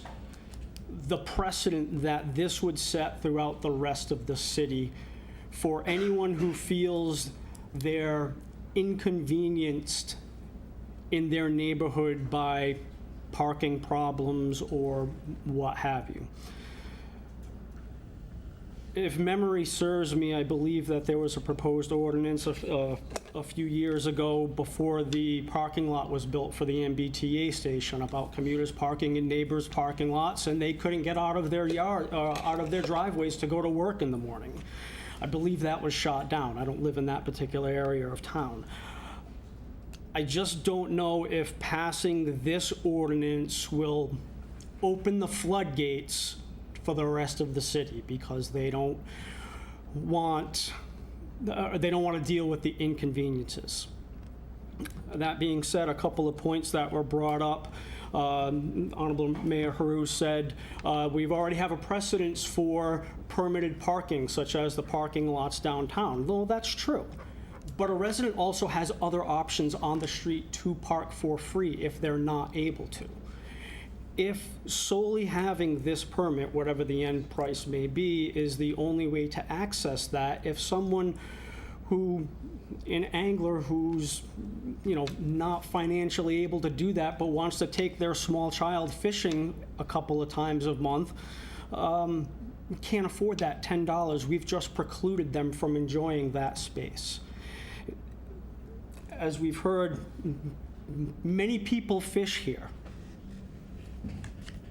the precedent that this would set throughout the rest of the city for anyone who feels they're inconvenienced in their neighborhood by parking problems or what have you. If memory serves me, I believe that there was a proposed ordinance a few years ago before the parking lot was built for the MBTA station about commuters parking in neighbors' parking lots, and they couldn't get out of their out of their driveways to go to work in the morning. I believe that was shot down. I don't live in that particular area of town. I just don't know if passing this ordinance will open the floodgates for the rest of the city, because they don't want to deal with the inconveniences. That being said, a couple of points that were brought up. Honorable Mayor Haru said we already have a precedence for permitted parking, such as the parking lots downtown. Well, that's true. But a resident also has other options on the street to park for free if they're not able to. If solely having this permit, whatever the end price may be, is the only way to access that, if someone an angler who's, not financially able to do that but wants to take their small child fishing a couple of times a month, can't afford that $10, we've just precluded them from enjoying that space. As we've heard, many people fish here.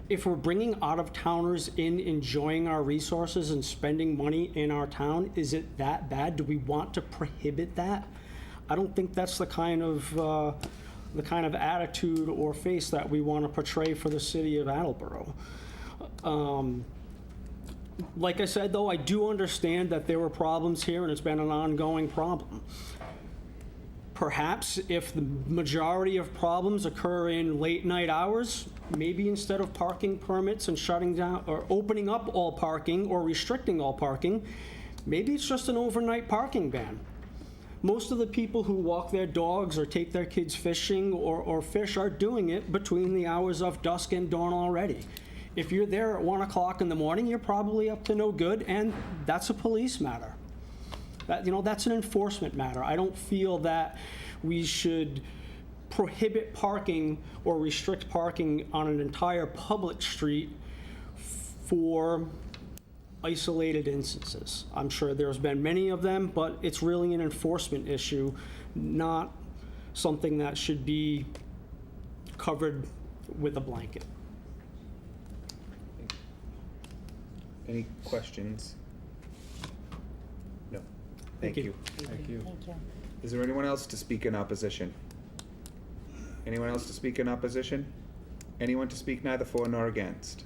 If we're bringing out-of-towners in, enjoying our resources and spending money in our town, is it that bad? Do we want to prohibit that? I don't think that's the kind of attitude or face that we want to portray for the city of Attleboro. Like I said, though, I do understand that there were problems here, and it's been an ongoing problem. Perhaps if the majority of problems occur in late-night hours, maybe instead of parking permits and shutting down or opening up all parking or restricting all parking, maybe it's just an overnight parking ban. Most of the people who walk their dogs or take their kids fishing or fish are doing it between the hours of dusk and dawn already. If you're there at 1 o'clock in the morning, you're probably up to no good, and that's a police matter. That's an enforcement matter. I don't feel that we should prohibit parking or restrict parking on an entire public street for isolated instances. I'm sure there's been many of them, but it's really an enforcement issue, not something that should be covered with a blanket. Any questions? No. Thank you. Thank you. Is there anyone else to speak in opposition? Anyone else to speak in opposition? Anyone to speak neither for nor against?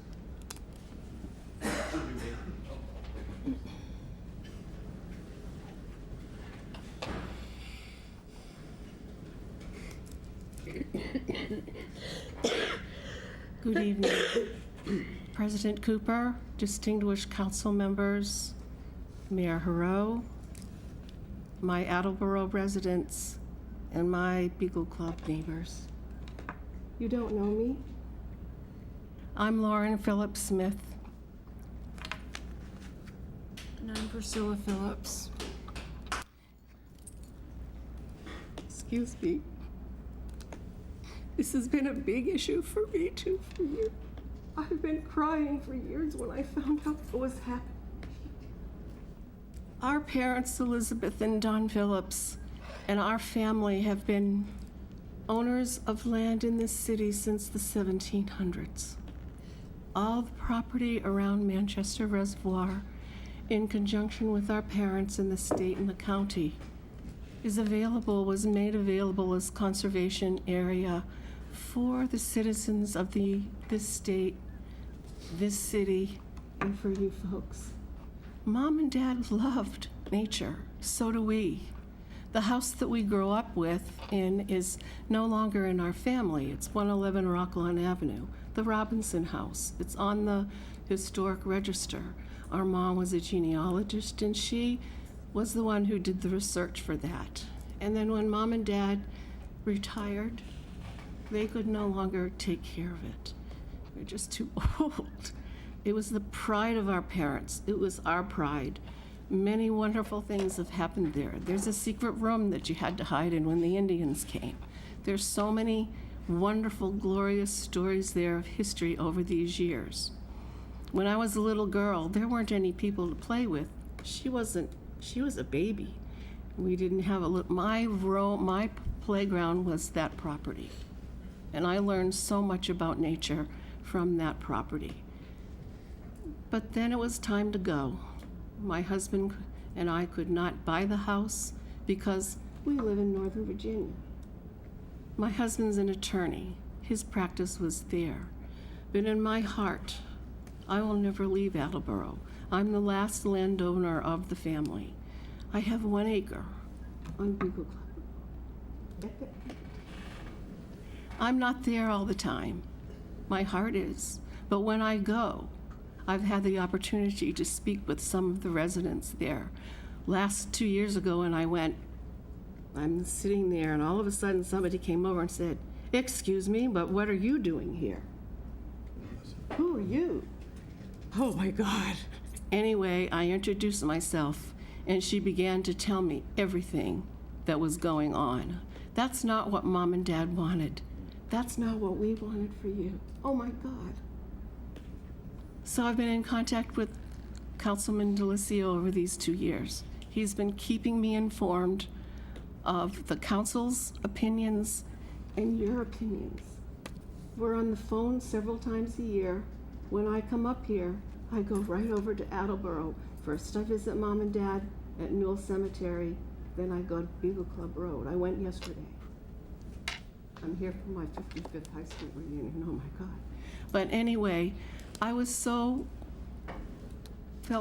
Good evening, President Cooper, distinguished council members, Mayor Haro, my Attleboro residents, and my Beagle Club neighbors. You don't know me? I'm Lauren Phillips Smith. And I'm Priscilla Phillips. Excuse me. This has been a big issue for me too for years. I've been crying for years when I found out what was happening. Our parents, Elizabeth and Don Phillips, and our family have been owners of land in this city since the 1700s. All the property around Manchester Reservoir, in conjunction with our parents in the state and the county, was made available as conservation area for the citizens of this state, this city, and for you folks. Mom and Dad loved nature, so do we. The house that we grew up in is no longer in our family. It's 111 Rocklawn Avenue, the Robinson House. It's on the historic register. Our mom was a genealogist, and she was the one who did the research for that. And then when Mom and Dad retired, they could no longer take care of it. They're just too old. It was the pride of our parents. It was our pride. Many wonderful things have happened there. There's a secret room that you had to hide in when the Indians came. There's so many wonderful, glorious stories there of history over these years. When I was a little girl, there weren't any people to play with. She was a baby. We didn't have my playground was that property. And I learned so much about nature from that property. But then it was time to go. My husband and I could not buy the house because we live in Northern Virginia. My husband's an attorney. His practice was there. But in my heart, I will never leave Attleboro. I'm the last landowner of the family. I have 1 acre on Beagle Club. I'm not there all the time. My heart is. But when I go, I've had the opportunity to speak with some of the residents there. Last 2 years ago, and I'm sitting there, and all of a sudden somebody came over and said, "Excuse me, but what are you doing here?" "Who are you?" "Oh my God." Anyway, I introduced myself, and she began to tell me everything that was going on. That's not what Mom and Dad wanted. That's not what we wanted for you. Oh my God. So I've been in contact with Councilman Delicio over these 2 years. He's been keeping me informed of the council's opinions and your opinions. We're on the phone several times a year. When I come up here, I go right over to Attleboro. First I visit Mom and Dad at Newell Cemetery, then I go to Beagle Club Road. I went yesterday. I'm here for my 55th high school reunion, oh my God. But anyway, I felt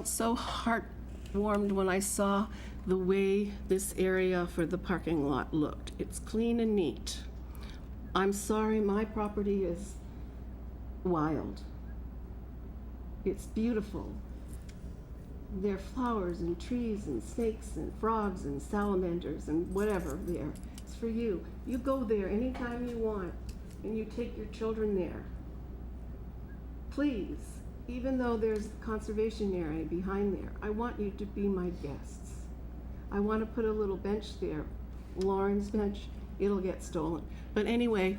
so heartwarmed when I saw the way this area for the parking lot looked. It's clean and neat. I'm sorry, my property is wild. It's beautiful. There are flowers and trees and snakes and frogs and salamanders and whatever there. It's for you. You go there anytime you want, and you take your children there. Please, even though there's the conservation area behind there, I want you to be my guests. I want to put a little bench there, Lauren's bench. It'll get stolen. But anyway,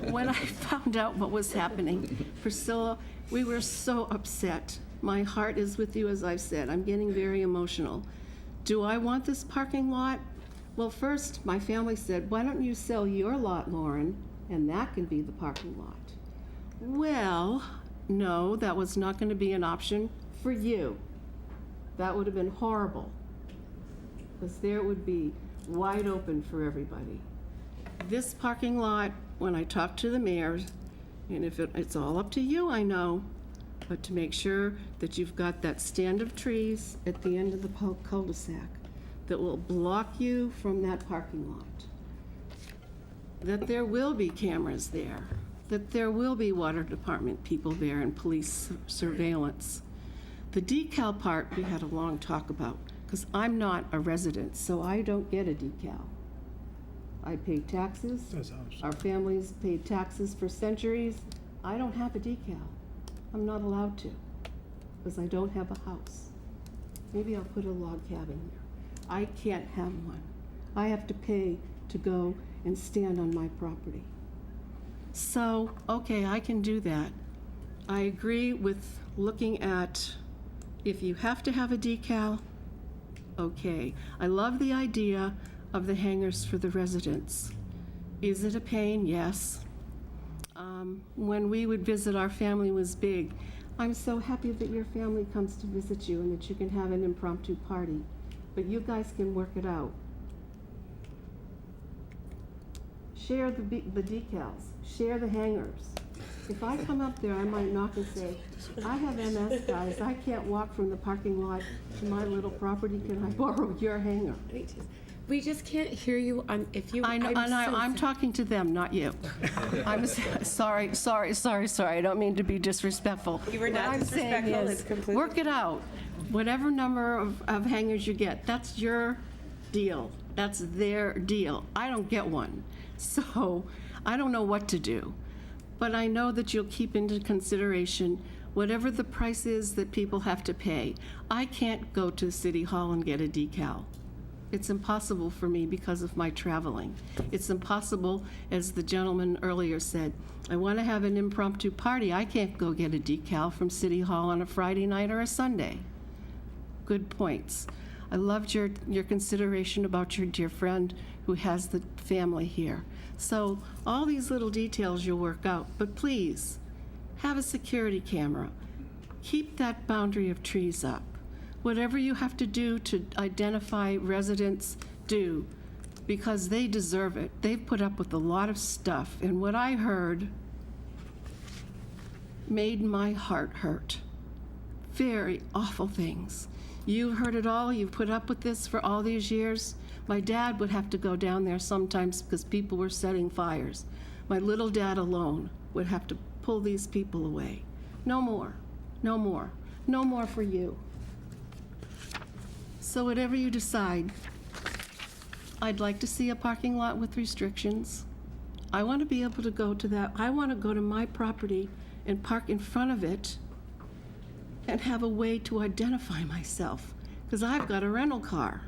when I found out what was happening, Priscilla, we were so upset. My heart is with you, as I've said. I'm getting very emotional. Do I want this parking lot? Well, first, my family said, why don't you sell your lot, Lauren, and that can be the parking lot. Well, no, that was not going to be an option for you. That would have been horrible, because there it would be wide open for everybody. This parking lot, when I talked to the mayor, and if it's all up to you, I know, but to make sure that you've got that stand of trees at the end of the cul-de-sac that will block you from that parking lot. That there will be cameras there, that there will be water department people there and police surveillance. The decal part we had a long talk about, because I'm not a resident, so I don't get a decal. I pay taxes. Our families paid taxes for centuries. I don't have a decal. I'm not allowed to, because I don't have a house. Maybe I'll put a log cabin there. I can't have one. I have to pay to go and stand on my property. So, okay, I can do that. I agree with looking at if you have to have a decal, okay. I love the idea of the hangars for the residents. Is it a pain? Yes. When we would visit, our family was big. I'm so happy that your family comes to visit you and that you can have an impromptu party. But you guys can work it out. Share the decals. Share the hangers. If I come up there, I might knock and say, I have MS, guys. I can't walk from the parking lot to my little property. Can I borrow your hanger? We just can't hear you on, if you. I know, I'm talking to them, not you. I'm sorry. I don't mean to be disrespectful. You were not What I'm saying disrespectful, is, it's completely- work it out. Whatever number of hangers you get, that's your deal. That's their deal. I don't get one. So I don't know what to do. But I know that you'll keep into consideration whatever the price is that people have to pay. I can't go to City Hall and get a decal. It's impossible for me because of my traveling. It's impossible, as the gentleman earlier said, I want to have an impromptu party. I can't go get a decal from City Hall on a Friday night or a Sunday. Good points. I loved your consideration about your dear friend who has the family here. So all these little details you'll work out, but please, have a security camera. Keep that boundary of trees up. Whatever you have to do to identify residents, do, because they deserve it. They've put up with a lot of stuff, and what I heard made my heart hurt. Very awful things. You heard it all. You've put up with this for all these years. My dad would have to go down there sometimes because people were setting fires. My little dad alone would have to pull these people away. No more. No more. No more for you. So whatever you decide, I'd like to see a parking lot with restrictions. I want to be able to go to that. I want to go to my property and park in front of it and have a way to identify myself, because I've got a rental car.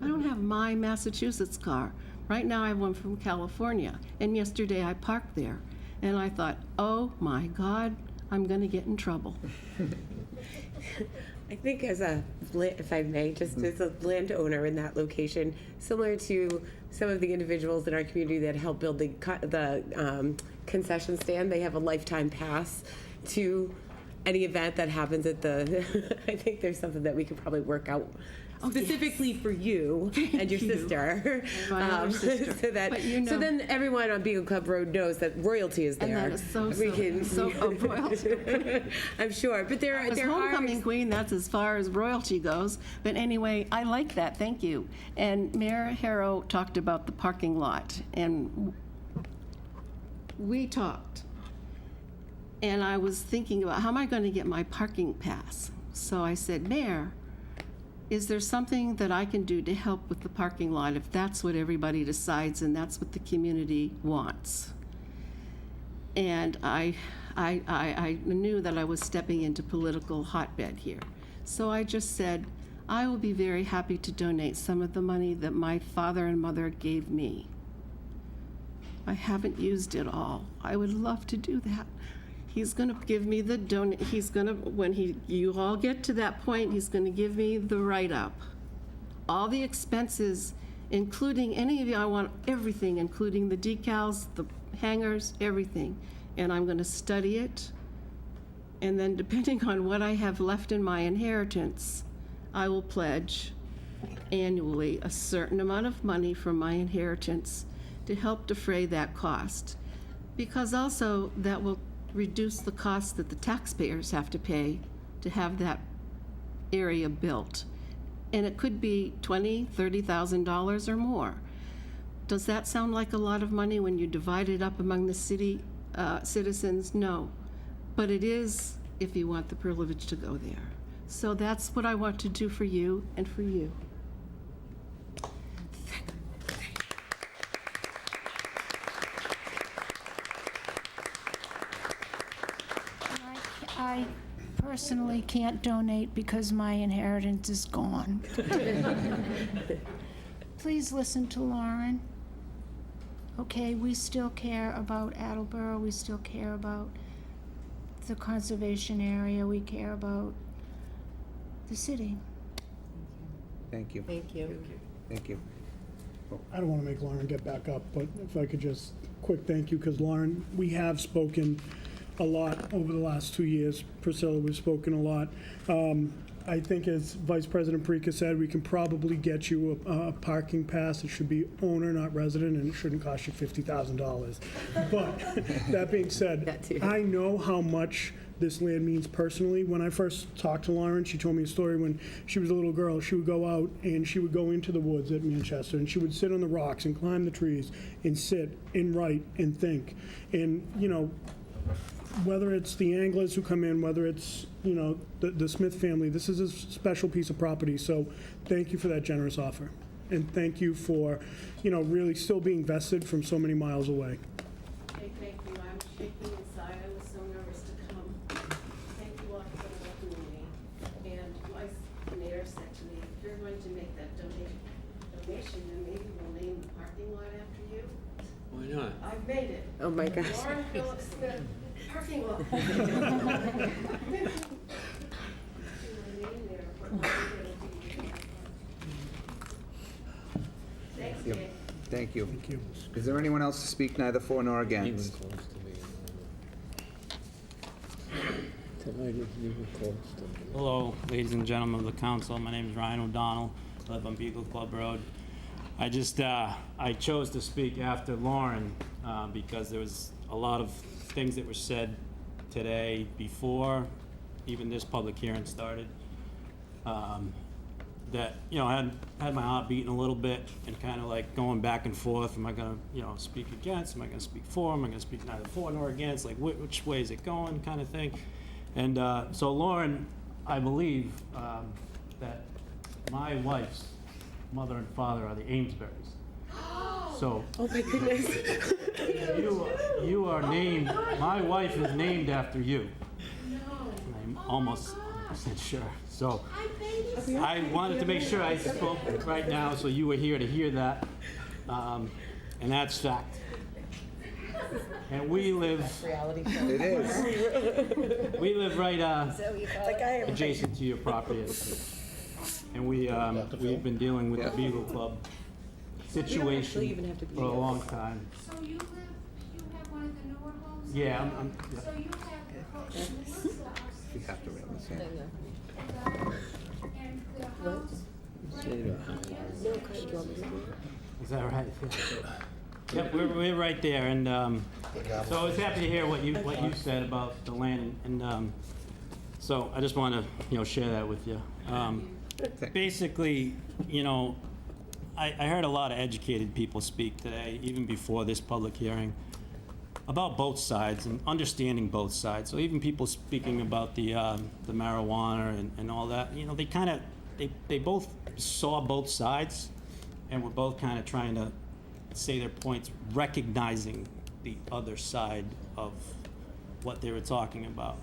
I don't have my Massachusetts car. Right now I have one from California, and yesterday I parked there, and I thought, oh my God, I'm going to get in trouble. I think if I may, just as a landowner in that location, similar to some of the individuals in our community that help build the concession stand, they have a lifetime pass to any event that happens at the, I think there's something that we could probably work out specifically for you and your sister. My other sister. So that, But you know- so then everyone on Beagle Club Road knows that royalty is there. And that is so royalty. I'm sure, but there As are homecoming queen, that's as far as royalty goes. But anyway, I like that, thank you. And Mayor Harrow talked about the parking lot, and we talked. And I was thinking about, how am I going to get my parking pass? So I said, Mayor, is there something that I can do to help with the parking lot if that's what everybody decides and that's what the community wants? And I knew that I was stepping into political hotbed here. So I just said, I will be very happy to donate some of the money that my father and mother gave me. I haven't used it all. I would love to do that. He's going to give me the he's going to, when you all get to that point, he's going to give me the write-up. All the expenses, including any of you, I want everything, including the decals, the hangers, everything. And I'm going to study it. And then depending on what I have left in my inheritance, I will pledge annually a certain amount of money from my inheritance to help defray that cost. Because also that will reduce the cost that the taxpayers have to pay to have that area built. And it could be $20,000, $30,000 or more. Does that sound like a lot of money when you divide it up among the city citizens? No. But it is if you want the privilege to go there. So that's what I want to do for you and for you. personally can't donate because my inheritance is gone. Please listen to Lauren. Okay, we still care about Attleboro, we still care about the conservation area, we care about the city. Thank you. Thank you. Thank you. I don't want to make Lauren get back up, but if I could just, quick thank you, because Lauren, we have spoken a lot over the last 2 years. Priscilla, we've spoken a lot. I think as Vice President Parika said, we can probably get you a parking pass. It should be owner, not resident, and it shouldn't cost you $50,000. But that being said, I know how much this land means personally. When I first talked to Lauren, she told me a story when she was a little girl. She would go out and she would go into the woods at Manchester and she would sit on the rocks and climb the trees and sit and write and think. And, you know, whether it's the anglers who come in, whether it's, you know, the Smith family, this is a special piece of property. So thank you for that generous offer. And thank you for, you know, really still being vested from so many miles away. Thank you. I'm shaking inside. I was so nervous to come. Thank you all for welcoming me. And my mayor said to me, if you're going to make that donation, then maybe we'll name the parking lot after you. Why not? I've made it. Oh my gosh. Lauren Phillips Smith, parking lot. Thanks, Dave. Thank you. Thank you. Is there anyone else to speak neither for nor against? Hello, ladies and gentlemen of the council. My name is Ryan O'Donnell. I live on Beagle Club Road. I chose to speak after Lauren because there was a lot of things that were said today before even this public hearing started that, you know, had my heart beating a little bit and kind of like going back and forth. Am I going to, you know, speak against? Am I going to speak for? Am I going to speak neither for nor against? Like, which way is it going, kind of thing. And so Lauren, I believe that my wife's mother and father are the Amesburys. So, oh my goodness. you are named, my wife is named after you. I'm almost sure. So I wanted to make sure I spoke right now so you were here to hear that. And that's fact. And we live. It is. We live right adjacent to your property. And we've been dealing with the Beagle Club situation for a long time. So you have one of the newer homes? Yeah, I'm yeah. So you have the You have to read this, yeah. and the house Is that right? Yep, we're right there, and so I was happy to hear what you said about the land, and so I just want to share that with you. Basically, I heard a lot of educated people speak today, even before this public hearing, about both sides and understanding both sides. So even people speaking about the marijuana and all that, they both saw both sides, and were both kind of trying to say their points, recognizing the other side of what they were talking about.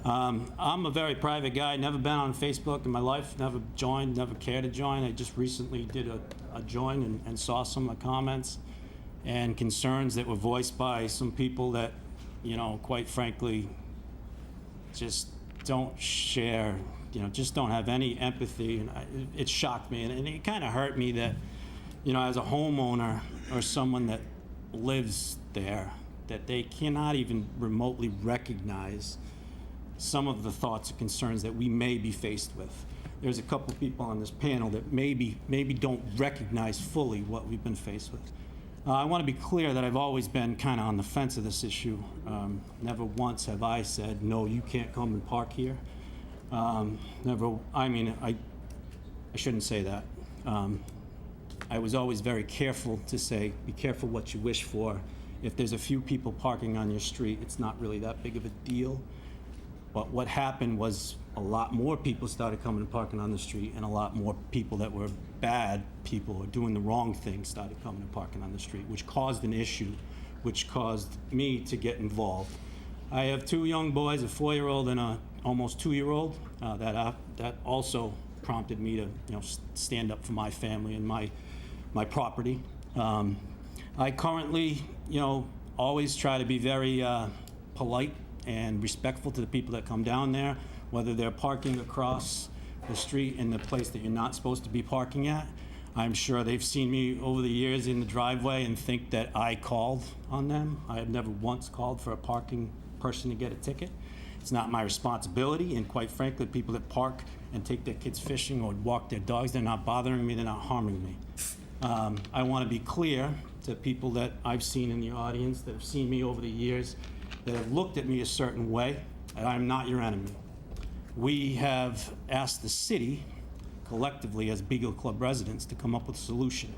I'm a very private guy, never been on Facebook in my life, never joined, never cared to join. I just recently did a join and saw some of the comments and concerns that were voiced by some people that, quite frankly, just don't share, just don't have any empathy. And it shocked me, and it kind of hurt me that, as a homeowner or someone that lives there, that they cannot even remotely recognize some of the thoughts and concerns that we may be faced with. There's a couple people on this panel that maybe don't recognize fully what we've been faced with. I want to be clear that I've always been kind of on the fence of this issue. Never once have I said, no, you can't come and park here. I shouldn't say that. I was always very careful to say, be careful what you wish for. If there's a few people parking on your street, it's not really that big of a deal. But what happened was a lot more people started coming and parking on the street, and a lot more people that were bad people or doing the wrong thing started coming and parking on the street, which caused an issue, which caused me to get involved. I have two young boys, a 4-year-old and a almost 2-year-old, that also prompted me to, stand up for my family and my property. I currently, always try to be very polite and respectful to the people that come down there, whether they're parking across the street in the place that you're not supposed to be parking at. I'm sure they've seen me over the years in the driveway and think that I called on them. I have never once called for a parking person to get a ticket. It's not my responsibility, and quite frankly, people that park and take their kids fishing or walk their dogs, they're not bothering me, they're not harming me. I want to be clear to people that I've seen in the audience, that have seen me over the years, that have looked at me a certain way, and I'm not your enemy. We have asked the city, collectively as Beagle Club residents, to come up with a solution.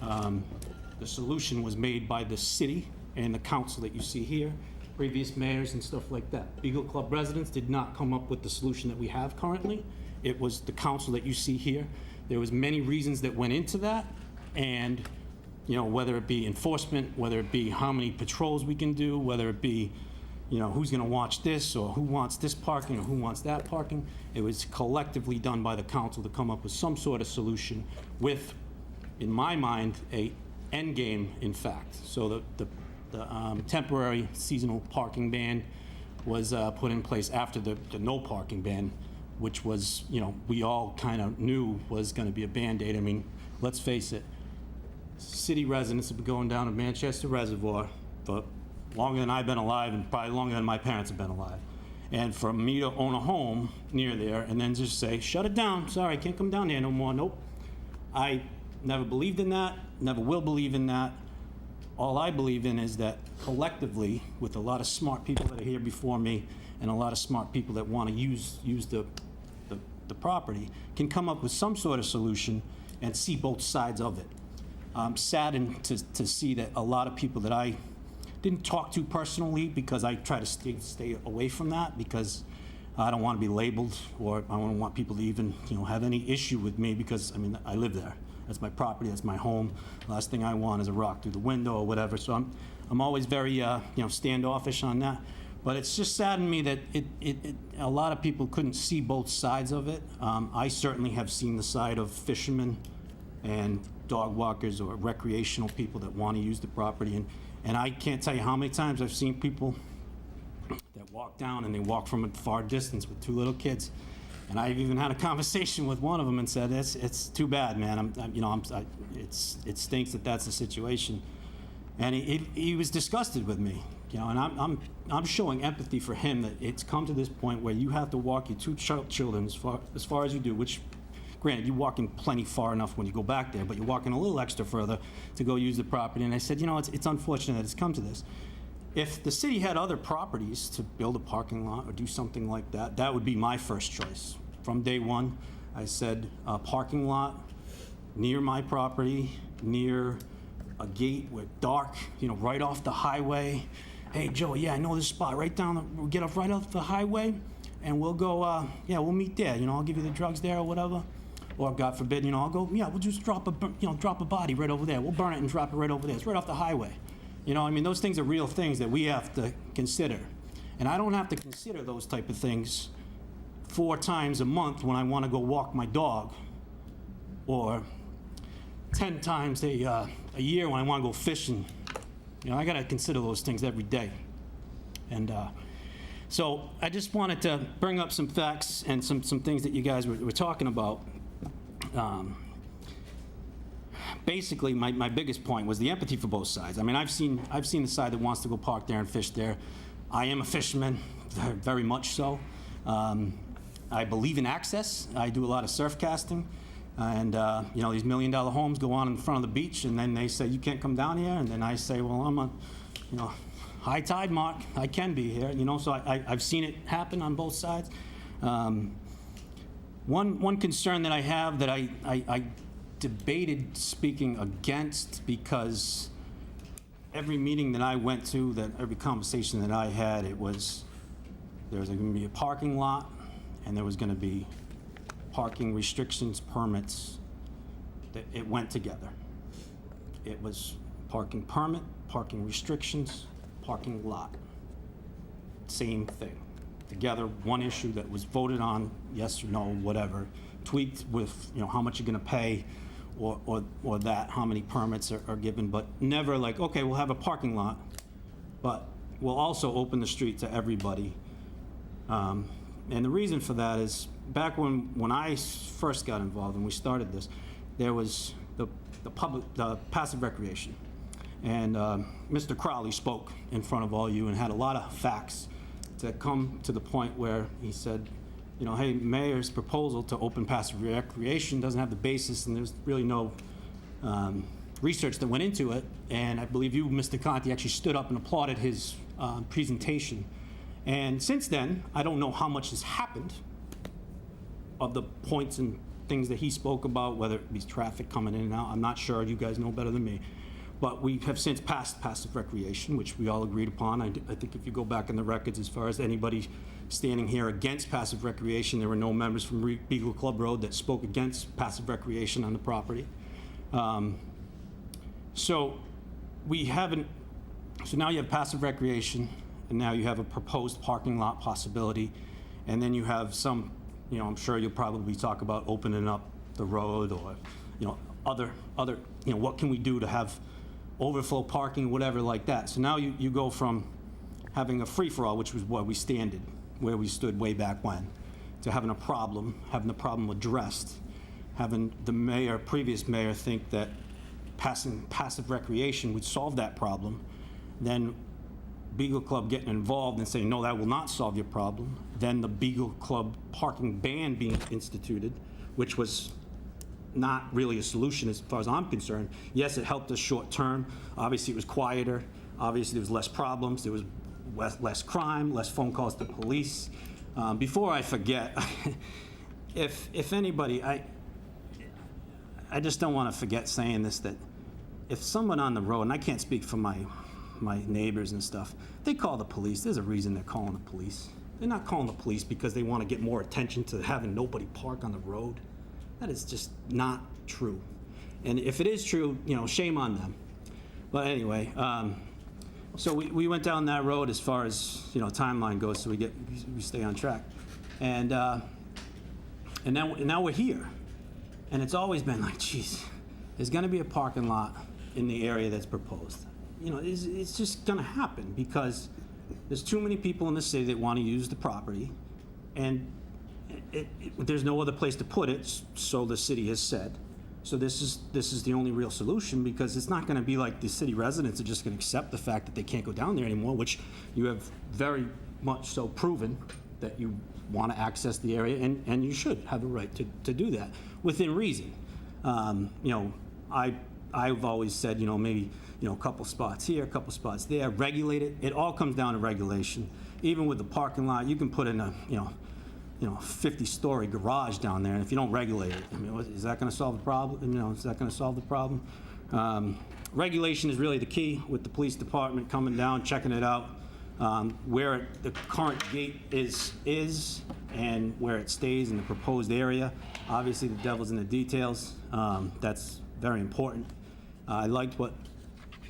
The solution was made by the city and the council that you see here, previous mayors and stuff like that. Beagle Club residents did not come up with the solution that we have currently. It was the council that you see here. There was many reasons that went into that, and whether it be enforcement, whether it be how many patrols we can do, whether it be who's going to watch this, or who wants this parking, or who wants that parking. It was collectively done by the council to come up with some sort of solution with, in my mind, a end game, in fact. So the temporary seasonal parking ban was put in place after the no parking ban, which was, we all kind of knew was going to be a Band-Aid. I mean, let's face it, city residents have been going down to Manchester Reservoir for longer than I've been alive, and probably longer than my parents have been alive. And for me to own a home near there and then just say, shut it down, sorry, can't come down there no more, nope. I never believed in that, never will believe in that. All I believe in is that collectively, with a lot of smart people that are here before me and a lot of smart people that want to use the property, can come up with some sort of solution and see both sides of it. I'm saddened to see that a lot of people that I didn't talk to personally, because I try to stay away from that, because I don't want to be labeled, or I don't want people to even have any issue with me, because I live there. That's my property, that's my home. Last thing I want is a rock through the window or whatever. So I'm always very standoffish on that. But it's just saddened me that a lot of people couldn't see both sides of it. I certainly have seen the side of fishermen and dog walkers or recreational people that want to use the property. And I can't tell you how many times I've seen people that walk down, and they walk from a far distance with 2 little kids. And I've even had a conversation with one of them and said, "It's too bad, man. It stinks that that's the situation." And he was disgusted with me, And I'm showing empathy for him, that it's come to this point where you have to walk your 2 children as far as you do, which. Granted, you're walking plenty far enough when you go back there, but you're walking a little extra further to go use the property. And I said, it's unfortunate that it's come to this. If the city had other properties to build a parking lot or do something like that, that would be my first choice. From day one, I said a parking lot near my property, near a gate with dark, right off the highway. Hey, Joe, yeah, I know this spot right down, we'll get off right off the highway, and we'll go, we'll meet there. I'll give you the drugs there or whatever. Or God forbid, I'll go, we'll just drop a body right over there. We'll burn it and drop it right over there. It's right off the highway. Those things are real things that we have to consider. And I don't have to consider those type of things 4 times a month when I want to go walk my dog, or 10 times a year when I want to go fishing. I got to consider those things every day. And so I just wanted to bring up some facts and some things that you guys were talking about. Basically, my biggest point was the empathy for both sides. I've seen the side that wants to go park there and fish there. I am a fisherman, very much so. I believe in access. I do a lot of surf casting. And, these $1 million homes go on in front of the beach, and then they say, you can't come down here. And then I say, well, I'm a, high tide mark. I can be here, so I've seen it happen on both sides. One concern that I have that I debated speaking against, because every meeting that I went to, every conversation that I had, there was going to be a parking lot, and there was going to be parking restrictions, permits. It went together. It was parking permit, parking restrictions, parking lot. Same thing. together one issue that was voted on, yes or no, whatever, tweaked with, how much you're gonna pay, or that, how many permits are given, but never like, okay, we'll have a parking lot, but we'll also open the street to everybody. And the reason for that is, back when I first got involved and we started this, there was the passive recreation. And Mr. Crowley spoke in front of all you and had a lot of facts to come to the point where he said, hey, mayor's proposal to open passive recreation doesn't have the basis, and there's really no research that went into it. And I believe you, Mr. Conti, actually stood up and applauded his presentation. And since then, I don't know how much has happened of the points and things that he spoke about, whether it be traffic coming in and out. I'm not sure. You guys know better than me. But we have since passed passive recreation, which we all agreed upon. I think if you go back in the records, as far as anybody standing here against passive recreation, there were no members from Beagle Club Road that spoke against passive recreation on the property. So we haven't, so now you have passive recreation, and now you have a proposed parking lot possibility, and then you have some, I'm sure you'll probably talk about opening up the road, or, other, what can we do to have overflow parking, whatever like that. So now you go from having a free-for-all, which was where we stood way back when, to having the problem addressed, having the previous mayor think that passive recreation would solve that problem, then Beagle Club getting involved and saying, no, that will not solve your problem, then the Beagle Club parking ban being instituted, which was not really a solution as far as I'm concerned. Yes, it helped us short term. Obviously, it was quieter. Obviously, there was less problems. There was less crime, less phone calls to police. Before I forget, if anybody, I just don't want to forget saying this, that if someone on the road, and I can't speak for my neighbors and stuff, they call the police. There's a reason they're calling the police. They're not calling the police because they want to get more attention to having nobody park on the road. That is just not true. And if it is true, shame on them. But anyway, so we went down that road as far as, timeline goes, so we stay on track. And now we're here. And it's always been like, geez, there's gonna be a parking lot in the area that's proposed. It's just gonna happen because there's too many people in the city that wanna use the property, and there's no other place to put it, so the city has said. So this is the only real solution, because it's not going to be like the city residents are just going to accept the fact that they can't go down there anymore, which you have very much so proven that you want to access the area, and you should have a right to do that within reason. I've always said, maybe a couple spots here, a couple spots there, regulate it. It all comes down to regulation. Even with the parking lot, you can put in a 50-story garage down there, and if you don't regulate it, is that going to solve the problem? Is that going to solve the problem? Regulation is really the key, with the police department coming down, checking it out, where the current gate is, and where it stays in the proposed area. Obviously, the devil's in the details. That's very important. I liked what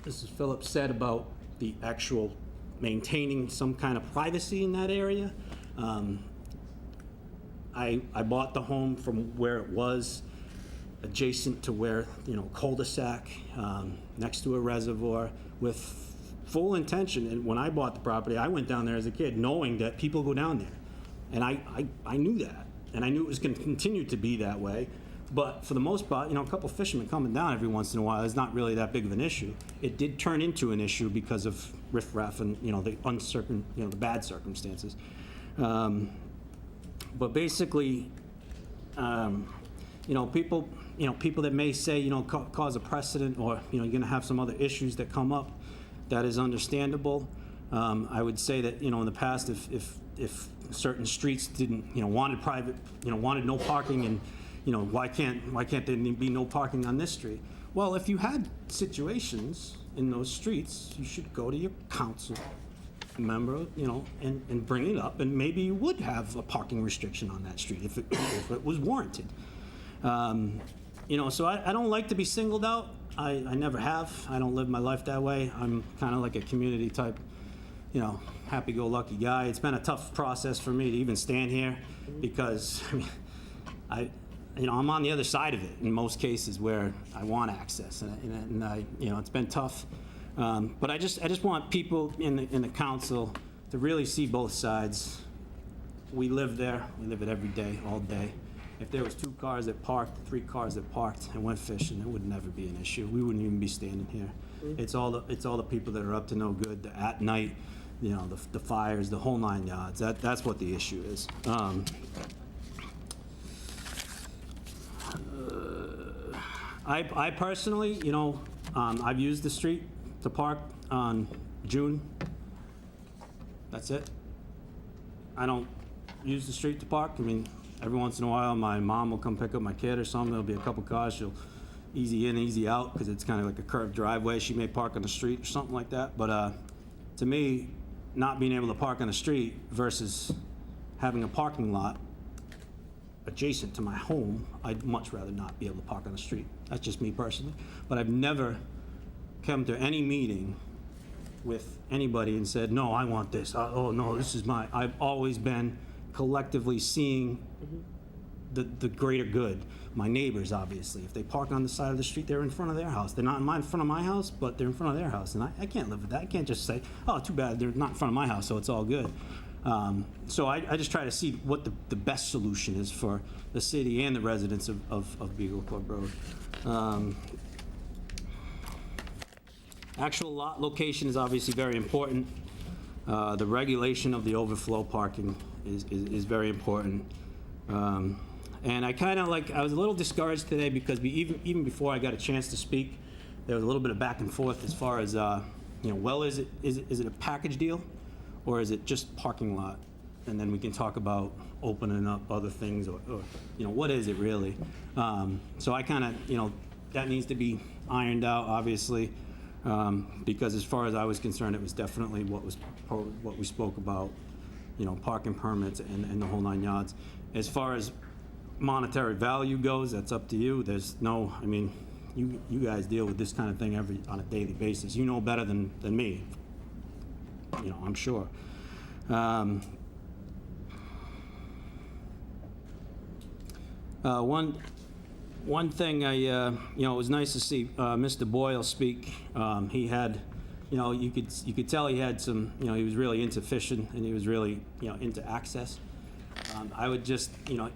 Mrs. Phillips said about the actual maintaining some kind of privacy in that area. I bought the home from where it was, adjacent to where, cul-de-sac, next to a reservoir, with full intention. And when I bought the property, I went down there as a kid knowing that people go down there. And I knew that. And I knew it was going to continue to be that way. But for the most part, a couple fishermen coming down every once in a while is not really that big of an issue. It did turn into an issue because of riffraff and, the bad circumstances. But basically, people that may say, cause a precedent, or, you're going to have some other issues that come up, that is understandable. I would say that, in the past, if certain streets didn't, wanted private, wanted no parking, and, why can't there be no parking on this street? Well, if you had situations in those streets, you should go to your council member, and bring it up, and maybe you would have a parking restriction on that street if it was warranted. So I don't like to be singled out. I never have. I don't live my life that way. I'm kind of like a community type happy-go-lucky guy. It's been a tough process for me to even stand here because, I'm on the other side of it in most cases where I want access, and it's been tough. But I just want people in the council to really see both sides. We live there. We live it every day, all day. If there was 2 cars that parked, 3 cars that parked and went fishing, it would never be an issue. We wouldn't even be standing here. It's all the people that are up to no good at night, the fires, the whole 9 yards. That's what the issue is. I personally, I've used the street to park on June. That's it. I don't use the street to park. Every once in a while, my mom will come pick up my kid or something. There'll be a couple cars. She'll easy in, easy out, because it's kind of like a curved driveway. She may park on the street or something like that. But to me, not being able to park on the street versus having a parking lot adjacent to my home, I'd much rather not be able to park on the street. That's just me personally. But I've never come to any meeting with anybody and said, no, I want this. Oh, no, this is my. I've always been collectively seeing the greater good. My neighbors, obviously, if they park on the side of the street, they're in front of their house. They're not in front of my house, but they're in front of their house. And I can't live with that. I can't just say, oh, too bad, they're not in front of my house, so it's all good. So I just try to see what the best solution is for the city and the residents of Beagle Club Road. Actual lot location is obviously very important. The regulation of the overflow parking is very important. And I was a little discouraged today because even before I got a chance to speak, there was a little bit of back and forth as far as, well, is it a package deal or is it just parking lot? And then we can talk about opening up other things or what is it really? So I kind of, that needs to be ironed out, obviously, because as far as I was concerned, it was definitely what we spoke about, parking permits and the whole 9 yards. As far as monetary value goes, that's up to you. There's no, you guys deal with this kind of thing on a daily basis. You know better than me, I'm sure. One thing it was nice to see Mr. Boyle speak. He had, you could tell he had some, he was really into fishing and he was really, into access. I would just,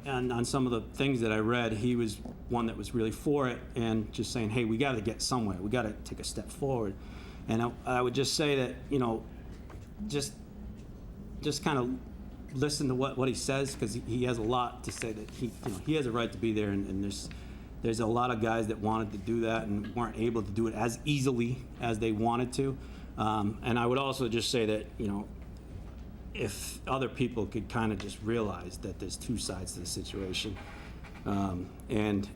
on some of the things that I read, he was one that was really for it and just saying, hey, we got to get somewhere. We got to take a step forward. And I would just say that, just kind of listen to what he says, because he has a lot to say, that he has a right to be there, and there's a lot of guys that wanted to do that and weren't able to do it as easily as they wanted to. And I would also just say that, if other people could kind of just realize that there's 2 sides to the situation. And,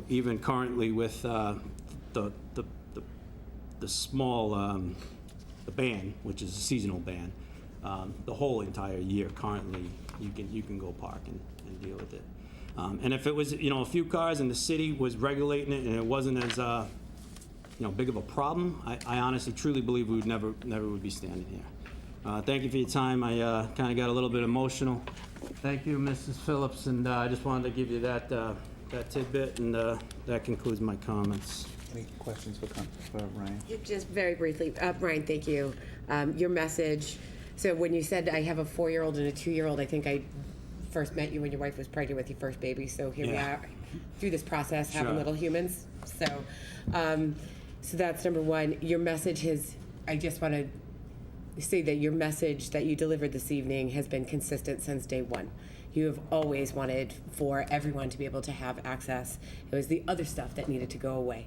even currently with the small, the ban, which is a seasonal ban, the whole entire year currently, you can go park and deal with it. And if it was, a few cars and the city was regulating it and it wasn't as, big of a problem, I honestly, truly believe we would never would be standing here. Thank you for your time. I kind of got a little bit emotional. Thank you, Mrs. Phillips, and I just wanted to give you that tidbit, and that concludes my comments. Any questions for Ryan? Just very briefly, Brian, thank you. Your message, so when you said I have a 4-year-old and a 2-year-old, I think I first met you when your wife was pregnant with your first baby, so here we are through this process, having little humans. So that's number one. Your message I just want to say that your message that you delivered this evening has been consistent since day one. You have always wanted for everyone to be able to have access. It was the other stuff that needed to go away.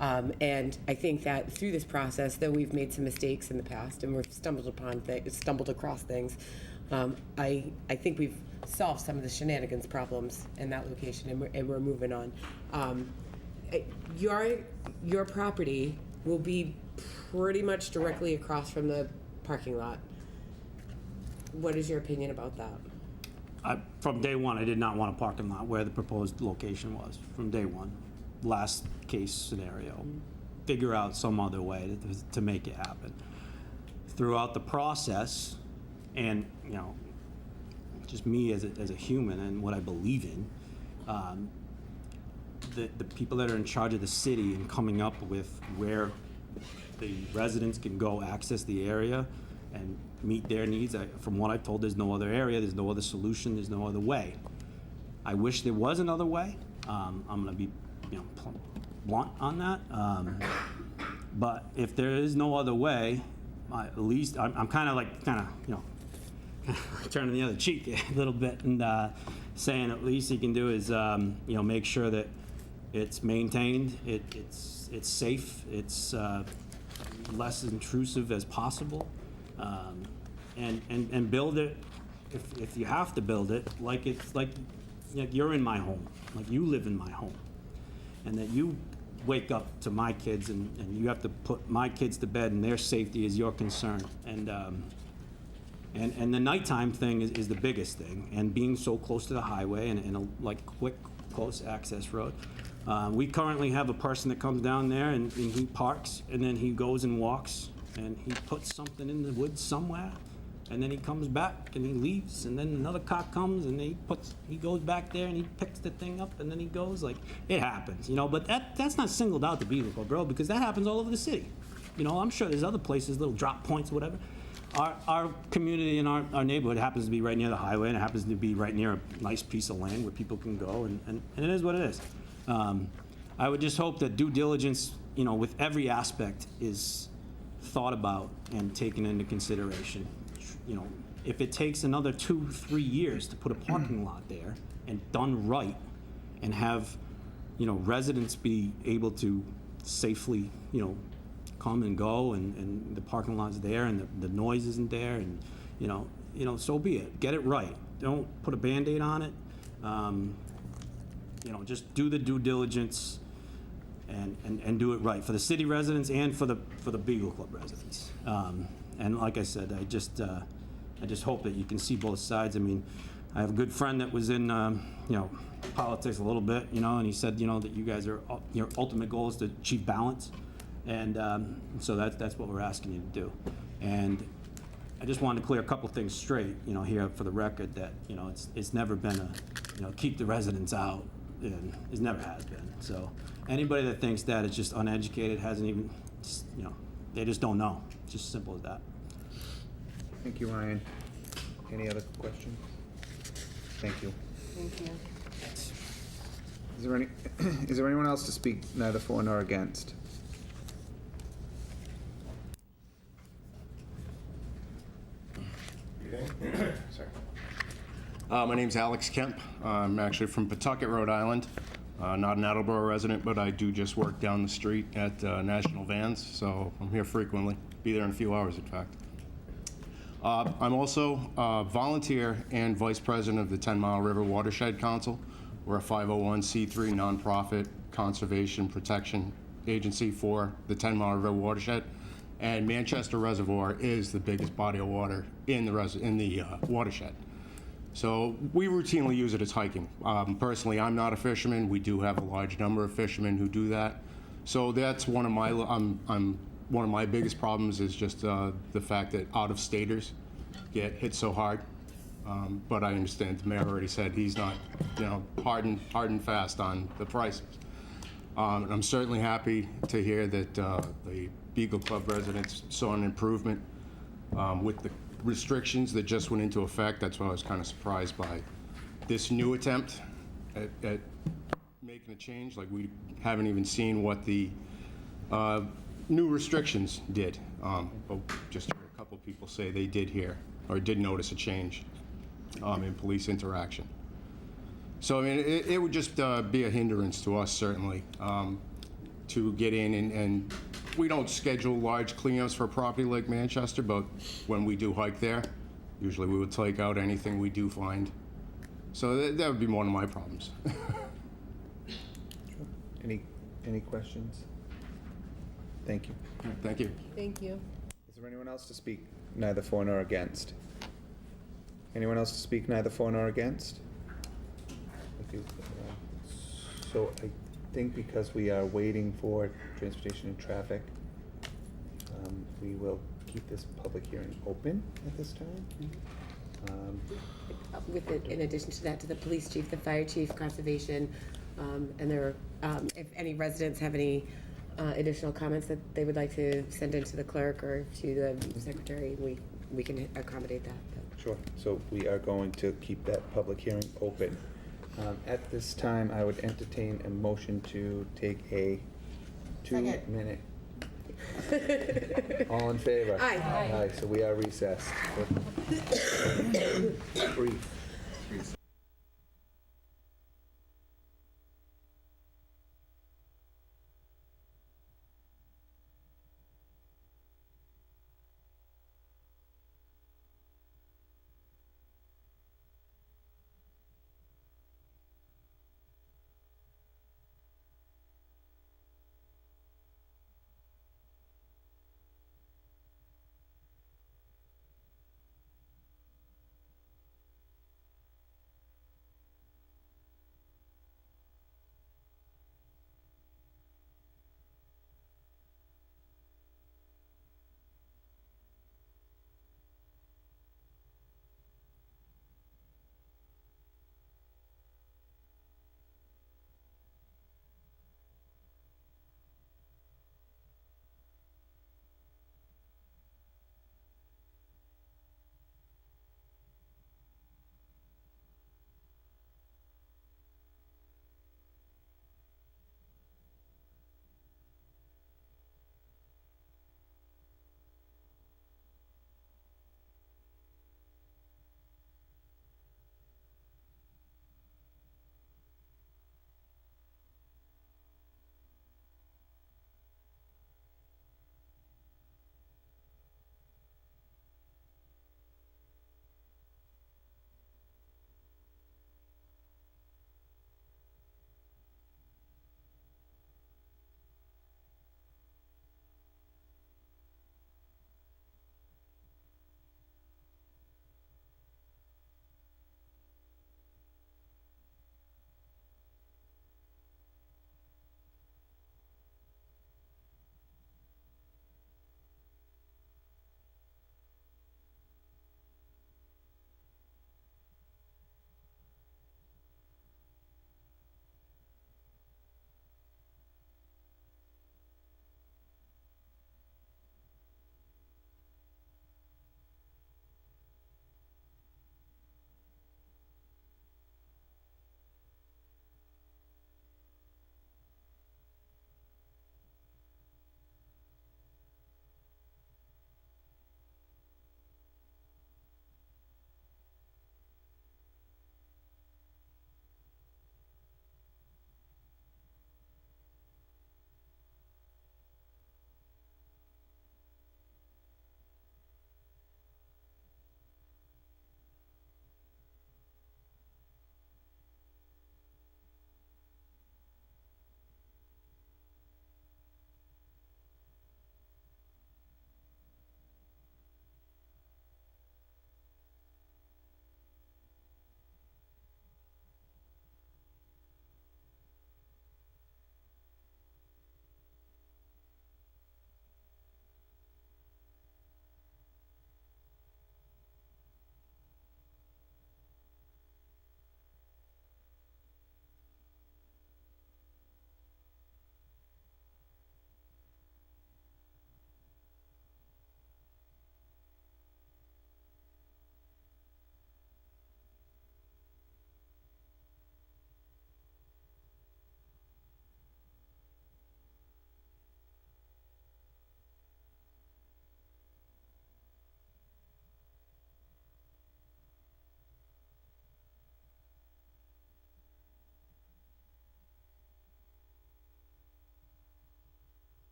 And I think that through this process, though we've made some mistakes in the past and we've stumbled across things, I think we've solved some of the shenanigans problems in that location, and we're moving on. Your property will be pretty much directly across from the parking lot. What is your opinion about that? From day one, I did not want a parking lot where the proposed location was, from day one. Last case scenario. Figure out some other way to make it happen. throughout the process, and, you know, just me as a human and what I believe in, the people that are in charge of the city and coming up with where the residents can go access the area and meet their needs. From what I've told, there's no other area, there's no other solution, there's no other way. I wish there was another way. I'm gonna be, you know, blunt on that. But if there is no other way, at least I'm kind of, you know, turning the other cheek a little bit and saying at least he can do is, you know, make sure that it's maintained, it's safe, it's less intrusive as possible, and build it if you have to build it like it's like you're in my home, like you live in my home, and that you wake up to my kids and you have to put my kids to bed and their safety is your concern. And the nighttime thing is the biggest thing, and being so close to the highway and a like quick, close access road. We currently have a person that comes down there and he parks and then he goes and walks and he puts something in the woods somewhere, and then he comes back and he leaves, and then another car comes and he goes back there and he picks the thing up and then he goes. Like, it happens, you know, but that's not singled out to Beagle Club, bro, because that happens all over the city. You know, I'm sure there's other places, little drop points, whatever. Our community and our neighborhood happens to be right near the highway, and it happens to be right near a nice piece of land where people can go, and it is what it is. I would just hope that due diligence, you know, with every aspect is thought about and taken into consideration. You know, if it takes another 2-3 years to put a parking lot there and done right and have, you know, residents be able to safely, you know, come and go, and the parking lot's there and the noise isn't there, and you know, so be it. Get it right. Don't put a Band-Aid on it. You know, just do the due diligence and do it right for the city residents and for the Beagle Club residents. And like I said, I just hope that you can see both sides. I mean, I have a good friend that was in, you know, politics a little bit, you know, and he said, you know, that you guys are, your ultimate goal is to achieve balance. And so that's what we're asking you to do. And I just wanted to clear a couple things straight, you know, here for the record, that, you know, it's never been a, you know, keep the residents out, and it never has been. So anybody that thinks that is just uneducated, hasn't even, you know, they just don't know. It's just simple as that. Thank you, Ryan. Any other questions? Thank you. Thank you. Is there anyone else to speak neither for nor against? Sorry. My name's Alex Kemp. I'm actually from Pawtucket, Rhode Island. Not an Attleboro resident, but I do just work down the street at National Vans, so I'm here frequently. Be there in a few hours, in fact. I'm also a volunteer and vice president of the 10 Mile River Watershed Council. We're a 501c3 nonprofit conservation protection agency for the 10 Mile River Watershed. And Manchester Reservoir is the biggest body of water in the watershed. So we routinely use it as hiking. Personally, I'm not a fisherman. We do have a large number of fishermen who do that. So that's one of my, one of my biggest problems is just the fact that out-of-staters get hit so hard. But I understand the mayor already said he's not, you know, hard and fast on the prices. And I'm certainly happy to hear that the Beagle Club residents saw an improvement with the restrictions that just went into effect. That's why I was kind of surprised by this new attempt at making a change. Like, we haven't even seen what the new restrictions did. But just heard a couple people say they did hear or did notice a change in police interaction. So, I mean, it would just be a hindrance to us, certainly, to get in and we don't schedule large cleanups for a property like Manchester, but when we do hike there, usually we would take out anything we do find. So that would be one of my problems. Any questions? Thank you. Thank you. Thank you. Is there anyone else to speak neither for nor against? Anyone else to speak neither for nor against? Okay. So I think because we are waiting for transportation and traffic, We will keep this public hearing open at this time. With it, in addition to that, to the police chief, the fire chief, conservation, and there, if any residents have any additional comments that they would like to send in to the clerk or to the secretary, we can accommodate that. Sure. So we are going to keep that public hearing open. At this time, I would entertain a motion to take a 2-minute. All in favor? Aye. Aye, so we are recessed. Brief.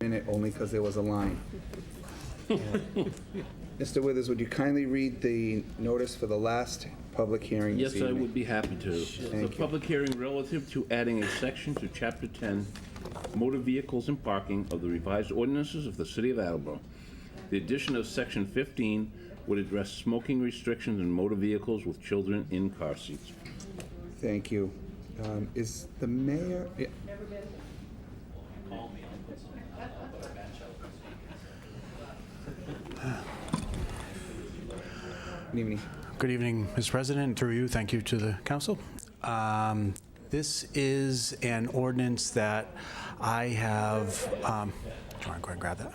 minute only because there was a line. Mr. Withers, would you kindly read the notice for the last public hearing this Yes, I evening? would be happy to. It's a Thank you. public hearing relative to adding a section to Chapter 10, Motor Vehicles and Parking of the revised ordinances of the City of Attleboro. The addition of Section 15 would address smoking restrictions in motor vehicles with children in car seats. Thank you. Is the mayor? Yeah. Good evening. Good evening, Mr. President, and through you, thank you to the council. This is an ordinance that I have, try and go ahead and grab that.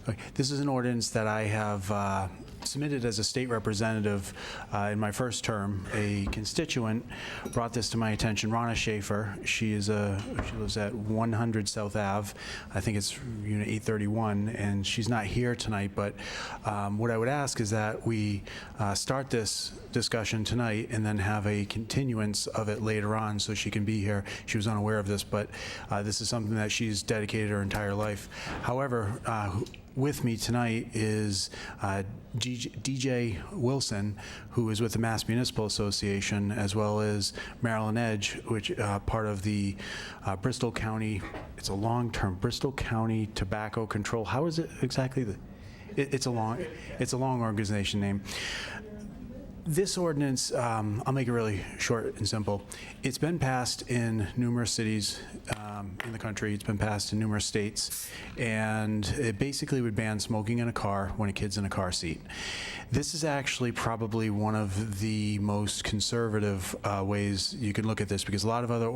Okay. This is an ordinance that I have submitted as a state representative in my first term. A constituent brought this to my attention, Ronna Schaefer. She lives at 100 South Ave. I think it's unit 831, and she's not here tonight, but what I would ask is that we start this discussion tonight and then have a continuance of it later on so she can be here. She was unaware of this, but this is something that she's dedicated her entire life. However, with me tonight is DJ Wilson, who is with the Mass Municipal Association, as well as Marilyn Edge, which part of the Bristol County, it's a long-term Bristol County Tobacco Control. How is it exactly? It's a long organization name. This ordinance, I'll make it really short and simple. It's been passed in numerous cities in the country. It's been passed in numerous states, and it basically would ban smoking in a car when a kid's in a car seat. This is actually probably one of the most conservative ways you can look at this, because a lot of other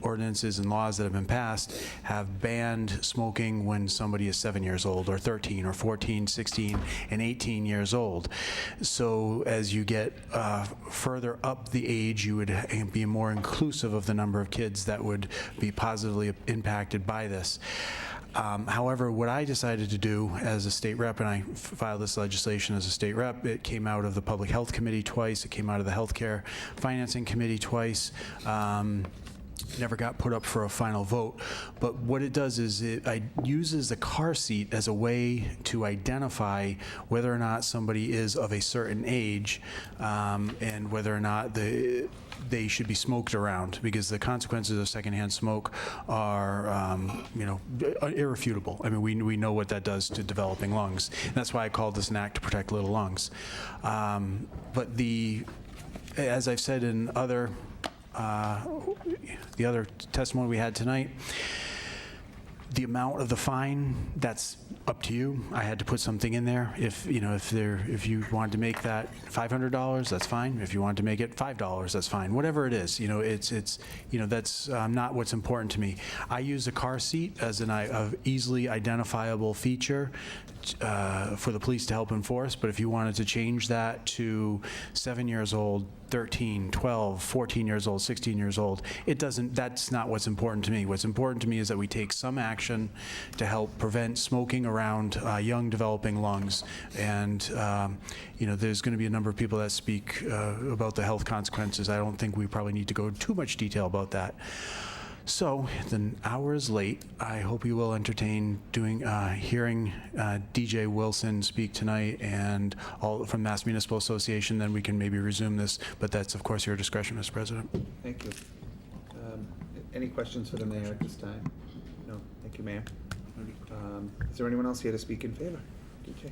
ordinances and laws that have been passed have banned smoking when somebody is 7 years old, or 13, or 14, 16, and 18 years old. So as you get further up the age, you would be more inclusive of the number of kids that would be positively impacted by this. However, what I decided to do as a state rep, and I filed this legislation as a state rep, it came out of the Public Health Committee twice, it came out of the Healthcare Financing Committee twice, never got put up for a final vote. But what it does is it uses the car seat as a way to identify whether or not somebody is of a certain age, and whether or not they should be smoked around, because the consequences of secondhand smoke are, irrefutable. I mean, we know what that does to developing lungs. And that's why I called this an act to protect little lungs. But as I've said in the other testimony we had tonight, the amount of the fine, that's up to you. I had to put something in there. If you wanted to make that $500, that's fine. If you wanted to make it $5, that's fine. Whatever it is, that's not what's important to me. I use a car seat as an easily identifiable feature for the police to help enforce. But if you wanted to change that to 7 years old, 13, 12, 14 years old, 16 years old, that's not what's important to me. What's important to me is that we take some action to help prevent smoking around young developing lungs. And there's going to be a number of people that speak about the health consequences. I don't think we probably need to go into too much detail about that. So, the hour is late. I hope you will entertain hearing DJ Wilson speak tonight, and all from Mass Municipal Association. Then we can maybe resume this, but that's of course your discretion, Mr. President. Thank you. Any questions for the mayor at this time? No. Thank you, Mayor. Is there anyone else here to speak in favor? DJ.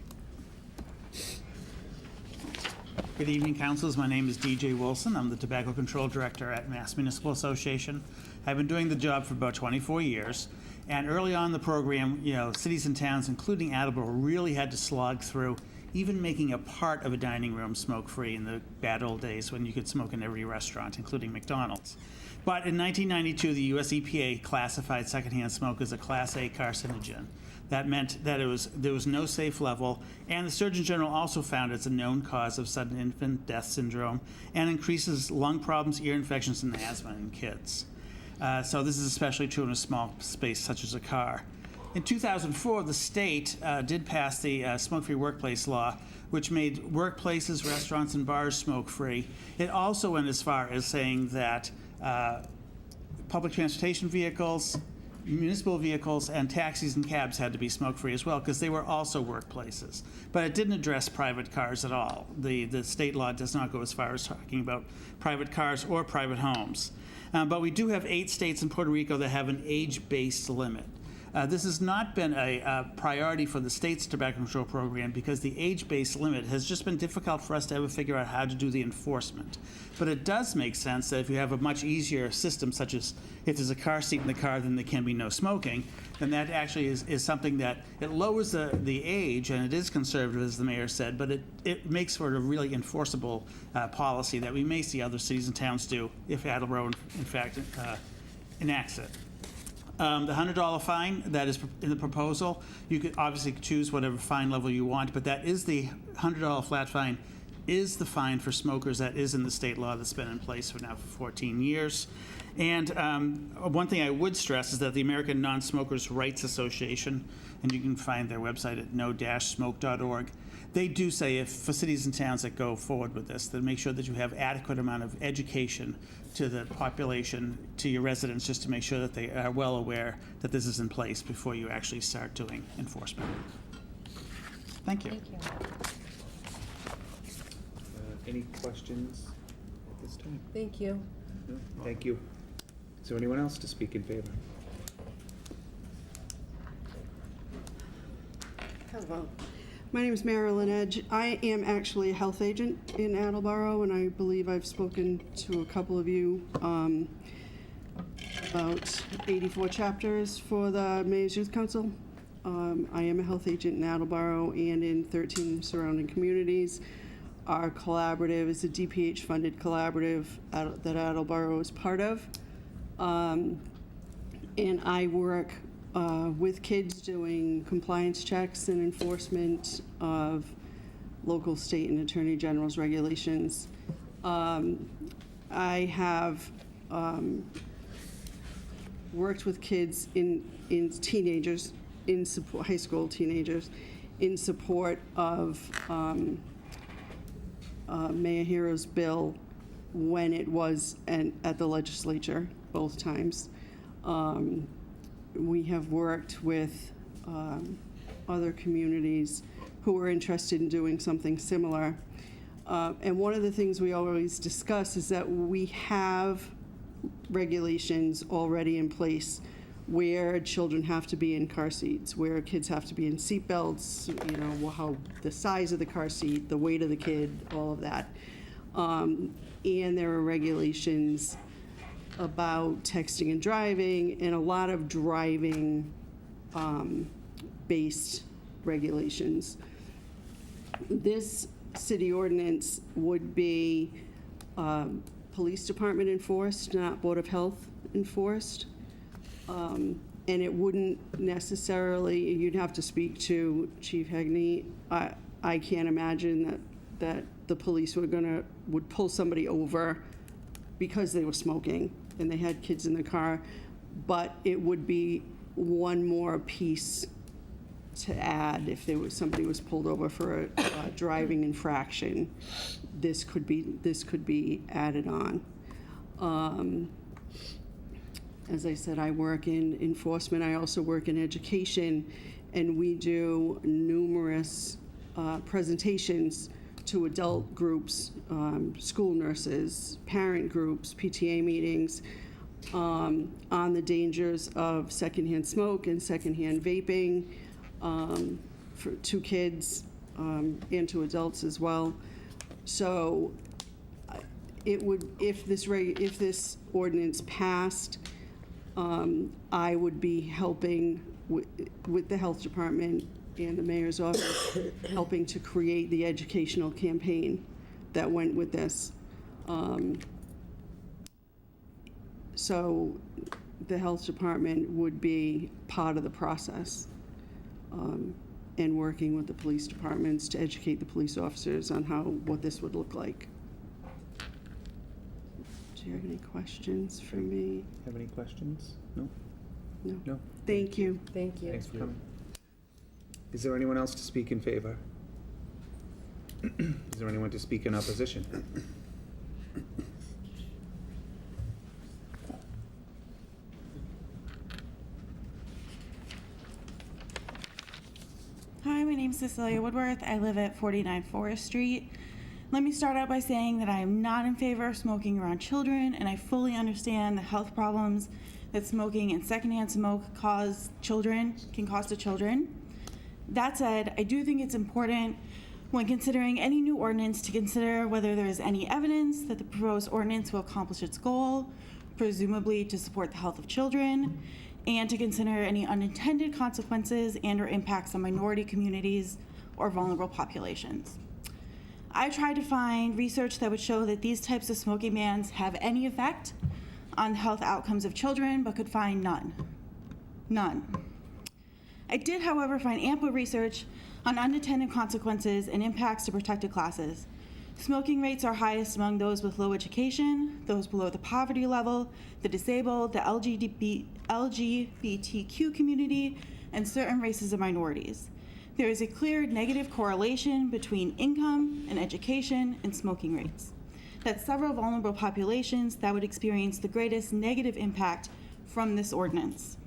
Good evening, councils. My name is DJ Wilson. I'm the Tobacco Control Director at Mass Municipal Association. I've been doing the job for about 24 years. And early on in the program, cities and towns, including Attleboro, really had to slog through even making a part of a dining room smoke-free in the bad old days when you could smoke in every restaurant, including McDonald's. But in 1992, the US EPA classified secondhand smoke as a Class A carcinogen. That meant that there was no safe level, and the Surgeon General also found it's a known cause of sudden infant death syndrome and increases lung problems, ear infections, and asthma in kids. So this is especially true in a small space such as a car. In 2004, the state did pass the smoke-free workplace law, which made workplaces, restaurants, and bars smoke-free. It also went as far as saying that public transportation vehicles, municipal vehicles and taxis and cabs had to be smoke-free as well, because they were also workplaces. But it didn't address private cars at all. The state law does not go as far as talking about private cars or private homes. But we do have 8 states in Puerto Rico that have an age-based limit. This has not been a priority for the state's tobacco control program because the age-based limit has just been difficult for us to ever figure out how to do the enforcement. But it does make sense that if you have a much easier system, such as if there's a car seat in the car, then there can be no smoking, then that actually is something that it lowers the age, and it is conservative, as the mayor said, but it makes for a really enforceable policy that we may see other cities and towns do if Attleboro, in fact, enacts it. The $100 fine that is in the proposal, you could obviously choose whatever fine level you want, but that is the $100 flat fine is the fine for smokers that is in the state law that's been in place for 14 years. And one thing I would stress is that the American Non-Smokers Rights Association, and you can find their website at no-smoke.org, they do say if for cities and towns that go forward with this, that make sure that you have adequate amount of education to the population, to your residents, just to make sure that they are well aware that this is in place before you actually start doing enforcement. Thank you. Thank you. Any questions at this time? Thank you. No? Thank you. Is there anyone else to speak in favor? Hello. My name is Marilyn Edge. I am actually a health agent in Attleboro, and I believe I've spoken to a couple of you about 84 chapters for the Mayor's Youth Council. I am a health agent in Attleboro and in 13 surrounding communities. Our collaborative is a DPH-funded collaborative that Attleboro is part of. And I work with kids doing compliance checks and enforcement of local, state, and attorney general's regulations. I have worked with kids in teenagers, in support, high school teenagers, in support of Mayor Hero's bill when it was at the legislature, both times. We have worked with other communities who are interested in doing something similar. And one of the things we always discuss is that we have regulations already in place where children have to be in car seats, where kids have to be in seat belts, you know, how the size of the car seat, the weight of the kid, all of that. And there are regulations about texting and driving, and a lot of driving based regulations. This city ordinance would be police department enforced, not Board of Health enforced. And it wouldn't necessarily, you'd have to speak to Chief Hegney. I can't imagine that the police would pull somebody over because they were smoking and they had kids in the car, but it would be one more piece to add if somebody was pulled over for a driving infraction. This could be added on. As I said, I work in enforcement. I also work in education, and we do numerous presentations to adult groups, school nurses, parent groups, PTA meetings, on the dangers of secondhand smoke and secondhand vaping to kids and to adults as well. So it would, if this ordinance passed, I would be helping with the health department and the mayor's office, helping to create the educational campaign that went with this. So the health department would be part of the process, and working with the police departments to educate the police officers on what this would look like. Do you have any questions for me? Have any questions? No? No. No? Thank you. Thank you. Thanks for coming. Is there anyone else to speak in favor? Is there anyone to speak in opposition? name's Cecilia Woodworth. I live at 49 Forest Street. Let me start out by saying that I am not in favor of smoking around children, and I fully understand the health problems that smoking and secondhand smoke can cause to children. That said, I do think it's important when considering any new ordinance to consider whether there is any evidence that the proposed ordinance will accomplish its goal, presumably to support the health of children, and to consider any unintended consequences and/or impacts on minority communities or vulnerable populations. I tried to find research that would show that these types of smoking bans have any effect on health outcomes of children, but could find none. None. I did, however, find ample research on unintended consequences and impacts to protected classes. Smoking rates are highest among those with low education, those below the poverty level, the disabled, the LGBTQ community, and certain races of minorities. There is a clear negative correlation between income and education and smoking rates. That's several vulnerable populations that would experience the greatest negative impact from this ordinance.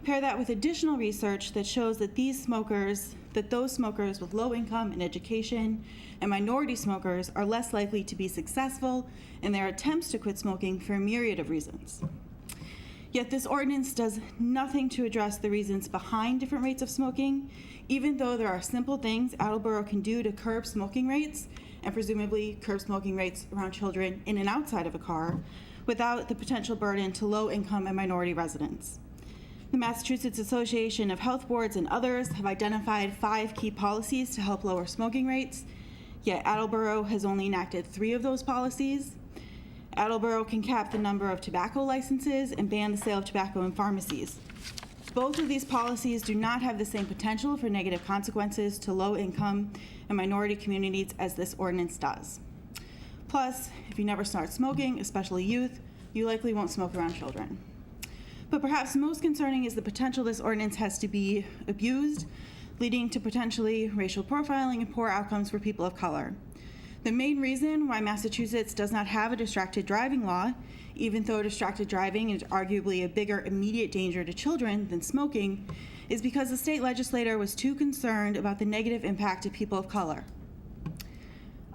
Pair that with additional research that shows that those smokers with low income and education and minority smokers are less likely to be successful in their attempts to quit smoking for a myriad of reasons. Yet this ordinance does nothing to address the reasons behind different rates of smoking, even though there are simple things Attleboro can do to curb smoking rates, and presumably curb smoking rates around children in and outside of a car, without the potential burden to low income and minority residents. The Massachusetts Association of Health Boards and others have identified 5 key policies to help lower smoking rates, yet Attleboro has only enacted 3 of those policies. Attleboro can cap the number of tobacco licenses and ban the sale of tobacco in pharmacies. Both of these policies do not have the same potential for negative consequences to low-income and minority communities as this ordinance does. Plus, if you never start smoking, especially youth, you likely won't smoke around children. But perhaps most concerning is the potential this ordinance has to be abused, leading to potentially racial profiling and poor outcomes for people of color. The main reason why Massachusetts does not have a distracted driving law, even though distracted driving is arguably a bigger immediate danger to children than smoking, is because the state legislator was too concerned about the negative impact of people of color.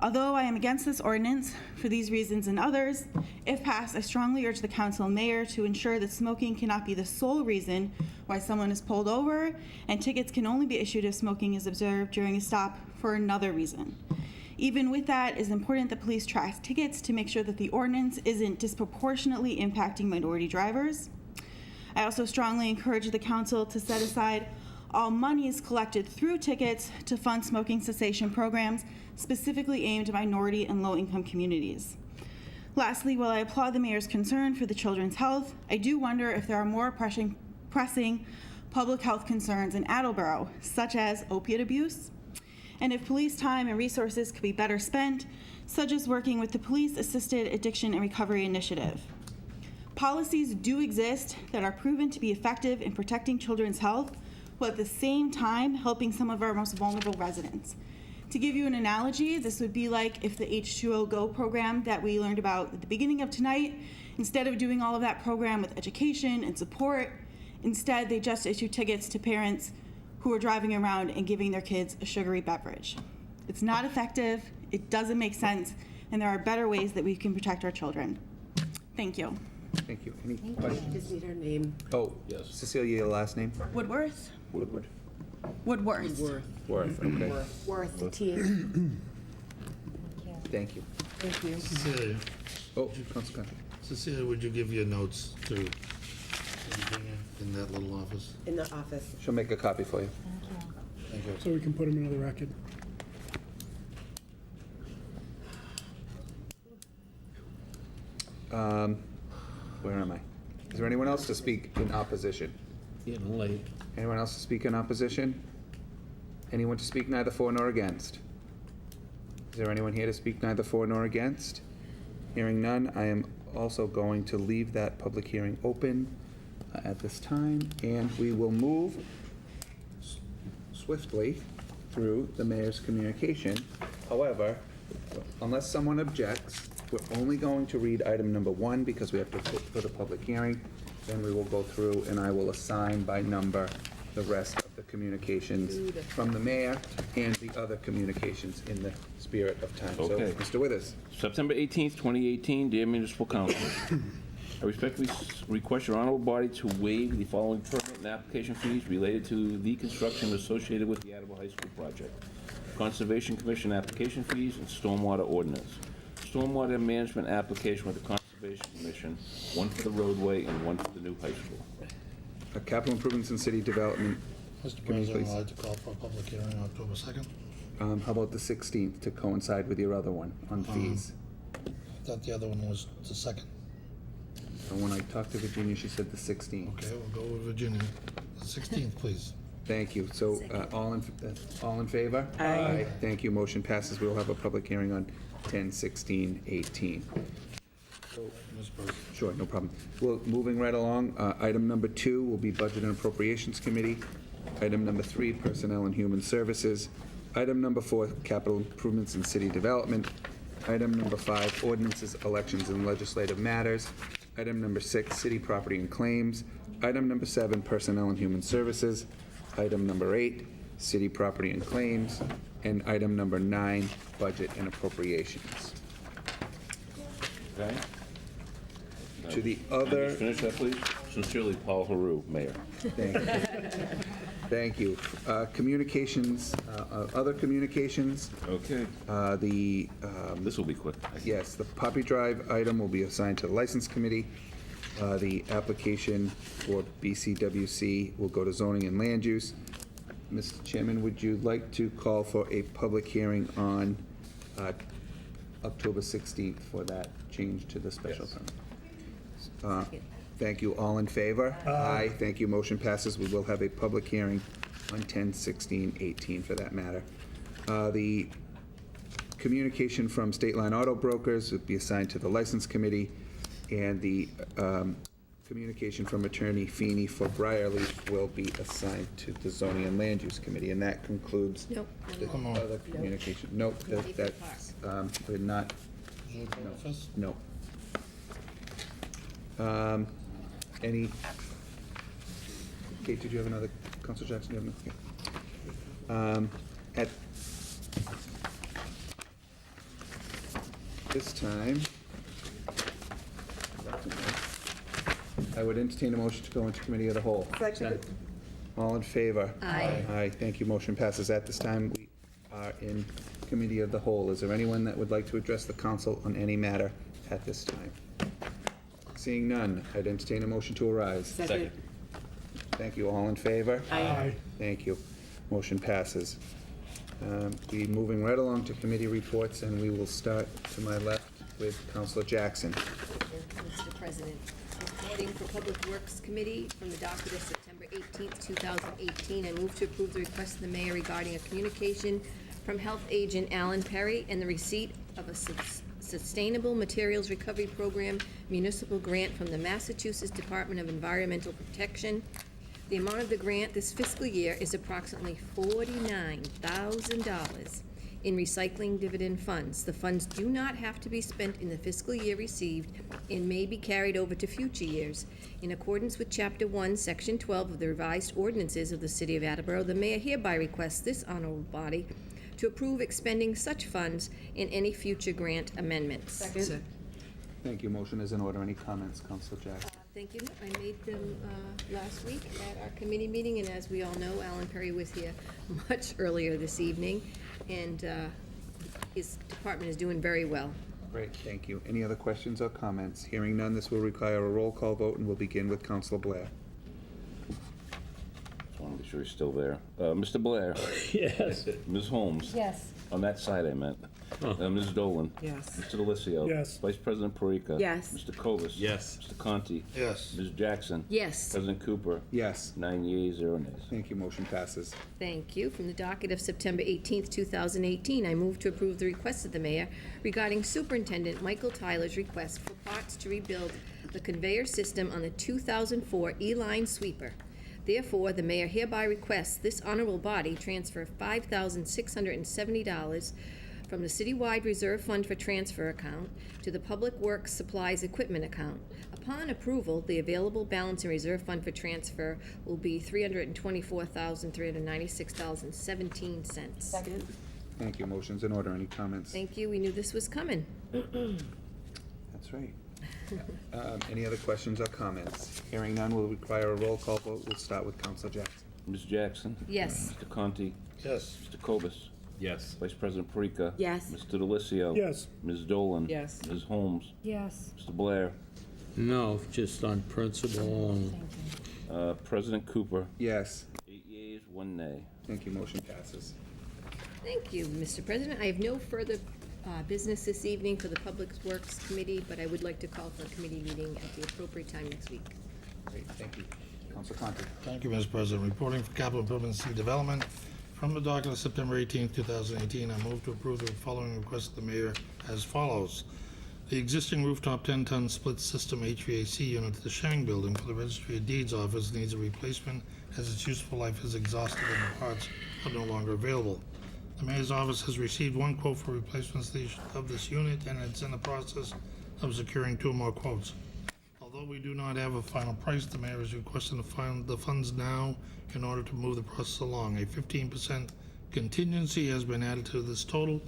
Although I am against this ordinance for these reasons and others, if passed, I strongly urge the council and mayor to ensure that smoking cannot be the sole reason why someone is pulled over, and tickets can only be issued if smoking is observed during a stop for another reason. Even with that, it is important that police track tickets to make sure that the ordinance isn't disproportionately impacting minority drivers. I also strongly encourage the council to set aside all monies collected through tickets to fund smoking cessation programs specifically aimed at minority and low-income communities. Lastly, while I applaud the mayor's concern for the children's health, I do wonder if there are more pressing public health concerns in Attleboro, such as opiate abuse, and if police time and resources could be better spent, such as working with the Police Assisted Addiction and Recovery Initiative. Policies do exist that are proven to be effective in protecting children's health, while at the same time helping some of our most vulnerable residents. To give you an analogy, this would be like if the H2O Go program that we learned about at the beginning of tonight, instead of doing all of that program with education and support, instead they just issue tickets to parents who are driving around and giving their kids a sugary beverage. It's not effective, it doesn't make sense, and there are better ways that we can protect our children. Thank you. Thank you. Any questions? Just need her name. Oh, yes. Cecilia, your last name? Woodworth? Woodward. Woodworth. Worth, okay. Worth, T-H. Thank you. Thank you. Cecilia. Oh, Council Conley. Cecilia, would you give your notes to Virginia in that little office? In the office. She'll make a copy for you. Thank you. So we can put them into the record. Where am I? Is there anyone else to speak in opposition? Getting late. Anyone else to speak in opposition? Anyone to speak neither for nor against? Is there anyone here to speak neither for nor against? Hearing none, I am also going to leave that public hearing open at this time, and we will move swiftly through the mayor's communication. However, unless someone objects, we're only going to read item number 1 because we have to put a public hearing. Then we will go through and I will assign by number the rest of the communications from the mayor and the other communications in the spirit of time. So, Okay. Mr. Withers. September 18th, 2018, dear Municipal Council. I respectfully request your honorable body to waive the following permit and application fees related to the construction associated with the Attleboro High School project. Conservation Commission application fees and stormwater ordinance. Stormwater management application with the Conservation Commission, one for the roadway and one for the new high school. Capital improvements in city development. Mr. Give me, President, please. I'd like to call for a public hearing on October 2nd. How about the 16th to coincide with your other one on fees? I thought the other one was the 2nd. And when I talked to Virginia, she said the 16th. Okay, we'll go with Virginia. The 16th, please. Thank you. So, all in favor? Aye. Thank you. Motion passes. We will have a public hearing on 10/16/18. Mr. President. Sure, no problem. Well, moving right along, item number 2 will be Budget and Appropriations Committee. Item number 3, Personnel and Human Services. Item number 4, Capital Improvements in City Development. Item number 5, Ordinances, Elections, and Legislative Matters. Item number 6, City Property and Claims. Item number 7, Personnel and Human Services. Item number 8, City Property and Claims. And item number 9, Budget and Appropriations. Okay? To the Can I other... just finish that, please? Sincerely, Paul Haru, Mayor. Thank you. Thank you. Communications, other communications. Okay. This will be quick. Yes, the Poppy Drive item will be assigned to the License Committee. The application for BCWC will go to Zoning and Land Use. Mr. Chairman, would you like to call for a public hearing on October 16th for that change to the special permit? Thank you. All in favor? Aye. Thank you. Motion passes. We will have a public hearing on 10/16/18 for that matter. The communication from State Line Auto Brokers would be assigned to the License Committee, and the communication from Attorney Feeney for Briarleaf will be assigned to the Zoning and Land Use Committee, and that concludes Nope. the other communication. Nope, that's, we're not, no. Any, Kate, did you have another, Councilor Jackson, you have another? Okay. At this time, I would entertain a motion to go into committee of the whole. Second. All in favor? Aye. Aye, thank you, motion passes. At this time, we are in committee of the whole. Is there anyone that would like to address the council on any matter at this time? Seeing none, I'd entertain a motion to arise. Second. Thank you, all in favor? Aye. Thank you, motion passes. Be moving right along to committee reports, and we will start to my left with Councilor Jackson. Mr. President, reporting for Public Works Committee from the docket of September 18th, 2018. I move to approve the request of the mayor regarding a communication from Health Agent Alan Perry and the receipt of a Sustainable Materials Recovery Program municipal grant from the Massachusetts Department of Environmental Protection. The amount of the grant this fiscal year is approximately $49,000 in recycling dividend funds. The funds do not have to be spent in the fiscal year received and may be carried over to future years. In accordance with Chapter 1, Section 12 of the revised ordinances of the City of Attleboro, the mayor hereby requests this honorable body to approve expending such funds in any future grant amendments. Second. Thank you, motion is in order. Any comments, Councilor Jackson? Thank you. I made them last week at our committee meeting, and as we all know, Alan Perry was here much earlier this evening, and his department is doing very well. Great, thank you. Any other questions or comments? Hearing none, this will require a roll call vote, and we'll begin with Councilor Blair. Just want to be sure he's still there. Mr. Blair? Yes. Ms. Holmes? Yes. On that side, I meant. Ms. Dolan? Yes. Mr. DeLisio? Yes. Vice President Parika? Yes. Mr. Kovas? Yes. Mr. Conti? Yes. Ms. Jackson? Yes. President Cooper? Yes. 9 yeas, 0 nays. Thank you, motion passes. Thank you. From the docket of September 18th, 2018, I move to approve the request of the mayor regarding Superintendent Michael Tyler's request for parts to rebuild the conveyor system on the 2004 E-Line sweeper. Therefore, the mayor hereby requests this honorable body transfer $5,670 from the citywide reserve fund for transfer account to the Public Works Supplies Equipment account. Upon approval, the available balance in reserve fund for transfer will be $324,396.17. Second. Thank you. Motion's in order. Any comments? Thank you, we knew this was coming. That's right. Any other questions or comments? Hearing none will require a roll call vote. We'll start with Council Jackson. Ms. Jackson? Yes. Mr. Conti? Yes. Mr. Cobus? Yes. Vice President Parika? Yes. Mr. Delicio? Yes. Ms. Dolan? Yes. Ms. Holmes? Yes. Mr. Blair? No, just on principle only. President Cooper? Yes. 8 yeas, 1 nay. Thank you. Motion passes. Thank you, Mr. President. I have no further business this evening for the Public Works Committee, but I would like to call for a committee meeting at the appropriate time next week. Great. Thank you. Council Conti. Thank you, Mr. President. Reporting for capital improvements and development. From the docket of September 18, 2018, I move to approve the following request of the mayor as follows. The existing rooftop 10-ton split system HVAC unit at the Shang Building for the Registry of Deeds office needs a replacement as its useful life is exhausted and the parts are no longer available. The mayor's office has received 1 quote for replacement of this unit, and it's in the process of securing 2 more quotes. Although we do not have a final price, the mayor is requesting to find the funds now in order to move the process along. A 15% contingency has been added to this total.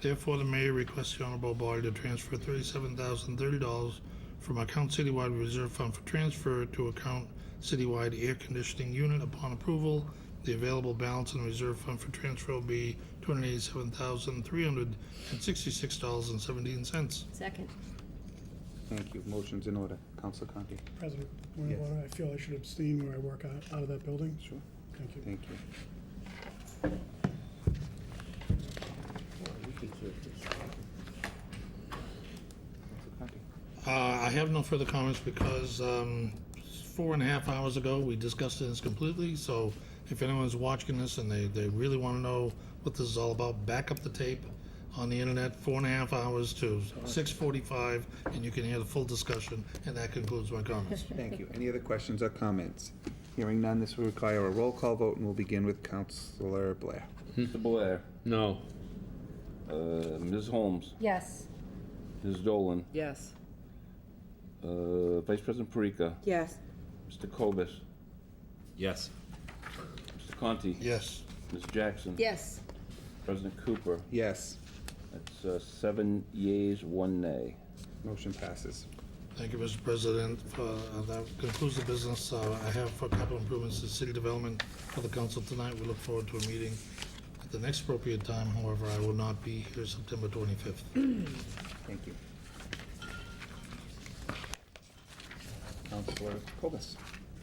Therefore, the mayor requests the honorable body to transfer $37,030 from account citywide reserve fund for transfer to account citywide air conditioning unit. Upon approval, the available balance in the reserve fund for transfer will be $287,366.17. Second. Thank you. Motion's in order. Council Conti. President, point of Yes. order, I feel I should abstain where I work out of that building. Sure. Thank you. Thank you. I have no further comments because 4.5 hours ago, we discussed this completely. So if anyone's watching this and they really want to know what this is all about, back up the tape on the internet, 4.5 hours to 6:45, and you can hear the full discussion, and that concludes my comments. Thank you. Any other questions or comments? Hearing none, this will require a roll call vote, and we'll begin with Councilor Blair. Mr. Blair? No. Ms. Holmes? Yes. Ms. Dolan? Yes. Vice President Parika? Yes. Mr. Cobus? Yes. Mr. Conti? Yes. Ms. Jackson? Yes. President Cooper? Yes. That's 7 yeas, 1 nay. Motion passes. Thank you, Mr. President. That concludes the business I have for capital improvements to city development for the council tonight. We look forward to a meeting at the next appropriate time. However, I will not be here September 25th. Thank you. Councilor Cobus.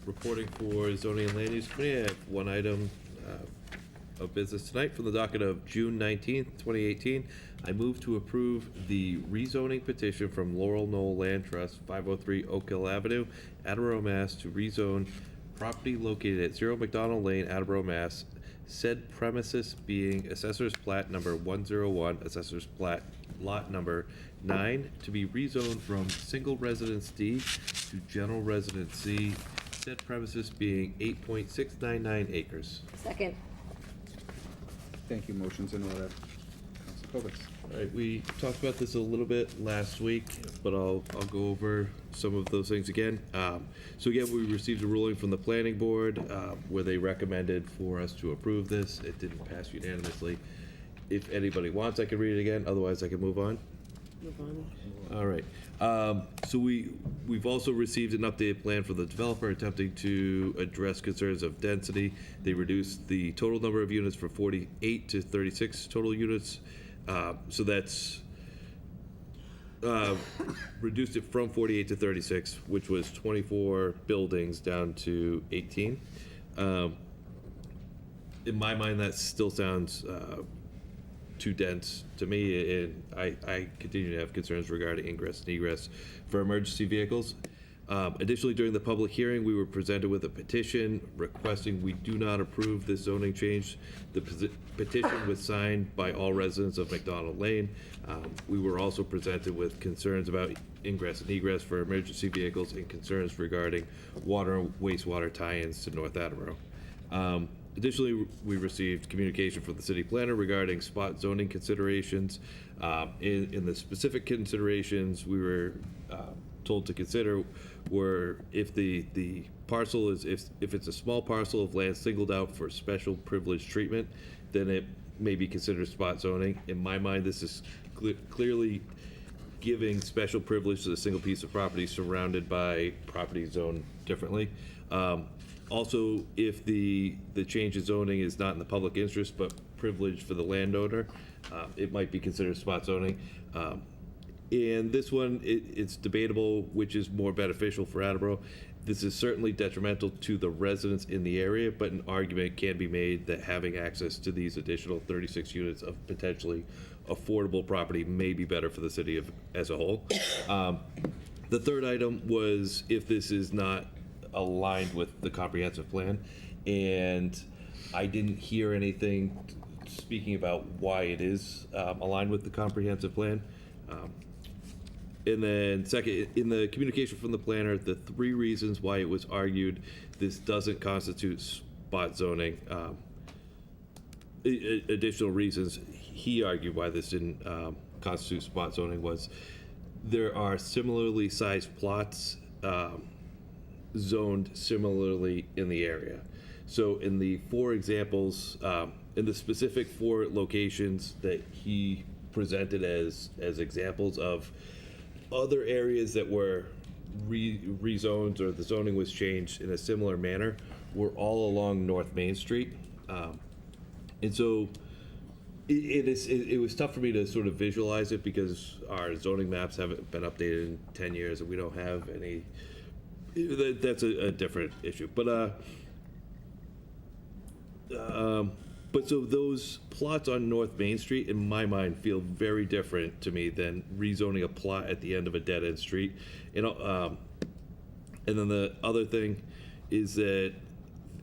Reporting for Zoning and Land Use Committee, I have one item of business tonight from the docket of June 19th, 2018. I move to approve the rezoning petition from Laurel Knoll Land Trust, 503 Oak Hill Avenue, Attleboro, Mass. To rezone property located at 0 McDonald Lane, Attleboro, Mass. Said premises being Assessor's Plat number 101, Assessor's Plat lot number 9, to be rezoned from single residence D to general residence C. Said premises being 8.699 acres. Second. Thank you. Motion's in order. Councilor Cobus. All right, we talked about this a little bit last week, but I'll go over some of those things again. So again, we received a ruling from the planning board where they recommended for us to approve this. It didn't pass unanimously. If anybody wants, I can read it again. Otherwise, I can move on. Move on. All right. So we've also received an updated plan from the developer attempting to address concerns of density. They reduced the total number of units from 48 to 36 total units. So that's reduced it from 48 to 36, which was 24 buildings down to 18. In my mind, that still sounds too dense to me, and I continue to have concerns regarding ingress and egress for emergency vehicles. Additionally, during the public hearing, we were presented with a petition requesting we do not approve this zoning change. The petition was signed by all residents of McDonald Lane. We were also presented with concerns about ingress and egress for emergency vehicles and concerns regarding water and wastewater tie-ins to North Attleboro. Additionally, we received communication from the city planner regarding spot zoning considerations. In the specific considerations we were told to consider were if the parcel is, if it's a small parcel of land singled out for special privileged treatment, then it may be considered spot zoning. In my mind, this is clearly giving special privilege to a single piece of property surrounded by property zoned differently. Also, if the change in zoning is not in the public interest but privilege for the landowner, it might be considered spot zoning. And this one, it's debatable which is more beneficial for Attleboro. This is certainly detrimental to the residents in the area, but an argument can be made that having access to these additional 36 units of potentially affordable property may be better for the city as a whole. The third item was if this is not aligned with the comprehensive plan, and I didn't hear anything speaking about why it is aligned with the comprehensive plan. And then second, in the communication from the planner, the 3 reasons why it was argued this doesn't constitute spot zoning, additional reasons he argued why this didn't constitute spot zoning was there are similarly sized plots zoned similarly in the area. So in the 4 examples, in the specific 4 locations that he presented as examples of other areas that were rezoned or the zoning was changed in a similar manner, were all along North Main Street. And so it was tough for me to sort of visualize it because our zoning maps haven't been updated in 10 years and we don't have any. That's a different issue. But so those plots on North Main Street, in my mind, feel very different to me than rezoning a plot at the end of a dead-end street. And then the other thing is that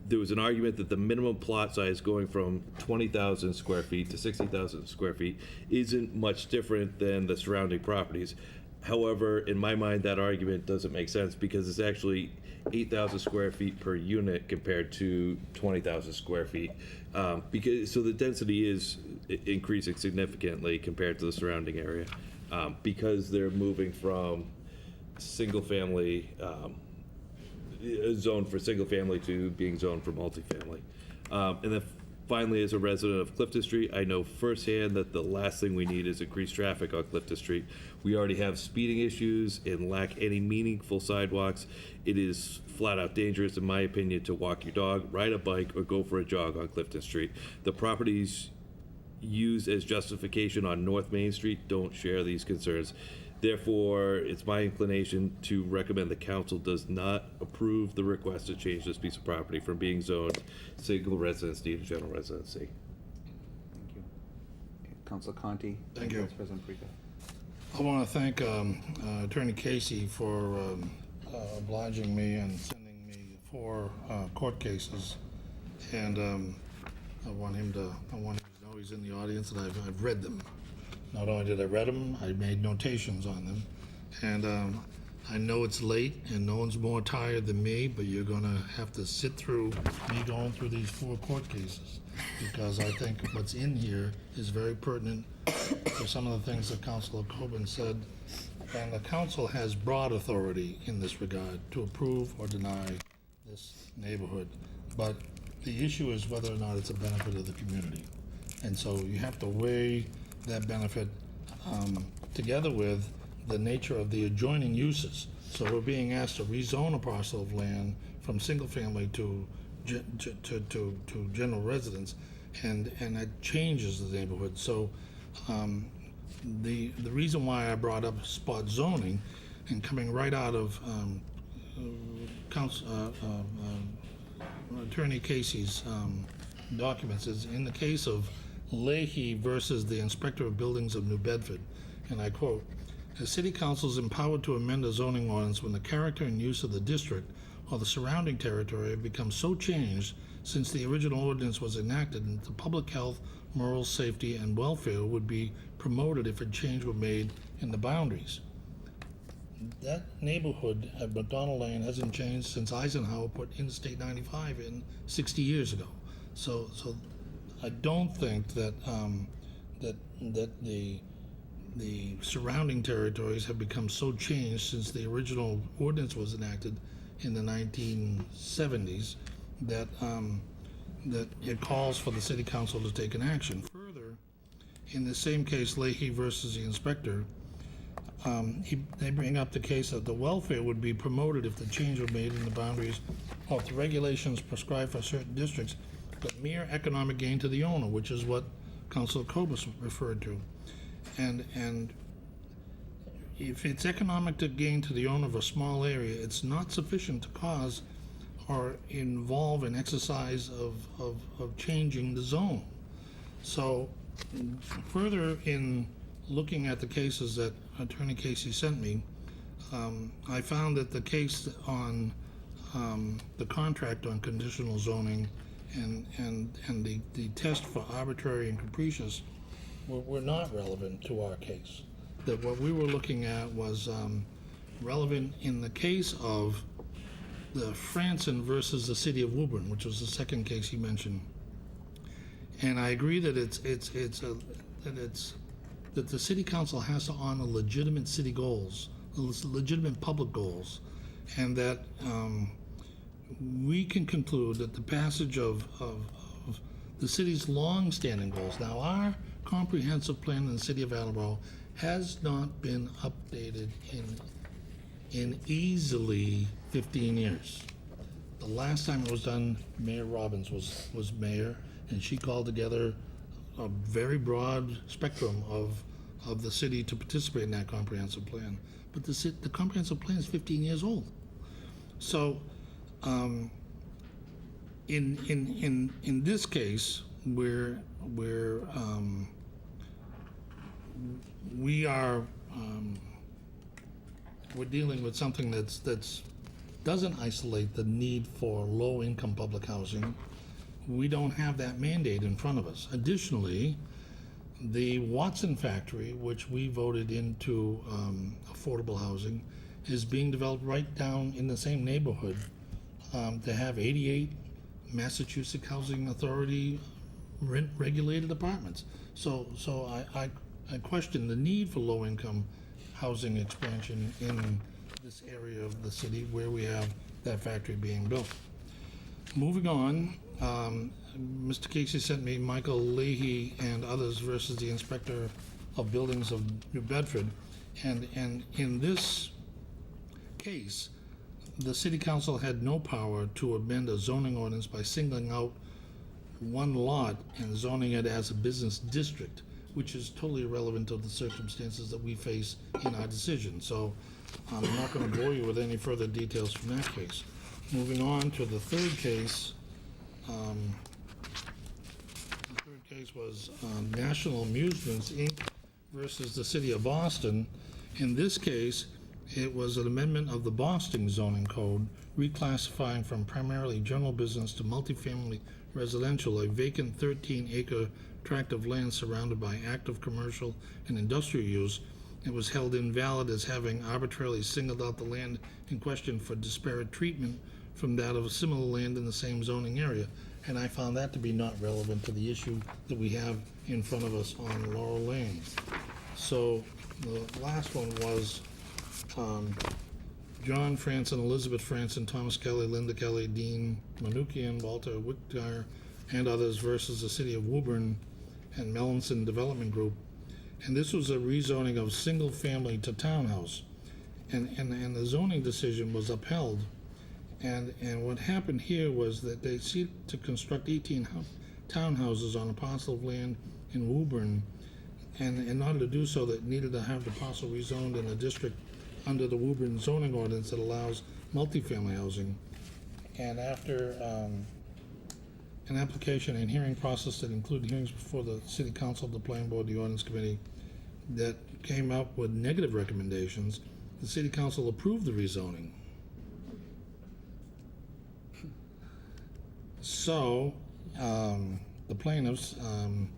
there was an argument that the minimum plot size going from 20,000 square feet to 60,000 square feet isn't much different than the surrounding properties. However, in my mind, that argument doesn't make sense because it's actually 8,000 square feet per unit compared to 20,000 square feet. So the density is increasing significantly compared to the surrounding area because they're moving from single-family, zoned for single-family to being zoned for multifamily. And then finally, as a resident of Clifton Street, I know firsthand that the last thing we need is increased traffic on Clifton Street. We already have speeding issues and lack any meaningful sidewalks. It is flat out dangerous, in my opinion, to walk your dog, ride a bike, or go for a jog on Clifton Street. The properties used as justification on North Main Street don't share these concerns. Therefore, it's my inclination to recommend the council does not approve the request to change this piece of property from being zoned single residency to general residency. Thank you. Okay, Councilor Conti. Thank you. Vice President Frica. I want to thank Attorney Casey for obliging me and sending me 4 court cases. And I want him to know he's in the audience and I've read them. Not only did I read them, I made notations on them. And I know it's late and no one's more tired than me, but you're gonna have to sit through me going through these 4 court cases because I think what's in here is very pertinent to some of the things that Councilor Coburn said. And the council has broad authority in this regard to approve or deny this neighborhood. But the issue is whether or not it's a benefit of the community. And so you have to weigh that benefit together with the nature of the adjoining uses. So we're being asked to rezone a parcel of land from single family to general residence, and that changes the neighborhood. So the reason why I brought up spot zoning, and coming right out of Attorney Casey's documents, is in the case of Leahy versus the Inspector of Buildings of New Bedford, and I quote, "The city council is empowered to amend a zoning ordinance when the character and use of the district or the surrounding territory have become so changed since the original ordinance was enacted that the public health, moral safety, and welfare would be promoted if a change were made in the boundaries." That neighborhood at McDonald Lane hasn't changed since Eisenhower put Interstate 95 in 60 years ago. So I don't think that, that the surrounding territories have become so changed since the original ordinance was enacted in the 1970s that, that it calls for the city council to take an action. Further, in the same case, Leahy versus the inspector, they bring up the case that the welfare would be promoted if the change were made in the boundaries of the regulations prescribed for certain districts, but mere economic gain to the owner, which is what Councilor Cobus referred to. And if it's economic to gain to the owner of a small area, it's not sufficient to cause or involve an exercise of changing the zone. So further in looking at the cases that Attorney Casey sent me, I found that the case on the contract on conditional zoning and the test for arbitrary and capricious were not relevant to our case. That what we were looking at was relevant in the case of the Franson versus the city of Woburn, which was the second case he mentioned. And I agree that that the city council has to honor legitimate city goals, legitimate public goals, and that we can conclude that the passage of the city's long-standing goals. Now, our comprehensive plan in the city of Attleboro has not been updated in easily 15 years. The last time it was done, Mayor Robbins was mayor, and she called together a very broad spectrum of the city to participate in that comprehensive plan. But the comprehensive plan is 15 years old. So in this case, we're dealing with something that's doesn't isolate the need for low-income public housing. We don't have that mandate in front of us. Additionally, the Watson factory, which we voted into affordable housing, is being developed right down in the same neighborhood to have 88 Massachusetts Housing Authority rent-regulated apartments. So I question the need for low-income housing expansion in this area of the city where we have that factory being built. Moving on, Mr. Casey sent me Michael Leahy and others versus the Inspector of Buildings of New Bedford. And in this case, the city council had no power to amend a zoning ordinance by singling out one lot and zoning it as a business district, which is totally irrelevant to the circumstances that we face in our decision. So I'm not going to bore you with any further details from that case. Moving on to the third case. The third case was National Amusements, Inc. versus the City of Boston. In this case, it was an amendment of the Boston zoning code, reclassifying from primarily general business to multifamily residential, a vacant 13-acre tract of land surrounded by active commercial and industrial use. It was held invalid as having arbitrarily singled out the land in question for disparate treatment from that of similar land in the same zoning area. And I found that to be not relevant to the issue that we have in front of us on Laurel Lane. So the last one was John Franson, Elizabeth Franson, Thomas Kelly, Linda Kelly, Dean Manukian, Walter Whitgar, and others versus the City of Woburn and Melanson Development Group. And this was a rezoning of single family to townhouse. And the zoning decision was upheld. And what happened here was that they seek to construct 18 townhouses on a parcel of land in Woburn. And in order to do so, they needed to have the parcel rezoned in a district under the Woburn zoning ordinance that allows multifamily housing. And after an application and hearing process that included hearings before the City Council, the Planning Board, the Ordinance Committee, that came up with negative recommendations, the City Council approved the rezoning. So the plaintiffs, on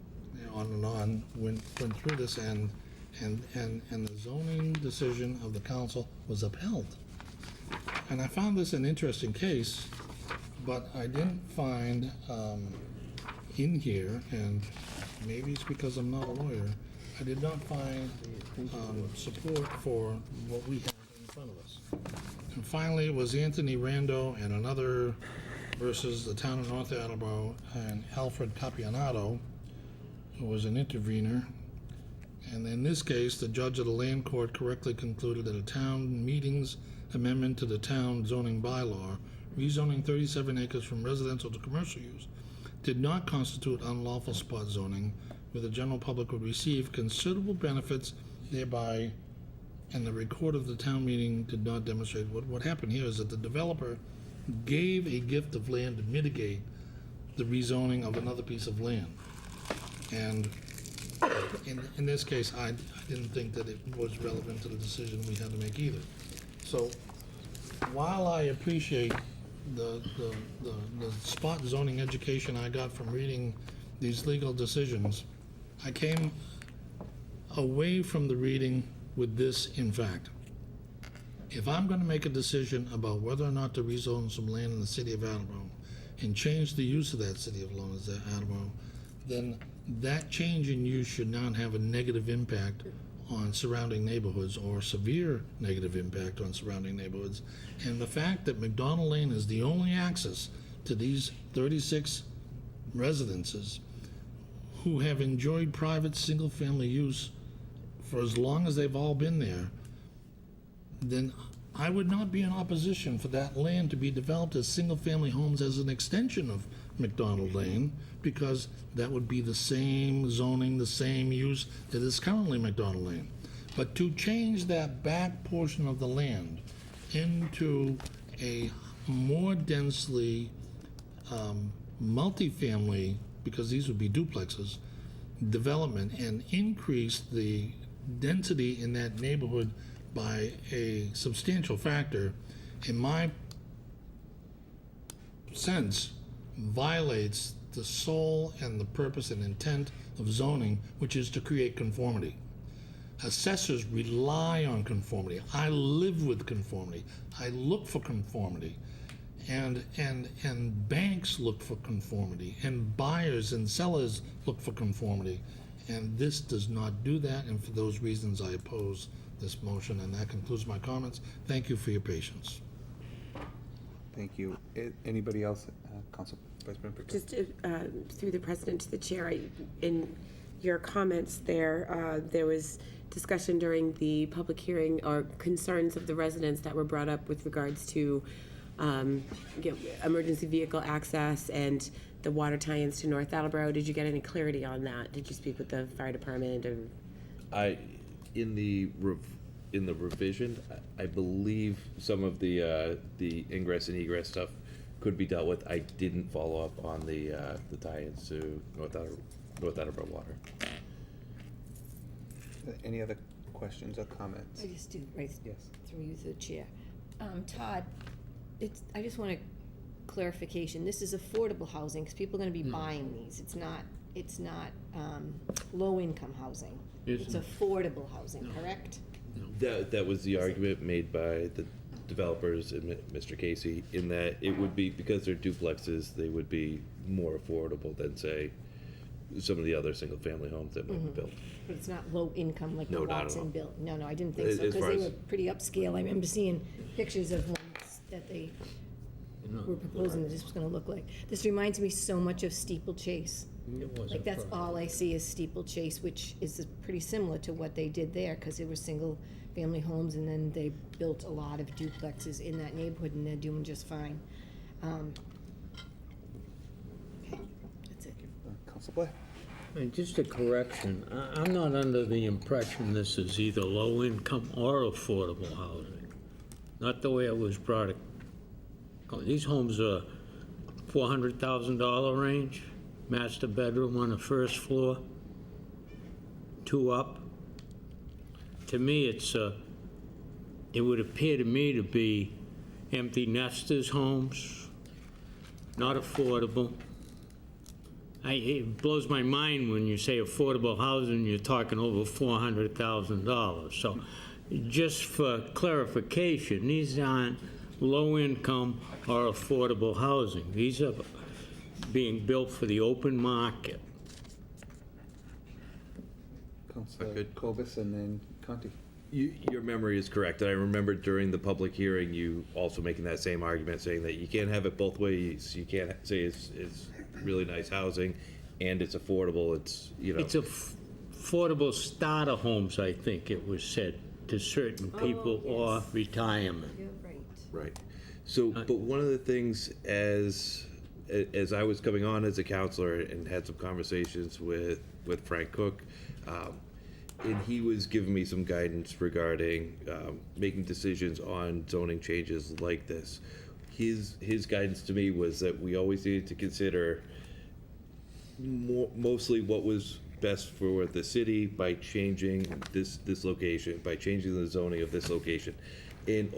and on, went through this, and the zoning decision of the council was upheld. And I found this an interesting case, but I didn't find in here, and maybe it's because I'm not a lawyer, I did not find support for what we have in front of us. And finally, it was Anthony Rando and another versus the town of North Attleboro and Alfred Capianato, who was an intervener. And in this case, the judge of the land court correctly concluded that a town meetings amendment to the town zoning bylaw, rezoning 37 acres from residential to commercial use, did not constitute unlawful spot zoning, where the general public would receive considerable benefits thereby, and the record of the town meeting did not demonstrate. What happened here is that the developer gave a gift of land to mitigate the rezoning of another piece of land. And in this case, I didn't think that it was relevant to the decision we had to make either. So while I appreciate the spot zoning education I got from reading these legal decisions, I came away from the reading with this in fact. If I'm going to make a decision about whether or not to rezone some land in the city of Attleboro and change the use of that city of Attleboro, then that change in use should not have a negative impact on surrounding neighborhoods or severe negative impact on surrounding neighborhoods. And the fact that McDonald Lane is the only access to these 36 residences who have enjoyed private single-family use for as long as they've all been there, then I would not be in opposition for that land to be developed as single-family homes as an extension of McDonald Lane, because that would be the same zoning, the same use that is currently McDonald Lane. But to change that back portion of the land into a more densely multifamily, because these would be duplexes, development, and increase the density in that neighborhood by a substantial factor, in my sense, violates the soul and the purpose and intent of zoning, which is to create conformity. Assessors rely on conformity. I live with conformity. I look for conformity. And banks look for conformity. And buyers and sellers look for conformity. And this does not do that, and for those reasons I oppose this motion, and that concludes my comments. Thank you for your patience. Thank you. Anybody else? Council Vice President? Just through the president to the chair, in your comments there, there was discussion during the public hearing or concerns of the residents that were brought up with regards to emergency vehicle access and the water tie-ins to North Attleboro. Did you get any clarity on that? Did you speak with the fire department? Or? In the revision, I believe some of the ingress and egress stuff could be dealt with. I didn't follow up on the tie-ins to North Attleboro water. Any other questions or comments? I just do, right, Yes. through you to the chair. Todd, I just want a clarification. This is affordable housing, because people are gonna be buying these. It's not low-income housing. It's affordable housing, correct? That was the argument made by the developers and Mr. Casey, in that it would be, because they're duplexes, they would be more affordable than, say, some of the other single-family homes that might be built. But it's not low income like the No, not at Watson all. built. No, I didn't think so, As because far they as- were pretty upscale. I remember seeing pictures of ones that they were proposing that this was gonna look like. This reminds me so much of Steeplechase. Like, that's all I see is Steeplechase, which is pretty similar to what they did there, because they were single-family homes, and then they built a lot of duplexes in that neighborhood, and they're doing just fine. Okay, that's it. Council Blair? And just a correction, I'm not under the impression this is either low-income or affordable housing. Not the way it was brought. These homes are $400,000 range, master bedroom on the first floor, 2 up. To me, it would appear to me to be empty nesters homes, not affordable. It blows my mind when you say affordable housing, you're talking over $400,000. So just for clarification, these aren't low-income or affordable housing. These are being built for the open market. Councilor Kovas and then Conti. Your memory is correct. I remember during the public hearing, you also making that same argument, saying that you can't have it both ways. You can't say it's really nice housing and it's affordable. It's, It's affordable starter homes, I think it was said, to certain people or retirement. You're right. Right. So, but one of the things as I was coming on as a counselor and had some conversations with Frank Cook, and he was giving me some guidance regarding making decisions on zoning changes like this. His guidance to me was that we always needed to consider mostly what was best for the city by changing this location, by changing the zoning of this location, and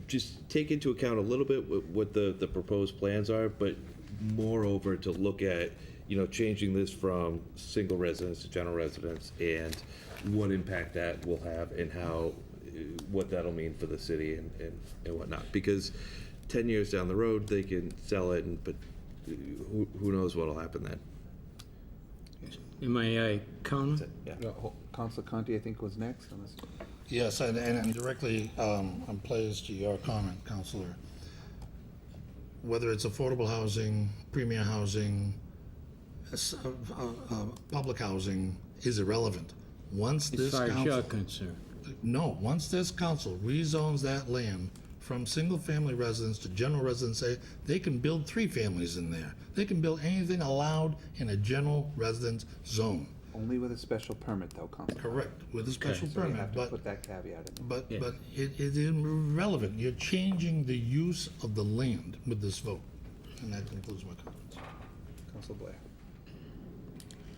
just take into account a little bit what the proposed plans are, but moreover to look at changing this from single residence to general residence and what impact that will have and what that'll mean for the city and whatnot. Because 10 years down the road, they can sell it, but who knows what'll happen then. May I comment? Yeah. Councilor Conti, I think, was next. Yes, and directly plays to your comment, Councilor. Whether it's affordable housing, premier housing, public housing is irrelevant. Once this As far as you're council, concerned. no, once this council rezones that land from single-family residence to general residence, they can build 3 families in there. They can build anything allowed in a general residence zone. Only with a special permit, though, Councilor. Correct, with a special So you permit, have to but put that caveat in. But it is irrelevant. You're changing the use of the land with this vote. And that concludes my comments. Councilor Blair.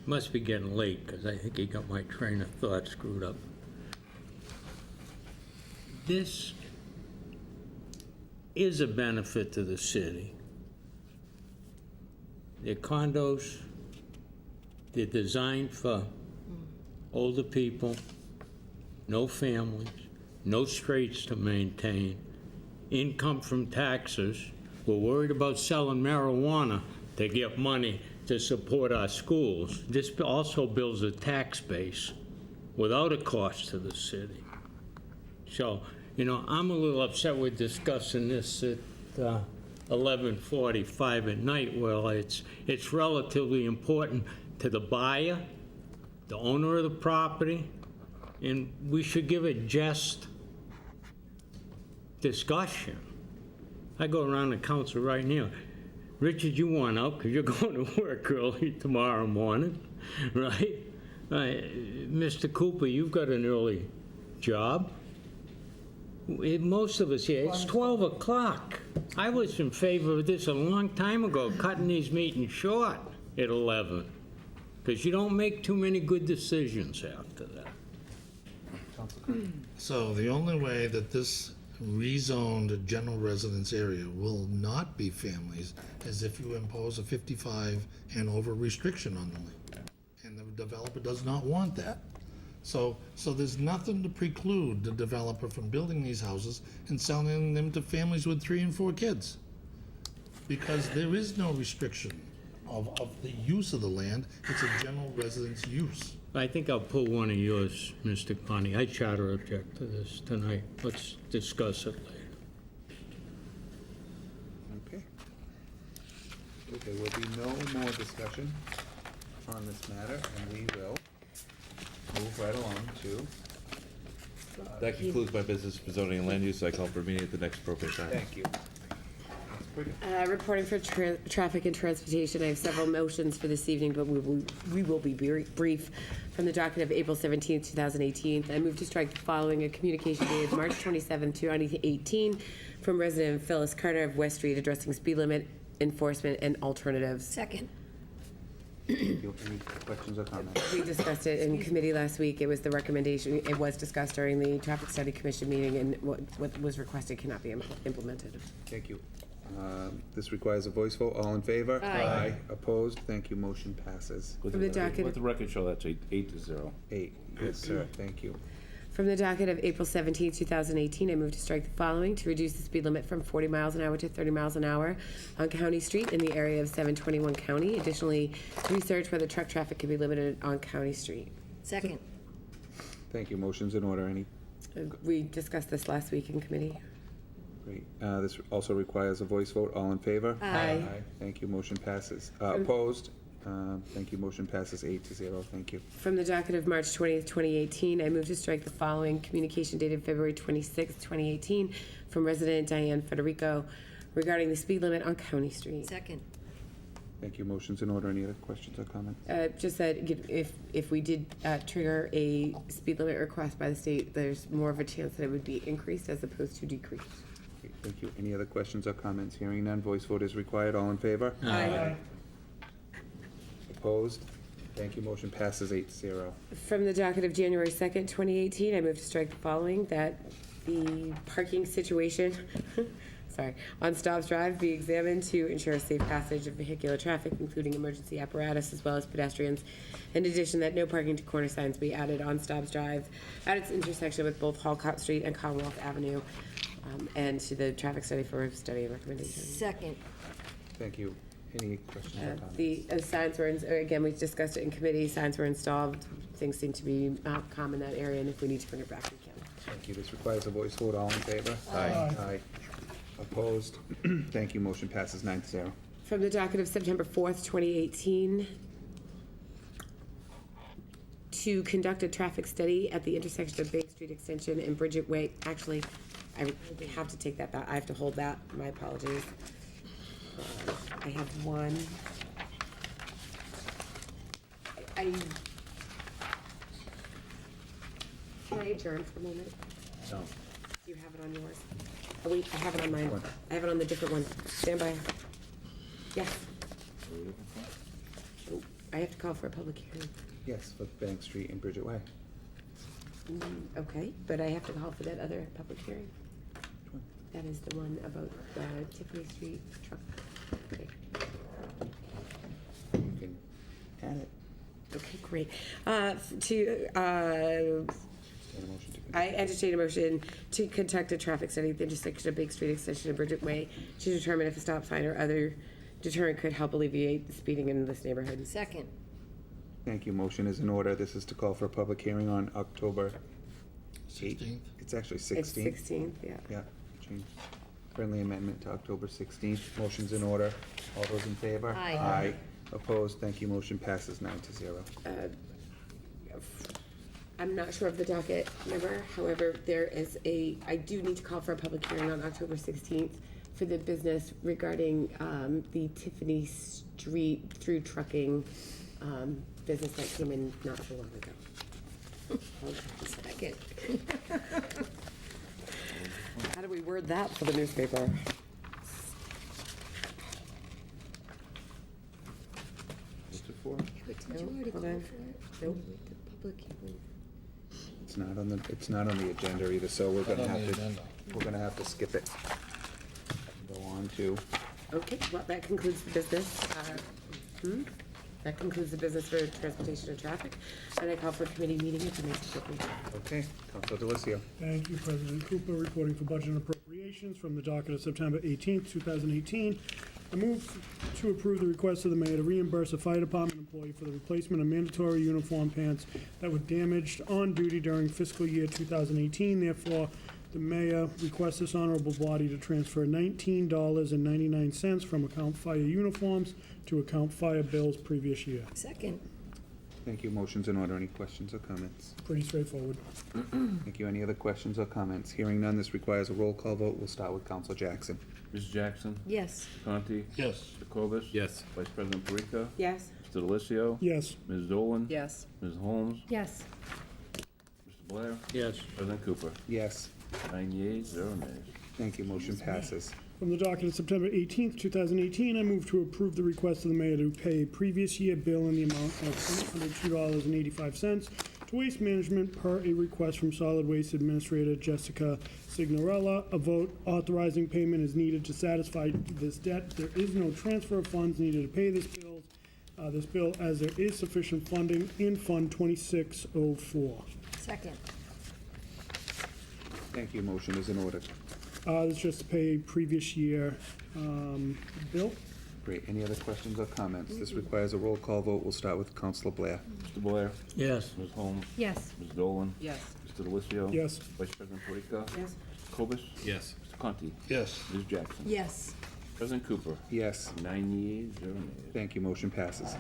Must be getting late, because I think he got my train of thought screwed up. This is a benefit to the city. They're condos, they're designed for older people, no families, no streets to maintain, income from taxes. We're worried about selling marijuana to get money to support our schools. This also builds a tax base without a cost to the city. So, I'm a little upset with discussing this at 11:45 at night. Well, it's relatively important to the buyer, the owner of the property, and we should give it just discussion. I go around the council right now. Richard, you want out because you're going to work early tomorrow morning, right? Mr. Cooper, you've got an early job. Most of us here, it's 12 o'clock. I was in favor of this a long time ago, cutting these meetings short at 11, because you don't make too many good decisions after that. So the only way that this rezoned general residence area will not be families is if you impose a 55 and over restriction on the land. And the developer does not want that. So there's nothing to preclude the developer from building these houses and selling them to families with 3 and 4 kids. Because there is no restriction of the use of the land. It's a general residence use. I think I'll pull one of yours, Mr. Conti. I charter object to this tonight. Let's discuss it later. Okay. There will be no more discussion on this matter, and we will move right along to... That concludes my business for zoning and land use. I call for a meeting at the next appropriate time. Thank you. Reporting for traffic and transportation, I have several motions for this evening, but we will be brief. From the docket of April 17, 2018, I move to strike the following: a communication dated March 27, 2018, from resident Phyllis Carter of West Street addressing speed limit enforcement and alternatives. Second. Any questions or comments? We discussed it in committee last week. It was the recommendation, it was discussed during the Traffic Study Commission meeting, and what was requested cannot be implemented. Thank you. This requires a voice vote. All in favor? Aye. Opposed? Thank you. Motion passes. From the docket. Let the record show that's 8-0. 8. Yes, sir. Thank you. From the docket of April 17, 2018, I move to strike the following: to reduce the speed limit from 40 miles an hour to 30 miles an hour on County Street in the area of 721 County. Additionally, research whether truck traffic can be limited on County Street. Second. Thank you. Motion's in order. Any? We discussed this last week in committee. Great. This also requires a voice vote. All in favor? Aye. Thank you. Motion passes. Opposed? Thank you. Motion passes 8-0. Thank you. From the docket of March 20th, 2018, I move to strike the following: communication dated February 26th, 2018, from resident Diane Federico regarding the speed limit on County Street. Second. Thank you. Motion's in order. Any other questions or comments? Just that if we did trigger a speed limit request by the state, there's more of a chance that it would be increased as opposed to decreased. Great, thank you. Any other questions or comments? Hearing none, voice vote is required. All in favor? Aye. Opposed? Thank you. Motion passes 8-0. From the docket of January 2nd, 2018, I move to strike the following: that the parking situation on Stobbs Drive be examined to ensure safe passage of vehicular traffic, including emergency apparatus as well as pedestrians. In addition, that no parking to corner signs be added on Stobbs Drive at its intersection with both Hallcott Street and Commonwealth Avenue, and to the traffic study for study and recommendation. Second. Thank you. Any questions or comments? The signs were, again, we discussed it in committee, signs were installed, things seem to be calm in that area, and if we need to bring it back, we can. Thank you. This requires a voice vote. All in favor? Aye. Opposed? Thank you. Motion passes 9-0. From the docket of September 4th, 2018, to conduct a traffic study at the intersection of Bank Street Extension and Bridget Way. Actually, I have to take that back. I have to hold that. My apologies. I have one. Can I adjourn for a moment? No. Do you have it on yours? Oh, wait, I have it on mine. I have it on the different one. Stand by. Yes. Oh, I have to call for a public hearing. Yes, for Bank Street and Bridget Way. Okay, but I have to call for that other public hearing. That is the one about Tiffany Street truck. Okay. You can add it. Okay, great. I entertain a motion to conduct a traffic study at the intersection of Big Street Extension and Bridget Way to determine if a stop sign or other deterrent could help alleviate the speeding in this neighborhood. Second. Thank you. Motion is in order. This is to call for a public hearing on October 16th. It's actually 16th. It's 16th, yeah. Yeah. Change. Friendly amendment to October 16th. Motion's in order. All those in favor? Aye. Aye. Opposed? Thank you. Motion passes 9-0. I'm not sure of the docket number, however, I do need to call for a public hearing on October 16th for the business regarding the Tiffany Street through trucking business that came in not so long ago. Hold on a second. How do we word that for the newspaper? What's it for? Did you already call for it? Nope. The public hearing. It's not on the agenda either, so we're gonna Not on have the to, agenda. we're gonna have to skip it. Go on to, Okay, well, that concludes the business. That concludes the business for transportation and traffic, and I call for a committee meeting information. okay, Councilor Delissio. Thank you, President Cooper, reporting for budget and appropriations from the docket of September 18th, 2018. I move to approve the request of the mayor to reimburse a fire department employee for the replacement of mandatory uniform pants that were damaged on duty during fiscal year 2018. Therefore, the mayor requests this honorable body to transfer $19.99 from account fire uniforms to account fire bills previous year. Second. Thank you. Motion's in order. Any questions or comments? Pretty straightforward. Thank you. Any other questions or comments? Hearing none, this requires a roll call vote. We'll start with Councilor Jackson. Ms. Jackson? Yes. Conti? Yes. Mr. Cobus? Yes. Vice President Perica? Yes? Mr. Delissio? Yes. Ms. Dolan? Yes. Ms. Holmes? Yes. Mr. Blair? Yes. President Cooper? Yes. 9 yeas, 0 nays. Thank you. Motion passes. From the docket of September 18th, 2018, I move to approve the request of the mayor to pay a previous year bill in the amount of $802.85 to Waste Management per a request from Solid Waste Administrator Jessica Signorella. A vote authorizing payment is needed to satisfy this debt. There is no transfer of funds needed to pay this bill as there is sufficient funding in Fund 2604. Second. Thank you. Motion is in order. It's just to pay previous year bill. Great. Any other questions or comments? This requires a roll call vote. We'll start with Counselor Blair. Mr. Blair? Yes. Ms. Holmes? Yes. Ms. Dolan? Yes. Mr. Delissio? Yes. Vice President Parika? Yes. Mr. Cobus? Yes. Mr. Conti? Yes. Ms. Jackson? Yes. President Cooper? Yes. 9 yeas, 0 nays. Thank you. Motion passes.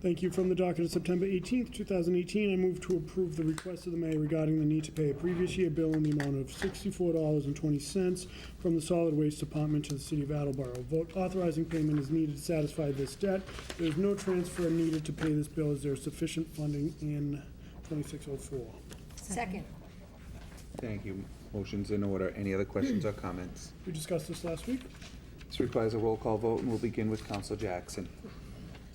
Thank you. From the docket of September 18th, 2018, I move to approve the request of the mayor regarding the need to pay a previous year bill in the amount of $64.20 from the Solid Waste Department to the City of Attleboro. Vote authorizing payment is needed to satisfy this debt. There is no transfer needed to pay this bill as there is sufficient funding in 2604. Second. Thank you. Motion's in order. Any other questions or comments? We discussed this last week. This requires a roll call vote, and we'll begin with Counselor Jackson.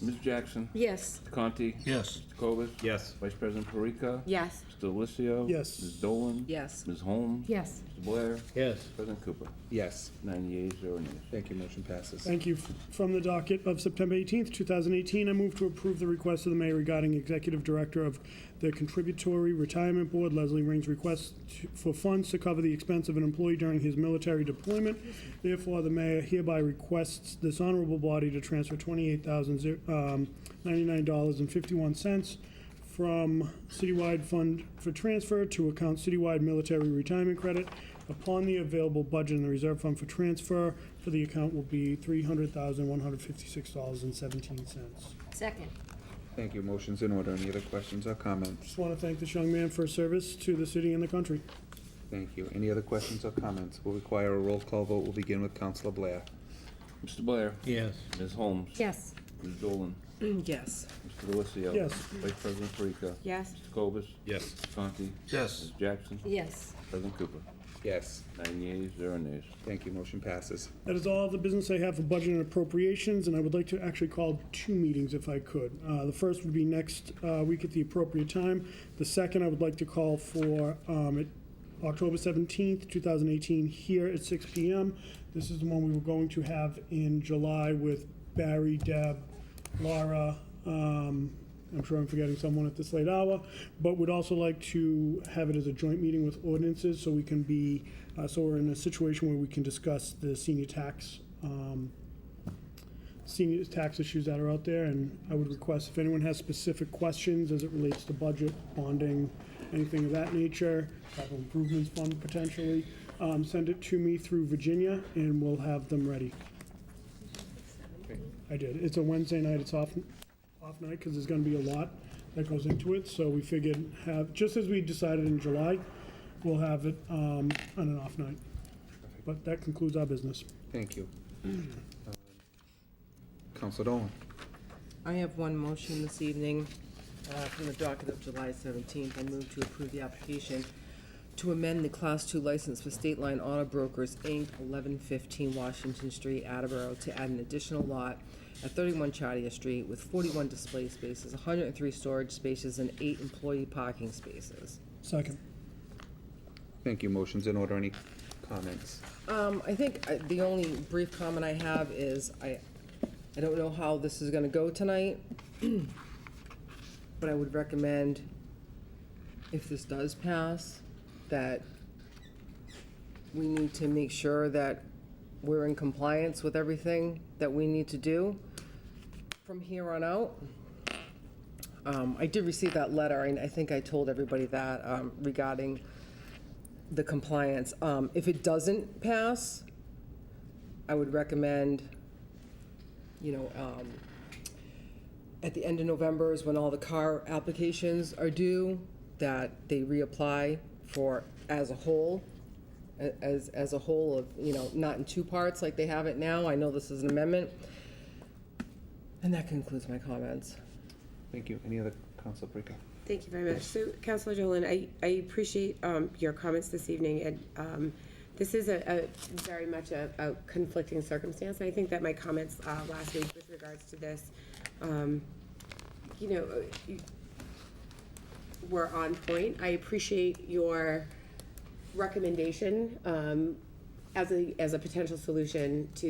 Ms. Jackson? Yes. Mr. Conti? Yes. Mr. Cobus? Yes. Vice President Parika? Yes. Mr. Delissio? Yes. Ms. Dolan? Yes. Ms. Holmes? Yes. Mr. Blair? Yes. President Cooper? Yes. 9 yeas, 0 nays. Thank you. Motion passes. Thank you. From the docket of September 18th, 2018, I move to approve the request of the mayor regarding Executive Director of the Contributory Retirement Board, Leslie Ring's request for funds to cover the expense of an employee during his military deployment. Therefore, the mayor hereby requests this honorable body to transfer $28,099.51 from citywide fund for transfer to account citywide military retirement credit. Upon the available budget in the reserve fund for transfer for the account will be $300,156.17. Second. Thank you. Motion's in order. Any other questions or comments? Just want to thank this young man for his service to the city and the country. Thank you. Any other questions or comments? We'll require a roll call vote. We'll begin with Counselor Blair. Mr. Blair? Yes. Ms. Holmes? Yes. Ms. Dolan? Yes. Mr. Delissio? Yes. Vice President Parika? Yes. Mr. Cobus? Yes. Mr. Conti? Yes. Ms. Jackson? Yes. President Cooper? Yes. 9 yeas, 0 nays. Thank you. Motion passes. That is all the business I have for budget and appropriations, and I would like to actually call 2 meetings if I could. The first would be next week at the appropriate time. The second I would like to call for October 17th, 2018, here at 6 p.m. This is the one we were going to have in July with Barry, Deb, Laura, I'm sure I'm forgetting someone at this late hour, but would also like to have it as a joint meeting with ordinances so we can be, so we're in a situation where we can discuss the senior tax issues that are out there. And I would request if anyone has specific questions as it relates to budget, bonding, anything of that nature, capital improvements fund potentially, send it to me through Virginia and we'll have them ready. I did. It's a Wednesday night. It's off night because there's going to be a lot that goes into it. So we figured just as we decided in July, we'll have it on an off night. But that concludes our business. Thank you. Counselor Dolan. I have one motion this evening from the docket of July 17th. I move to approve the application to amend the Class 2 license for State Line Auto Brokers, Inc., 1115 Washington Street, Attleboro, to add an additional lot at 31 Chartier Street with 41 display spaces, 103 storage spaces, and 8 employee parking spaces. Second. Thank you. Motion's in order. Any comments? I think the only brief comment I have is I don't know how this is going to go tonight, but I would recommend, if this does pass, that we need to make sure that we're in compliance with everything that we need to do from here on out. I did receive that letter, and I think I told everybody that regarding the compliance. If it doesn't pass, I would recommend, at the end of November is when all the car applications are due, that they reapply for as a whole, as a whole of, not in 2 parts like they have it now. I know this is an amendment. And that concludes my comments. Thank you. Any other, Counselor Parika? Thank you very much. So, Councilor Dolan, I appreciate your comments this evening, and this is a very much a conflicting circumstance. And I think that my comments last week with regards to this, were on point. I appreciate your recommendation as a potential solution to